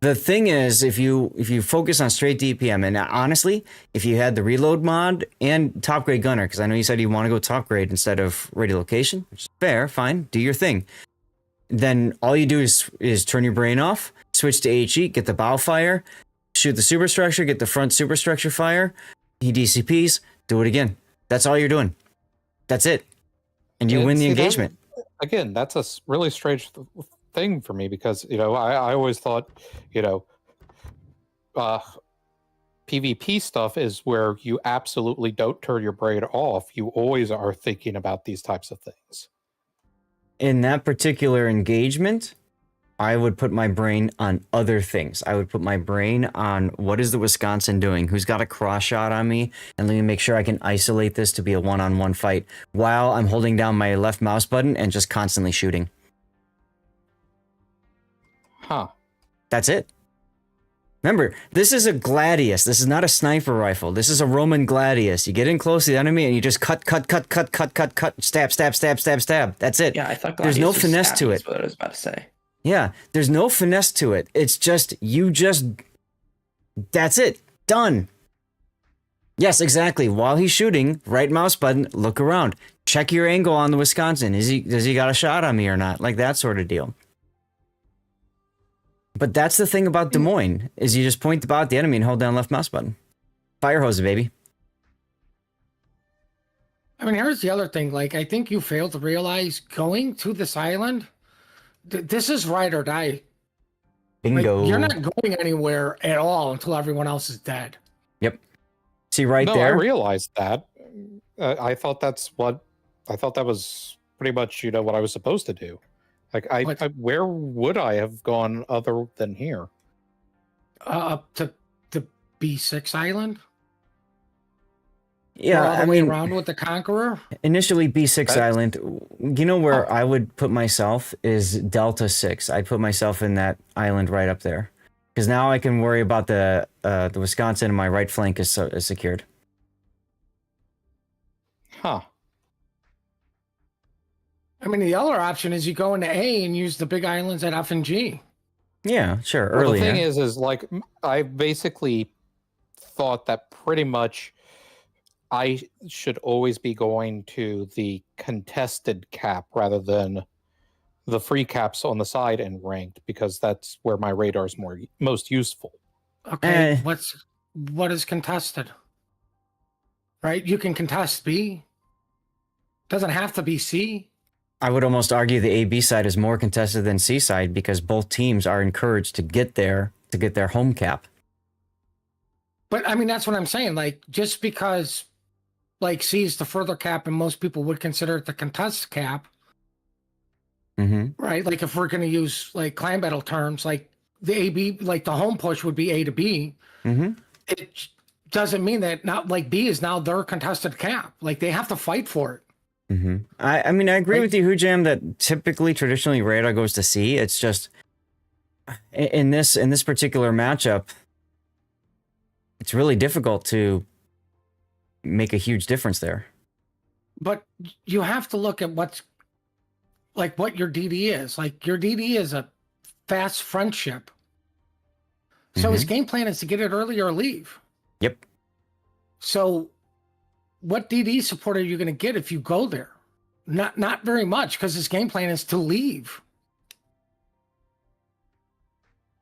The thing is, if you focus on straight DPM, and honestly, if you had the reload mod and top grade gunner, because I know you said you want to go top grade instead of radiolocation, which is fair, fine, do your thing. Then all you do is turn your brain off, switch to HE, get the bow fire, shoot the superstructure, get the front superstructure fire, he DCPs, do it again. That's all you're doing. That's it. And you win the engagement. Again, that's a really strange thing for me because, you know, I always thought, you know, PvP stuff is where you absolutely don't turn your brain off. You always are thinking about these types of things. In that particular engagement, I would put my brain on other things. I would put my brain on what is the Wisconsin doing? Who's got a cross shot on me? And let me make sure I can isolate this to be a one-on-one fight while I'm holding down my left mouse button and just constantly shooting. Huh. That's it. Remember, this is a gladius. This is not a sniper rifle. This is a Roman gladius. You get in close to the enemy and you just cut, stab, stab, stab, stab, stab. That's it. Yeah, I thought there's no finesse to it. That's what I was about to say. Yeah, there's no finesse to it. It's just, that's it. Done. Yes, exactly. While he's shooting, right mouse button, look around. Check your angle on the Wisconsin. Does he got a shot on me or not? Like that sort of deal. But that's the thing about Des Moines, is you just point about the enemy and hold down left mouse button. Fire hose, baby. I mean, here's the other thing. Like, I think you failed to realize going to this island, this is ride or die. Bingo. Like, you're not going anywhere at all until everyone else is dead. Yep. See right no, there? I realized that. I thought that was pretty much, you know, what I was supposed to do. Like, I where would I have gone other than here? Up to the B6 island? Yeah, all the way around with the Conqueror? Initially B6 Island. You know where I would put myself is Delta 6. I'd put myself in that island right up there. Because now I can worry about the Wisconsin and my right flank is secured. Huh. I mean, the other option is you go into A and use the big islands at F and G. Yeah, sure. Well, earlier. the thing is like, I basically thought that pretty much I should always be going to the contested cap rather than the free caps on the side and ranked, because that's where my radar is most useful. Okay, what is contested? Right? You can contest B. Doesn't have to be C. I would almost argue the AB side is more contested than C side because both teams are encouraged to get their home cap. But I mean, that's what I'm saying. Like, just because like C is the further cap and most people would consider it the contest cap. Right? Like, if we're going to use like clan battle terms, like the AB, like the home push would be A to B. It doesn't mean that not like B is now their contested cap. Like, they have to fight for it. I mean, I agree with you, Hujam, that typically, traditionally, radar goes to C. It's just in this particular matchup, it's really difficult to make a huge difference there. But you have to look at what your DD is. Like, your DD is a fast friendship. So his game plan is to get it early or leave. Yep. So what DD support are you going to get if you go there? Not very much, because his game plan is to leave.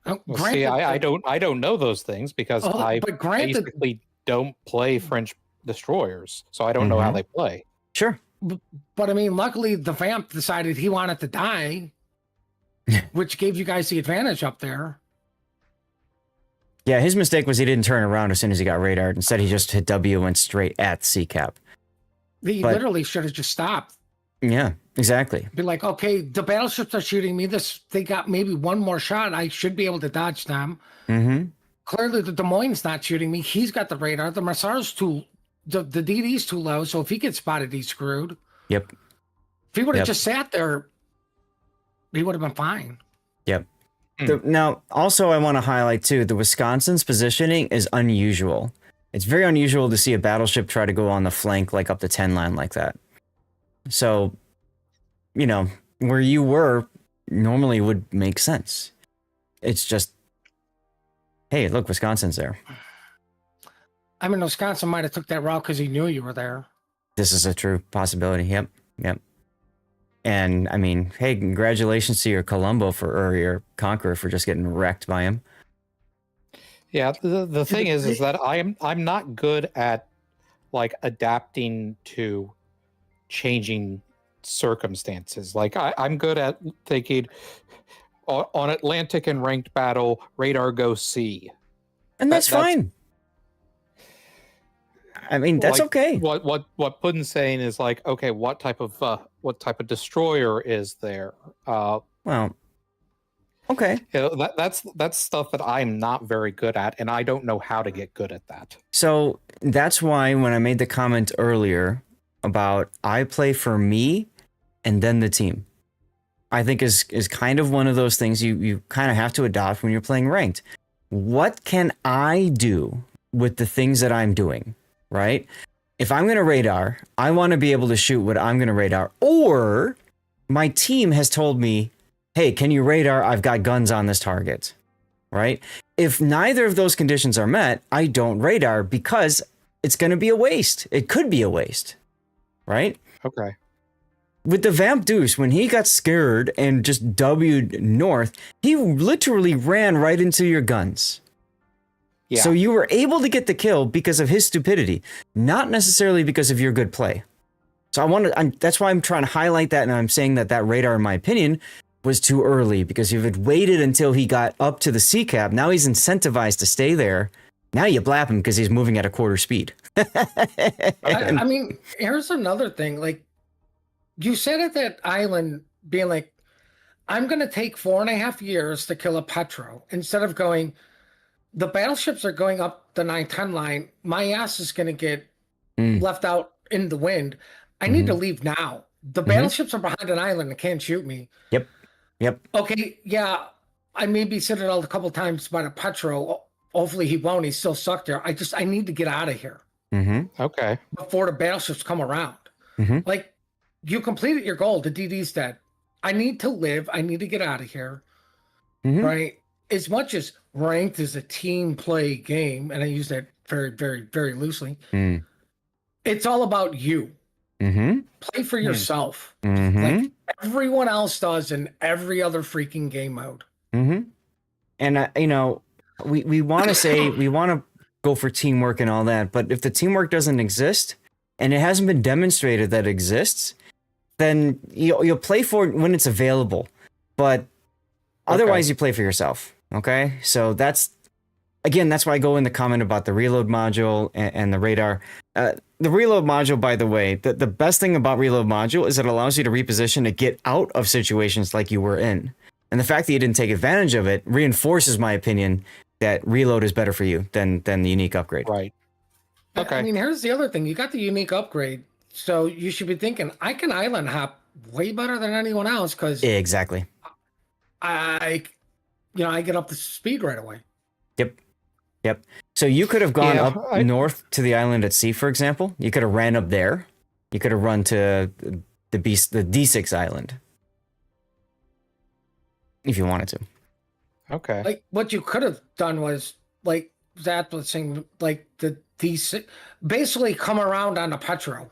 Well, see, I don't know those things because I basically don't play French destroyers, so I don't know how they play. Sure. But I mean, luckily the Vamp decided he wanted to die, which gave you guys the advantage up there. Yeah, his mistake was he didn't turn around as soon as he got radared. Instead, he just hit W and went straight at C cap. He literally should have just stopped. Yeah, exactly. Be like, okay, the battleships are shooting me. They got maybe one more shot. I should be able to dodge them. Clearly, the Des Moines not shooting me. He's got the radar. The Massar's the DD's too low. So if he gets spotted, he's screwed. Yep. If he would have just sat there, he would have been fine. Yep. Now, also, I want to highlight too, the Wisconsin's positioning is unusual. It's very unusual to see a battleship try to go on the flank, like up the 10 line like that. So, you know, where you were normally would make sense. It's just, hey, look, Wisconsin's there. I mean, Wisconsin might have took that route because he knew you were there. This is a true possibility. Yep. And I mean, hey, congratulations to your Columbo or your Conqueror for just getting wrecked by him. Yeah, the thing is that I'm not good at like adapting to changing circumstances. Like I'm good at thinking on Atlantic and ranked battle, radar go C. And that's fine. I mean, that's like, okay. What Puddin's saying is like, okay, what type of destroyer is there? Well, okay. You know, that's stuff that I'm not very good at, and I don't know how to get good at that. So that's why when I made the comment earlier about I play for me and then the team, I think is kind of one of those things you kind of have to adopt when you're playing ranked. What can I do with the things that I'm doing? Right? If I'm going to radar, I want to be able to shoot what I'm going to radar. Or my team has told me, hey, can you radar? I've got guns on this target. Right? If neither of those conditions are met, I don't radar because it's going to be a waste. It could be a waste. Right? Okay. With the Vamp Deuce, when he got scared and just W'd north, he literally ran right into your guns. Yeah. So you were able to get the kill because of his stupidity, not necessarily because of your good play. So that's why I'm trying to highlight that, and I'm saying that radar, in my opinion, was too early, because if it waited until he got up to the C cap, now he's incentivized to stay there. Now you blap him because he's moving at a quarter speed. I mean, here's another thing. Like, you said at that island being like, I'm going to take 4.5 years to kill a Petro, instead of going, the battleships are going up the 9-10 line. My ass is going to get left out in the wind. I need to leave now. The battleships are behind an island and can't shoot me. Yep. Okay, yeah, I may be Citadel a couple times by the Petro. Hopefully he won't. He's still stuck there. I need to get out of here. Okay. Before the battleships come around. Like, you completed your goal. The DD's dead. I need to live. I need to get out of here. Right? As much as ranked is a team play game, and I use that very, very, very loosely, it's all about you. Play for yourself. Like everyone else does in every other freaking game mode. And, you know, we want to say, we want to go for teamwork and all that, but if the teamwork doesn't exist, and it hasn't been demonstrated that it exists, then you'll play for it when it's available. But otherwise, you play for yourself. Okay, so that's why I go in the comment about the reload module and the radar. The reload module, by the way, the best thing about reload module is it allows you to reposition to get out of situations like you were in. And the fact that you didn't take advantage of it reinforces my opinion that reload is better for you than the unique upgrade. Right. Okay. I mean, here's the other thing. You got the unique upgrade, so you should be thinking, I can island hop way better than anyone else because exactly. I get up to speed right away. Yep. So you could have gone up north to the island at sea, for example. You could have ran up there. You could have run to the D6 island if you wanted to. Okay. Like, what you could have done was, like that was saying, like the D6, basically come around on the Petro.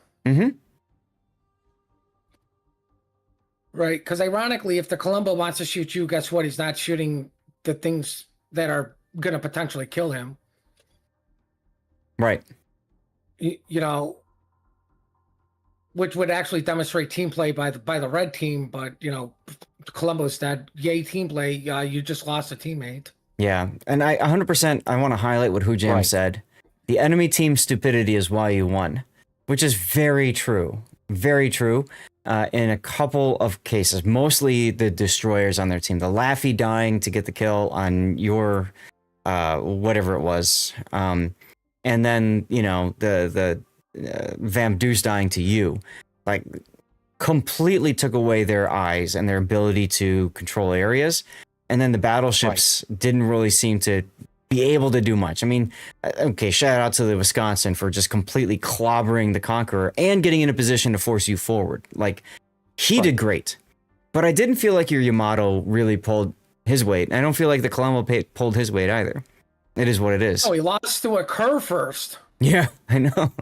Right, because ironically, if the Columbo wants to shoot you, guess what? He's not shooting the things that are going to potentially kill him. Right. You know, which would actually demonstrate team play by the red team. But you know, Columbo's dead. Yay, team play. You just lost a teammate. Yeah, and I 100% I want to highlight what Hujam said. The enemy team's stupidity is why you won, which is very true. Very true. In a couple of cases, mostly the destroyers on their team. The Laffy dying to get the kill on your whatever it was, and then you know the Vamdus dying to you, like completely took away their eyes and their ability to control areas. And then the battleships didn't really seem to be able to do much. I mean, okay, shout out to the Wisconsin for just completely clobbering the Conqueror and getting in a position to force you forward. Like, he did great. But I didn't feel like your Yamato really pulled his weight. I don't feel like the Columbo pulled his weight either. It is what it is. Oh, he lost to a curve first. Yeah, I know.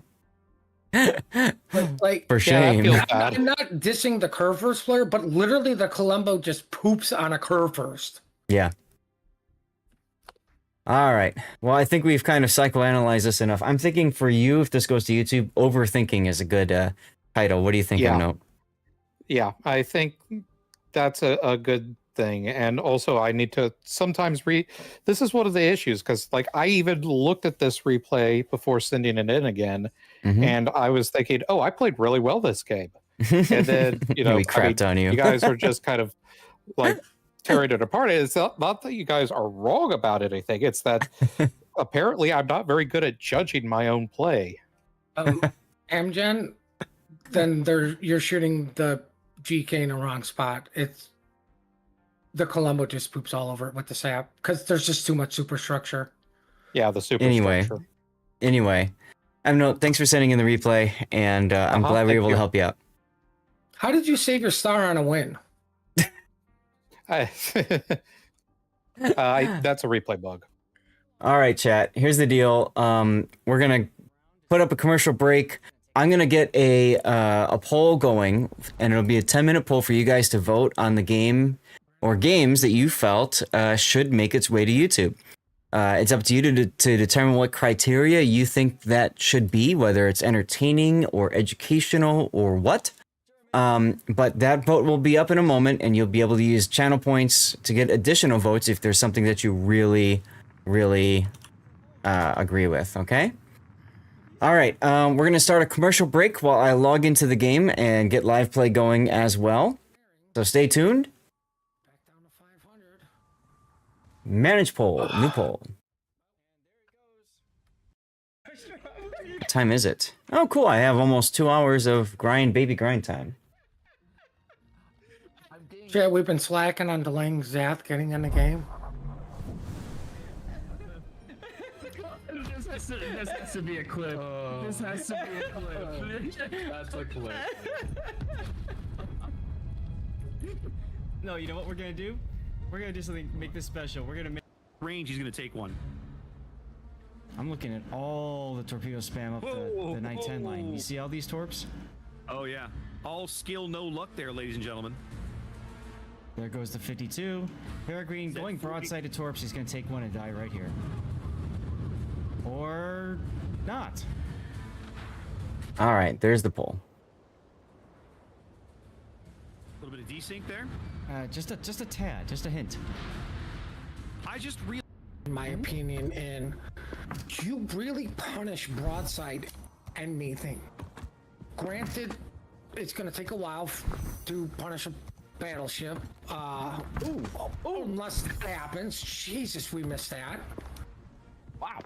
Like, for shame. I'm not dissing the curve first player, but literally the Columbo just poops on a curve first. Yeah. All right. Well, I think we've kind of psychoanalyzed this enough. I'm thinking for you, if this goes to YouTube, overthinking is a good title. What do you think, Note? Yeah, I think that's a good thing. And also, I need to sometimes this is one of the issues, because like I even looked at this replay before sending it in again, and I was thinking, oh, I played really well this game. And then, you know, we crapped on you. You guys are just kind of like tearing it apart. It's not that you guys are wrong about anything. It's that apparently I'm not very good at judging my own play. Amgen, then you're shooting the GK in the wrong spot. It's the Columbo just poops all over it with the sap because there's just too much superstructure. Yeah, the superstructure. Anyway, thanks for sending in the replay, and I'm glad we were able to help you out. How did you save your star on a win? That's a replay bug. All right, chat. Here's the deal. We're gonna put up a commercial break. I'm gonna get a poll going, and it'll be a 10-minute poll for you guys to vote on the game or games that you felt should make its way to YouTube. It's up to you to determine what criteria you think that should be, whether it's entertaining or educational or what. But that vote will be up in a moment, and you'll be able to use channel points to get additional votes if there's something that you really, really agree with, okay? All right, we're going to start a commercial break while I log into the game and get live play going as well. So stay tuned. Manage poll, new poll. What time is it? Oh, cool, I have almost 2 hours of baby grind time. Yeah, we've been slacking on delaying Zath getting in the game. This has to be a clip. This has to be a clip. That's a clip. No, you know what we're gonna do? We're gonna do something, make this special. We're gonna make range. He's gonna take one. I'm looking at all the torpedo spam up the 910 line. You see all these torps? Oh yeah, all skill, no luck there, ladies and gentlemen. There goes the 52. Peregrine going broadside to torps. He's gonna take one and die right here. Or not. All right, there's the poll. A little bit of desync there. Just a tad, just a hint. I just really, in my opinion, and you really punish broadside anything. Granted, it's gonna take a while to punish a battleship. Unless that happens. Jesus, we missed that. Wow.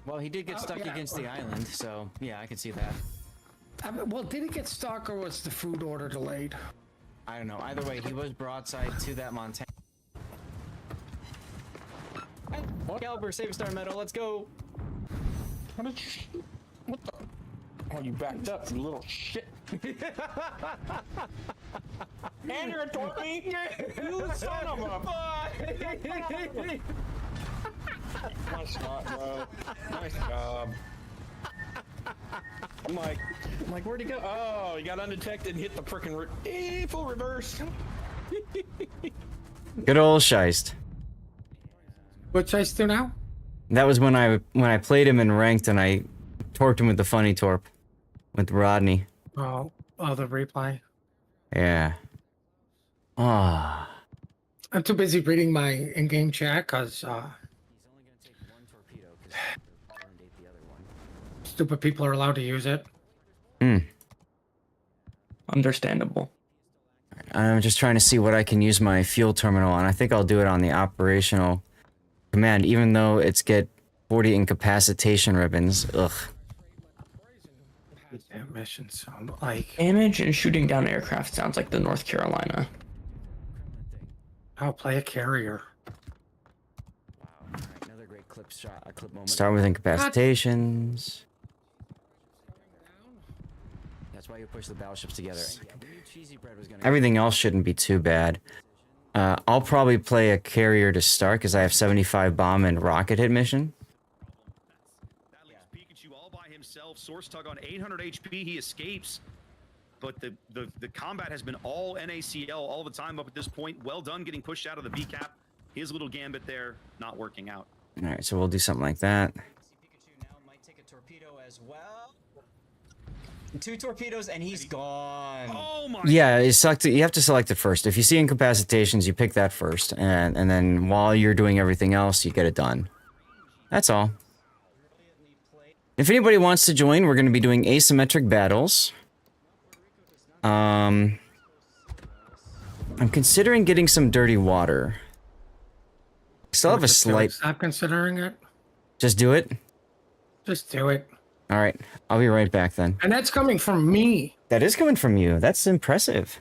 Well, he did get stuck against the island, so yeah, I can see that. Well, did he get stuck or was the food order delayed? I don't know. Either way, he was broadside to that Montana. Caliber, save a star medal, let's go! What the? Oh, you backed up, you little shit. And you're a torpy? You son of a... Nice shot, bro. Nice job. I'm like, where'd he go? Oh, he got undetected and hit the frickin' full reverse. Good old Shiest. What Shiest do now? That was when I played him in ranked and I torqued him with the funny torp with Rodney. Oh, the replay. Yeah. Ah. I'm too busy reading my in-game chat because stupid people are allowed to use it. Understandable. I'm just trying to see what I can use my fuel terminal on. I think I'll do it on the operational command, even though it's get 40 incapacitation ribbons. Ugh. Mission sound like Damage and shooting down aircraft sounds like the North Carolina. I'll play a carrier. Another great clip shot, a clip moment. Start with incapacitations. That's why you push the battleships together. Everything else shouldn't be too bad. I'll probably play a carrier to start because I have 75 bomb and rocket hit mission. That leaves Pikachu all by himself. Source Tug on 800 HP. He escapes. But the combat has been all NACL all the time up at this point. Well done getting pushed out of the VCAP. His little gambit there not working out. All right, so we'll do something like that. Pikachu now might take a torpedo as well. 2 torpedoes and he's gone. Oh my! Yeah, you have to select it first. If you see incapacitations, you pick that first, and then while you're doing everything else, you get it done. That's all. If anybody wants to join, we're going to be doing asymmetric battles. I'm considering getting some dirty water. Still have a slight. Stop considering it. Just do it. Just do it. All right, I'll be right back then. And that's coming from me. That is coming from you. That's impressive.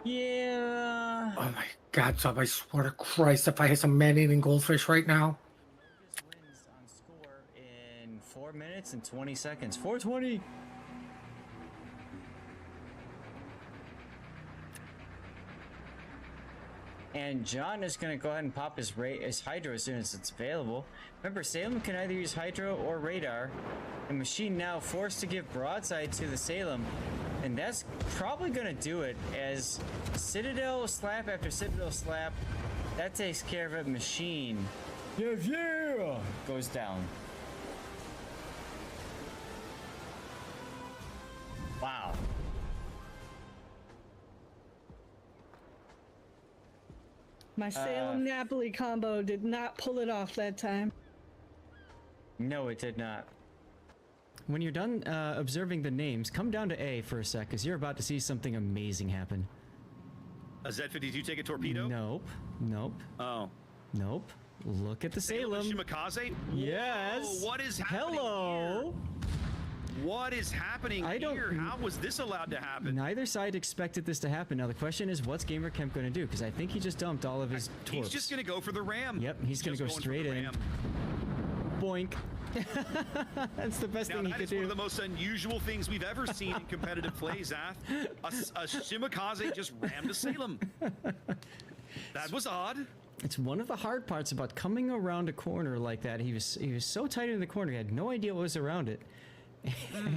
Yeah. Oh my God, Sub, I swear to Christ, if I had some man-eating goldfish right now. Wins on score in 4 minutes and 20 seconds. 420. And John is going to go ahead and pop his hydro as soon as it's available. Remember, Salem can either use hydro or radar. The machine now forced to give broadside to the Salem. And that's probably going to do it, as Citadel slap after Citadel slap, that takes care of a machine. Yeah, goes down. Wow. My Salem-Napoli combo did not pull it off that time. No, it did not. When you're done observing the names, come down to A for a sec, because you're about to see something amazing happen. A Z-52 take a torpedo? Nope. Nope. Oh. Nope. Look at the Salem. Shimakaze? Yes. Whoa, what is happening Hello. Here? What is happening here? How was this allowed to happen? Neither side expected this to happen. Now the question is, what's GamerKemp going to do? Because I think he just dumped all of his torps. He's just going to go for the ram. Yep, he's going to go straight in. Boink. That's the best thing he could do. That is one of the most unusual things we've ever seen in competitive play, Zath. A Shimakaze just rammed a Salem. That was odd. It's one of the hard parts about coming around a corner like that. He was so tight in the corner, he had no idea what was around it.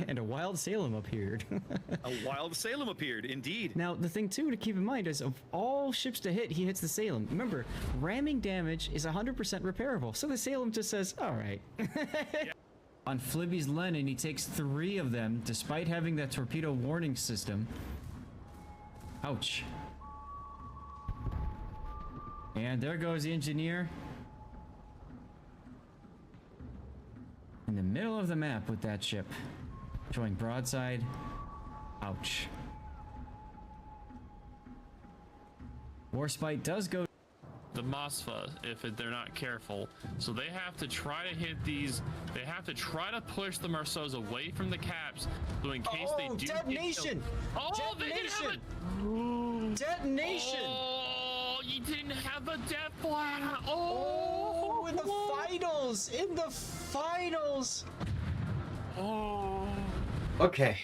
And a wild Salem appeared. A wild Salem appeared, indeed. Now, the thing, too, to keep in mind is, of all ships to hit, he hits the Salem. Remember, ramming damage is 100% repairable, so the Salem just says, all right. Yeah. On Flibby's Lenin, he takes 3 of them, despite having that torpedo warning system. Ouch. And there goes the engineer. In the middle of the map with that ship. Showing broadside. Ouch. Warspite does go. The Mosfa, if they're not careful. So they have to try to hit these. They have to try to push the Marceaus away from the caps. So in case they do. Detonation! Oh, Detonation! They Detonation! Oh, you didn't have a death blast. Oh, in the finals! In the finals! Oh. Okay.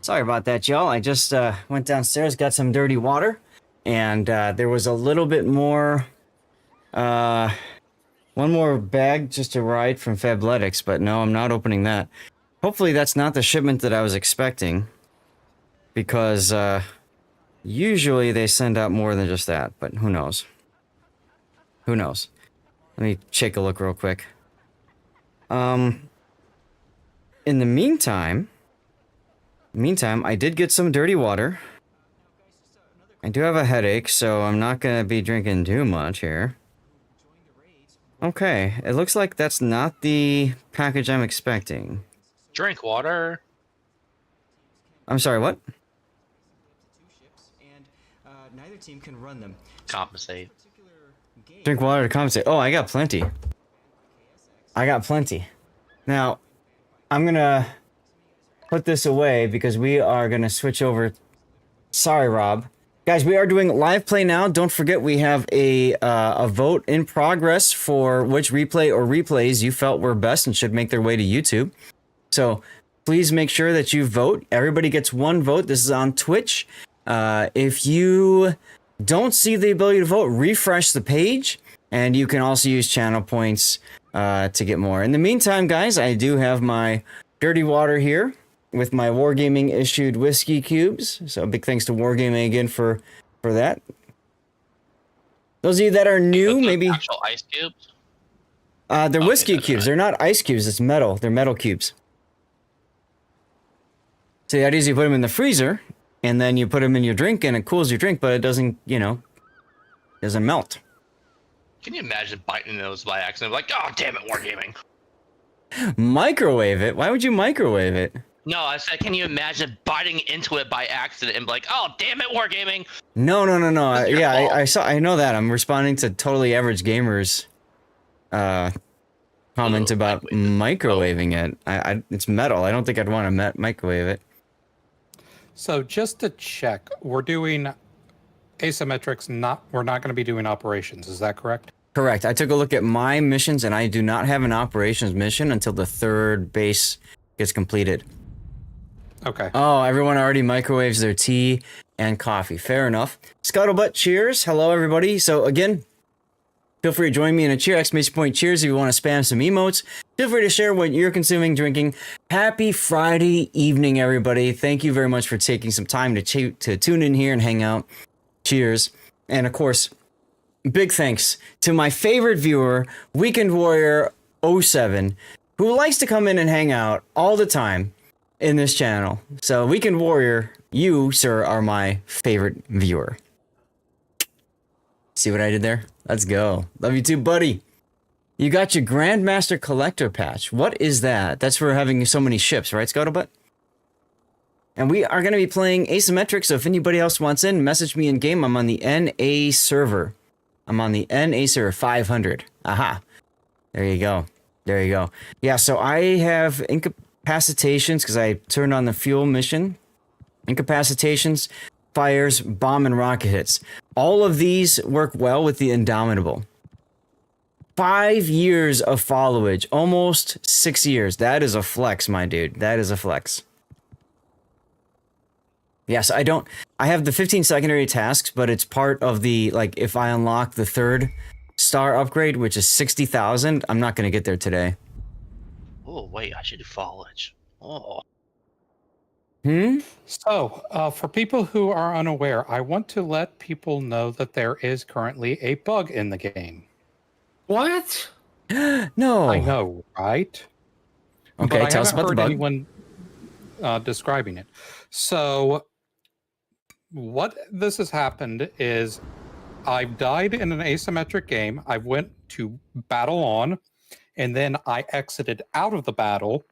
Sorry about that, y'all. I just went downstairs, got some dirty water, and there was a little bit more One more bag just arrived from Fabletics, but no, I'm not opening that. Hopefully that's not the shipment that I was expecting. Because, usually they send out more than just that, but who knows? Who knows? Let me take a look real quick. In the meantime, I did get some dirty water. I do have a headache, so I'm not gonna be drinking too much here. Okay, it looks like that's not the package I'm expecting. Drink water. I'm sorry, what? Neither team can run them. Compensate. Drink water to compensate. Oh, I got plenty. I got plenty. Now, I'm gonna put this away because we are gonna switch over. Sorry, Rob. Guys, we are doing live play now. Don't forget we have a vote in progress for which replay or replays you felt were best and should make their way to YouTube. So please make sure that you vote. Everybody gets one vote. This is on Twitch. If you don't see the ability to vote, refresh the page, and you can also use channel points to get more. In the meantime, guys, I do have my dirty water here with my Wargaming issued whiskey cubes. So big thanks to Wargaming again for that. Those of you that are new, maybe Actual ice cubes. they're whiskey cubes. They're not ice cubes. It's metal. They're metal cubes. So the idea is you put them in the freezer, and then you put them in your drink, and it cools your drink, but it doesn't, doesn't melt. Can you imagine biting those by accident? Like, oh, damn it, Wargaming. Microwave it? Why would you microwave it? No, I said, can you imagine biting into it by accident and be like, oh, damn it, Wargaming? No. Yeah, I know that. I'm responding to Totally Average Gamers comment about microwaving it. It's metal. I don't think I'd want to microwave it. So just to check, we're doing asymmetrics. We're not going to be doing operations. Is that correct? Correct. I took a look at my missions, and I do not have an operations mission until the 3rd base gets completed. Okay. Oh, everyone already microwaves their tea and coffee. Fair enough. Scuttlebutt, cheers. Hello, everybody. So again, feel free to join me in a cheer, exclamation point cheers if you want to spam some emotes. Feel free to share what you're consuming, drinking. Happy Friday evening, everybody. Thank you very much for taking some time to tune in here and hang out. Cheers. And of course, big thanks to my favorite viewer, Weekend Warrior 07, who likes to come in and hang out all the time in this channel. So Weekend Warrior, you, sir, are my favorite viewer. See what I did there? Let's go. Love you too, buddy. You got your Grandmaster Collector patch. What is that? That's for having so many ships, right, Scuttlebutt? And we are going to be playing asymmetric, so if anybody else wants in, message me in game. I'm on the NA server. I'm on the NA server 500. Aha. There you go. There you go. Yeah, so I have incapacitations because I turned on the fuel mission. Incapacitations, fires, bomb, and rocket hits. All of these work well with the Indomitable. 5 years of followage. Almost 6 years. That is a flex, my dude. That is a flex. Yes, I have the 15 secondary tasks, but it's part of the, if I unlock the 3rd star upgrade, which is 60,000, I'm not going to get there today. Oh, wait, I should do foliage. Oh. So, for people who are unaware, I want to let people know that there is currently a bug in the game. What? No. I know, right? Okay, but tell us about the bug. Anyone describing it. So, what this has happened is I've died in an asymmetric game. I went to battle on, and then I exited out of the battle.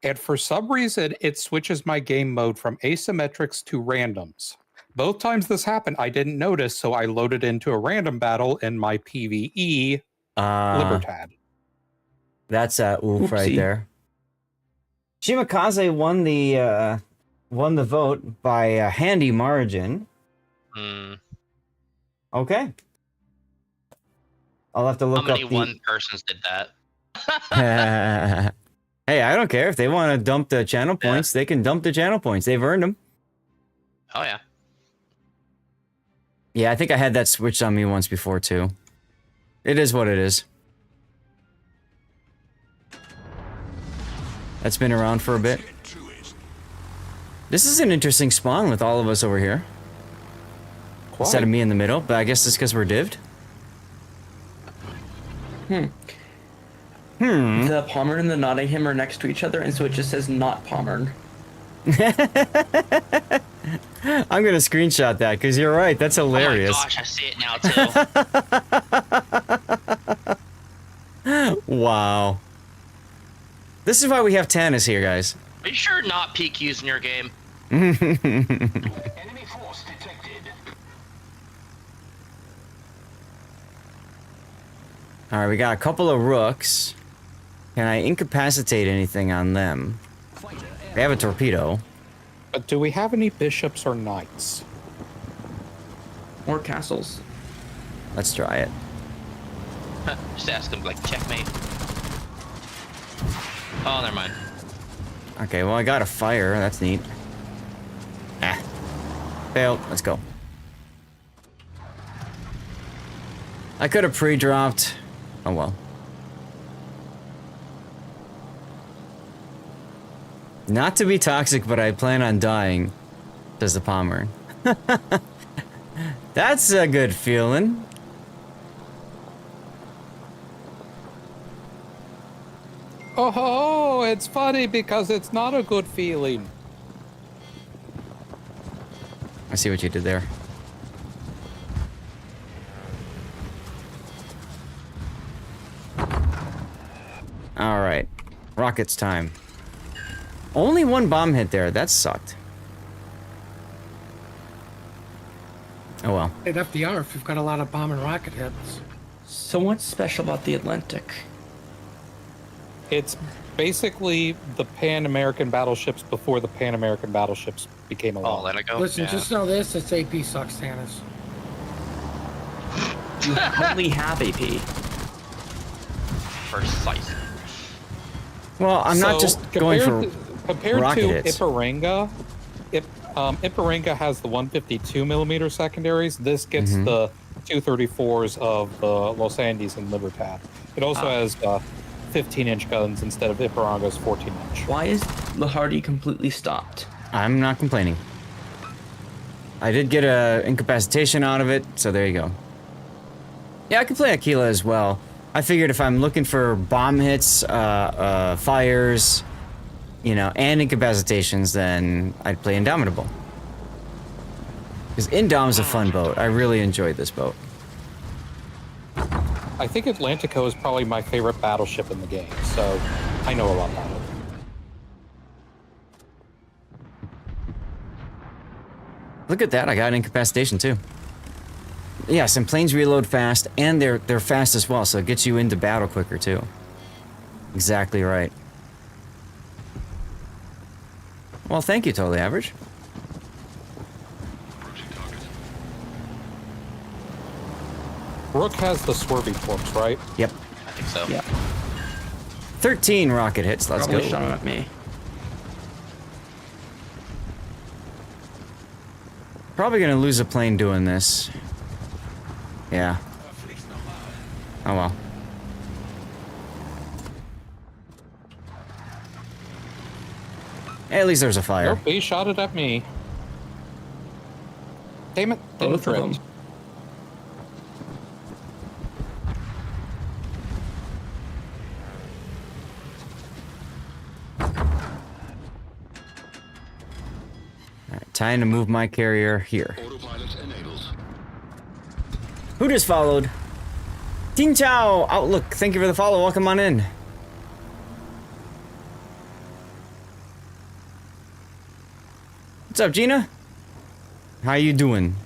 And for some reason, it switches my game mode from asymmetrics to randoms. Both times this happened, I didn't notice, so I loaded into a random battle in my PvE Libertad. That's a oof right there. Shimakaze won the vote by a handy margin. Okay. I'll have to look up How many one persons did that? Hey, I don't care. If they want to dump the channel points, they can dump the channel points. They've earned them. Oh, yeah. Yeah, I think I had that switched on me once before, too. It is what it is. That's been around for a bit. This is an interesting spawn with all of us over here. Quite. Instead of me in the middle, but I guess it's because we're divved. The Pommern and the Nottingham are next to each other, and so it just says not Pommern. I'm gonna screenshot that because you're right. That's hilarious. Oh my gosh, I see it now too. Wow. This is why we have Tannis here, guys. Are you sure not PQ's in your game? Alright, we got a couple of rooks. Can I incapacitate anything on them? They have a torpedo. But do we have any bishops or knights? Or castles? Let's try it. Just ask him, like, checkmate. Oh, never mind. Okay, well, I got a fire. That's neat. Ah. Failed. Let's go. I could have pre-dropped. Oh, well. Not to be toxic, but I plan on dying, says the Pommern. That's a good feeling. Oh, it's funny because it's not a good feeling. I see what you did there. Alright. Rockets time. Only one bomb hit there. That sucked. Oh well. Hit FDR if you've got a lot of bomb and rocket hits. So what's special about the Atlantic? It's basically the Pan-American battleships before the Pan-American battleships became a law. Oh, let it go. Listen, just know this: it's AP sucks, Tannis. You only have AP. Precise. Well, I'm not just going for compared rocket to hits. Iparenga. Iparenga has the 152 millimeter secondaries. This gets the 234s of the Los Andes and Libertad. It also has 15-inch guns instead of Iparenga's 14-inch. Why is Lahardy completely stopped? I'm not complaining. I did get a incapacitation out of it, so there you go. Yeah, I can play Aquila as well. I figured if I'm looking for bomb hits, fires, you know, and incapacitations, then I'd play Indomitable. Because Indom is a fun boat. I really enjoyed this boat. I think Atlantico is probably my favorite battleship in the game, so I know a lot about it. Look at that, I got an incapacitation too. Yes, and planes reload fast, and they're fast as well, so it gets you into battle quicker too. Exactly right. Well, thank you, Totally Average. Rook has the swervy torps, right? Yep. I think so. Yeah. 13 rocket hits, let's Probably go. shot at me. Probably gonna lose a plane doing this. Yeah. Oh well. Hey, at least there's a fire. Nope, he shot it at me. Damn it. Both of them. Alright, time to move my carrier here. Who just followed? Ting Chao! Outlook, thank you for the follow. Welcome on in. What's up, Gina? How you doing?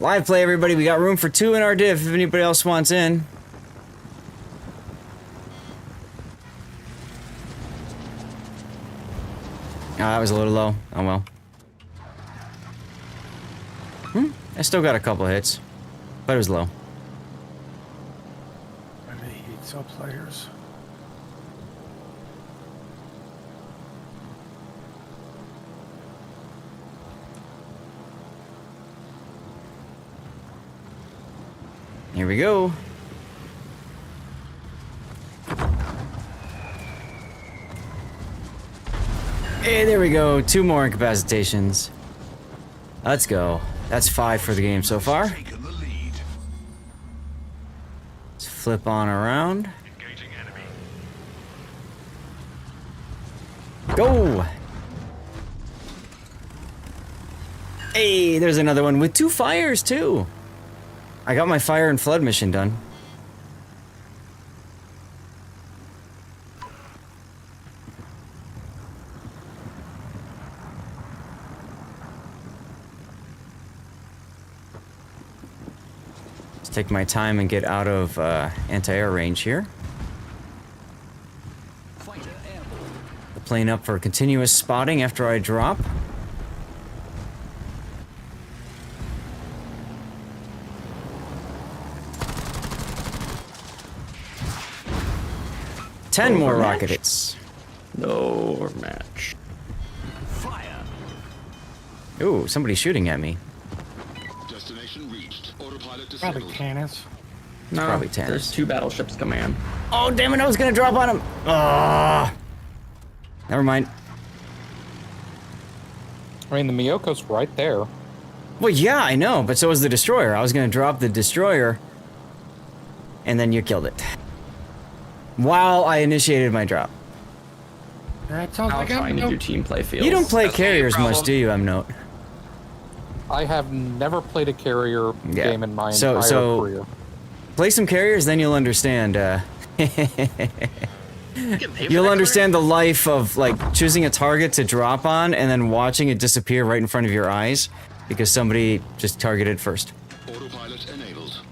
Live play, everybody. We got room for 2 in our div if anybody else wants in. Oh, that was a little low. Oh well. I still got a couple hits, but it was low. I hate sub players. Here we go. Hey, there we go. 2 more incapacitations. Let's go. That's 5 for the game so far. Let's flip on around. Go! Hey, there's another one with 2 fires too. I got my fire and flood mission done. Let's take my time and get out of anti-air range here. The plane up for continuous spotting after I drop. Ten more rocket hits. No match. Fire. Ooh, somebody's shooting at me. Destination reached. Autopilot Probably disabled. Tannis. It's probably Tannis. There's 2 battleships coming in. Oh, damn it, I was gonna drop on him. Ah. Never mind. I mean, the Miyoko's right there. Well, yeah, I know, but so was the destroyer. I was gonna drop the destroyer, and then you killed it. While I initiated my drop. That sounds I'm like trying to do team play fields. You don't play carriers much, do you, M-Note? I have never played a carrier game in my entire career. Play some carriers, then you'll understand. You'll understand the life of like choosing a target to drop on and then watching it disappear right in front of your eyes because somebody just targeted first. Autopilot enabled.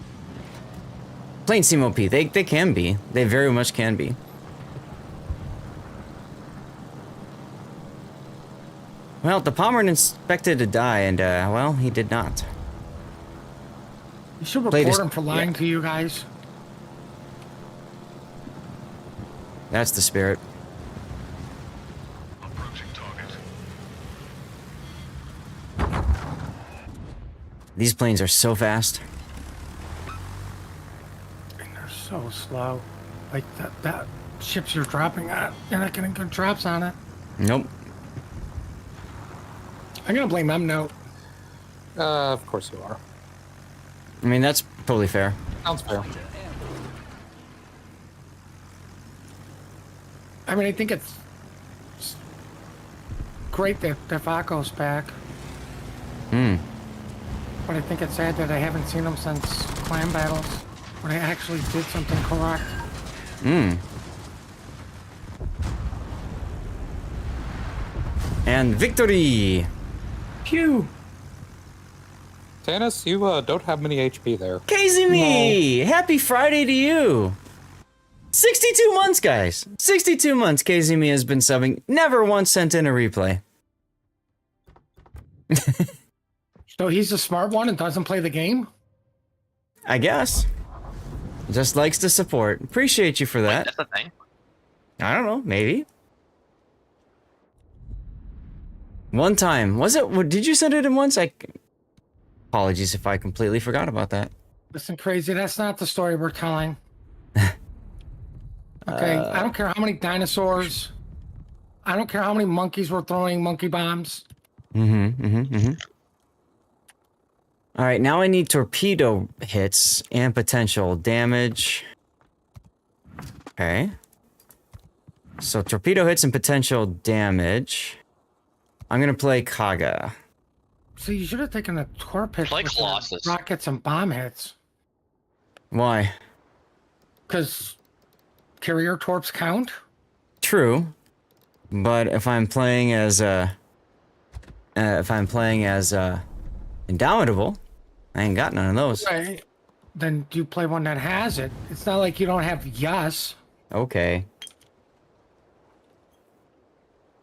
Planes seem OP. They can be. They very much can be. Well, the Pomeranian expected to die, and well, he did not. You should report him for lying to you guys. That's the spirit. Approaching target. These planes are so fast. And they're so slow. Like that ships you're dropping on, you're not getting good drops on it. Nope. I'm gonna blame M-Note. Of course you are. I mean, that's totally fair. Sounds fair. I mean, I think it's great that Vaco's back. Hmm. But I think it's sad that I haven't seen him since clan battles, when I actually did something correct. Hmm. And victory! Pew! Tannis, you don't have many HP there. Kazumi! No. Happy Friday to you! 62 months, guys! 62 months Kazumi has been subbing, never once sent in a replay. So he's the smart one and doesn't play the game? I guess. Just likes to support. Appreciate you for that. That's the thing. I don't know, maybe. One time. Was it? Did you send it in once? Apologies if I completely forgot about that. Listen, Crazy, that's not the story we're telling. Okay, I don't care how many dinosaurs. I don't care how many monkeys were throwing monkey bombs. All right, now I need torpedo hits and potential damage. Okay. So torpedo hits and potential damage. I'm gonna play Kaga. So you should have taken a torp hit with Colossus. rockets and bomb hits. Why? Because carrier torps count? True. But if I'm playing as Indomitable, I ain't got none of those. Right. Then you play one that has it. It's not like you don't have yes. Okay.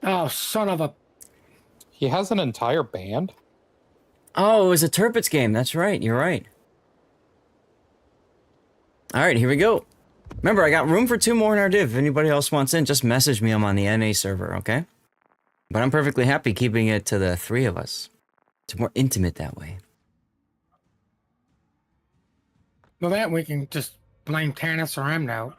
Oh, son of a... He has an entire band? Oh, it was a Turpitz game. That's right. You're right. All right, here we go. Remember, I got room for 2 more in our div. If anybody else wants in, just message me. I'm on the NA server, okay? But I'm perfectly happy keeping it to the 3 of us. It's more intimate that way. Well, that we can just blame Tannis or M now.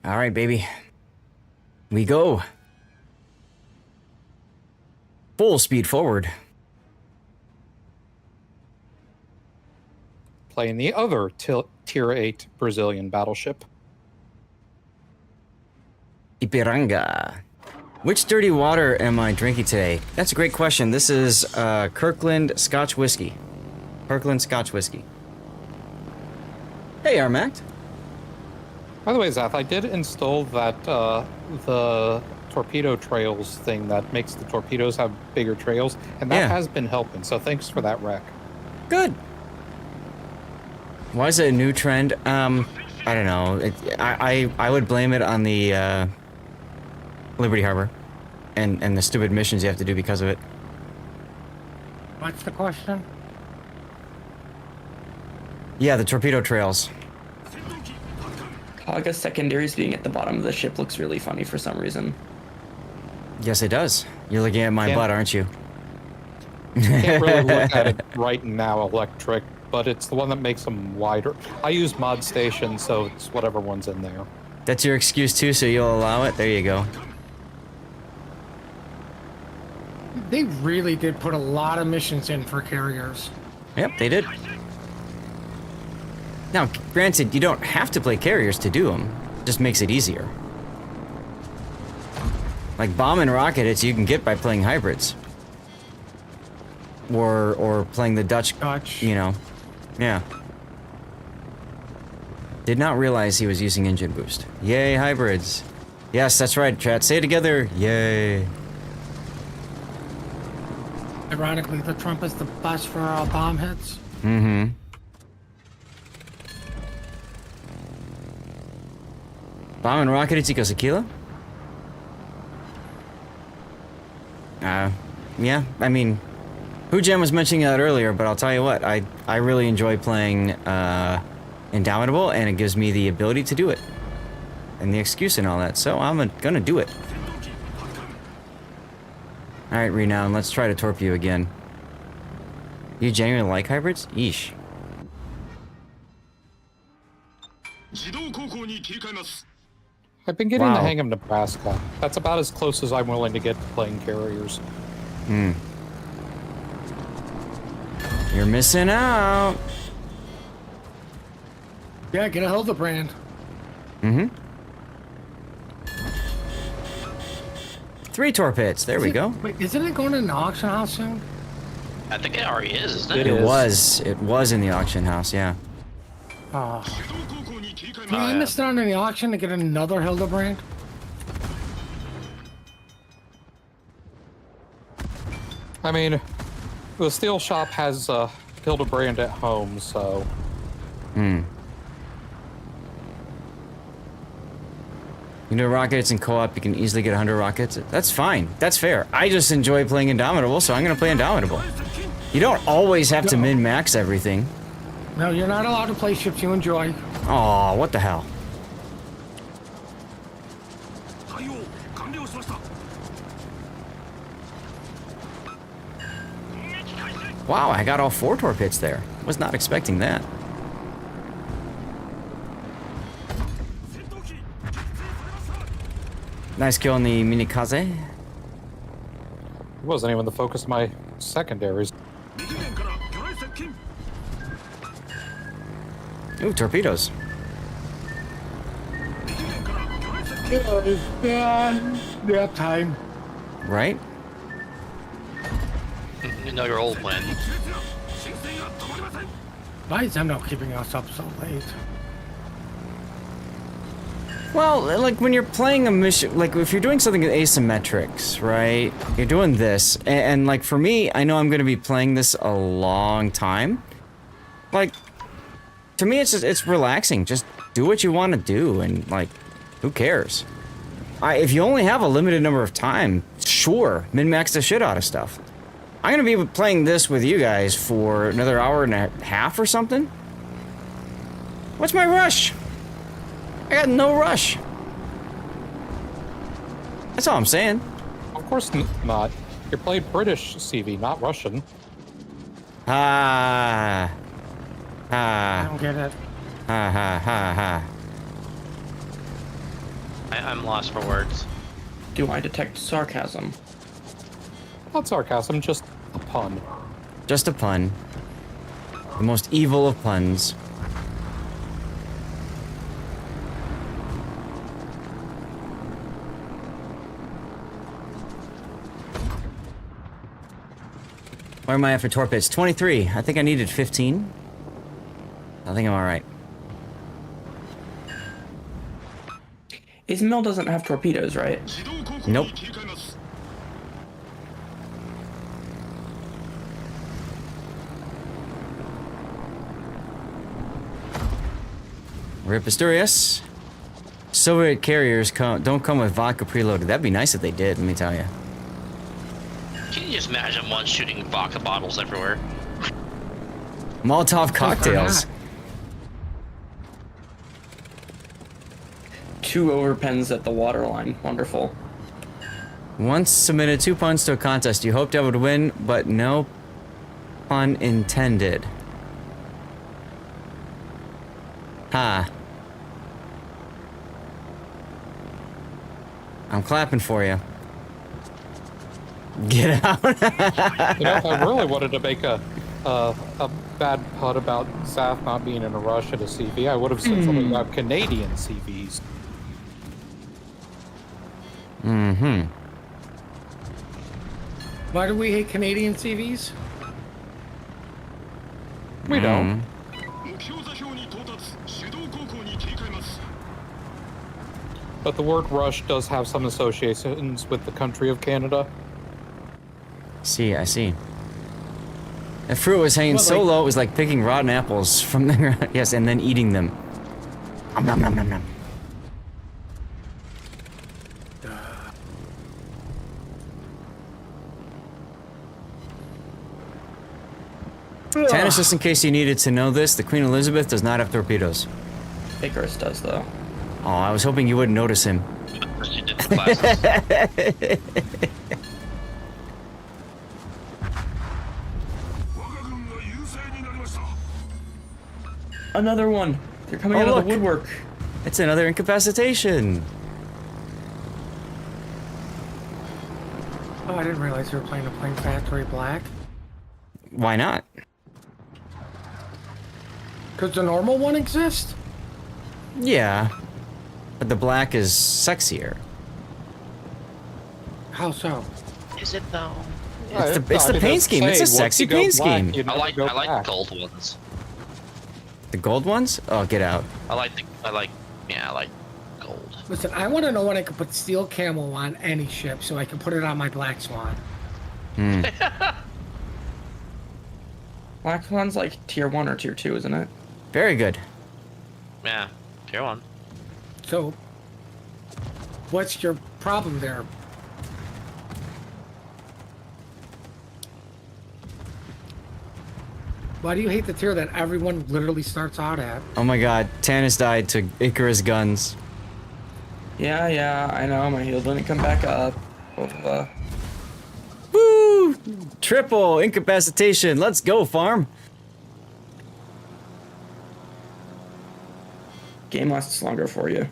All right, baby. We go. Full speed forward. Playing the other Tier 8 Brazilian battleship. Ipiranga. Which dirty water am I drinking today? That's a great question. This is Kirkland Scotch Whiskey. Kirkland Scotch Whiskey. Hey, Armact. By the way, Zath, I did install that the torpedo trails thing that makes the torpedoes have bigger trails, and that has been helping. So thanks for that, Rec. Good. Why is it a new trend? I don't know. I would blame it on the Liberty Harbor and the stupid missions you have to do because of it. What's the question? Yeah, the torpedo trails. Kaga's secondaries being at the bottom of the ship looks really funny for some reason. Yes, it does. You're looking at my butt, aren't you? Can't really look at it right now, Electric, but it's the one that makes them wider. I use Mod Station, so it's whatever one's in there. That's your excuse too, so you'll allow it? There you go. They really did put a lot of missions in for carriers. Yep, they did. Now, granted, you don't have to play carriers to do them. It just makes it easier. Like bomb and rocket hits you can get by playing hybrids. Or playing the Dutch, you know. Yeah. Did not realize he was using engine boost. Yay, hybrids. Yes, that's right, chat. Say it together. Yay. Ironically, the Trump is the best for bomb hits. Mm-hmm. Bomb and rocket hits equals a kilo? Yeah, I mean, Hujam was mentioning that earlier, but I'll tell you what, I really enjoy playing Indomitable, and it gives me the ability to do it. And the excuse and all that, so I'm gonna do it. Alright, Renown, let's try to torpedo again. You genuinely like hybrids? Yeesh. I've been getting the hang of Nebraska. That's about as close as I'm willing to get to playing carriers. You're missing out. Yeah, get a Hildebrand. Mm-hmm. 3 torpedoes. There we go. Wait, isn't it going in the auction house soon? I think it already is, isn't it? It was in the auction house, yeah. Oh. Yeah, I missed out on the auction to get another Hildebrand. I mean, the steel shop has Hildebrand at home, so... You know, rockets and co-op, you can easily get 100 rockets. That's fine. That's fair. I just enjoy playing Indomitable, so I'm going to play Indomitable. You don't always have to min-max everything. No, you're not allowed to play ships you enjoy. Aw, what the hell? Wow, I got all 4 torpedoes there. Was not expecting that. Nice kill on the Minikaze. It wasn't even the focus of my secondaries. Ooh, torpedoes. Yeah, time. Right? You know your old plan. Why is them not keeping us up so late? Well, like when you're playing a mission, like if you're doing something with asymmetrics, right? You're doing this, and like for me, I know I'm going to be playing this a long time. Like, to me, it's relaxing. Just do what you want to do, and like, who cares? If you only have a limited number of time, sure, min-max the shit out of stuff. I'm going to be playing this with you guys for another hour and a half or something. What's my rush? I got no rush. That's all I'm saying. Of course not. You're playing British CV, not Russian. I don't get it. I'm lost for words. Do I detect sarcasm? Not sarcasm, just a pun. Just a pun. The most evil of puns. Where am I at for torpedoes? 23. I think I needed 15. I think I'm alright. Ismail doesn't have torpedoes, right? Nope. Rip Asturias. Soviet carriers don't come with vodka preloaded. That'd be nice if they did, let me tell you. Can you just imagine one shooting vodka bottles everywhere? Molotov cocktails. 2 overpens at the waterline. Wonderful. Once submitted 2 puns to a contest. You hoped I would win, but no pun intended. Ha. I'm clapping for you. Get out. You know, if I really wanted to make a bad pun about Zath not being in a rush at a CV, I would have said something about Canadian CVs. Mm-hmm. Why do we hate Canadian CVs? We don't. But the word rush does have some associations with the country of Canada. See, I see. The fruit was hanging so low, it was like picking rotten apples from the ground. Yes, and then eating them. Nom nom nom nom. Tannis, just in case you needed to know this, the Queen Elizabeth does not have torpedoes. Icarus does, though. Oh, I was hoping you wouldn't notice him. Another one. They're coming out of the woodwork. It's another incapacitation. Oh, I didn't realize you were playing a Plane Factory Black. Why not? Because the normal one exists? Yeah. But the black is sexier. How so? Is it though? It's the paint scheme. It's a sexy paint scheme. I like the gold ones. The gold ones? Oh, get out. I like gold. Listen, I want to know when I can put steel camo on any ship so I can put it on my Black Swan. Black Swan's like tier 1 or tier 2, isn't it? Very good. Yeah, tier 1. So, what's your problem there? Why do you hate the tier that everyone literally starts out at? Oh my god, Tannis died to Icarus guns. Yeah, I know. My heal didn't come back up. Woo! Triple incapacitation. Let's go, farm. Game lasts longer for you.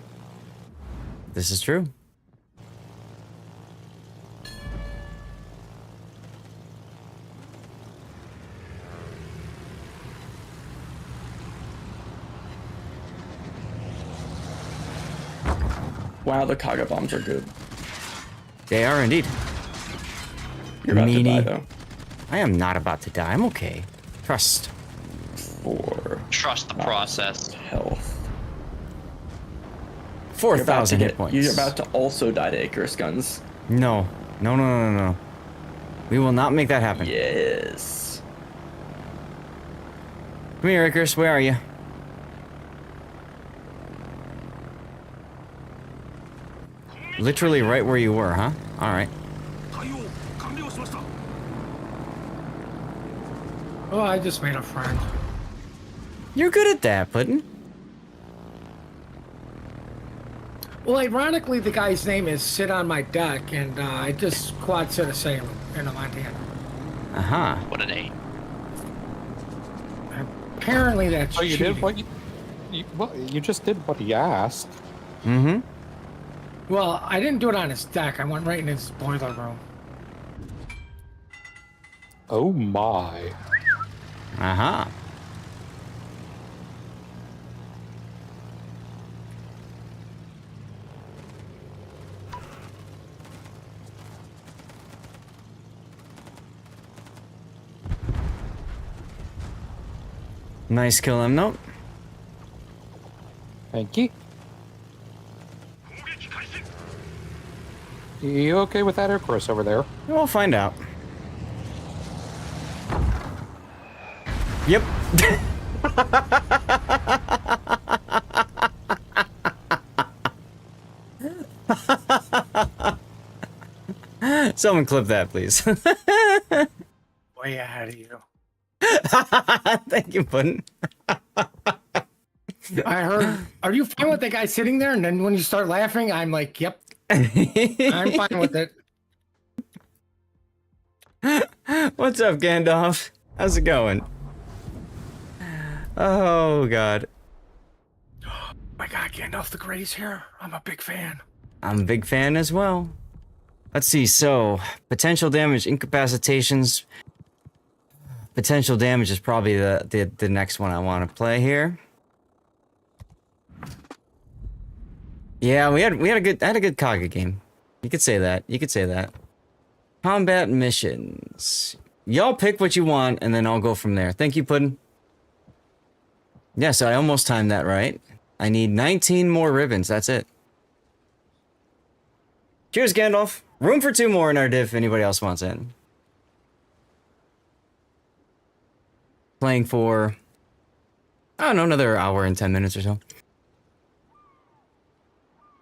This is true. Wow, the Kaga bombs are good. They are indeed. You're about to die, though. I am not about to die. I'm okay. Trust. Trust the process. Health. 4,000 hit points. You're about to also die to Icarus guns. No. No. We will not make that happen. Yes. Come here, Icarus. Where are you? Literally right where you were, huh? Alright. Oh, I just made a friend. You're good at that, Puddin'. Well, ironically, the guy's name is Sit on My Deck, and I just quad set a sailor in a Montana. Uh-huh. What a name. Apparently that's Oh, you cheating. did what you just did what he asked. Mm-hmm. Well, I didn't do it on his deck. I went right in his boiler room. Oh my. Uh-huh. Nice kill him, note. Thank you. You okay with that air course over there? We'll find out. Yep. Someone clip that, please. Way ahead of you. Thank you, Puddin. I heard, are you fine with the guy sitting there? And then when you start laughing, I'm like, yep. I'm fine with it. What's up, Gandalf? How's it going? Oh, God. My God, Gandalf the Grey's here. I'm a big fan. I'm a big fan as well. Let's see, so, potential damage, incapacitations. Potential damage is probably the next one I want to play here. Yeah, I had a good Kaga game. You could say that. You could say that. Combat missions. Y'all pick what you want, and then I'll go from there. Thank you, Puddin. Yeah, so I almost timed that right. I need 19 more ribbons. That's it. Cheers, Gandalf. Room for 2 more in our div if anybody else wants in. Playing for, I don't know, another hour and 10 minutes or so.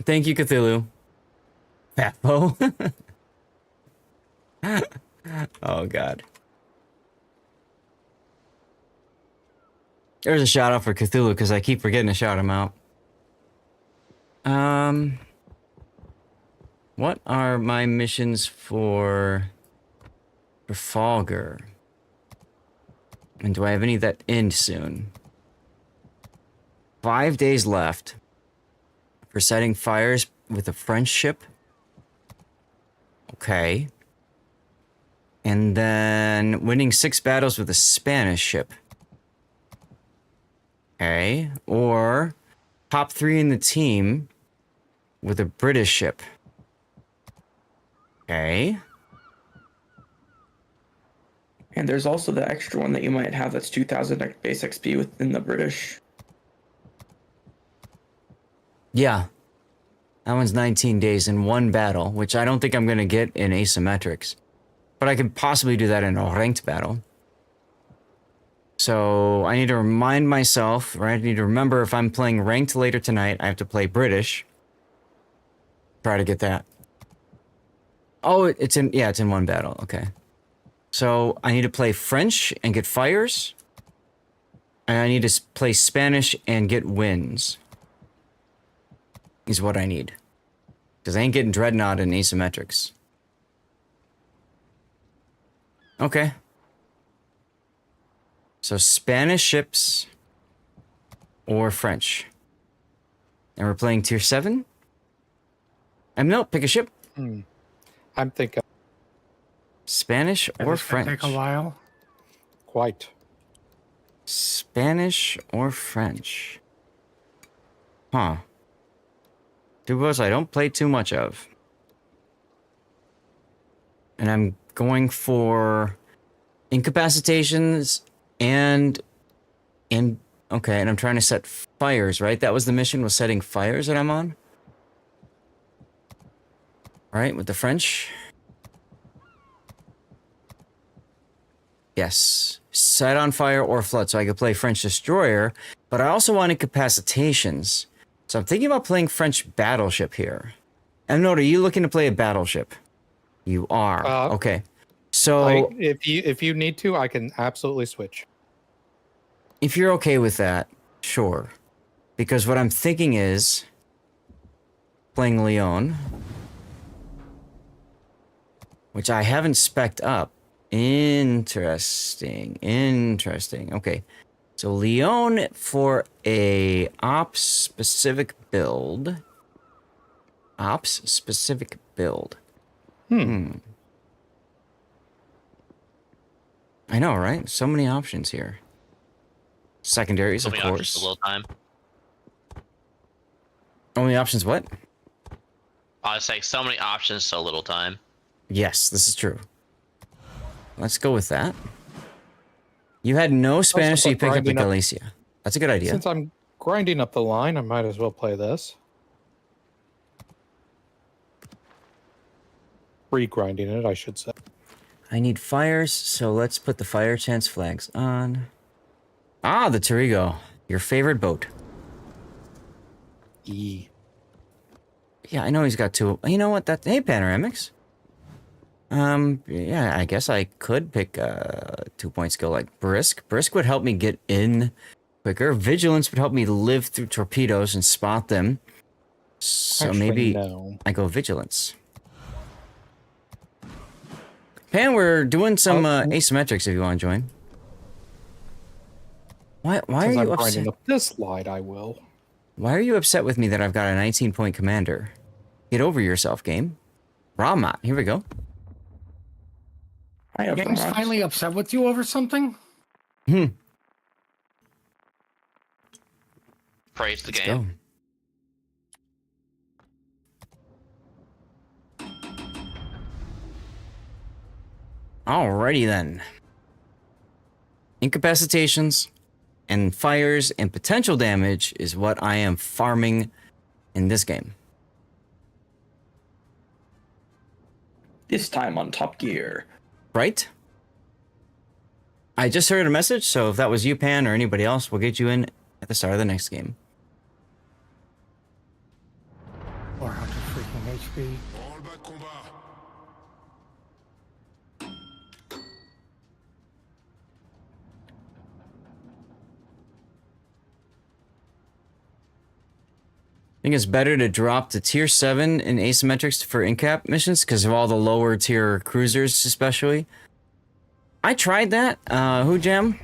Thank you, Cthulhu. Fatpo. Oh, God. There's a shout out for Cthulhu because I keep forgetting to shout him out. What are my missions for Falger? And do I have any that end soon? 5 days left for setting fires with a French ship. Okay. And then winning 6 battles with a Spanish ship. Okay. Or top 3 in the team with a British ship. Okay. And there's also the extra one that you might have that's 2,000 base XP within the British. Yeah. That one's 19 days in 1 battle, which I don't think I'm going to get in asymmetrics. But I could possibly do that in a ranked battle. So I need to remind myself, right? I need to remember if I'm playing ranked later tonight, I have to play British. Try to get that. Oh, it's in 1 battle. Okay. So I need to play French and get fires. And I need to play Spanish and get wins. Is what I need. Because I ain't getting Dreadnought in asymmetrics. Okay. So Spanish ships or French. And we're playing tier 7? No, pick a ship. I'm thinking Spanish or French? Take a while. Quite. Spanish or French? Huh. Two boats I don't play too much of. And I'm going for incapacitations and okay, and I'm trying to set fires, right? That was the mission, was setting fires that I'm on. Right, with the French. Yes. Set on fire or flood, so I could play French Destroyer, but I also want incapacitations. So I'm thinking about playing French Battleship here. And note, are you looking to play a battleship? You are. Okay. So if you need to, I can absolutely switch. If you're okay with that, sure. Because what I'm thinking is playing Leon, which I haven't spec'd up. Interesting. Okay. So Leon for a ops specific build. I know, right? So many options here. Secondaries, of course. A little time. Only options what? I was saying so many options, so little time. Yes, this is true. Let's go with that. You had no Spanish, so you picked up the Galicia. That's a good idea. Since I'm grinding up the line, I might as well play this. Re-grinding it, I should say. I need fires, so let's put the fire chance flags on. Ah, the Torigo. Your favorite boat. E. Yeah, I know he's got two. You know what? Hey, Panoramics. Yeah, I guess I could pick a 2-point skill like Brisk. Brisk would help me get in quicker. Vigilance would help me live through torpedoes and spot them. So actually, maybe no. I go Vigilance. Pan, we're doing some asymmetrics if you want to join. Why are you upset? Up this line, I will. Why are you upset with me that I've got a 19-point commander? Get over yourself, game. Ramat, here we go. Game's finally upset with you over something? Praise the game. Go. Alrighty then. Incapacitations and fires and potential damage is what I am farming in this game. This time on Top Gear. Right? I just heard a message, so if that was you, Pan, or anybody else, we'll get you in at the start of the next game. 400 freaking HP. I think it's better to drop to tier 7 in asymmetrics for incap missions because of all the lower tier cruisers, especially. I tried that, Jam,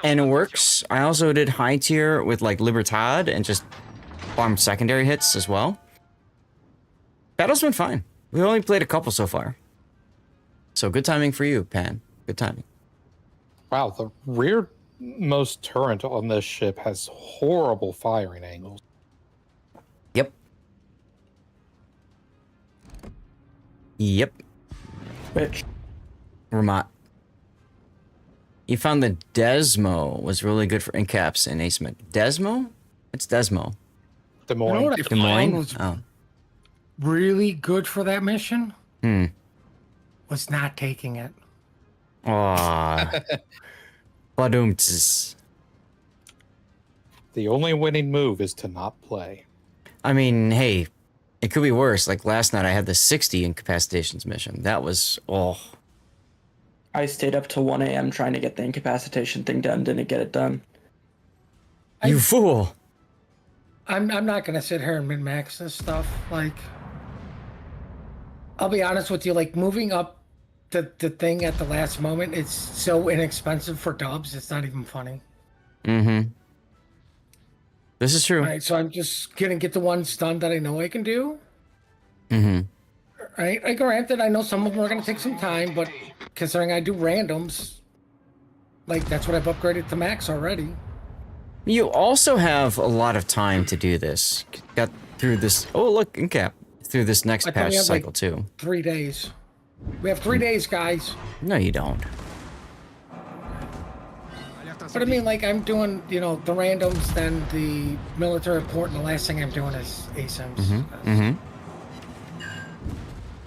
and it works. I also did high tier with like Libertad and just farmed secondary hits as well. Battle's been fine. We only played a couple so far. So good timing for you, Pan. Good timing. Wow, the rearmost turret on this ship has horrible firing angles. Yep. Which? Ramat. You found the Desmo was really good for incaps and asymmet. Desmo? It's Desmo. Des Moines. You know what I Des Moines? found was really good for that mission? Was not taking it. Aww. Badoomts. The only winning move is to not play. I mean, hey, it could be worse. Like last night I had the 60 incapacitations mission. That was, I stayed up till 1 a.m. trying to get the incapacitation thing done, didn't get it done. You fool. I'm not gonna sit here and min-max this stuff. Like, I'll be honest with you, like moving up the thing at the last moment, it's so inexpensive for dubs, it's not even funny. This is true. Right, so I'm just gonna get the ones done that I know I can do. Right, I granted, I know some of them are gonna take some time, but considering I do randoms, like that's what I've upgraded to max already. You also have a lot of time to do this. Got through this. Oh, look, incap. Through this next patch cycle, too. 3 days. We have 3 days, guys. No, you don't. But I mean, like, I'm doing, the randoms, then the military report, and the last thing I'm doing is ASIMs.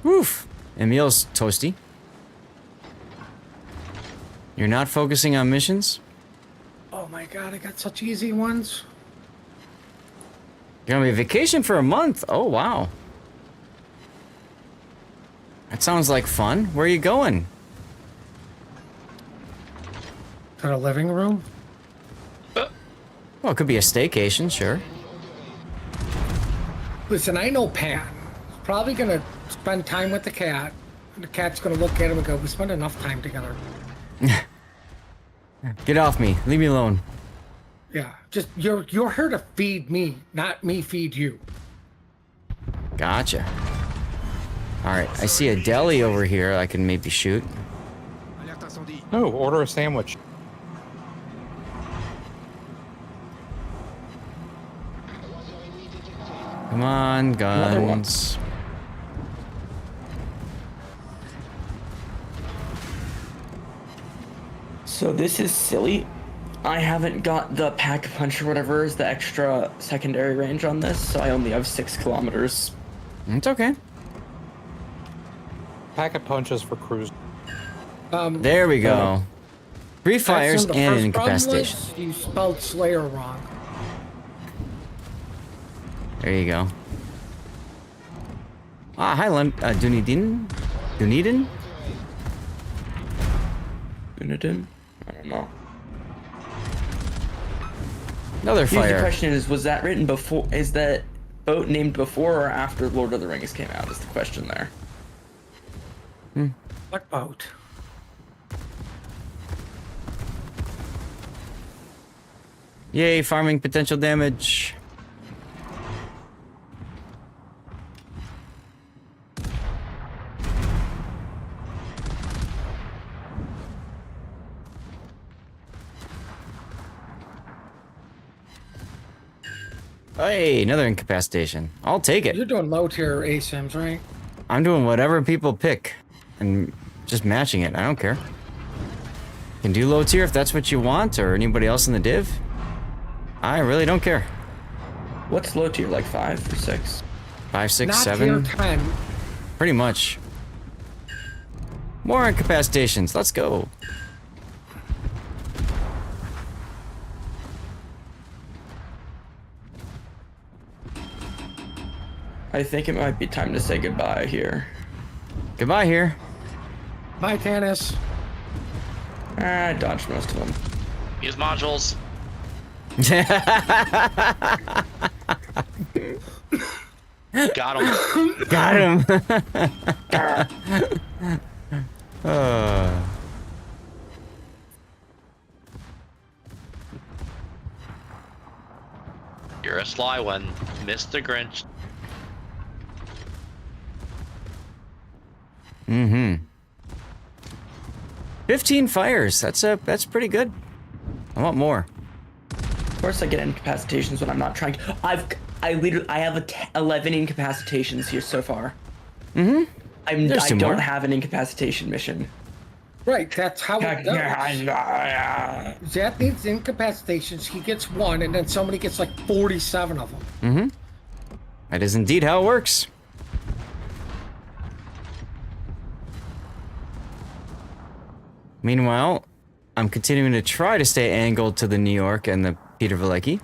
Woof. Emil's toasty. You're not focusing on missions? Oh my god, I got such easy ones. You're gonna be on vacation for a month? Oh, wow. That sounds like fun. Where are you going? To the living room? Well, it could be a staycation, sure. Listen, I know Pat. He's probably gonna spend time with the cat. And the cat's gonna look at him and go, "We spent enough time together." Get off me. Leave me alone. Yeah, just you're here to feed me, not me feed you. Gotcha. Alright, I see a deli over here I can maybe shoot. No, order a sandwich. Come on, guns. So this is silly. I haven't got the pack punch or whatever is the extra secondary range on this, so I only have 6 kilometers. It's okay. Packet punches for cruise. There we go. 3 fires the and an first incapacitation. problem was you spelled Slayer wrong. There you go. Ah, hi, Dunedin? Dunedin? Dunedin? I don't know. Another fire. The question is, was that written before? Is that boat named before or after Lord of the Rings came out? Is the question there. What boat? Yay, farming potential damage. Hey, another incapacitation. I'll take it. You're doing low tier ASIMs, right? I'm doing whatever people pick and just matching it. I don't care. Can do low tier if that's what you want, or anybody else in the div. I really don't care. What's low tier, like 5 or 6? 5, 6, Not 7. tier 10. Pretty much. More incapacitations. Let's go. I think it might be time to say goodbye here. Goodbye here. Bye, Tannis. I dodged most of them. Use modules. Got him. Got him. You're a sly one, Mr. Grinch. Mm-hmm. 15 fires. That's pretty good. I want more. Of course, I get incapacitations when I'm not trying to. I have 11 incapacitations here so far. Mm-hmm. I don't have an incapacitation mission. Right, that's how it goes. Zap needs incapacitations. He gets 1, and then somebody gets like 47 of them. Mm-hmm. That is indeed how it works. Meanwhile, I'm continuing to try to stay angled to the New York and the Peter Valecki.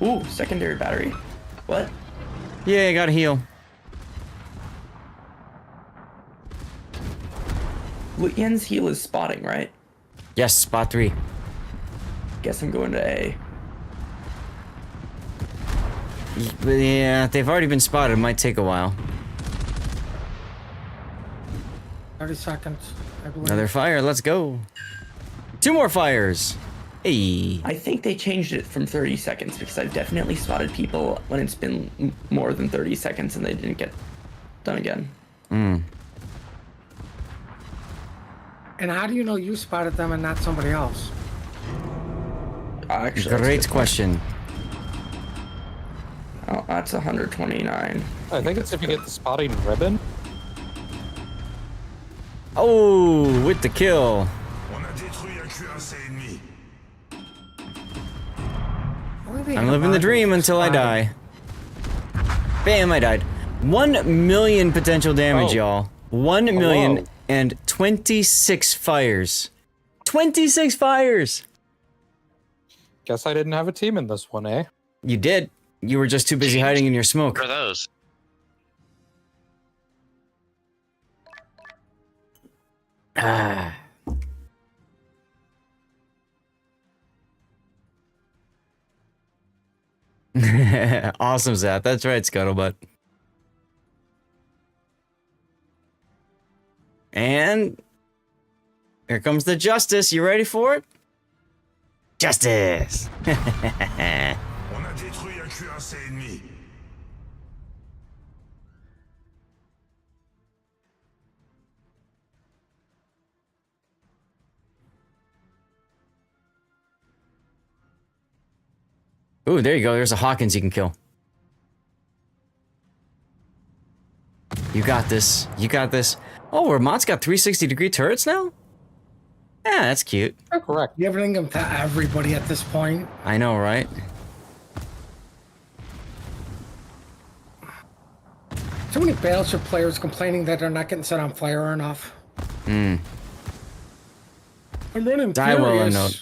Ooh, secondary battery. What? Yeah, I gotta heal. Yen's heal is spotting, right? Yes, spot 3. Guess I'm going to A. Yeah, they've already been spotted. It might take a while. 30 seconds. I believe. Another fire. Let's go. 2 more fires. Hey. I think they changed it from 30 seconds because I've definitely spotted people when it's been more than 30 seconds and they didn't get done again. Mm. And how do you know you spotted them and not somebody else? Actually, great question. Oh, that's 129. I think it's if you get the spotting ribbon. Oh, with the kill. I'm living the dream until I die. Bam, I died. 1 million potential damage, y'all. 1 million Hello. and 26 fires. 26 fires! Guess I didn't have a team in this one, eh? You did. You were just too busy hiding in your smoke. What are those? Ah. Awesome, Zap. That's right, Scuttlebutt. And here comes the justice. You ready for it? Justice! On a détruit un cuirassé ennemi. Ooh, there you go. There's a Hawkins you can kill. You got this. You got this. Oh, Vermont's got 360-degree turrets now? Yeah, that's cute. Correct. You're giving them to everybody at this point. I know, right? Too many Battleship players complaining that they're not getting set on fire enough. Hmm. I'm running Die well furious. note.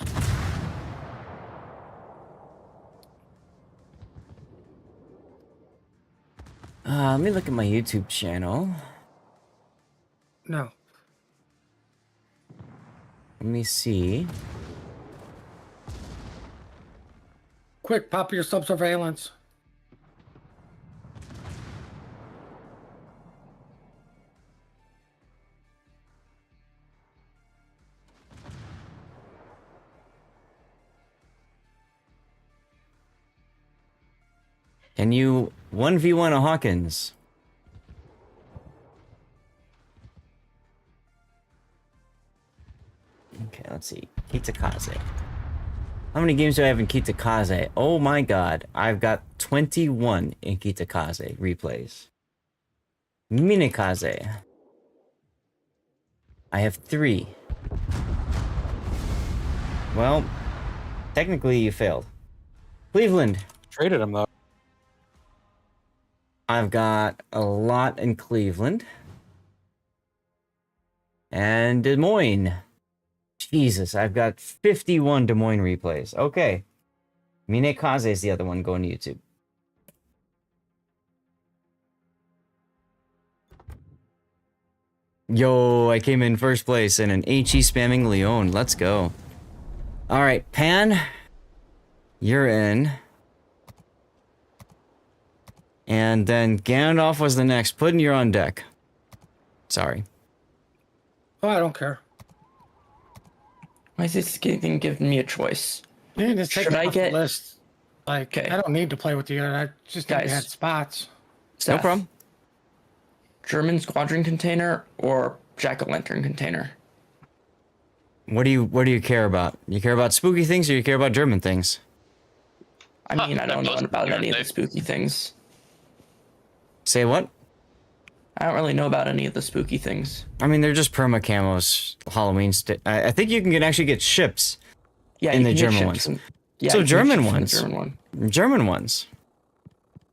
Let me look at my YouTube channel. No. Let me see. Quick, pop your sub-surveillance. Can you 1v1 a Hawkins? Okay, let's see. Kitakaze. How many games do I have in Kitakaze? Oh my god. I've got 21 in Kitakaze replays. Minikaze. I have 3. Well, technically you failed. Cleveland. Traded him though. I've got a lot in Cleveland. And Des Moines. Jesus, I've got 51 Des Moines replays. Okay. Minekaze is the other one going to YouTube. Yo, I came in first place in an HE spamming Leon. Let's go. Alright, Pan. You're in. And then Gandalf was the next. Puddin', you're on deck. Sorry. Oh, I don't care. Why is this thing giving me a choice? Yeah, just take Should it I off get the list. Like, Okay. I don't need to play with you. I just need to Guys. add spots. No Seth, problem. German squadron container or jack-o'-lantern container? What do you care about? You care about spooky things or you care about German things? I mean, I don't know about any of the spooky things. Say what? I don't really know about any of the spooky things. I mean, they're just perma camos, Halloween. I think you can actually get ships Yeah, in you the can get German ships ones. from- yeah, So you can get German ships from the ones. German one. German ones.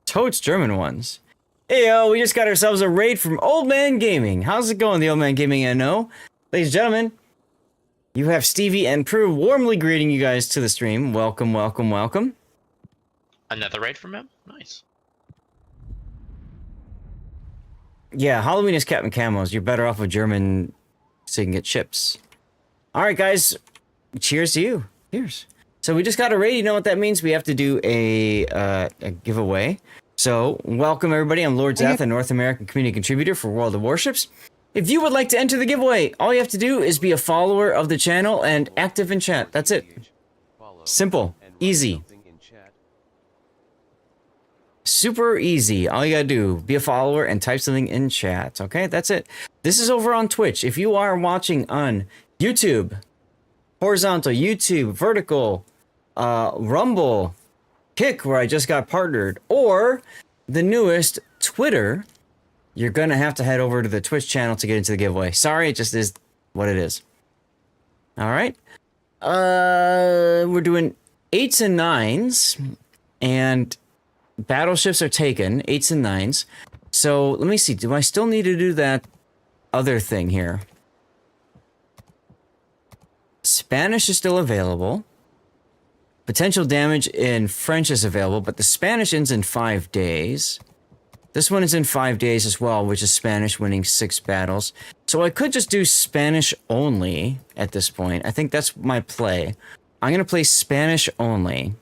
Totes German ones. Hey, yo, we just got ourselves a raid from Old Man Gaming. How's it going, the Old Man Gaming NO? Ladies and gentlemen, you have Stevie and Prue warmly greeting you guys to the stream. Welcome, welcome, welcome. Another raid from him? Nice. Yeah, Halloween is Captain Camos. You're better off with German so you can get ships. All right, guys. Cheers to you. Cheers. So we just got a raid. You know what that means? We have to do a giveaway. So welcome, everybody. I'm Lord Zath, a North American community contributor for World of Warships. If you would like to enter the giveaway, all you have to do is be a follower of the channel and active in chat. That's it. Simple. Easy. Super easy. All you gotta do, be a follower and type something in chat. Okay, that's it. This is over on Twitch. If you are watching on YouTube, horizontal, YouTube, vertical, Rumble, Kick, where I just got partnered, or the newest Twitter, you're gonna have to head over to the Twitch channel to get into the giveaway. Sorry, it just is what it is. All right. We're doing 8s and 9s, and battleships are taken, 8s and 9s. So let me see. Do I still need to do that other thing here? Spanish is still available. Potential damage in French is available, but the Spanish ends in 5 days. This one is in 5 days as well, which is Spanish winning 6 battles. So I could just do Spanish only at this point. I think that's my play. I'm going to play Spanish only.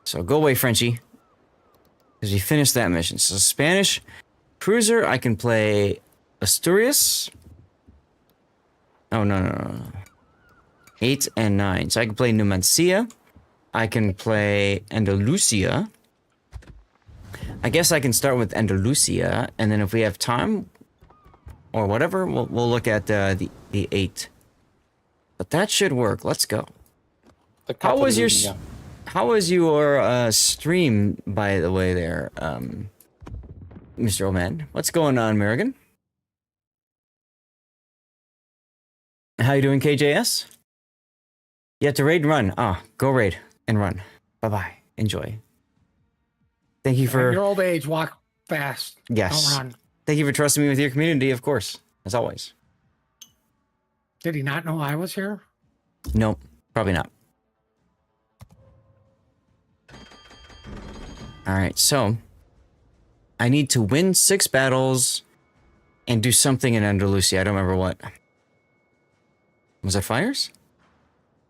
So go away, Frenchie. Because we finished that mission. So Spanish cruiser, I can play Asturias. Oh, no. 8 and 9. So I can play Numancia. I can play Andalusia. I guess I can start with Andalusia, and then if we have time, or whatever, we'll look at the 8. But that should work. Let's go. How was your stream, by the way, there, Mr. Oman? What's going on, American? How you doing, KJS? You have to raid and run. Ah, go raid and run. Bye-bye. Enjoy. Thank you for... At your old age, walk fast. Yes. Don't run. Thank you for trusting me with your community, of course, as always. Did he not know I was here? Nope, probably not. Alright, so... I need to win 6 battles and do something in Andalusia. I don't remember what. Was it fires?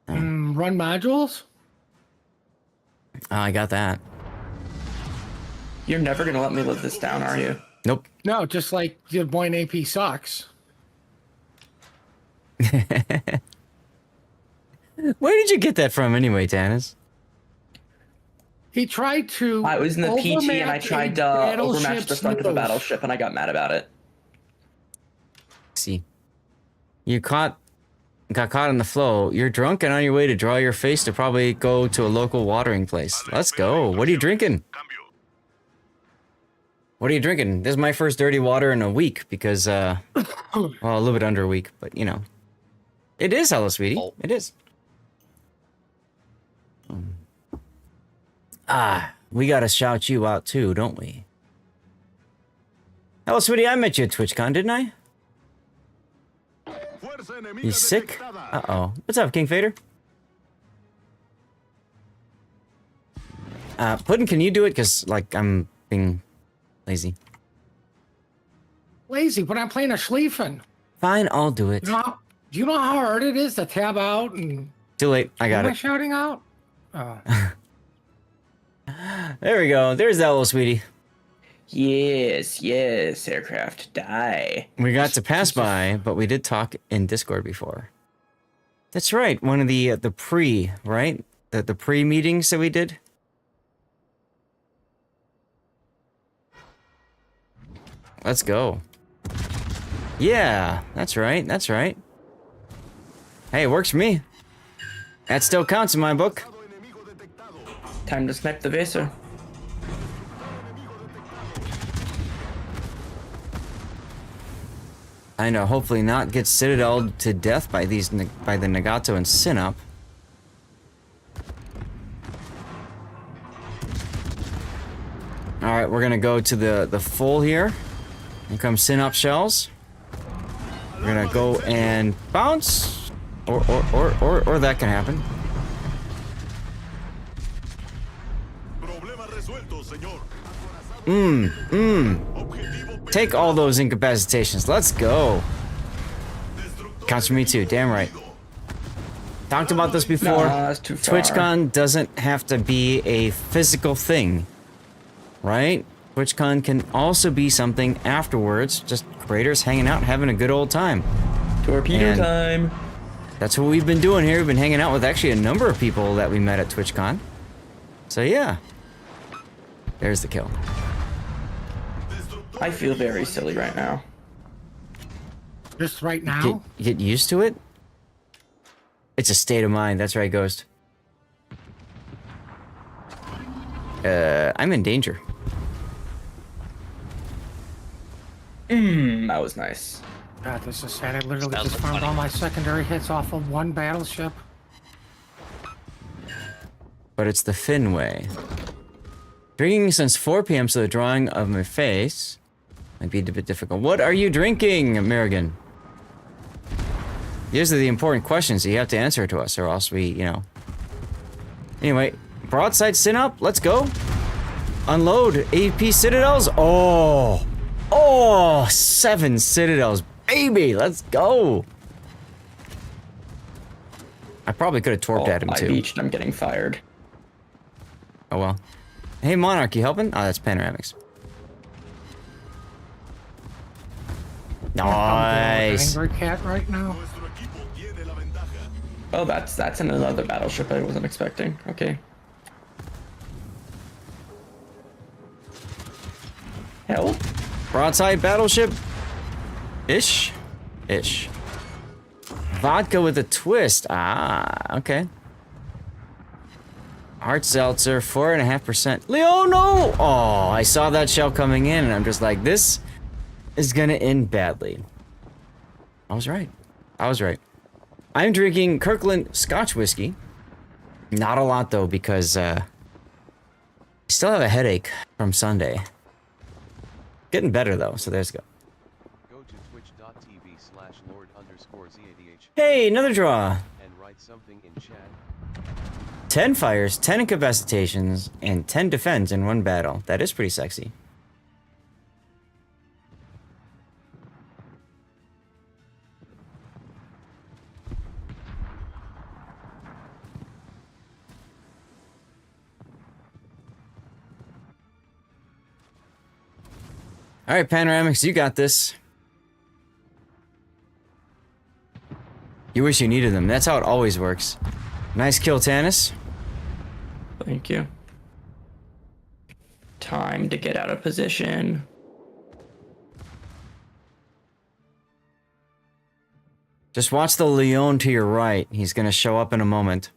Run modules? Oh, I got that. You're never gonna let me live this down, are you? Nope. No, just like your boy AP sucks. Where did you get that from anyway, Tanis? He tried to. I was in the PT and I tried to overmatch the front of a battleship and I got mad about it. See. You got caught in the flow. You're drunk and on your way to draw your face to probably go to a local watering place. Let's go. What are you drinking? What are you drinking? This is my first dirty water in a week because, well, a little bit under a week, but you know. It is, hello, sweetie. Oh. It is. Ah, we gotta shout you out too, don't we? Hello, sweetie. I met you at TwitchCon, didn't I? You sick? Uh-oh. What's up, King Fader? Puddin', can you do it? Because, like, I'm being lazy. Lazy, but I'm playing a Schlieffen. Fine, I'll do it. Do you know how hard it is to tab out and... Too late. I got it. Am I shouting out? Oh. There we go. There's that little sweetie. Yes, aircraft, die. We got to pass by, but we did talk in Discord before. That's right. One of the pre, right? The pre-meetings that we did. Let's go. Yeah, that's right. That's right. Hey, it works for me. That still counts in my book. Time to snipe the Vaser. I know, hopefully not get citadeled to death by the Nagato and Sinup. Alright, we're gonna go to the full here. Here comes Sinup shells. We're gonna go and bounce. Or that can happen. Take all those incapacitations. Let's go. Counts for me too. Damn right. Talked about this before. No, that's too far. TwitchCon doesn't have to be a physical thing, right? TwitchCon can also be something afterwards. Just creators hanging out, having a good old time. Torpedo time. That's what we've been doing here. We've been hanging out with actually a number of people that we met at TwitchCon. So yeah. There's the kill. I feel very silly right now. Just right now? Get used to it? It's a state of mind. That's right, Ghost. I'm in danger. That was nice. God, this is sad. I literally just farmed all my secondary hits off of one battleship. But it's the Finn way. Drinking since 4 p.m. so the drawing of my face might be a bit difficult. What are you drinking, Amerigan? These are the important questions you have to answer to us, or else we, you know. Anyway, broadside Sinup, let's go. Unload AP Citadels. Oh, 7 Citadels, baby, let's go. I probably could have torped at him too. I beached, I'm getting fired. Oh well. Hey, Monarch, you helping? Oh, that's Panoramics. Nice. Angry cat right now. Oh, that's in another battleship I wasn't expecting. Okay. Hell. Broadside battleship. Ish. Vodka with a twist. Ah, okay. Hard seltzer, 4.5%. Leo, no! Oh, I saw that shell coming in, and I'm just like, this is gonna end badly. I was right. I'm drinking Kirkland Scotch whiskey. Not a lot, though, because I still have a headache from Sunday. Getting better, though, so there's go. Go to twitch.tv/lord_ZADH. Hey, another draw. And write something in chat. 10 fires, 10 incapacitations, and 10 defends in one battle. That is pretty sexy. All right, Panoramics, you got this. You wish you needed them. That's how it always works. Nice kill, Tannis. Thank you. Time to get out of position. Just watch the Leon to your right. He's gonna show up in a moment.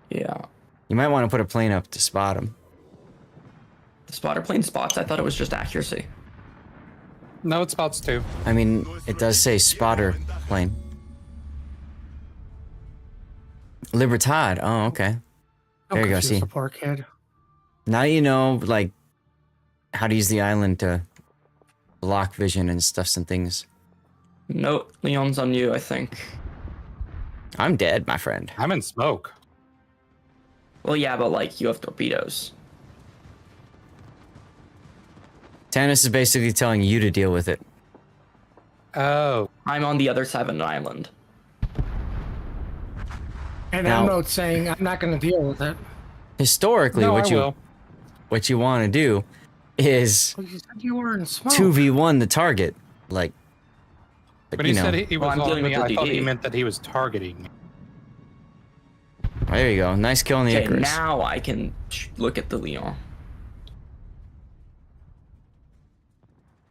Yeah. You might want to put a plane up to spot him. The spotter plane spots. I thought it was just accuracy. No, it spots too. I mean, it does say spotter plane. Libertad. Oh, okay. There you go. See. The poor kid. Now you know, like, how to use the island to block vision and stuffs and things. No, Leon's on you, I think. I'm dead, my friend. I'm in smoke. Well, yeah, but like, you have torpedoes. Tannis is basically telling you to deal with it. Oh. I'm on the other side of an island. And I'm not saying I'm not going to deal with it. Historically, No, what you want to do is Well, you said you were in smoke. 2v1 the target, like. But he said he was I'm on dealing me. with the I thought he DD. meant that he was targeting me. There you go. Nice kill on the Okay, Icarus. now I can look at the Leon.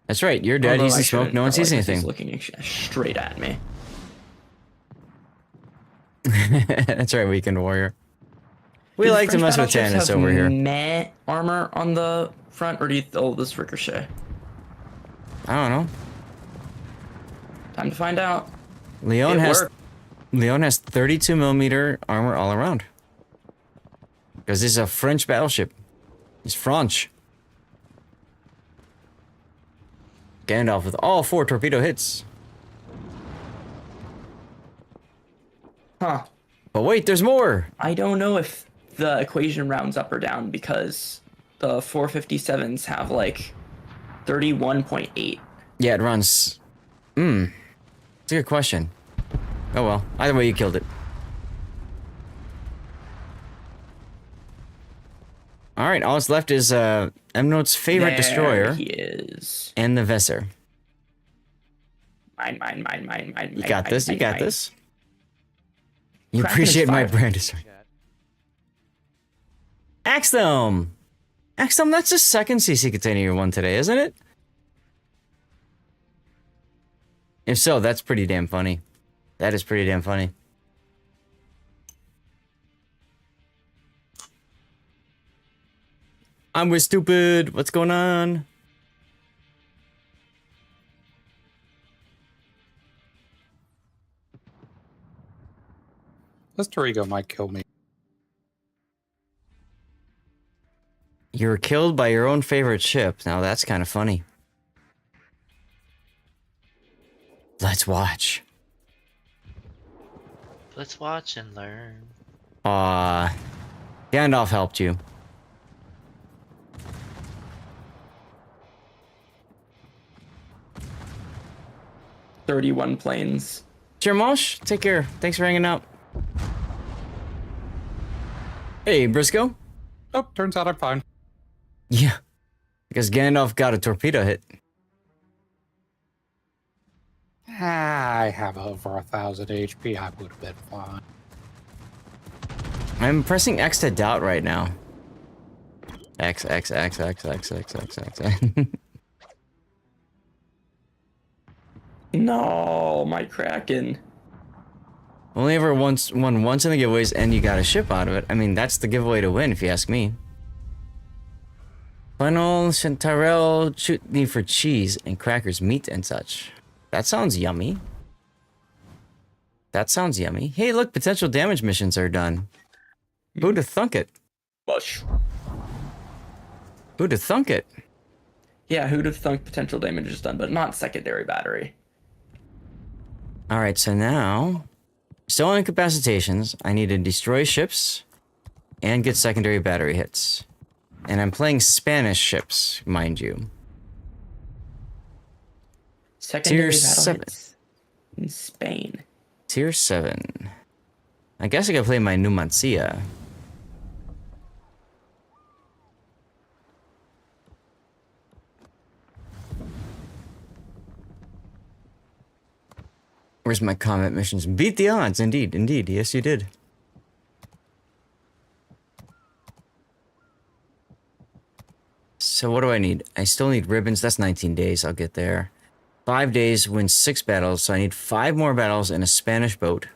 That's right. You're dead. Although He's I in smoke. shouldn't, No one probably, sees 'cause anything. He's looking straight at me. That's right, Weekend Warrior. We Do the like to French mess with battleships Tannis have over here. meh armor on the front, or do you? Oh, this ricochet. I don't know. Time to find out. Leon It has worked. 32mm armor all around. Because this is a French battleship. It's French. Gandalf with all 4 torpedo hits. Huh. But wait, there's more. I don't know if the equation rounds up or down because the 457s have like 31.8. Yeah, it runs. It's a good question. Oh well. Either way, you killed it. Alright, all that's left is Emnote's favorite There destroyer. he is. And the Vesser. Mine. You got this, you got mine. this. You Kraken is appreciate my fire. brand destroyer. Axthelm! Axthelm, that's the second CC container you won today, isn't it? If so, that's pretty damn funny. That is pretty damn funny. I'm with stupid. What's going on? This Torigo might kill me. You were killed by your own favorite ship. Now that's kind of funny. Let's watch. Let's watch and learn. Gandalf helped you. "31 planes. Jermosh, take care. Thanks for hanging out. Hey, Briscoe. Oh, turns out I'm fine. Yeah, because Gandalf got a torpedo hit. I have over 1,000 HP. I would have been fine. I'm pressing X to doubt right now. X, X, X, X, X, X, X, X. No, my Kraken. Only ever won once in the giveaways, and you got a ship out of it. I mean, that's the giveaway to win, if you ask me. Funnel, Tyrell, shoot me for cheese and crackers, meat and such. That sounds yummy. That sounds yummy. Hey, look, potential damage missions are done. Who'd have thunk it? Bush. Who'd have thunk it? Yeah, who'd have thunk potential damage is done, but not secondary battery. Alright, so now... Still on incapacitations. I need to destroy ships and get secondary battery hits. And I'm playing Spanish ships, mind you. Secondary Tier battle 7. hits in Spain. Tier 7. I guess I could play my Numancia. Where's my comment missions? Beat the odds, indeed, indeed. Yes, you did. So what do I need? I still need ribbons. That's 19 days. I'll get there. 5 days, win 6 battles. So I need 5 more battles in a Spanish boat.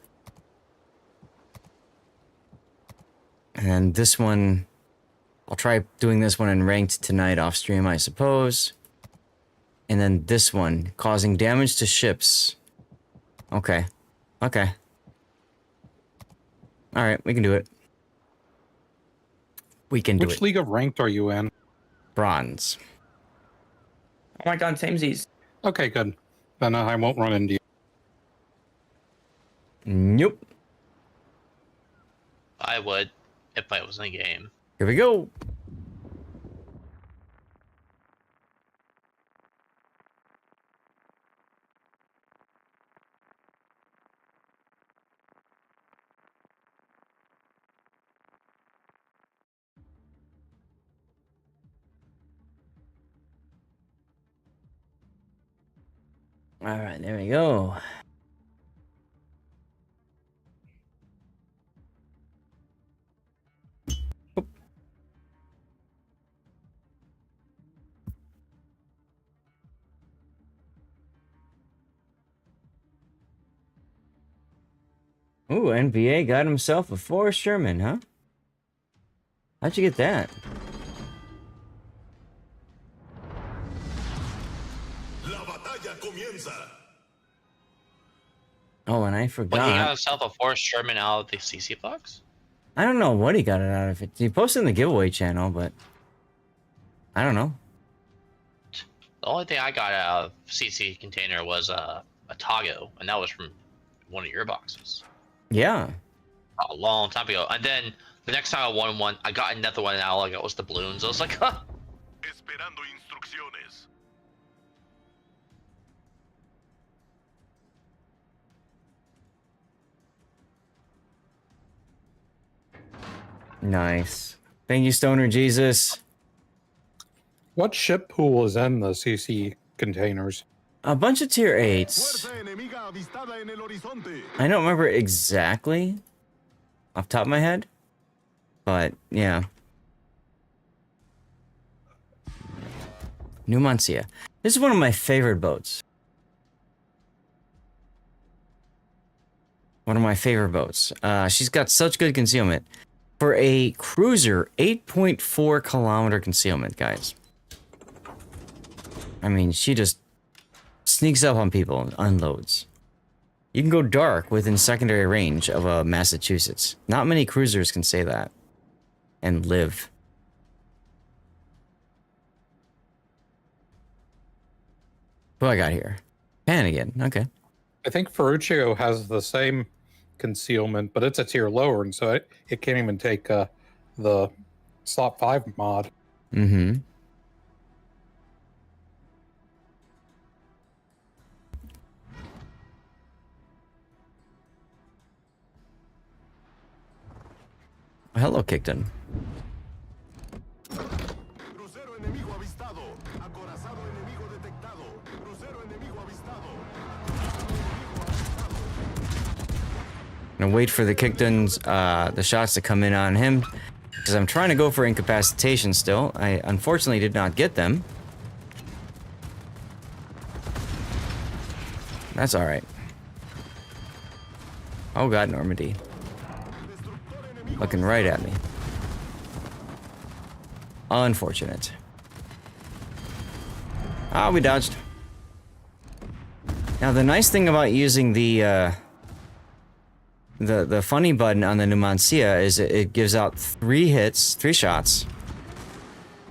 And this one... I'll try doing this one in ranked tonight off stream, I suppose. And then this one, causing damage to ships. Okay. Okay. Alright, we can do it. We can do it. Which league of ranked are you in? Bronze. Oh my god, samesies. Okay, good. Then I won't run into you. Nope. I would, if I was in a game. Here we go. All right, there we go. Oop. Ooh, NBA got himself a Forrest Sherman, huh? How'd you get that? Oh, and I forgot. Well, he got himself a Forrest Sherman out of the CC box? I don't know what he got it out of it. He posted in the giveaway channel, but I don't know. The only thing I got out of CC container was a Tago, and that was from one of your boxes. Yeah. A long time ago. And then the next time I won one, I got another one out, like it was the balloons. I was like, huh. Esperando instrucciones. Nice. Thank you, Stoner Jesus. What ship pool is in the CC containers? A bunch of tier 8s. I don't remember exactly off the top of my head, but yeah. Numancia. This is one of my favorite boats. One of my favorite boats. She's got such good concealment. For a cruiser, 8.4 kilometer concealment, guys. I mean, she just sneaks up on people and unloads. You can go dark within secondary range of a Massachusetts. Not many cruisers can say that. And live. Who I got here? Pan again. Okay. I think Ferruccio has the same concealment, but it's a tier lower, and so it can't even take the slot 5 mod. Mm-hmm. Hello, Kickton. And wait for the kickdowns, the shots to come in on him. Because I'm trying to go for incapacitation still. I unfortunately did not get them. That's alright. Oh god, Normandy. Looking right at me. Unfortunate. Ah, we dodged. Now, the nice thing about using the funny button on the Numancia is it gives out 3 hits, 3 shots.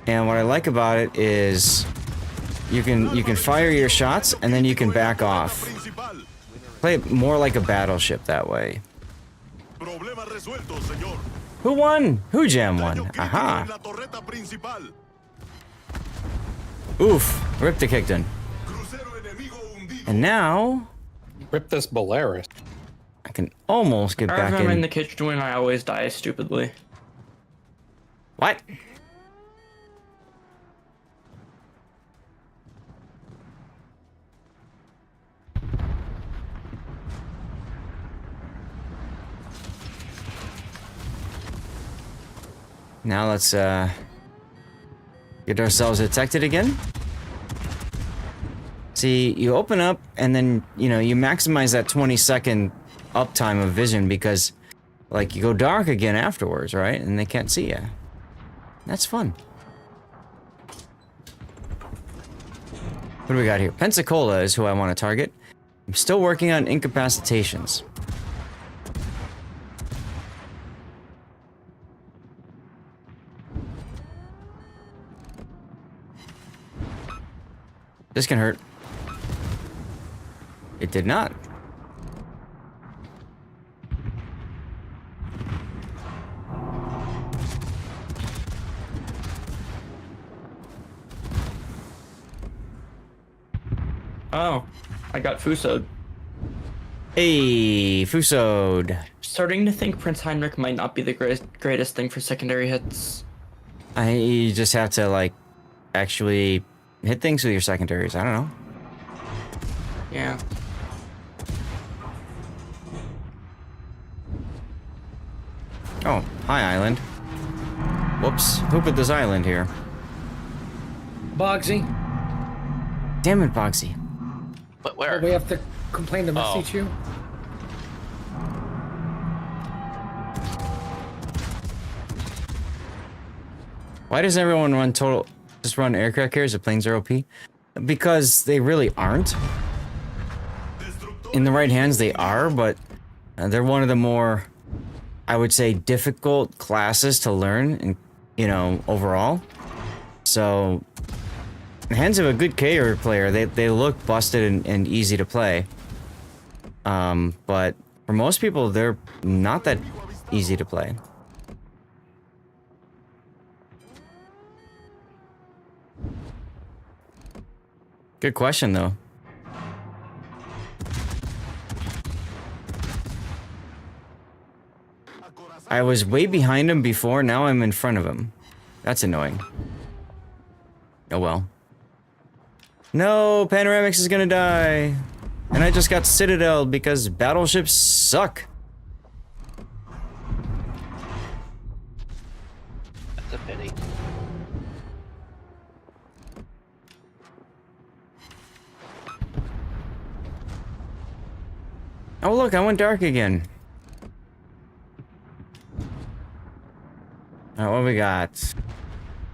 And what I like about it is you can fire your shots and then you can back off. Play it more like a battleship that way. Who won? Who jam won? Aha. Oof. Rip the kickdown. And now... Rip this Belarus. I can almost get back I'm in the kitchen when I always die stupidly. What? Now let's get ourselves detected again. See, you open up and then, you know, you maximize that 20-second uptime of vision because, like, you go dark again afterwards, right? And they can't see you. That's fun. What do we got here? Pensacola is who I want to target. I'm still working on incapacitations. This can hurt. It did not. Oh, I got Fuso'd. Hey, Fuso'd. Starting to think Prince Heinrich might not be the greatest thing for secondary hits. You just have to, like, actually hit things with your secondaries. I don't know. Yeah. Oh, hi, island. Whoops. Who put this island here? Bogsy. Damn it, Bogsy. But where? We have to complain to message you. Why does everyone just run aircraft carriers if planes are OP? Because they really aren't. In the right hands, they are, but they're one of the more, I would say, difficult classes to learn, and you know, overall. So, in the hands of a good carrier player, they look busted and easy to play. But for most people, they're not that easy to play. Good question, though. I was way behind him before, now I'm in front of him. That's annoying. Oh well. No, Panoramix is gonna die. And I just got Citadel because battleships suck. That's a pity. Oh look, I went dark again. Alright, what we got?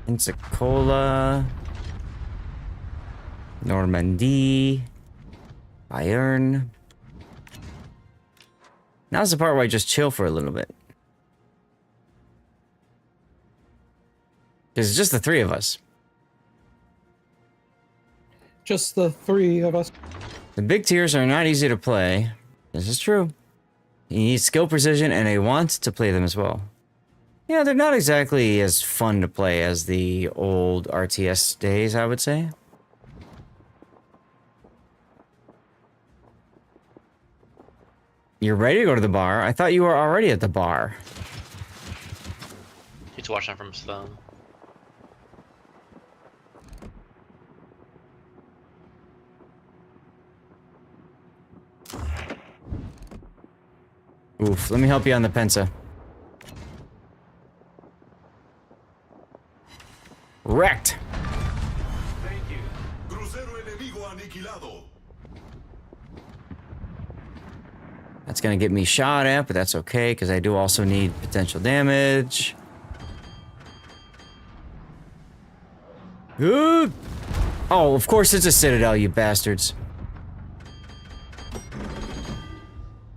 Pensacola, Normandy, Bayern. Now's the part where I just chill for a little bit. Because it's just the 3 of us. Just the 3 of us. The big tiers are not easy to play. This is true. You need skill precision and a want to play them as well. Yeah, they're not exactly as fun to play as the old RTS days, I would say. You're ready to go to the bar? I thought you were already at the bar. He's watching from his phone. Oof, let me help you on the Pensa. Wrecked. Thank you. Crucero enemigo aniquilado. That's gonna get me shot at, but that's okay, because I do also need potential damage. Good. Oh, of course it's a citadel, you bastards.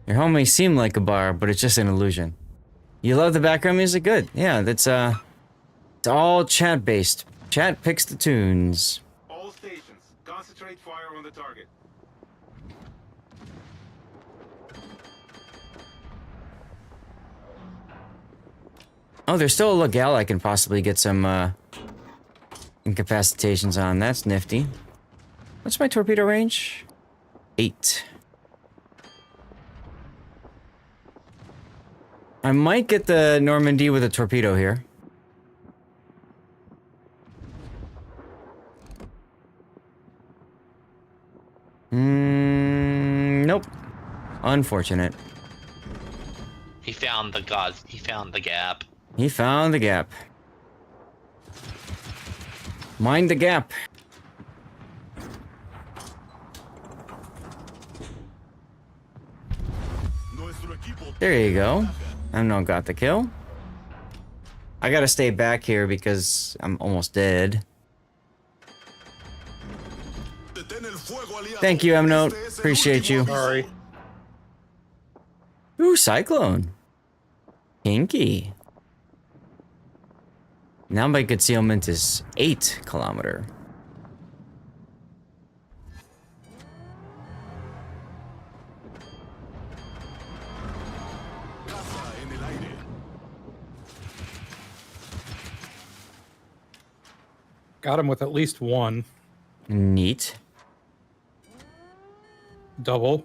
Your home may seem like a bar, but it's just an illusion. You love the background music? Good. Yeah, that's it's all chat based. Chat picks the tunes. All stations, concentrate fire on the target. Oh, there's still a Legal I can possibly get some incapacitations on. That's nifty. What's my torpedo range? 8. I might get the Normandy with a torpedo here. Nope. Unfortunate. He found the god. He found the gap. He found the gap. Mind the gap. There you go. Amno got the kill. I gotta stay back here because I'm almost dead. Thank you, Amno. Appreciate you. Sorry. Ooh, Cyclone. Kinky. Now my concealment is 8 kilometer. Got him with at least one. Neat. Double.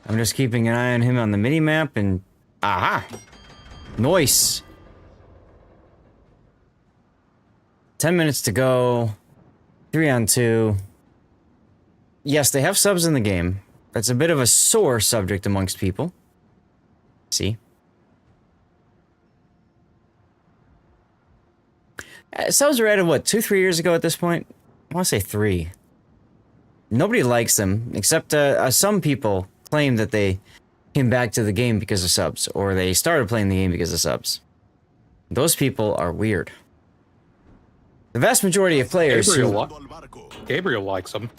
I'm just keeping an eye on him on the mini-map and... Aha! Nice! 10 minutes to go. 3 on 2. Yes, they have subs in the game. That's a bit of a sore subject amongst people. See? Subs were added, what, 2-3 years ago at this point? I want to say 3. Nobody likes them, except some people claim that they came back to the game because of subs, or they started playing the game because of subs. Those people are weird. The vast majority of players Gabriel likes them.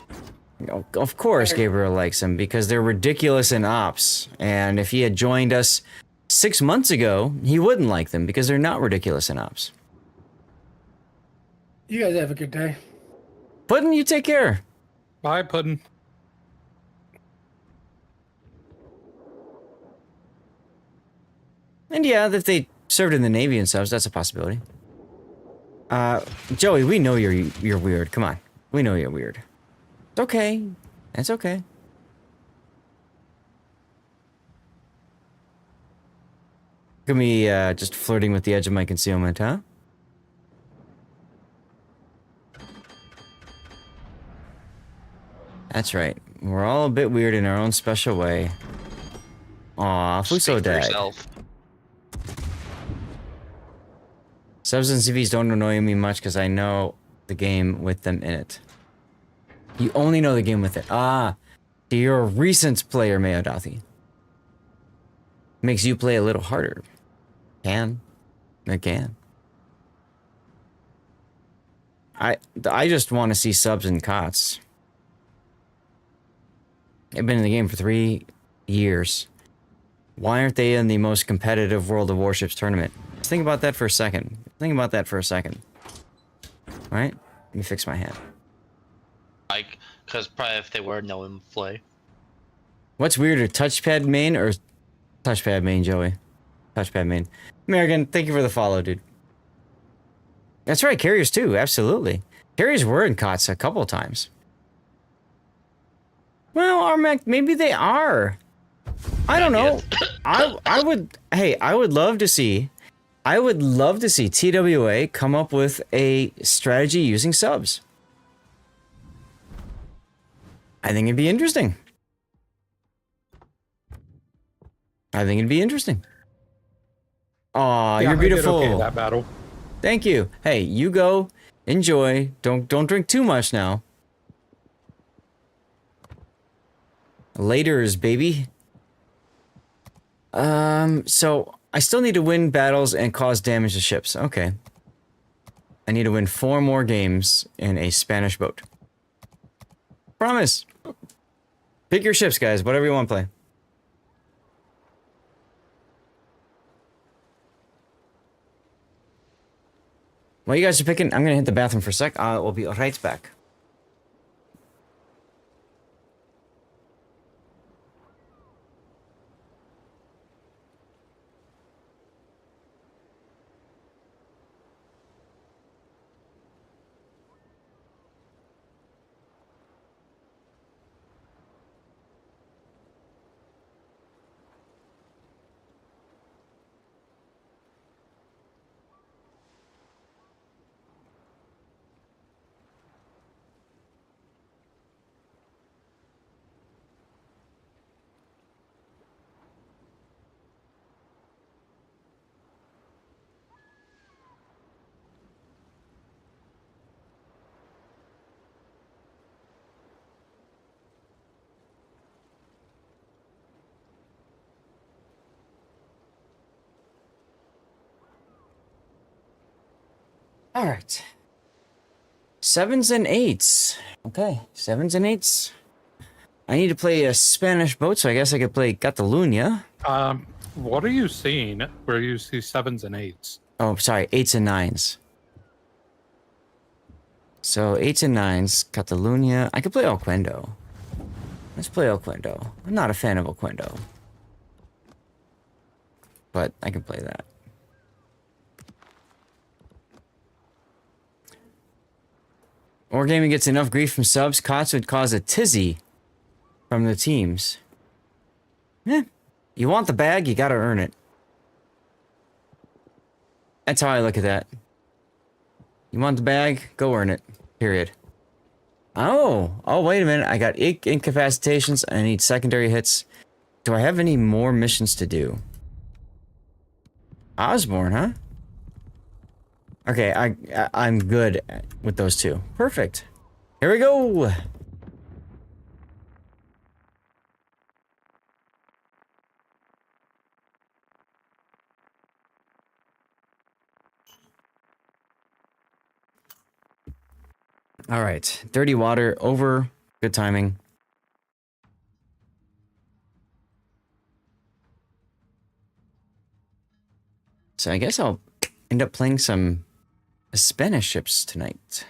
Of course Gabriel likes them, because they're ridiculous in ops. And if he had joined us 6 months ago, he wouldn't like them, because they're not ridiculous in ops. You guys have a good day. Puddin', you take care. Bye, Puddin'. And yeah, if they served in the Navy and subs, that's a possibility. Joey, we know you're weird. Come on. We know you're weird. It's okay. It's okay. Look at me just flirting with the edge of my concealment, huh? That's right. We're all a bit weird in our own special way. Aw, Fuso died. Subs and CVs don't annoy me much because I know the game with them in it. You only know the game with it. Ah, so you're a recent player, Meodathi. Makes you play a little harder. It can. I just want to see subs and cots. I've been in the game for 3 years. Why aren't they in the most competitive World of Warships tournament? Just think about that for a second. Think about that for a second. Alright? Let me fix my hand. Like, because probably if they were, no one would play. What's weirder, touchpad main or touchpad main, Joey? Touchpad main. American, thank you for the follow, dude. That's right, carriers too, absolutely. Carriers were in COTS a couple of times. Well, Armac, maybe they are. I don't know. I would love to see I would love to see TWA come up with a strategy using subs. I think it'd be interesting. I think it'd be interesting. Aw, Yeah, you're beautiful. I did okay that battle. Thank you. Hey, you go. Enjoy. Don't drink too much now. Laters, baby. So I still need to win battles and cause damage to ships. Okay. I need to win 4 more games in a Spanish boat. Promise. Pick your ships, guys. Whatever you want to play. While you guys are picking, I'm going to hit the bathroom for a sec. We'll be right back. All right. 7s and 8s. Okay, 7s and 8s. I need to play a Spanish boat, so I guess I could play Catalunya. What are you seeing where you see 7s and 8s? Oh, sorry, 8s and 9s. So 8s and 9s, Catalunya. I could play Oquendo. Let's play Oquendo. I'm not a fan of Oquendo, but I can play that. Wargaming gets enough grief from subs. COTS would cause a tizzy from the teams. You want the bag, you gotta earn it. That's how I look at that. You want the bag, go earn it. Period. Oh, wait a minute. I got incapacitations. I need secondary hits. Do I have any more missions to do? Osborne, huh? Okay, I'm good with those two. Perfect. Here we go. All right, dirty water over. Good timing. So I guess I'll end up playing some Spanish ships tonight.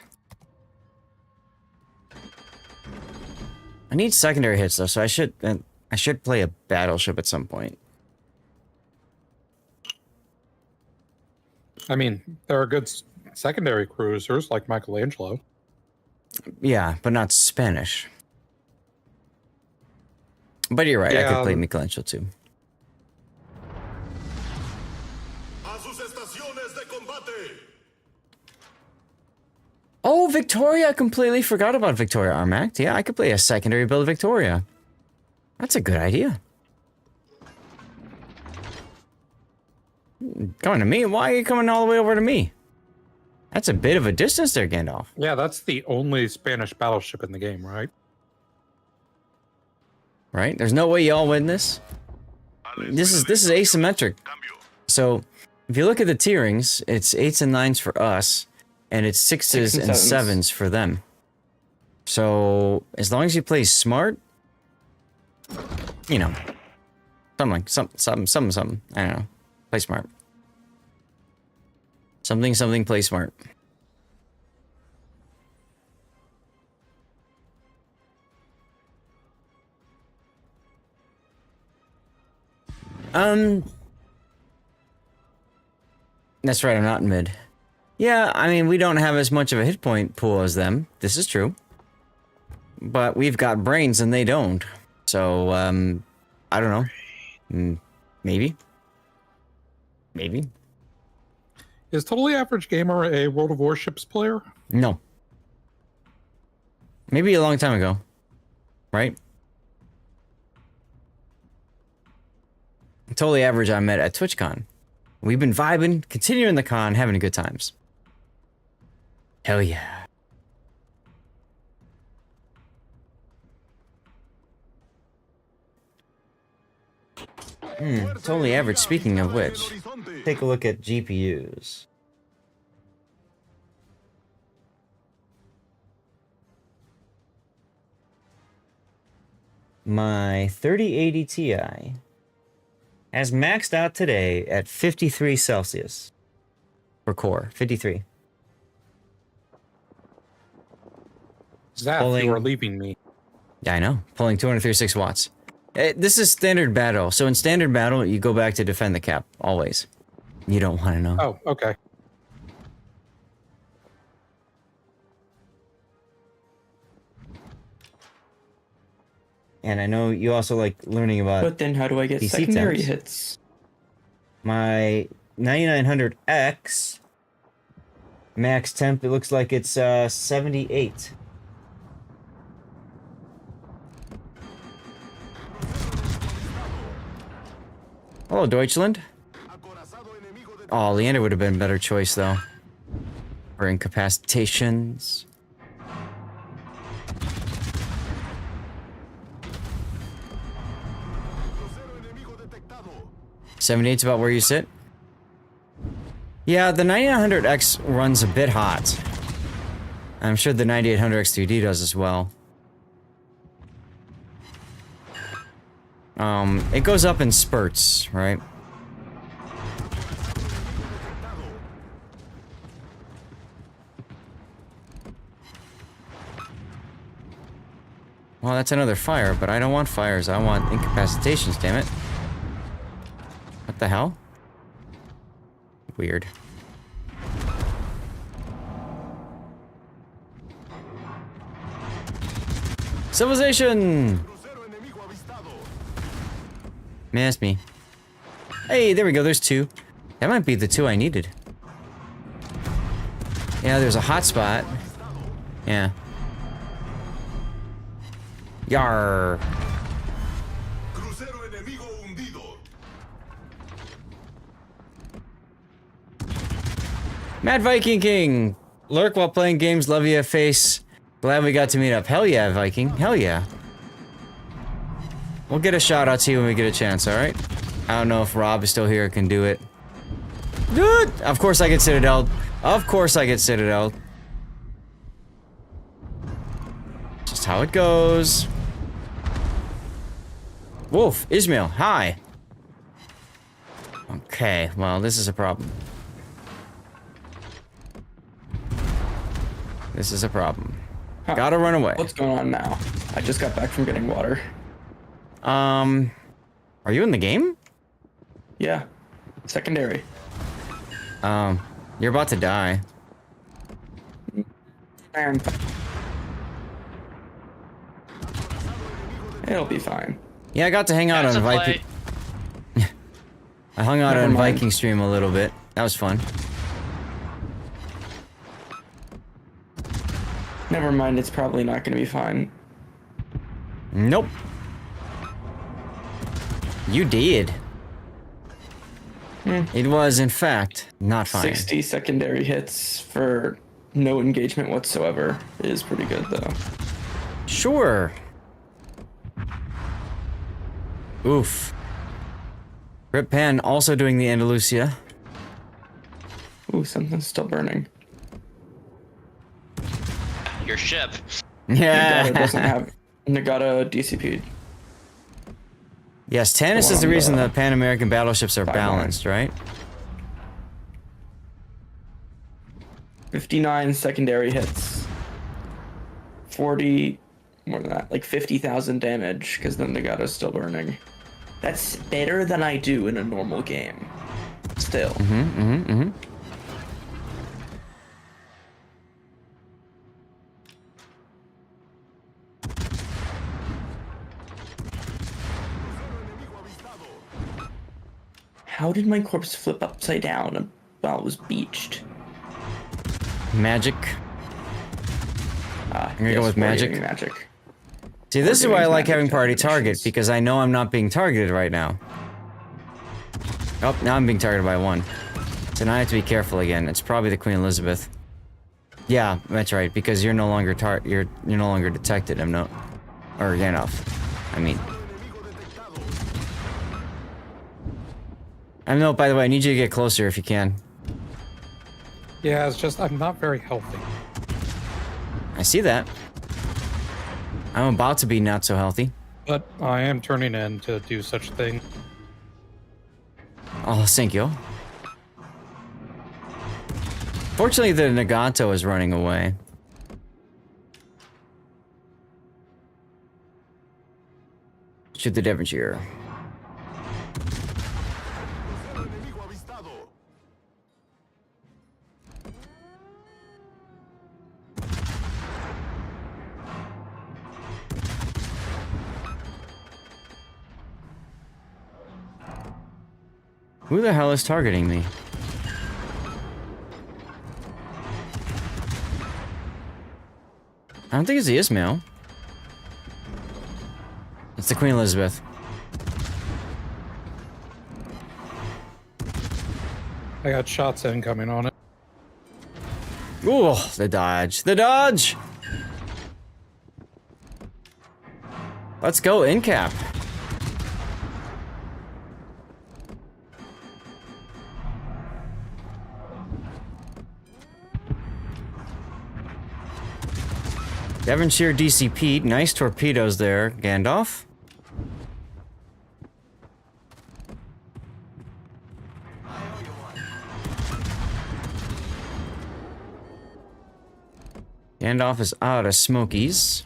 I need secondary hits though, so I should play a battleship at some point. I mean, there are good secondary cruisers like Michelangelo. Yeah, but not Spanish. But you're right, I could play Michelangelo too. Oh, Victoria! I completely forgot about Victoria Armact. Yeah, I could play a secondary build Victoria. That's a good idea. Coming to me? Why are you coming all the way over to me? That's a bit of a distance there, Gandalf. Yeah, that's the only Spanish battleship in the game, right? Right? There's no way y'all win this. This is asymmetric. So, if you look at the tierings, it's 8s and 9s for us, and it's 6s and 7s for them. So, as long as you play smart, you know, something. I don't know. Play smart. Something, play smart. That's right, I'm not in mid. Yeah, I mean, we don't have as much of a hit point pool as them. This is true. But we've got brains and they don't. So, I don't know. Maybe. Maybe. Is Totally Average Gamer a World of Warships player? No. Maybe a long time ago. Right? Totally Average I met at TwitchCon. We've been vibing, continuing the con, having good times. Hell yeah. Totally Average, speaking of which, take a look at GPUs. My 3080 Ti has maxed out today at 53 Celsius per core. 53. Zaf, you are leaving me. Yeah, I know. Pulling 236 watts. This is standard battle. So in standard battle, you go back to defend the cap. Always. You don't want to know. Oh, okay. And I know you also like learning about. But then how do I get DC secondary temps. hits? My 9900X max temp, it looks like it's 78. Hello, Deutschland. Oh, Leander would have been a better choice, though. For incapacitations. '78's about where you sit. Yeah, the 9900X runs a bit hot. I'm sure the 9800X3D does as well. It goes up in spurts, right? Well, that's another fire, but I don't want fires. I want incapacitations, damn it. What the hell? Weird. Civilization! Missed me. Hey, there we go. There's two. That might be the two I needed. Yeah, there's a hot spot. Yeah. Yar. Mad Viking King. Lurk while playing games. Love you, face. Glad we got to meet up. Hell yeah, Viking. Hell yeah. We'll get a shout out to you when we get a chance, alright? I don't know if Rob is still here or can do it. Dude! Of course I get Citadel. Of course I get Citadel. Just how it goes. Wolf, Ismail, hi. Okay, well, this is a problem. This is a problem. Huh. Gotta run away. What's going on now? I just got back from getting water. Are you in the game? Yeah. Secondary. You're about to die. It'll be fine. Yeah, I got to hang out on Viking. I hung out on Viking stream a little bit. That was fun. Never mind, it's probably not going to be fine. Nope. You did. It was, in fact, not fine. 60 secondary hits for no engagement whatsoever is pretty good, though. Sure. Oof. Rip Pan also doing the Andalusia. Ooh, something's still burning. Your ship. Yeah. Nagata doesn't have Nagata DCP. Yes, Tanis is the reason the Pan American battleships are balanced, right? 59 secondary hits. 40, more than that, like 50,000 damage, because then Nagata's still burning. That's better than I do in a normal game. Still. How did my corpse flip upside down well, it was beached. Magic. I'm gonna go with magic. Magic. See, this is why I like magic having party target, missions. because I know I'm not being targeted right now. Oh, now I'm being targeted by one. So now I have to be careful again. It's probably the Queen Elizabeth. Yeah, that's right, because you're no longer you're no longer detected. I'm no, or Gandalf. I mean. I know. By the way, I need you to get closer if you can. Yeah, it's just I'm not very healthy. I see that. I'm about to be not so healthy. But I am turning in to do such thing. Oh, thank you. Fortunately, the Nagato is running away. Shoot the Devonshire. Who the hell is targeting me? I don't think it's the Ismail. It's the Queen Elizabeth. I got shots incoming on it. Ooh, the dodge. The dodge! Let's go, in cap. Devonshire DCP, nice torpedoes there, Gandalf. Gandalf is out of smokies.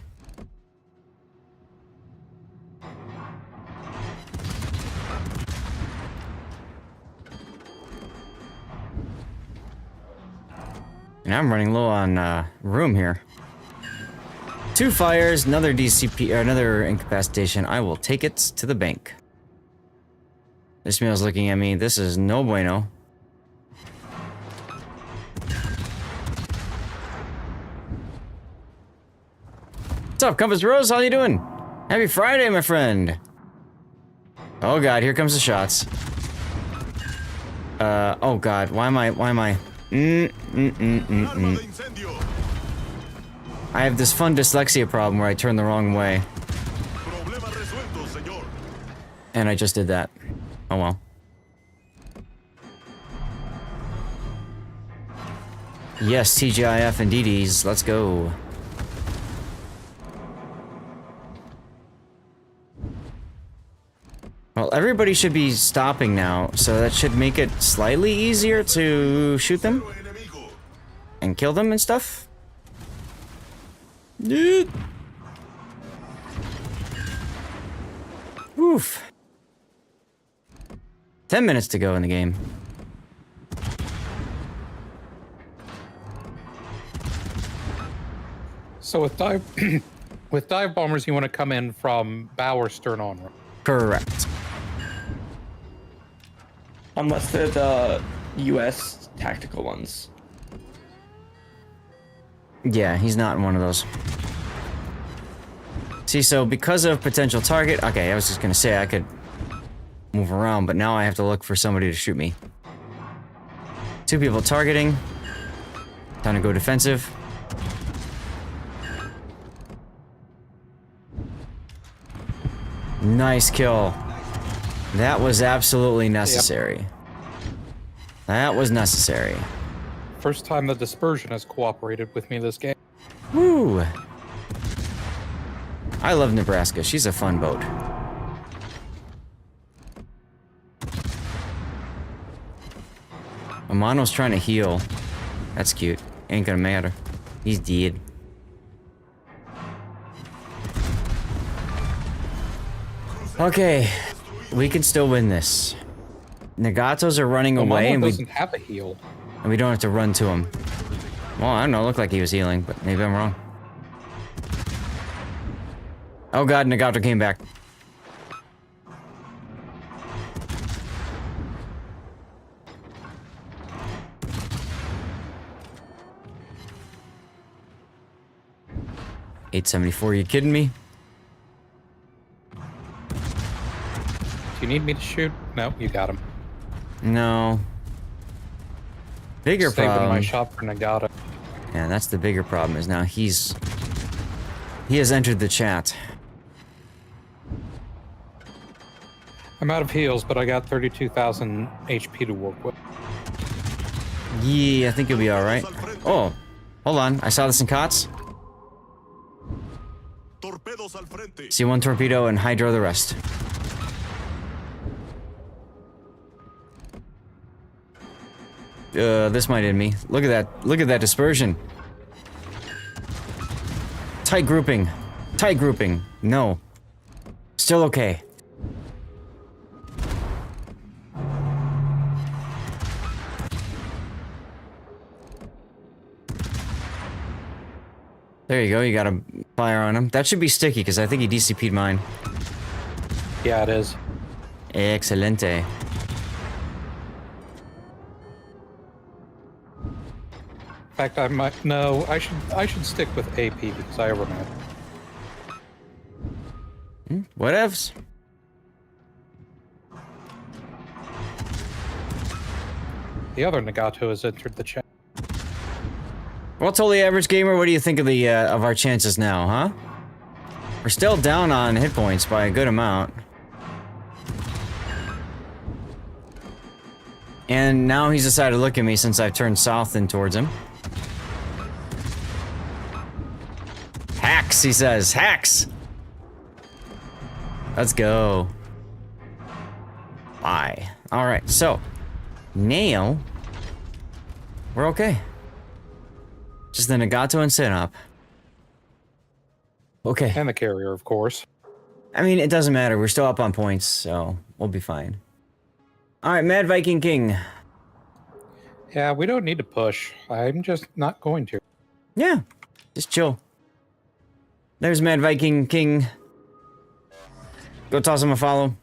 And I'm running low on room here. 2 fires, another DCP, or another incapacitation. I will take it to the bank. This meal's looking at me. This is no bueno. What's up, Compass Rose? How you doing? Happy Friday, my friend. Oh god, here comes the shots. Oh god, why am I? I have this fun dyslexia problem where I turn the wrong way. And I just did that. Oh well. Yes, TGIF and DDs, let's go. Well, everybody should be stopping now, so that should make it slightly easier to shoot them and kill them and stuff. Dude. Oof. 10 minutes to go in the game. So with dive with dive bombers, you want to come in from bow or stern on, right? Correct. Unless they're the US tactical ones. Yeah, he's not in one of those. See, so because of potential target... Okay, I was just gonna say I could move around, but now I have to look for somebody to shoot me. 2 people targeting. Time to go defensive. Nice kill. That was absolutely necessary. Yep. That was necessary. First time the dispersion has cooperated with me this game. Woo! I love Nebraska. She's a fun boat. Amano's trying to heal. That's cute. Ain't gonna matter. He's dead. Okay, we can still win this. Nagatos are running away, and we doesn't have a heal. And we don't have to run to him. Well, I don't know. It looked like he was healing, but maybe I'm wrong. Oh god, Nagato came back. 874, you kidding me? Do you need me to shoot? No, you got him. No. Bigger Saving problem. my shot for Nagata. Yeah, that's the bigger problem, is now he has entered the chat. I'm out of heals, but I got 32,000 HP to work with. Yeah, I think you'll be alright. Oh, hold on. I saw this in COTS. See one torpedo and hydro the rest. This might end me. Look at that. Look at that dispersion. Tight grouping. Tight grouping. No. Still okay. There you go, you got a fire on him. That should be sticky, because I think he DCP'd mine. Yeah, it is. Excelente. In fact, I might... No, I should stick with AP, because I overmatch. Whatevs. The other Nagato has entered the chat. Well, totally average gamer, what do you think of the of our chances now, huh? We're still down on hit points by a good amount. And now he's decided to look at me since I've turned south and towards him. Hacks, he says. Hacks! Let's go. Bye. Alright, so. Now. We're okay. Just the Nagato and Sinop. Okay. And the carrier, of course. I mean, it doesn't matter. We're still up on points, so we'll be fine. Alright, Mad Viking King. Yeah, we don't need to push. I'm just not going to. Yeah, just chill. There's Mad Viking King. Go toss him a follow.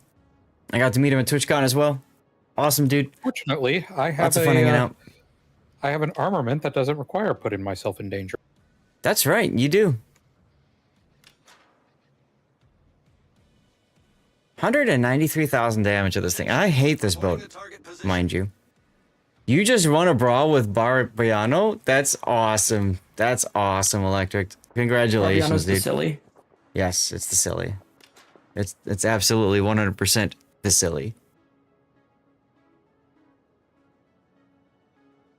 I got to meet him at TwitchCon as well. Awesome, dude. Fortunately, I have lots of fun hanging out. I have an armament that doesn't require putting myself in danger. That's right, you do. 193,000 damage of this thing. I hate this boat, mind you. You just run a brawl with Barbiano? That's awesome. That's awesome, Electric. Congratulations, Barbiano's dude. the silly. Yes, it's the silly. It's absolutely 100% the silly.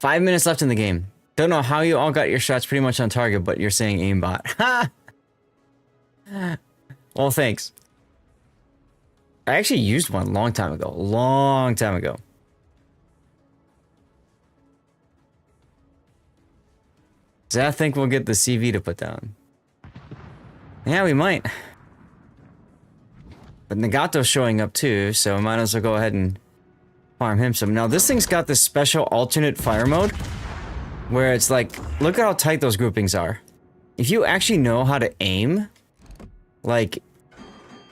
5 minutes left in the game. Don't know how you all got your shots pretty much on target, but you're saying aimbot. Ha! Well, thanks. I actually used one a long time ago. Long time ago. Does that think we'll get the CV to put down? Yeah, we might. But Nagato's showing up too, so we might as well go ahead and farm him some. Now, this thing's got this special alternate fire mode where it's like, look at how tight those groupings are. If you actually know how to aim, like,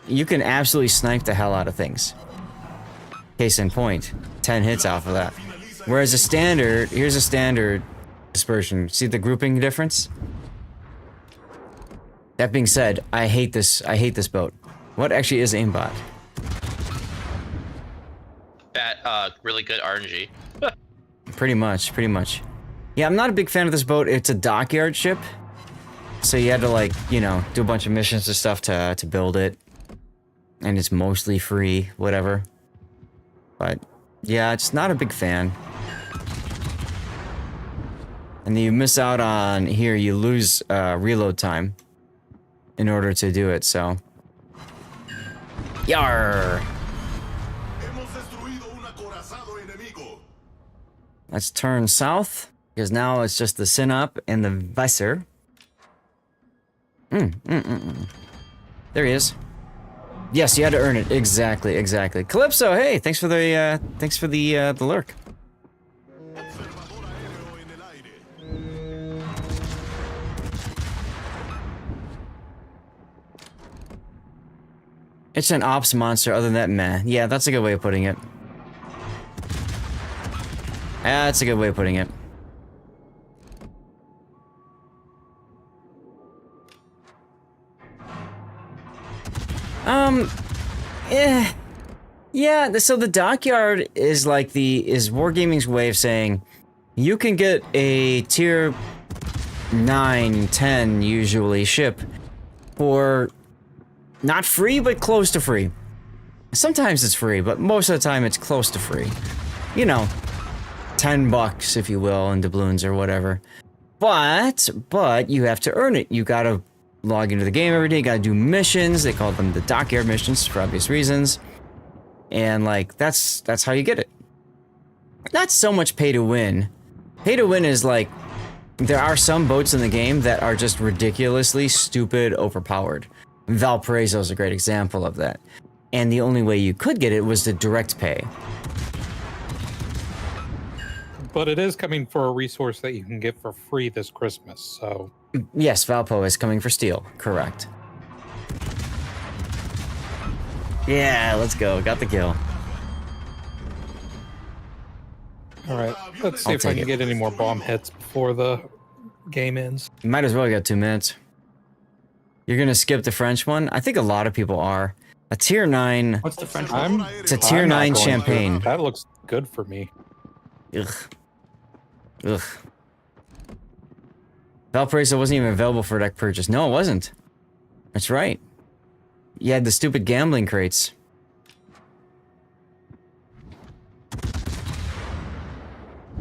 you can absolutely snipe the hell out of things. Case in point, 10 hits off of that. Whereas a standard, here's a standard dispersion. See the grouping difference? That being said, I hate this boat. What actually is aimbot? That really good RNG. Pretty much, pretty much. Yeah, I'm not a big fan of this boat. It's a dockyard ship. So you had to, like, you know, do a bunch of missions and stuff to build it. And it's mostly free, whatever. But, yeah, it's not a big fan. And you miss out on, here, you lose reload time in order to do it, so. Yarr! Let's turn south, because now it's just the Sinop and the Visor. There he is. Yes, you had to earn it. Exactly, exactly. Calypso, hey, thanks for the lurk. It's an ops monster, other than that, meh. Yeah, that's a good way of putting it. That's a good way of putting it. Yeah, so the dockyard is like is Wargaming's way of saying you can get a tier 9, 10 usually ship for not free, but close to free. Sometimes it's free, but most of the time it's close to free. You know, $10 if you will in doubloons or whatever. But you have to earn it. You gotta log into the game every day, you gotta do missions. They call them the dockyard missions for obvious reasons. And like that's how you get it. Not so much pay to win. Pay to win is like there are some boats in the game that are just ridiculously stupid, overpowered. Valparaiso is a great example of that. And the only way you could get it was the direct pay. But it is coming for a resource that you can get for free this Christmas, so... Yes, Valpo is coming for steel, correct. Yeah, let's go. Got the kill. Alright, let's see if I can get any more bomb hits before the game ends. You might as well get 2 minutes. You're gonna skip the French one? I think a lot of people are. A tier 9... What's the French one? It's a tier 9 champagne. That looks good for me. Ugh. Ugh. Valparaiso wasn't even available for deck purchase. No, it wasn't. That's right. You had the stupid gambling crates.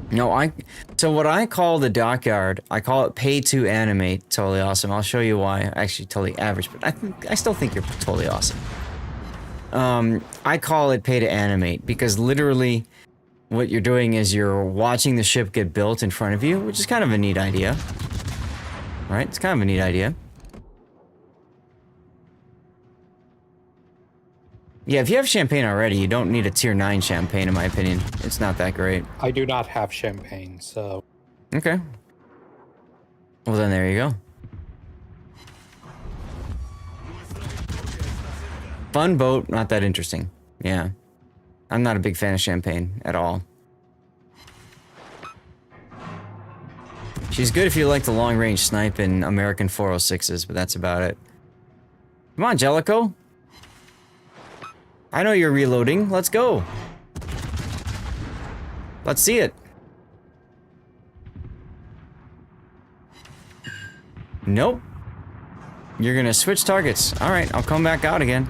No, so what I call the dockyard, I call it pay to animate. Totally awesome. I'll show you why. Actually, totally average, but I still think you're totally awesome. I call it pay to animate because literally what you're doing is you're watching the ship get built in front of you, which is kind of a neat idea. Right? It's kind of a neat idea. Yeah, if you have champagne already, you don't need a tier 9 champagne, in my opinion. It's not that great. I do not have champagne, so... Okay. Well, then there you go. Fun boat, not that interesting. Yeah. I'm not a big fan of champagne at all. She's good if you like the long-range snipe in American 406s, but that's about it. Come on, Jellico. I know you're reloading. Let's go. Let's see it. Nope. You're gonna switch targets. Alright, I'll come back out again.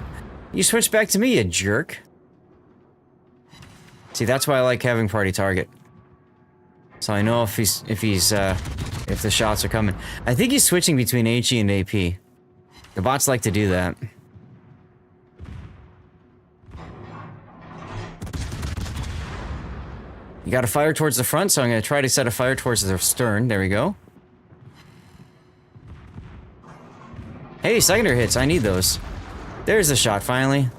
You switch back to me, you jerk. See, that's why I like having party target. So I know if the shots are coming. I think he's switching between HE and AP. The bots like to do that. You got a fire towards the front, so I'm going to try to set a fire towards the stern. There we go. Hey, secondary hits. I need those. There's the shot, finally.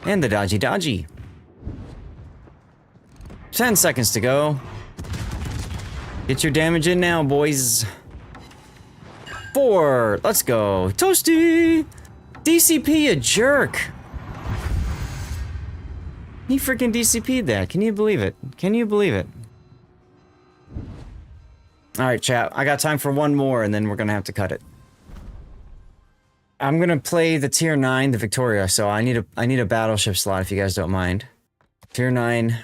And the dodgy. 10 seconds to go. Get your damage in now, boys. 4. Let's go. Toasty! DCP, a jerk. He freaking DCP'd that. Can you believe it? Can you believe it? Alright, chat. I got time for one more, and then we're gonna have to cut it. I'm gonna play the tier 9, the Victoria, so I need a battleship slot if you guys don't mind. Tier 9.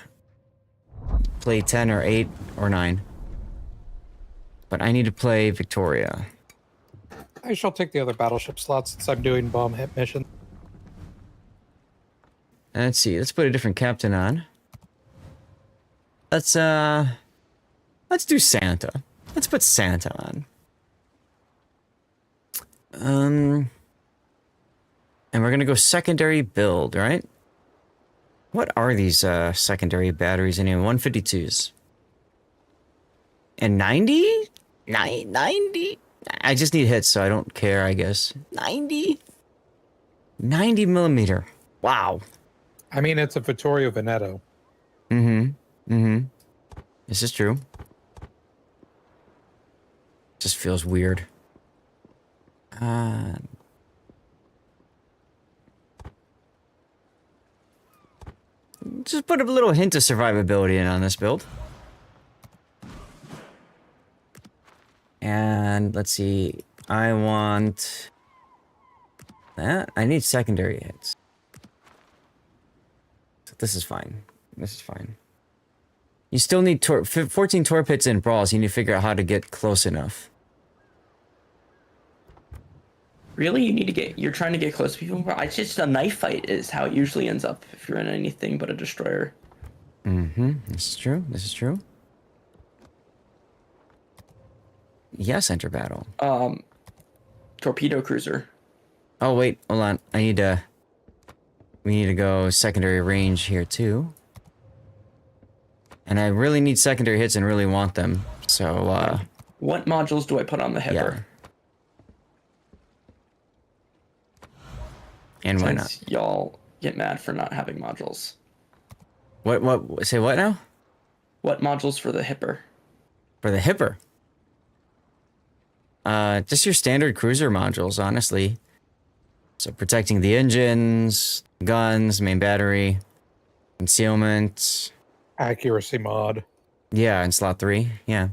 Play 10 or 8 or 9. But I need to play Victoria. I shall take the other battleship slots since I'm doing bomb hit mission. Let's see. Let's put a different captain on. Let's do Santa. Let's put Santa on. And we're gonna go secondary build, right? What are these secondary batteries anyway? 152s. And 90? 90? I just need hits, so I don't care, I guess. 90? 90 millimeter. Wow. I mean, it's a Vittorio Veneto. This is true. Just feels weird. Just put a little hint of survivability in on this build. And let's see. I want that. I need secondary hits. So this is fine. This is fine. You still need 14 torp hits in brawls. You need to figure out how to get close enough. Really, you need to get. You're trying to get close to people. It's just a knife fight is how it usually ends up if you're in anything but a destroyer. Mm-hmm. This is true. This is true. Yes, enter battle. Torpedo cruiser. Oh wait, hold on. I need to. We need to go secondary range here too. And I really need secondary hits and really want them. So. What modules do I put on the hipper? Yeah. And why not? Since y'all get mad for not having modules. What? Say what now? What modules for the hipper? For the hipper? Just your standard cruiser modules, honestly. So protecting the engines, guns, main battery, concealment. Accuracy mod. Yeah, in slot 3, yeah.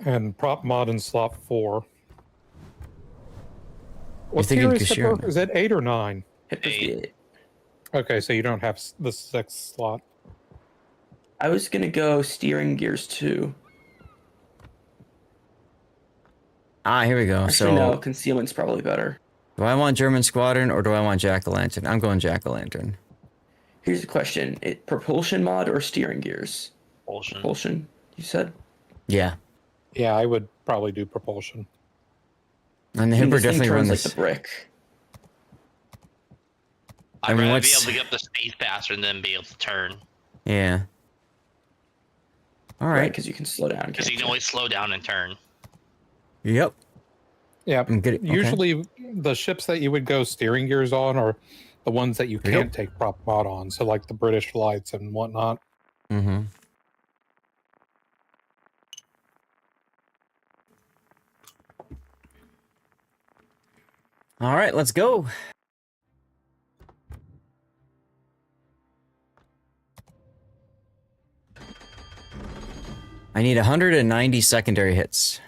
And prop mod in slot 4. You're What thinking tier is Kushiro? Hipper? Is it 8 or 9? Hipper's 8. Okay, so you don't have the 6th slot. I was gonna go steering gears 2. Ah, here we go. Actually, So no, concealment's probably better. do I want German Squadron or do I want Jack-o'-lantern? I'm going Jack-o'-lantern. Here's a question: propulsion mod or steering gears? Propulsion. Propulsion. You said. Yeah. Yeah, I would probably do propulsion. And the I mean, hipper this thing definitely runs turns like the brick. I'd I mean, rather be what's- able to get up the speed faster than be able to turn. Yeah. All right. Because you can slow down. Because you can only slow down and turn. Yep. Yeah, I'm good. Okay. usually the ships that you would go steering gears on are the ones that you can't take prop mod on. So like the British lights and whatnot. Mm-hmm. All right, let's go. I need 190 secondary hits.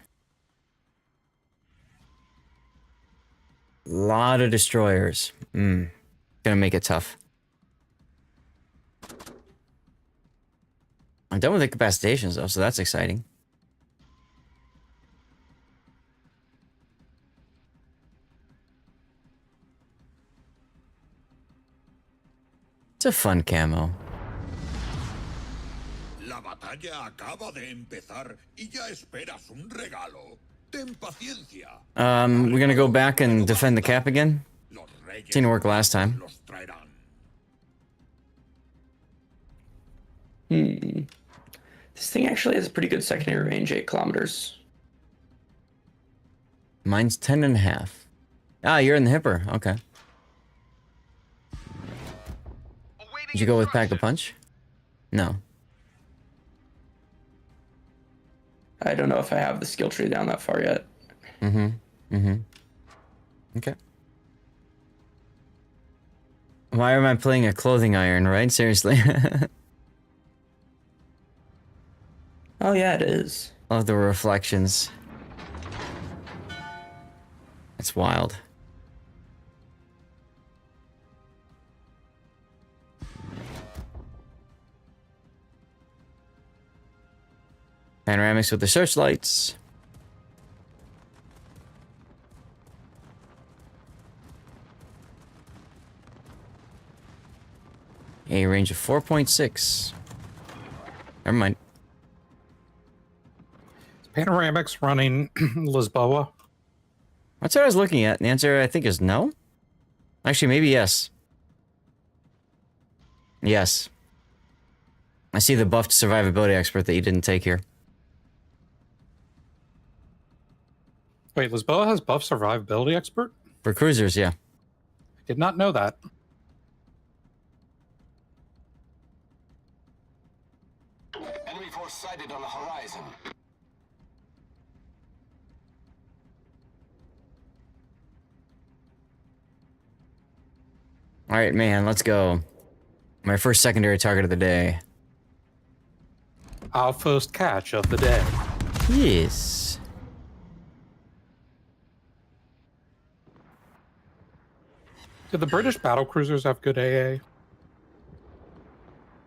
Lot of destroyers. Gonna make it tough. I'm done with incapacitations though, so that's exciting. It's a fun camo. La batalla acaba de empezar y ya esperas un regalo. Ten paciencia. We're gonna go back and defend the cap again. Didn't work last time. This thing actually has a pretty good secondary range, 8 kilometers. Mine's 10.5. Ah, you're in the hipper. Okay. Did you go with Pack a Punch? No. I don't know if I have the skill tree down that far yet. Okay. Why am I playing a clothing iron, right? Seriously. Oh yeah, it is. Love the reflections. It's wild. Panoramics with the searchlights. A range of 4.6. Never mind. Panoramics running Lisboa. That's what I was looking at. The answer, I think, is no. Actually, maybe yes. Yes. I see the buffed survivability expert that you didn't take here. Wait, Lisboa has buff survivability expert? For cruisers, yeah. Did not know that. Enemy force sighted on the horizon. Alright, man, let's go. My first secondary target of the day. Our first catch of the day. Yes. Did the British battle cruisers have good AA?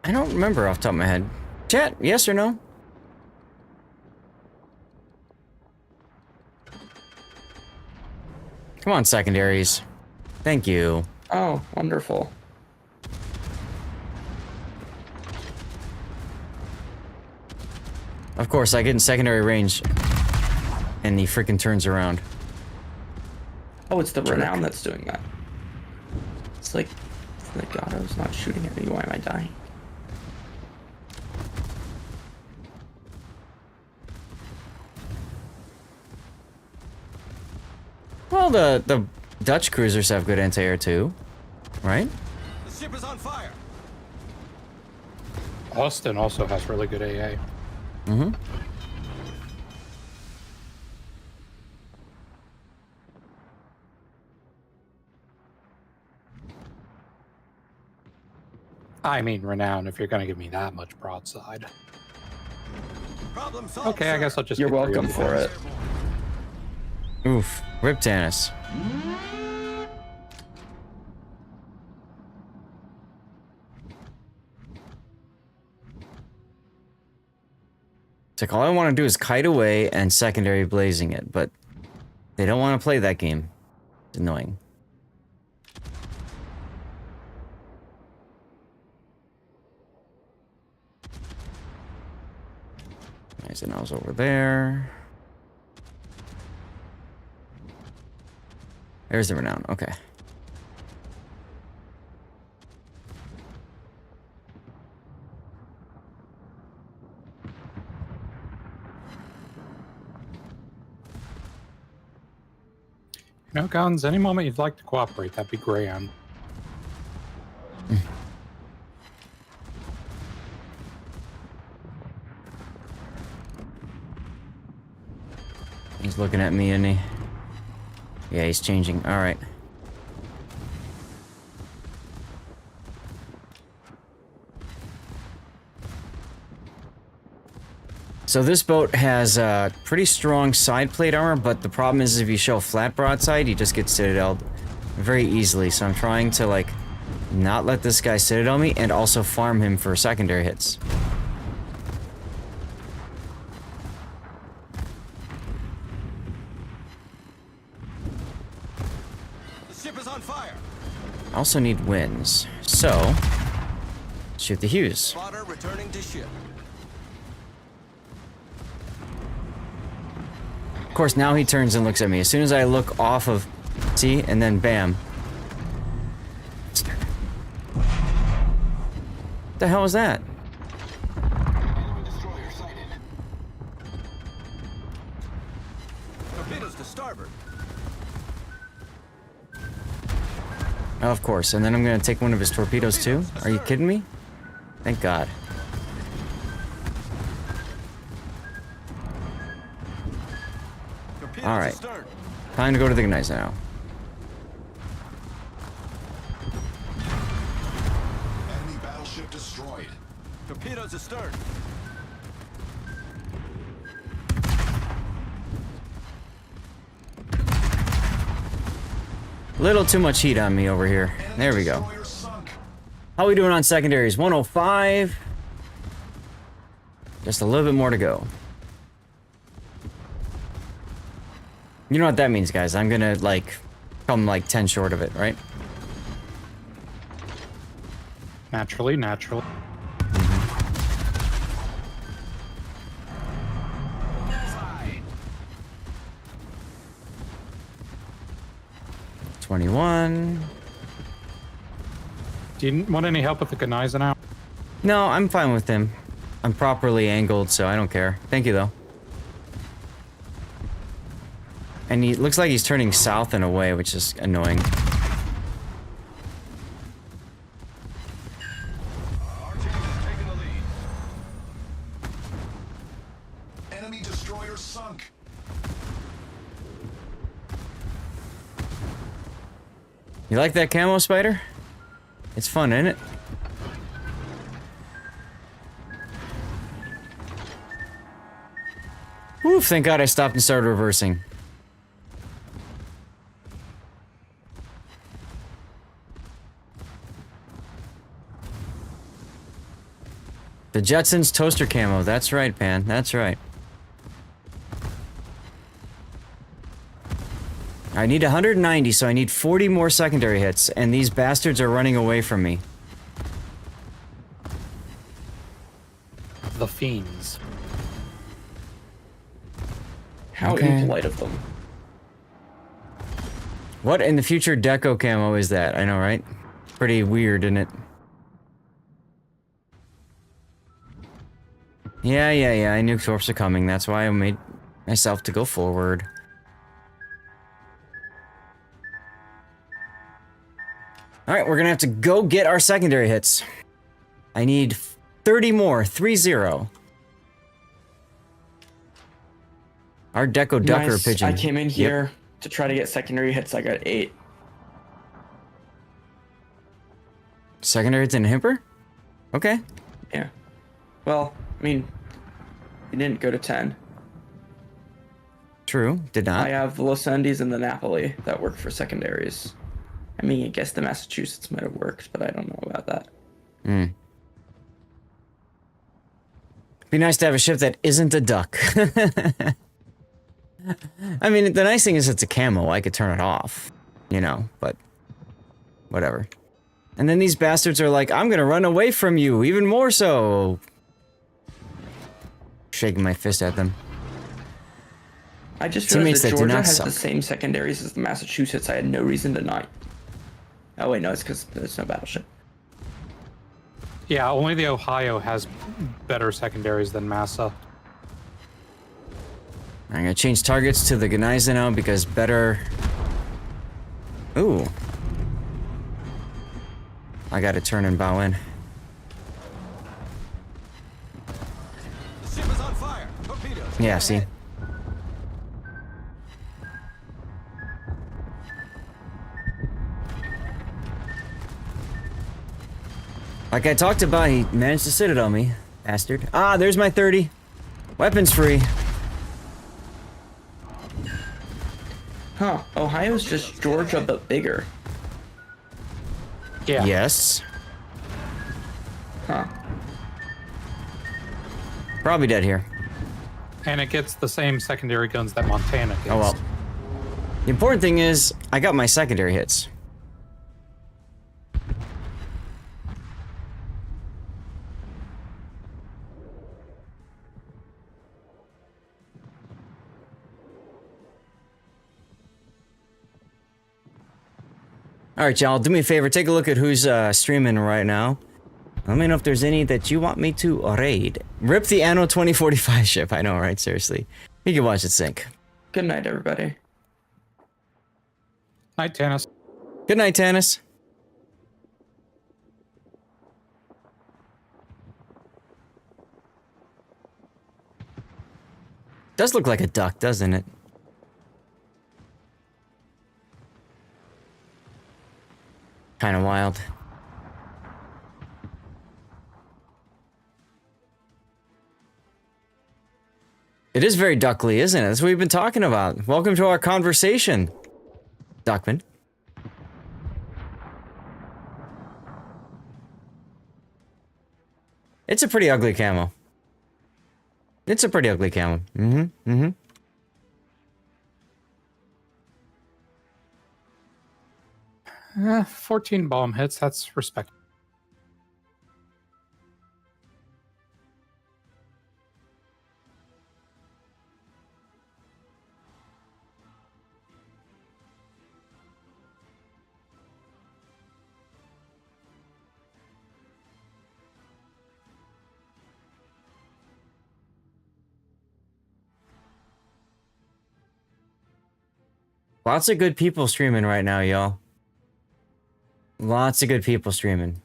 I don't remember off the top of my head. Chat, yes or no? Come on, secondaries. Thank you. Oh, wonderful. Of course, I get in secondary range, and he freaking turns around. Oh, it's the Renown that's doing that. It's like, God, I was not shooting at me. Why am I dying? Well, the Dutch cruisers have good anti-air too, right? The ship is on fire. Austin also has really good AA. Mm-hmm. I mean, Renown, if you're going to give me that much broadside. Problem solved, Okay, I guess I'll just You're get welcome for it. Oof. Rip Tannis. It's like all I want to do is kite away and secondary blazing it, but they don't want to play that game. It's annoying. Nice, and I was over there. There's the Renown. Okay. You know, Guns, any moment you'd like to cooperate, that'd be grand. He's looking at me, isn't he? Yeah, he's changing. All right. So this boat has pretty strong side plate armor, but the problem is if you show flat broadside, you just get citadeled very easily. So I'm trying to, like, not let this guy citadel me and also farm him for secondary hits. The ship is on fire. I also need wins. So, shoot the Hughes. Spotter returning to ship. Of course, now he turns and looks at me. As soon as I look off of... See? And then bam. What the hell was that? Torpedoes to starboard. Oh, of course. And then I'm gonna take one of his torpedoes too? Are you kidding me? Thank God. Alright. Time to go to the Gneiss now. Enemy battleship destroyed. Torpedoes astern. Little too much heat on me over here. There we go. How we doing on secondaries? 105. Just a little bit more to go. You know what that means, guys. I'm gonna, like, come, like, 10 short of it, right? Naturally, natural. $21. Do you want any help with the Gneiss now? No, I'm fine with him. I'm properly angled, so I don't care. Thank you, though. And he looks like he's turning south and away, which is annoying. Enemy destroyer sunk. You like that camo, Spider? It's fun, isn't it? Oof, thank God I stopped and started reversing. The Jetsons toaster camo. That's right, Pan. That's right. I need 190, so I need 40 more secondary hits, and these bastards are running away from me. The fiends. How Okay. impolite of them. What in the future deco camo is that? I know, right? Pretty weird, isn't it? Yeah, I knew torps are coming. That's why I made myself to go forward. Alright, we're gonna have to go get our secondary hits. I need 30 more. 30. Our deco ducker Nice. pigeon. I came in here to try to get secondary hits. I got 8. Secondary hits in Himper? Okay. Yeah. Well, I mean, it didn't go to 10. True, did not. I have the Los Andes and the Napoli that work for secondaries. I mean, I guess the Massachusetts might have worked, but I don't know about that. Be nice to have a ship that isn't a duck. I mean, the nice thing is it's a camo. I could turn it off, you know, but whatever. And then these bastards are like, I'm gonna run away from you, even more so. Shaking my fist at them. I just Teammates realized that that do Georgia not has suck. the same secondaries as the Massachusetts. I had no reason to not. Oh wait, no, it's because there's no battleship. Yeah, only the Ohio has better secondaries than Massa. I'm gonna change targets to the Gneisenau now because better... Ooh. I gotta turn and bow in. The ship is on fire. Torpedoes. Yeah, see? Like I talked about, he managed to sit it on me. Bastard. Ah, there's my 30. Weapons free. Huh, Ohio's just Georgia but bigger. Yeah. Yes. Huh. Probably dead here. And it gets the same secondary guns that Montana gets. Oh well. The important thing is, I got my secondary hits. Alright, y'all, do me a favor, take a look at who's streaming right now. Let me know if there's any that you want me to raid. Rip the Anno 2045 ship, I know, right? Seriously. You can watch it sink. Good night, everybody. Night, Tannis. Good night, Tannis. Does look like a duck, doesn't it? Kind of wild. It is very duckly, isn't it? That's what we've been talking about. Welcome to our conversation, Duckman. It's a pretty ugly camo. It's a pretty ugly camo. 14 bomb hits, that's respectable. Lots of good people streaming right now, y'all. Lots of good people streaming.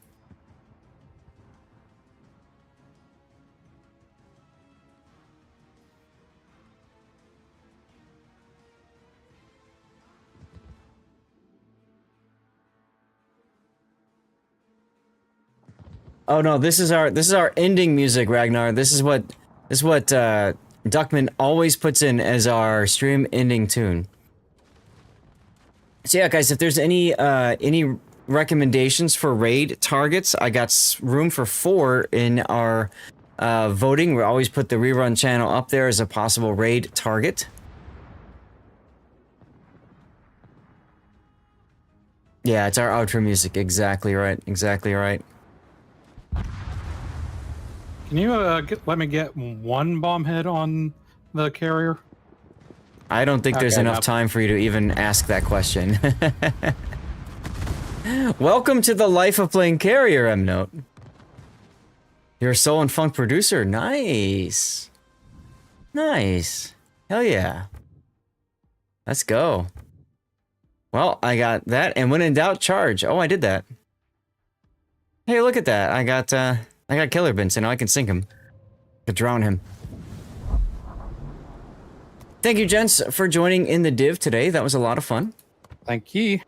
Oh no, this is our ending music, Ragnar. This is what Duckman always puts in as our stream ending tune. So yeah, guys, if there's any recommendations for raid targets, I got room for 4 in our voting. We always put the rerun channel up there as a possible raid target. Yeah, it's our outro music. Exactly right. Exactly right. Can you let me get one bomb head on the carrier? I don't think there's Okay, enough now- time for you to even ask that question. Welcome to the life of playing carrier, M-Note. You're a soul and funk producer. Nice. Nice. Hell yeah. Let's go. Well, I got that, and when in doubt, charge. Oh, I did that. Hey, look at that. I got Killer Bin, so now I can sink him. To drown him. Thank you, gents, for joining in the div today. That was a lot of fun. Thank you.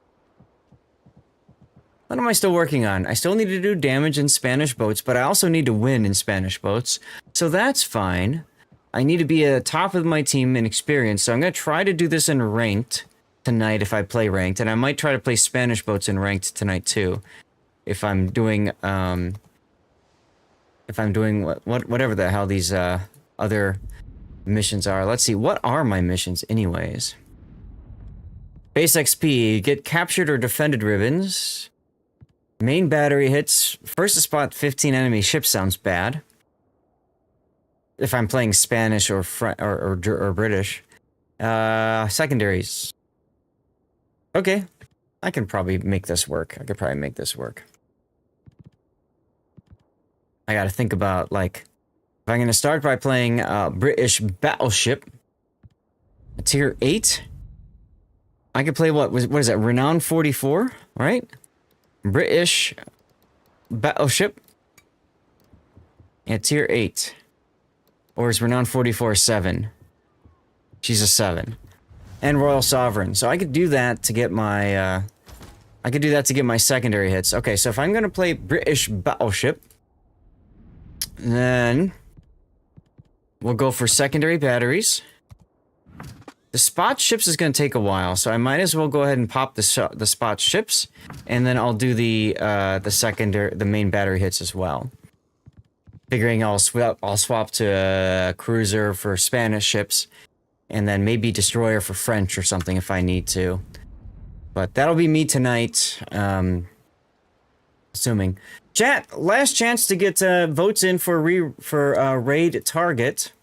What am I still working on? I still need to do damage in Spanish boats, but I also need to win in Spanish boats. So that's fine. I need to be at the top of my team in experience, so I'm going to try to do this in ranked tonight if I play ranked, and I might try to play Spanish boats in ranked tonight too. If I'm doing whatever the hell these other missions are. Let's see, what are my missions anyways? Base XP, get captured or defended ribbons. Main battery hits. First to spot 15 enemy ships sounds bad. If I'm playing Spanish or British. Secondaries. Okay. I can probably make this work. I gotta think about, like, if I'm gonna start by playing British battleship, tier 8. I could play what is that? Renown 44, right? British battleship. Yeah, tier 8. Or is Renown 44 7? She's a 7. And Royal Sovereign. So I could do that to get my secondary hits. Okay, so if I'm gonna play British battleship, then we'll go for secondary batteries. The spot ships is going to take a while, so I might as well go ahead and pop the spot ships, and then I'll do the main battery hits as well. Figuring I'll swap to a cruiser for Spanish ships, and then maybe destroyer for French or something if I need to. But that'll be me tonight, assuming. Chat, last chance to get votes in for raid target.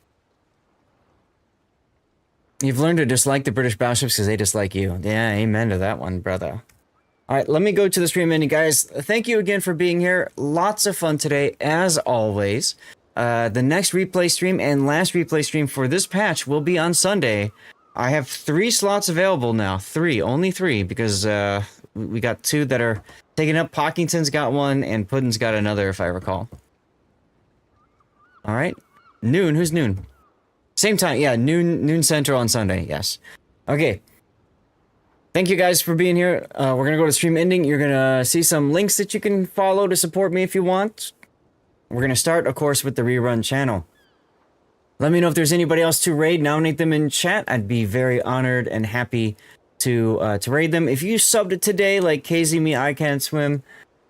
You've learned to dislike the British battleships because they dislike you. Yeah, amen to that one, brother. All right, let me go to the stream ending, guys. Thank you again for being here. Lots of fun today, as always. The next replay stream and last replay stream for this patch will be on Sunday. I have 3 slots available now. 3, only 3, because we got 2 that are taken up. Pockington's got 1, and Puddin's got another, if I recall. All right, noon. Who's noon? Same time, yeah, noon central on Sunday, yes. Okay. Thank you guys for being here. We're going to go to stream ending. You're going to see some links that you can follow to support me if you want. We're going to start, of course, with the rerun channel. Let me know if there's anybody else to raid. Nominate them in chat. I'd be very honored and happy to raid them. If you subbed today, like KZ Me, I Can't Swim,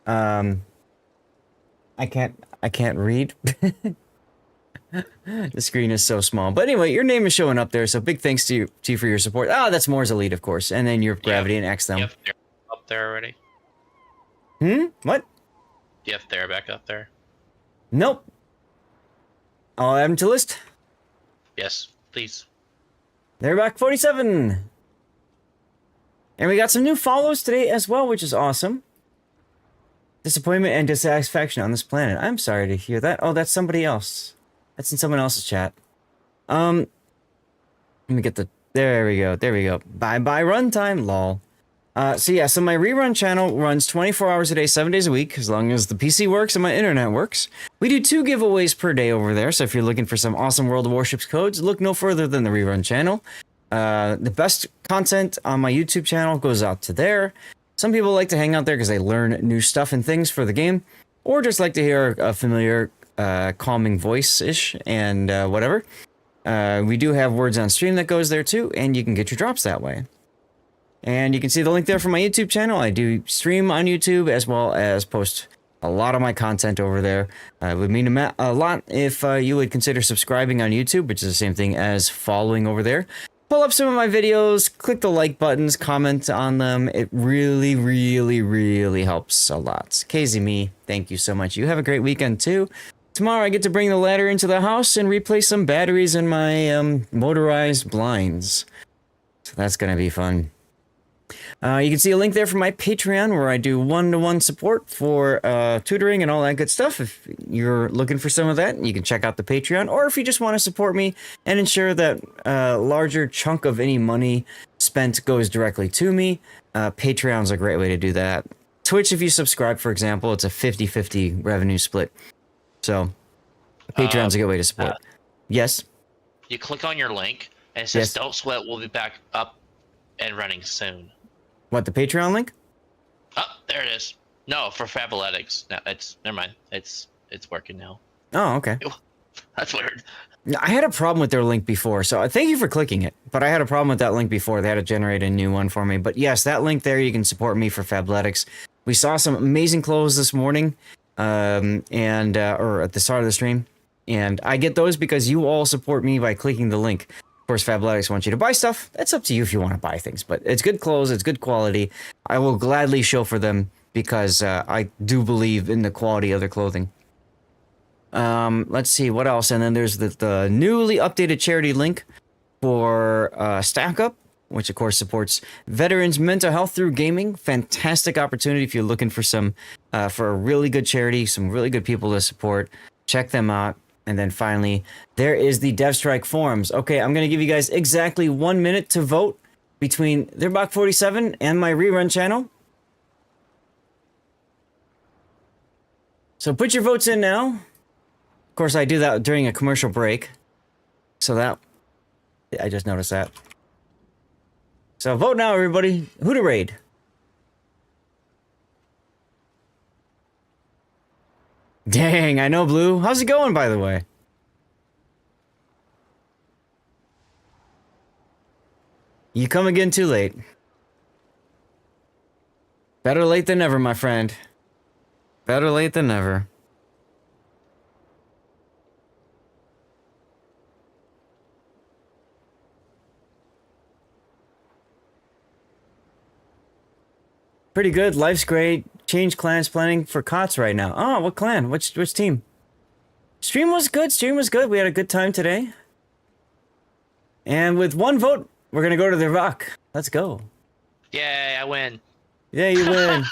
I can't read. The screen is so small. But anyway, your name is showing up there, so big thanks to you for your support. Oh, that's Moore's Elite, of course. And then your Gravity and X them. Yep, they're up there already. What? Do you have Thera back up there? Nope. I'll add them to list. Yes, please. They're back 47. And we got some new follows today as well, which is awesome. Disappointment and dissatisfaction on this planet. I'm sorry to hear that. Oh, that's somebody else. That's in someone else's chat. Let me get the... There we go. Bye-bye runtime, lol. So my rerun channel runs 24 hours a day, 7 days a week, as long as the PC works and my internet works. We do 2 giveaways per day over there, so if you're looking for some awesome World of Warships codes, look no further than the rerun channel. The best content on my YouTube channel goes out to there. Some people like to hang out there because they learn new stuff and things for the game, or just like to hear a familiar, calming voice-ish and whatever. We do have words on stream that goes there too, and you can get your drops that way. And you can see the link there for my YouTube channel. I do stream on YouTube as well as post a lot of my content over there. It would mean a lot if you would consider subscribing on YouTube, which is the same thing as following over there. Pull up some of my videos, click the like buttons, comment on them. It really, really, really helps a lot. KZ me, thank you so much. You have a great weekend too. Tomorrow I get to bring the ladder into the house and replace some batteries in my motorized blinds. So that's going to be fun. You can see a link there for my Patreon where I do one-to-one support for tutoring and all that good stuff. If you're looking for some of that, you can check out the Patreon. Or if you just want to support me and ensure that a larger chunk of any money spent goes directly to me, Patreon's a great way to do that. Twitch, if you subscribe, for example, it's a 50-50 revenue split. So, Patreon's a good way to support. Yes? You click on your link, and it says, Yes. "Don't sweat, we'll be back up and running soon." What, the Patreon link? Oh, there it is. No, for Fabletics. No, never mind. It's working now. Oh, okay. That's weird. I had a problem with their link before, so thank you for clicking it. But I had a problem with that link before. They had to generate a new one for me. But yes, that link there, you can support me for Fabletics. We saw some amazing clothes this morning, or at the start of the stream. And I get those because you all support me by clicking the link. Of course, Fabletics wants you to buy stuff. That's up to you if you want to buy things. But it's good clothes. It's good quality. I will gladly show for them because I do believe in the quality of their clothing. Let's see, what else? And then there's the newly updated charity link for Stack Up, which of course supports veterans' mental health through gaming. Fantastic opportunity if you're looking for some for a really good charity, some really good people to support. Check them out. And then finally, there is the DevStrike forums. Okay, I'm going to give you guys exactly 1 minute to vote between Therbach 47 and my rerun channel. So put your votes in now. Of course, I do that during a commercial break. So that, I just noticed that. So vote now, everybody. Who to raid? Dang, I know, Blue. How's it going, by the way? You come again too late. Better late than never, my friend. Better late than never. Pretty good. Life's great. Change clans planning for COTS right now. Oh, what clan? Which team? Stream was good. Stream was good. We had a good time today. And with one vote, we're gonna go to the rock. Let's go. Yay, I win. Yeah, you win.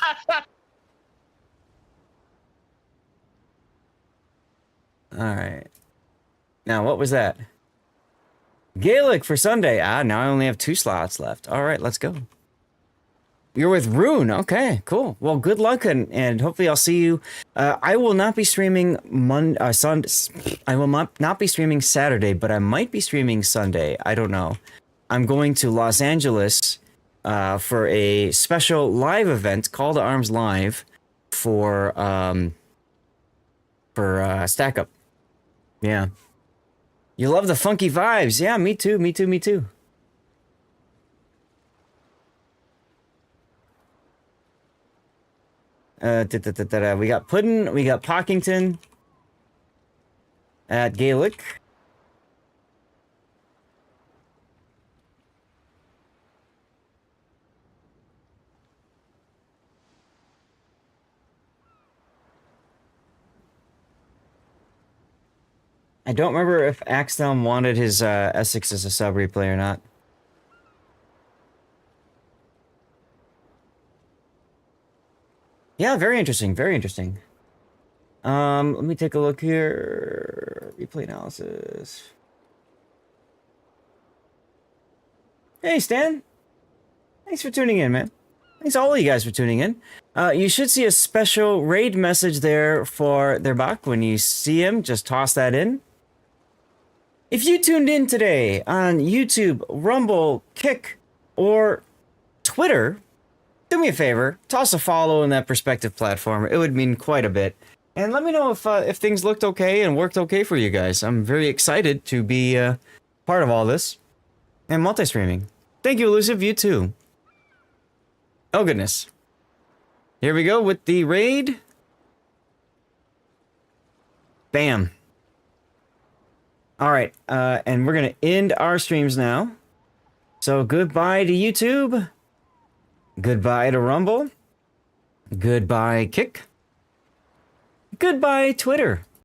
All right. Now, what was that? Gaelic for Sunday. Ah, now I only have 2 slots left. All right, let's go. You're with Rune. Okay, cool. Well, good luck, and hopefully I'll see you. I will not be streaming I will not be streaming Saturday, but I might be streaming Sunday. I don't know. I'm going to Los Angeles for a special live event, Call to Arms Live, for Stack Up. Yeah. You love the funky vibes. Yeah, me too. Me too. Me too. We got Puddin', we got Pockington at Gaelic. I don't remember if Axelm wanted his Essex as a sub replay or not. Yeah, very interesting, very interesting. Let me take a look here. Replay analysis. Hey, Stan. Thanks for tuning in, man. Thanks all of you guys for tuning in. You should see a special raid message there for Therbach. When you see him, just toss that in. If you tuned in today on YouTube, Rumble, Kick, or Twitter, do me a favor, toss a follow in that respective platform. It would mean quite a bit. And let me know if things looked okay and worked okay for you guys. I'm very excited to be part of all this and multi-streaming. Thank you, Elusive. You too. Oh, goodness. Here we go with the raid. Bam. All right, and we're going to end our streams now. So goodbye to YouTube. Goodbye to Rumble. Goodbye, Kick. Goodbye, Twitter.